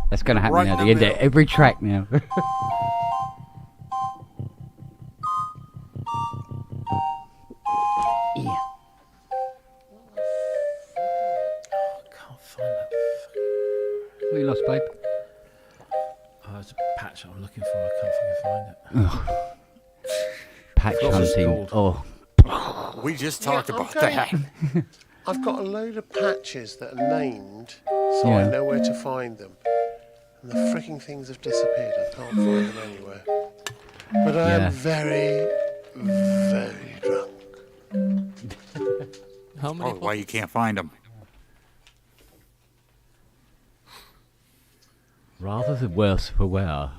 That's going to happen Right now. in The the end of middle. every track now. Yeah. Can't find that. What you lost, babe? Oh, there's a patch I'm looking for. I can't fucking find it. Patch What's it hunting. called? Oh, We just Yeah, talked I'm about going- that. I've got a load of patches that are named, so I Yeah. know where to find them. And the freaking things have disappeared. I can't find them anywhere. But I Yeah. am very, very drunk. How many? Oh, why you can't find them? rather the worse for wear.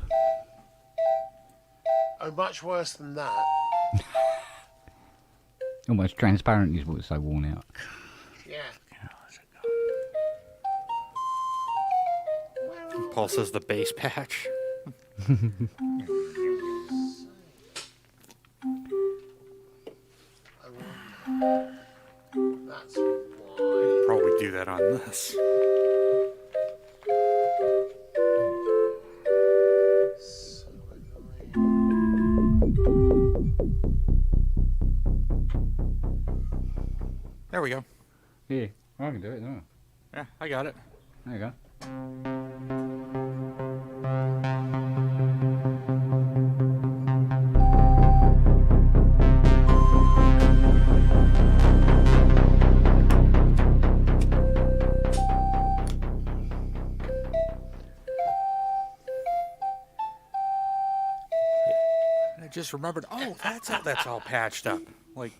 Oh, much worse than that. Almost transparent is what's so worn out. Yeah. Paul says the bass patch. That's why. Probably do that on this. So annoying. There we go. Yeah, I can do it, no. Yeah, I got it. There you go. I just remembered. Oh, that's all patched up. Like,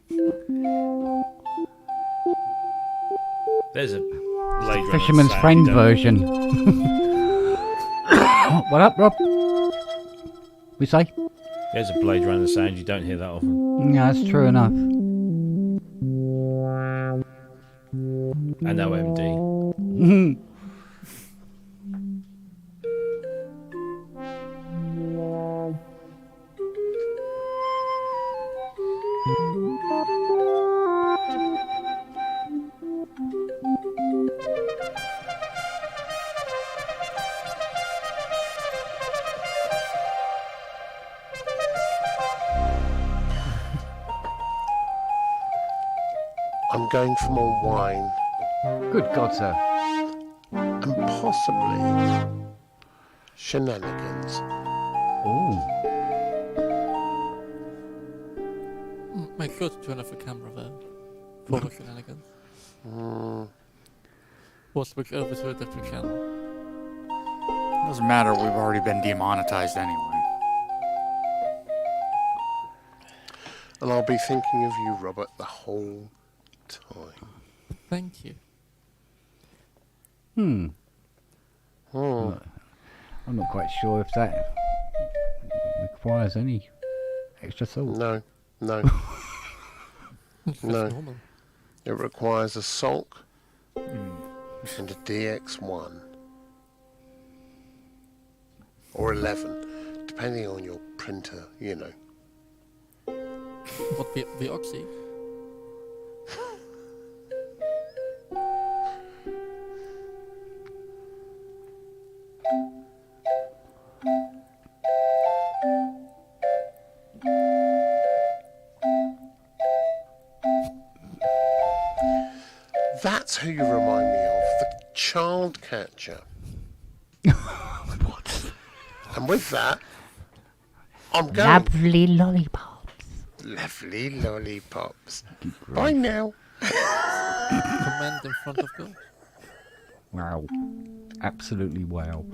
There's a Blade Runner Fisherman's sound Friend you don't- version. What up, Rob? We say? There's a Blade Runner sound you don't hear that often. Yeah, that's true enough. And no MD. going for more wine. Good God, sir. And possibly shenanigans. Ooh. Make sure to turn off the camera though. For the shenanigans. Or switch over to a different channel. Doesn't matter, we've already been demonetized anyway. And I'll be thinking of you, Robert, the whole time. Thank you. I'm not quite sure if that requires any extra thought. No. That's No. normal. It requires a sulk and a DX1. Or 11, depending on your printer, you know. What, the Oxy? That's who you remind me of, the child catcher. What? And with that, I'm going. Lovely lollipops. Lovely lollipops. Bye now. Command in front of God. Wow. Absolutely wow.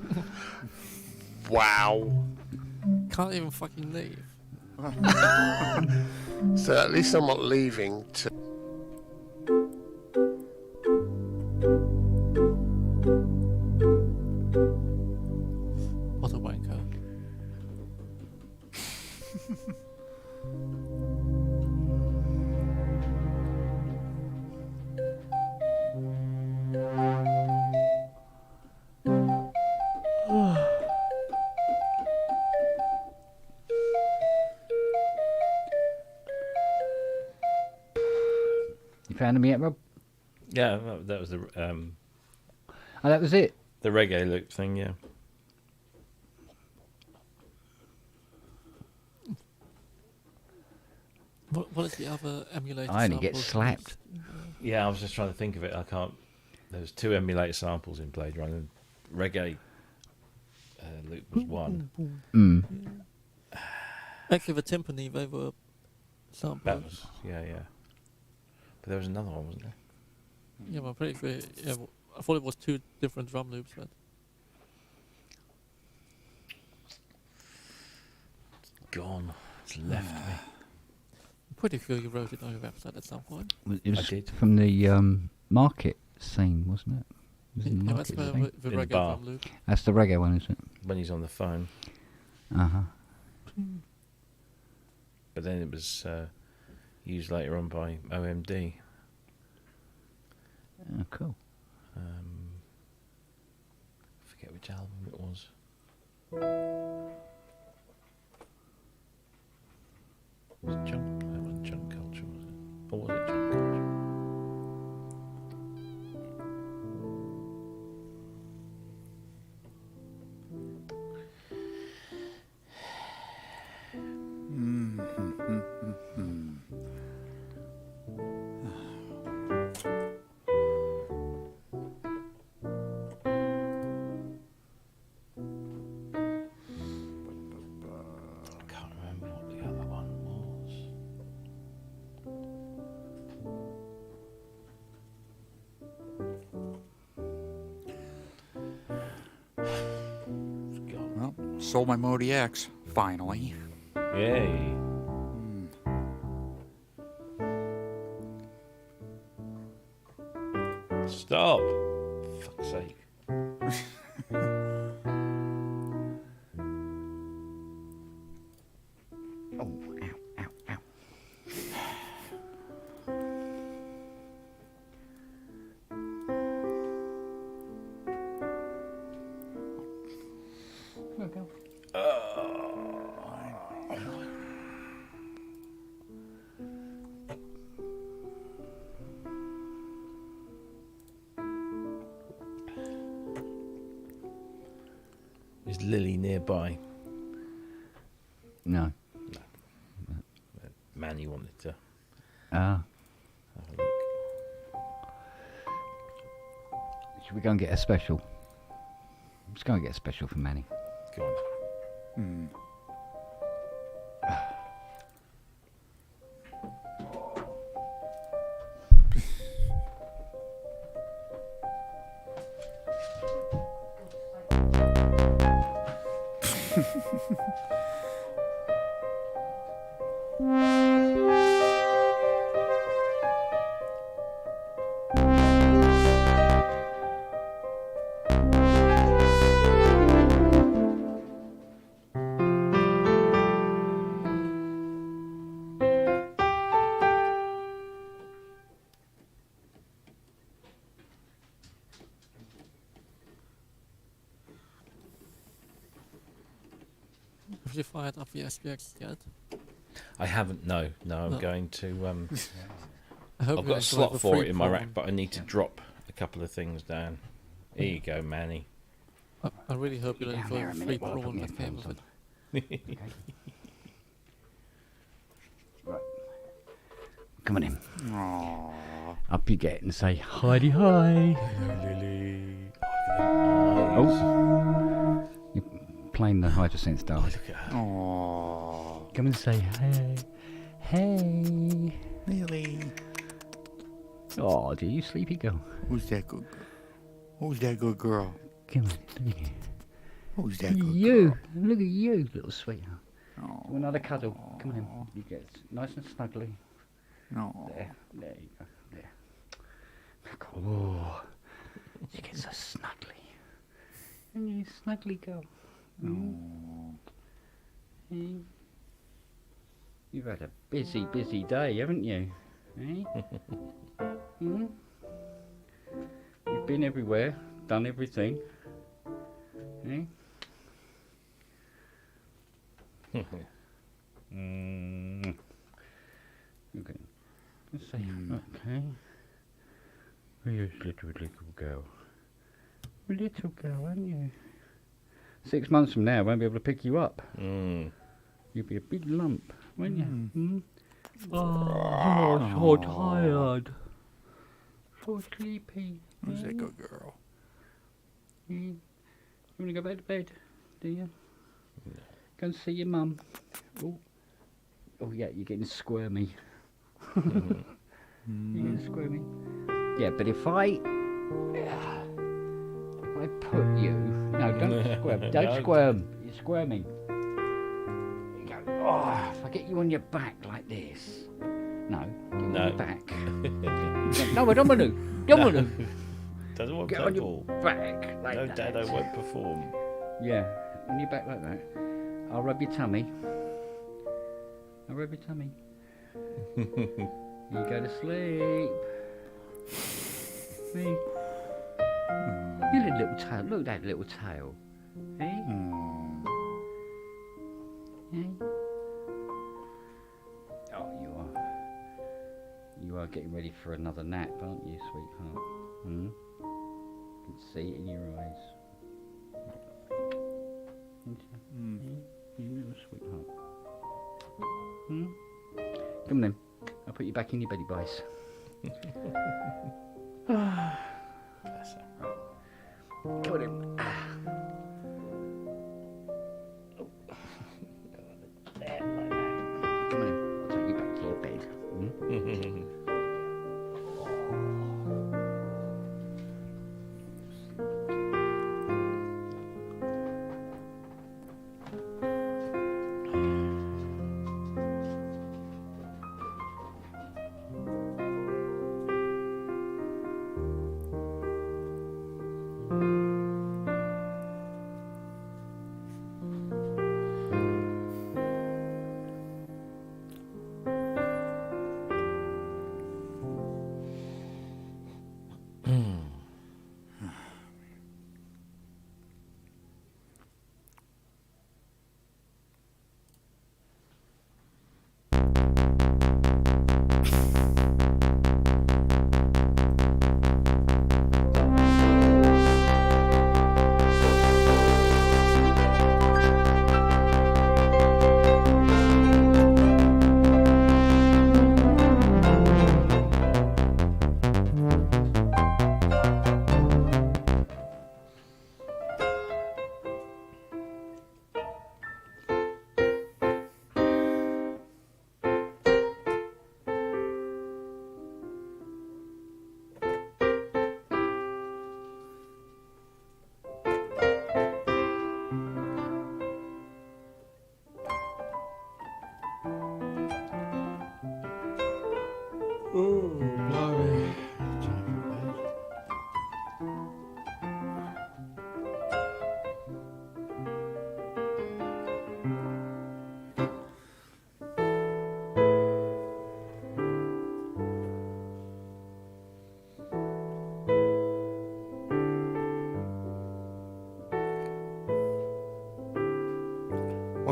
Wow. Can't even fucking leave. So at least I'm not leaving to... What a wanker. You found him yet, Rob? Yeah, that was the Oh, that was it. the reggae loop thing. Yeah. What is the other emulator? I only get samples slapped. used? Yeah, I was just trying to think of it. I can't. There's 2 emulator samples in Blade Runner. Reggae loop was one. Actually, the timpani, they were samples. That was yeah. But there was another one, wasn't there? Yeah, but I'm pretty sure. Yeah, I thought it was 2 different drum loops, but Gone. It's left me. I'm pretty sure you wrote it on your website at some point. It was I did. from the market scene, wasn't it? It was in the Yeah, that's market the scene. the In the reggae bar. drum loop. That's the reggae one, isn't it? When he's on the phone. Uh-huh. But then it was used later on by OMD. Oh, cool. I forget which album it was. Was it Junk? That wasn't Junk Culture, was it? Or was it Junk Culture? I can't remember what the other one was. It's gone. Well, sold my Modi X, finally. Yay. Stop. For fuck's sake. Oh, ow, ow, ow. Is Lily nearby? No. Man, you wanted to Ah. have a look. Should we go and get a special? Let's go and get a special for Manny. Go on. Have you fired up the SPX yet? I haven't. No, I'm going to. I hope I've you got a enjoy slot the for free it in my prawn. rack, but I need to drop a couple of things down. Here you go, Manny. I really hope you Down enjoy there a the free minute while I put prawn my that came headphones with it. Okay. Right. Come on in. Up you get and say hi. Lily. Oh. You're playing the hydrosense dial. Look at her. Come and say hey. Hey. Lily. Oh, dear, you sleepy girl. Who's that good girl? Who's that good girl? Come on. Look at Who's that good you. girl? Look at you, little sweetheart. Oh, Another cuddle. Come on in. You get nice and snuggly. no. There you go. There. Oh, she gets so snuggly. You snuggly girl. Mm. You've had a busy day, haven't you? Eh? Mm? You've been everywhere, done everything. Eh? Okay. Let's see. Okay. Where's little girl? Little girl, aren't you? 6 months from now, I won't be able to pick you up. You'll be a big lump, won't you? Mm. Oh, so tired. So sleepy. Who's that good girl? You want to go back to bed, do you? Go and see your mum. Oh yeah, you're getting squirmy. You're getting squirmy. Yeah, but if I put you... No, don't squirm. Don't squirm. You're squirming. You go, oh, if I get you on your back like this. No, get on your back. No, I don't want to. Don't want to. Doesn't want Get to on your back like No, that. Dad, I won't perform. Yeah, on your back like that. I'll rub your tummy. I'll rub your tummy. You go to sleep. See? You little tail. Look at that little tail. Hey? Hey? Oh, you are getting ready for another nap, aren't you, sweetheart? Hmm? You can see it in your eyes. You little sweetheart. Hmm? Come on then. I'll put you back in your beddy boys. Bless her. Come on in. There, like that. Come on in. I'll take you back to your bed.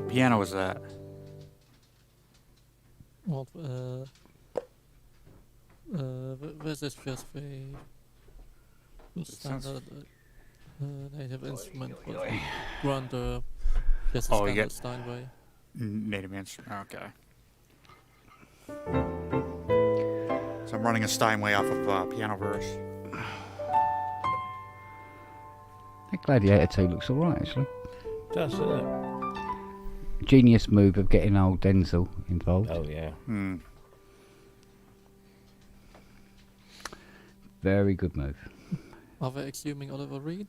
What piano was that? What, where's this just the standard native instrument? Grander, just a Oh, standard yeah. Steinway. Native instrument. Okay. So I'm running a Steinway off of Pianoverse. That Gladiator 2 looks alright, actually. Does, doesn't it? Genius move of getting old Denzel involved. Oh, yeah. Hmm. Very good move. Are they exhuming Oliver Reed?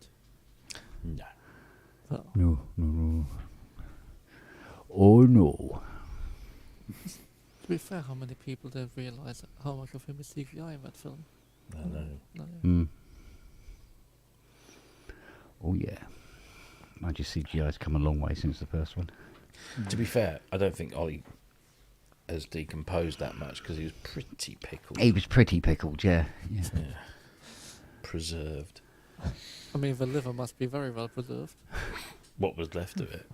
No. Oh. No. Oh, no. To be fair, how many people don't realize how much of him is CGI in that film? I know. No. Mm. Oh, yeah. I just CGI's come a long way since the first one. To be fair, I don't think Ollie has decomposed that much because he was pretty pickled. He was pretty pickled, yeah. Yeah. Preserved. I mean, the liver must be very well preserved. What was left of it?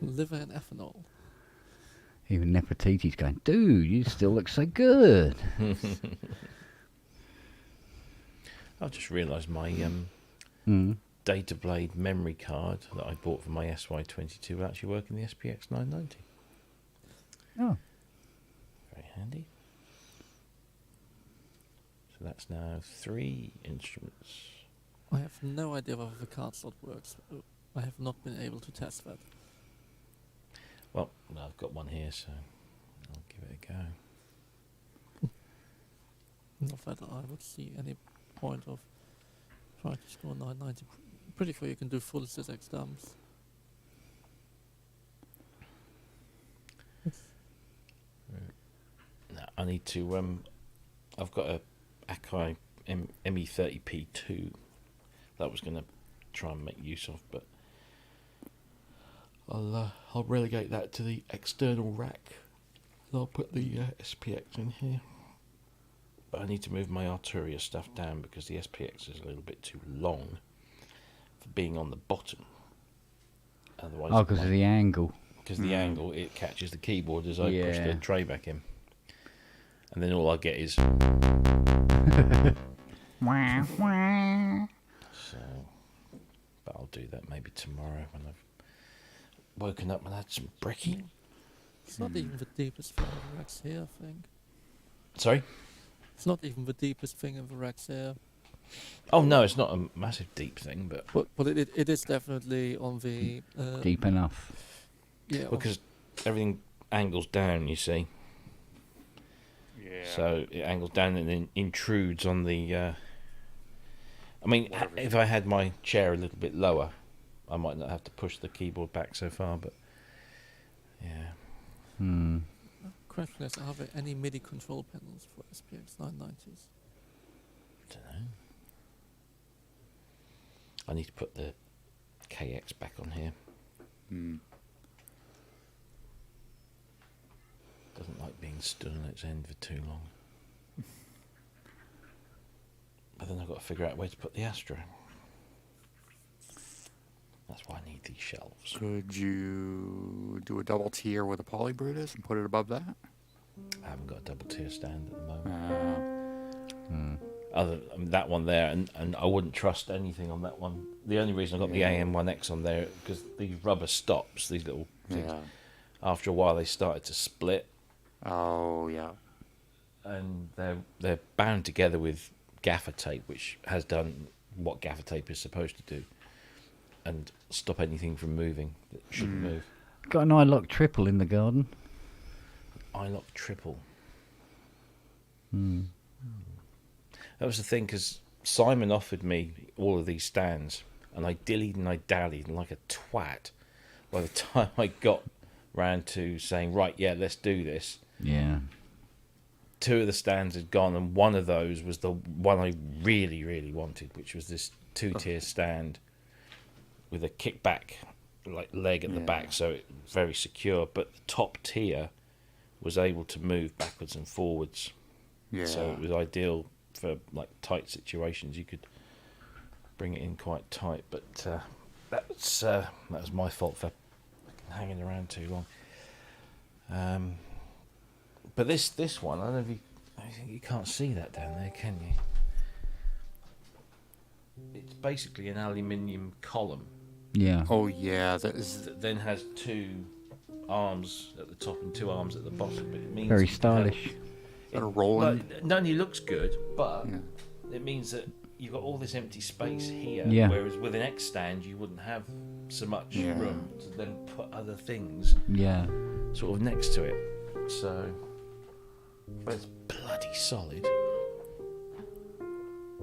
Liver and ethanol. Even Nefertiti's going, dude, you still look so good. I've just realised my Data Blade memory card that I bought for my SY22 will actually work in the SPX 990. Oh. Very handy. So that's now 3 instruments. I have no idea whether the card slot works. I have not been able to test that. Well, I've got one here, so I'll give it a go. Not that I would see any point of trying to score 990. Pretty sure you can do full SysX dumps. No, I need to. I've got a Akai ME30P2 that I was going to try and make use of, but I'll relegate that to the external rack. And I'll put the SPX in here. But I need to move my Arturia stuff down because the SPX is a little bit too long for being on the bottom. Otherwise, Oh, because of the angle. Because the angle, it catches the keyboard as I push the tray back in. And then all I get is... So, but I'll do that maybe tomorrow when I've woken up and had some brekkie. It's not even the deepest thing in the racks here, I think. Sorry? It's not even the deepest thing in the racks here. Oh no, it's not a massive deep thing, but it is definitely on the deep enough. Yeah, because everything angles down, you see. Yeah. So it angles down and then intrudes on the. I mean, if I had my chair a little bit lower, I might not have to push the keyboard back so far. But yeah. Question is, are there any MIDI control panels for SPX 990s? Don't know. I need to put the KX back on here. Doesn't like being stood on its end for too long. But then I've got to figure out where to put the Astro. That's why I need these shelves. Could you do a double tier with a Poly Brutus and put it above that? I haven't got a double tier stand at the moment. Other that one there, and I wouldn't trust anything on that one. The only reason I got the AM1X on there because these rubber stops, these little things, after a while they started to split. Oh yeah. And they're bound together with gaffer tape, which has done what gaffer tape is supposed to do, and stop anything from moving that shouldn't move. Got an iLock triple in the garden. iLock triple. That was the thing, because Simon offered me all of these stands, and I dillied and I dallied like a twat. By the time I got round to saying, right, yeah, let's do this, two of the stands had gone, and one of those was the one I really, really wanted, which was this 2-tier stand with a kickback like leg at the back, so it very secure. But the top tier was able to move backwards and forwards, so it was ideal for like tight situations. You could bring it in quite tight, but that was my fault for hanging around too long. But this one, I don't know if you can't see that down there, can you? It's basically an aluminium column. Yeah. Oh yeah, that is. That then has 2 arms at the top and 2 arms at the bottom. But it means Very that you stylish. Is that a Roland? Not only looks good, but Yeah. it means that you've got all this empty space here. Yeah. Whereas with an X stand, you wouldn't have so much Yeah. room to then put other things Yeah. sort of next to it. So, but it's bloody solid.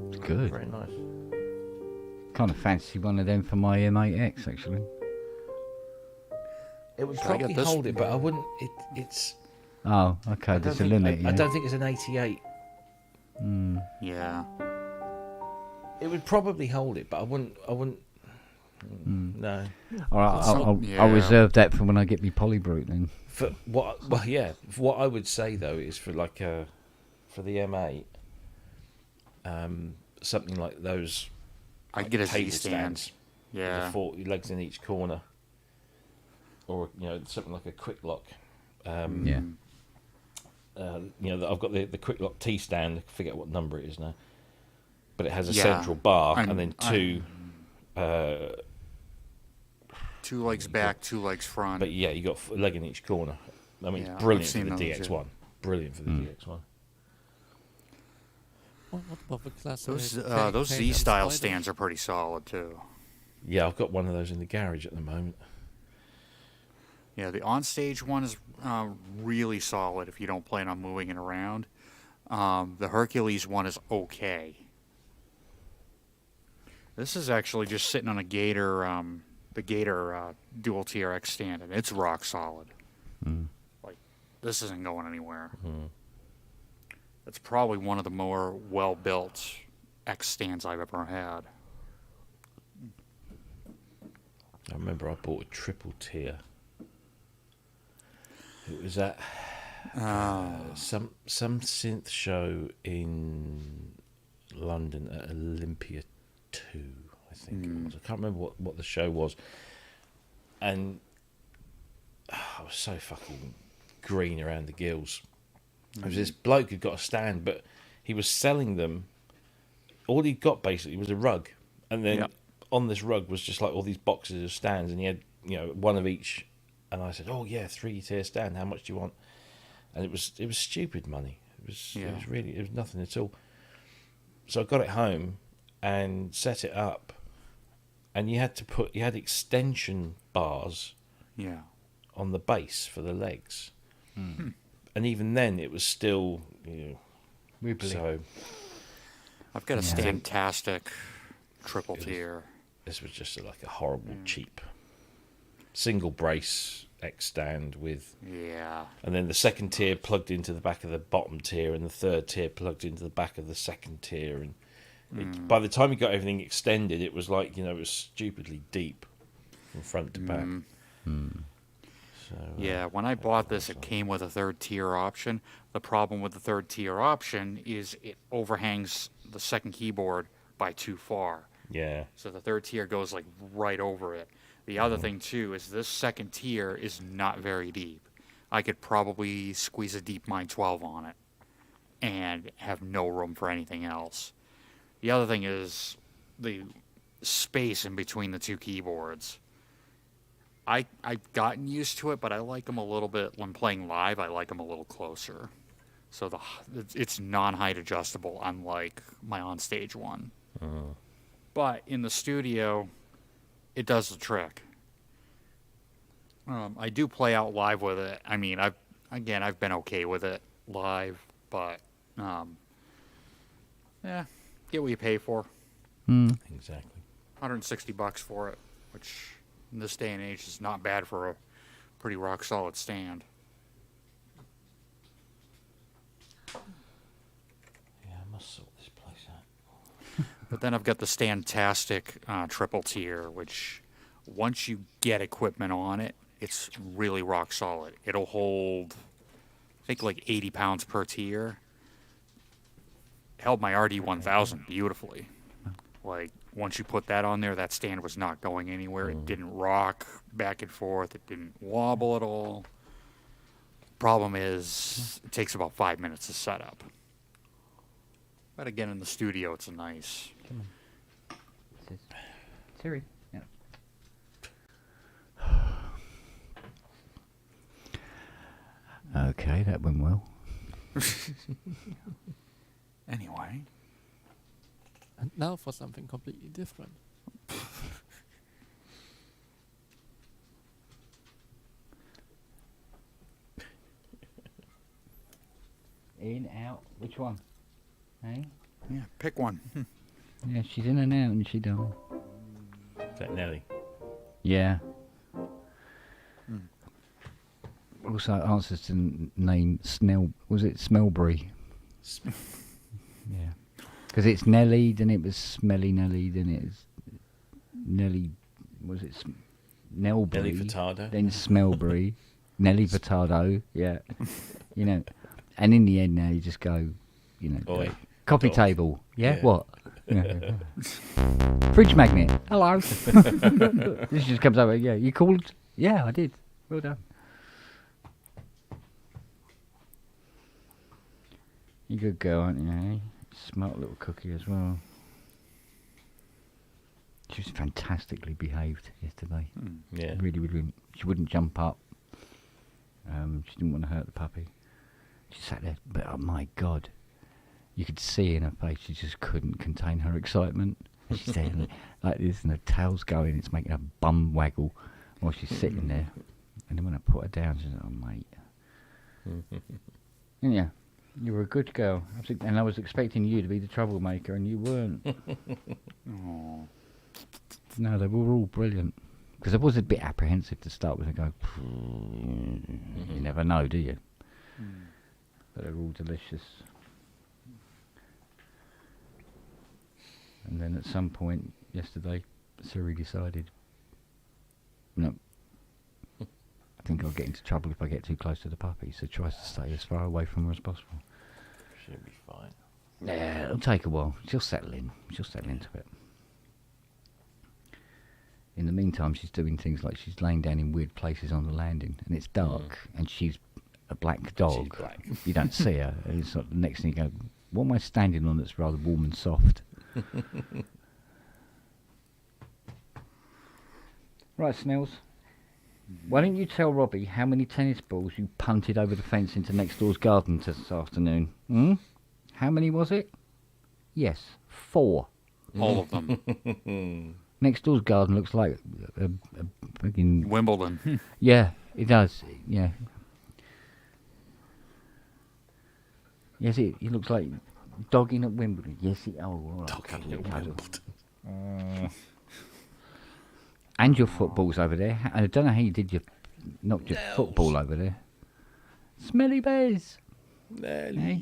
It's good. Very nice. Kind of fancy one of them for my M8X actually. It would I get probably this? hold it, but I wouldn't. It's. Oh, okay. I don't There's a think- limit. I Yeah. don't think it's an 88. Yeah. It would probably hold it, but I wouldn't. No. All right, I'll Yeah. reserve that for when I get my polybrute then. For what? Well, yeah. What I would say though is for for the M8, something like those. I'd get a table Z-stand. stands. Yeah. With 4 legs in each corner, or something like a quick lock. Yeah. I've got the quick lock T stand. I forget what number it is now, but it has a Yeah. central bar I'm- and then 2. 2 legs back, 2 legs front. But yeah, you got a leg in each corner. I mean, Yeah, I've brilliant for seen the those, DX1. Brilliant for the DX1. What about the classic? Those paint Z and style spider? stands are pretty solid too. Yeah, I've got one of those in the garage at the moment. Yeah, the onstage one is really solid if you don't plan on moving it around. The Hercules one is okay. This is actually just sitting on a Gator, the Gator dual TRX stand, and it's rock solid. Like, this isn't going anywhere. It's probably one of the more well-built X stands I've ever had. I remember I bought a triple tier. It was at some synth show in London at Olympia 2, I think it was. I can't remember what the show was. And I was so fucking green around the gills. It was this bloke who'd got a stand, but he was selling them. All he got basically was a rug. And then on this rug was just like all these boxes of stands, and he had, one of each. And I said, "Oh yeah, 3-tier stand. How much do you want?" And it was stupid money. It was nothing at all. So I got it home and set it up, and you had extension bars on the base for the legs, and even then it was still Wibbly. so. I've got a Standtastic triple tier. This was just like a horrible cheap single brace X stand with and then the second tier plugged into the back of the bottom tier, and the third tier plugged into the back of the second tier, and by the time you got everything extended, it was like it was stupidly deep from front to back. So, When I bought this, it came with a third tier option. The problem with the third tier option is it overhangs the second keyboard by too far. Yeah. So the third tier goes like right over it. The other thing too is this second tier is not very deep. I could probably squeeze a deep Mine 12 on it and have no room for anything else. The other thing is the space in between the two keyboards. I've gotten used to it, but I like them a little bit when playing live. I like them a little closer, so it's non-height adjustable, unlike my onstage one. But in the studio, it does the trick. I do play out live with it. I mean, I've been okay with it live, but get what you pay for. Exactly. $160 for it, which in this day and age is not bad for a pretty rock solid stand. Yeah, I must sort this place out. But then I've got the Standtastic triple tier, which once you get equipment on it, it's really rock solid. It'll hold, I think, like 80 pounds per tier. Held my RD1000 beautifully. Like, once you put that on there, that stand was not going anywhere. It didn't rock back and forth. It didn't wobble at all. Problem is, it takes about 5 minutes to set up. But again, in the studio, it's a nice... Come on. Siri. Yeah. Okay, that went well. Anyway. And now for something completely different. In, out, which one? Hey? Yeah, pick one. Yeah, she's in and out, and she done. Is that Nelly? Yeah. Also answers to name Snell. Was it Smellbury? Yeah. Because it's Nelly, then it was Smelly Nelly, then it was Nelly. Was it Nellbury? Nelly Furtado. Then Smellbury. Nelly Furtado. Yeah. You know. And in the end, now you just go. You know. Oi, coffee dog. table. Yeah. Yeah. What? Yeah. Fridge magnet. Hello. This just comes over. Yeah. You called? Yeah, I did. Well done. You good girl, aren't you? Eh? Smart little cookie as well. She was fantastically behaved yesterday. Yeah. Really, really. She wouldn't jump up. She didn't want to hurt the puppy. She sat there, but oh my God, you could see in her face she just couldn't contain her excitement. She's there like this, and her tail's going. It's making her bum waggle while she's sitting there. And then when I put her down, she said, "Oh mate." And yeah. You were a good girl, and I was expecting you to be the troublemaker, and you weren't. Aww. No, they were all brilliant. Because I was a bit apprehensive to start with and go, you never know, do you? But they're all delicious. And then at some point yesterday, Siri decided, no, I think I'll get into trouble if I get too close to the puppy, so tries to stay as far away from her as possible. Should be fine. Yeah, it'll take a while. She'll settle in. She'll settle into it. In the meantime, she's doing things like she's laying down in weird places on the landing, and it's dark, and she's a black dog. She's black. You don't see her. And it's like the next thing you go, what am I standing on that's rather warm and soft? Right, Snells. Why don't you tell Robbie how many tennis balls you punted over the fence into next door's garden this afternoon? Hmm? How many was it? Yes, 4. All of them. Next door's garden looks like a fucking... Wimbledon. Yeah, it does. Yeah. Yes, it looks like dogging at Wimbledon. Yes, it... Oh, all right. Dogging at Wimbledon. And your football's over there. I don't know how you did your... Knocked your football over there. Smelly bears. Nelly. Hey?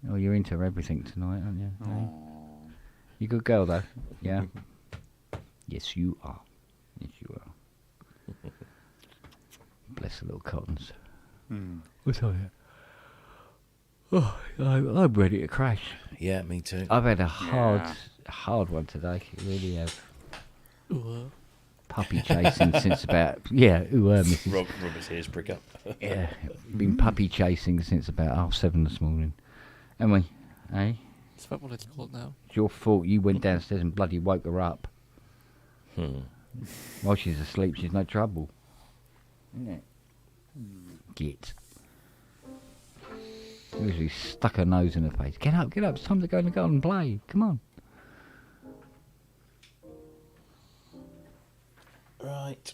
Oh, you're into everything tonight, aren't you? Hey? You good girl, though? Yeah? Yes, you are. Yes, you are. Bless the little cottons. What's that? Oh, I'm ready to crash. Yeah, me too. I've had a hard one today. I really have. Puppy chasing since about... Yeah, Mrs. Robert's ears prick up. Yeah, been puppy chasing since about 7:30 this morning. And we, eh? Is that what it's called now? It's your fault you went downstairs and bloody woke her up. While she's asleep, she's no trouble. Isn't it? Git. Usually stuck her nose in her face. Get up, it's time to go in the garden and play. Come on. Right.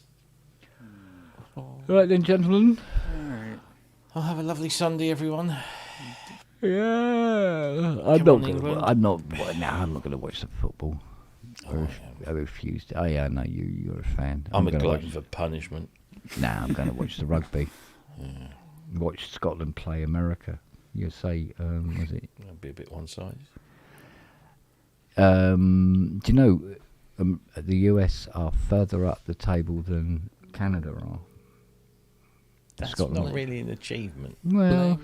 Right then, gentlemen. I'll have a lovely Sunday, everyone. Yeah. I'm not going to watch the football. I refused. Oh yeah, no, you're a fan. I'm a glutton for punishment. Nah, I'm going to watch the rugby. Watch Scotland play America. You say, was it? That'll be a bit one-sided. Do you know the US are further up the table than Canada are? That's Scotland. not really an achievement. Well,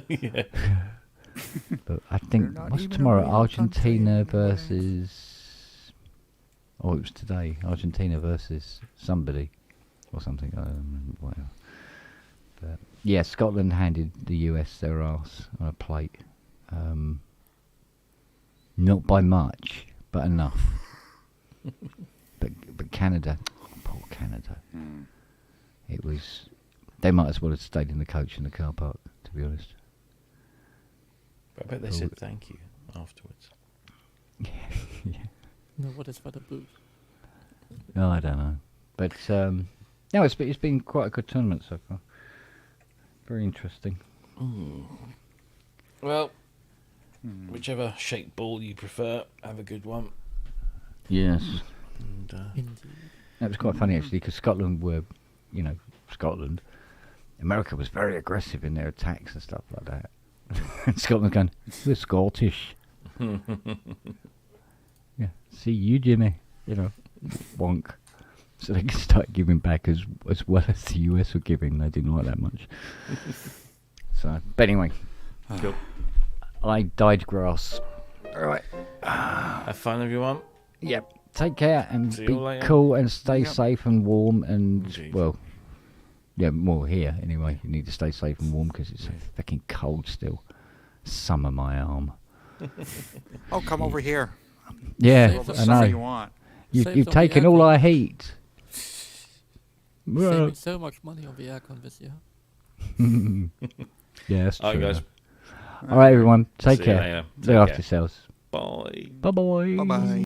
Yeah. But I think not what's even a tomorrow? real Argentina country anymore. versus. Oh, it was today. Argentina versus somebody or something. Whatever. But yeah, Scotland handed the US their arse on a plate. Not by much, but enough. but Canada, poor Canada. It was. They might as well have stayed in the coach in the car park, to be honest. But I bet they said thank you afterwards. Yeah. No, what is for the boot? No, I don't know. But no, it's been quite a good tournament so far. Very interesting. Well, whichever shaped ball you prefer, have a good one. Yes. And, Indeed. That was quite funny actually, because Scotland were, Scotland. America was very aggressive in their attacks and stuff like that. And Scotland going, we're Scottish. Yeah, see you, Jimmy. Wonk. So they start giving back as well as the US were giving. They didn't like that much. So, but anyway, cool. I digress. All right. Have fun, everyone. Yep. Take care and See be you later. cool and stay Yep. safe and warm and Indeed. well. Yeah, more here anyway. You need to stay safe and warm because it's fucking cold still. Summer my arm. Oh, come over here. Yeah, All the I summer you know. want. You've Save some taken of the all aircon. our heat. Saving so much money on the aircon this year. Yeah, that's All right, true. guys. All right, everyone. Take See you care. later. Look Take after care. yourselves. Bye. Bye bye. Bye bye.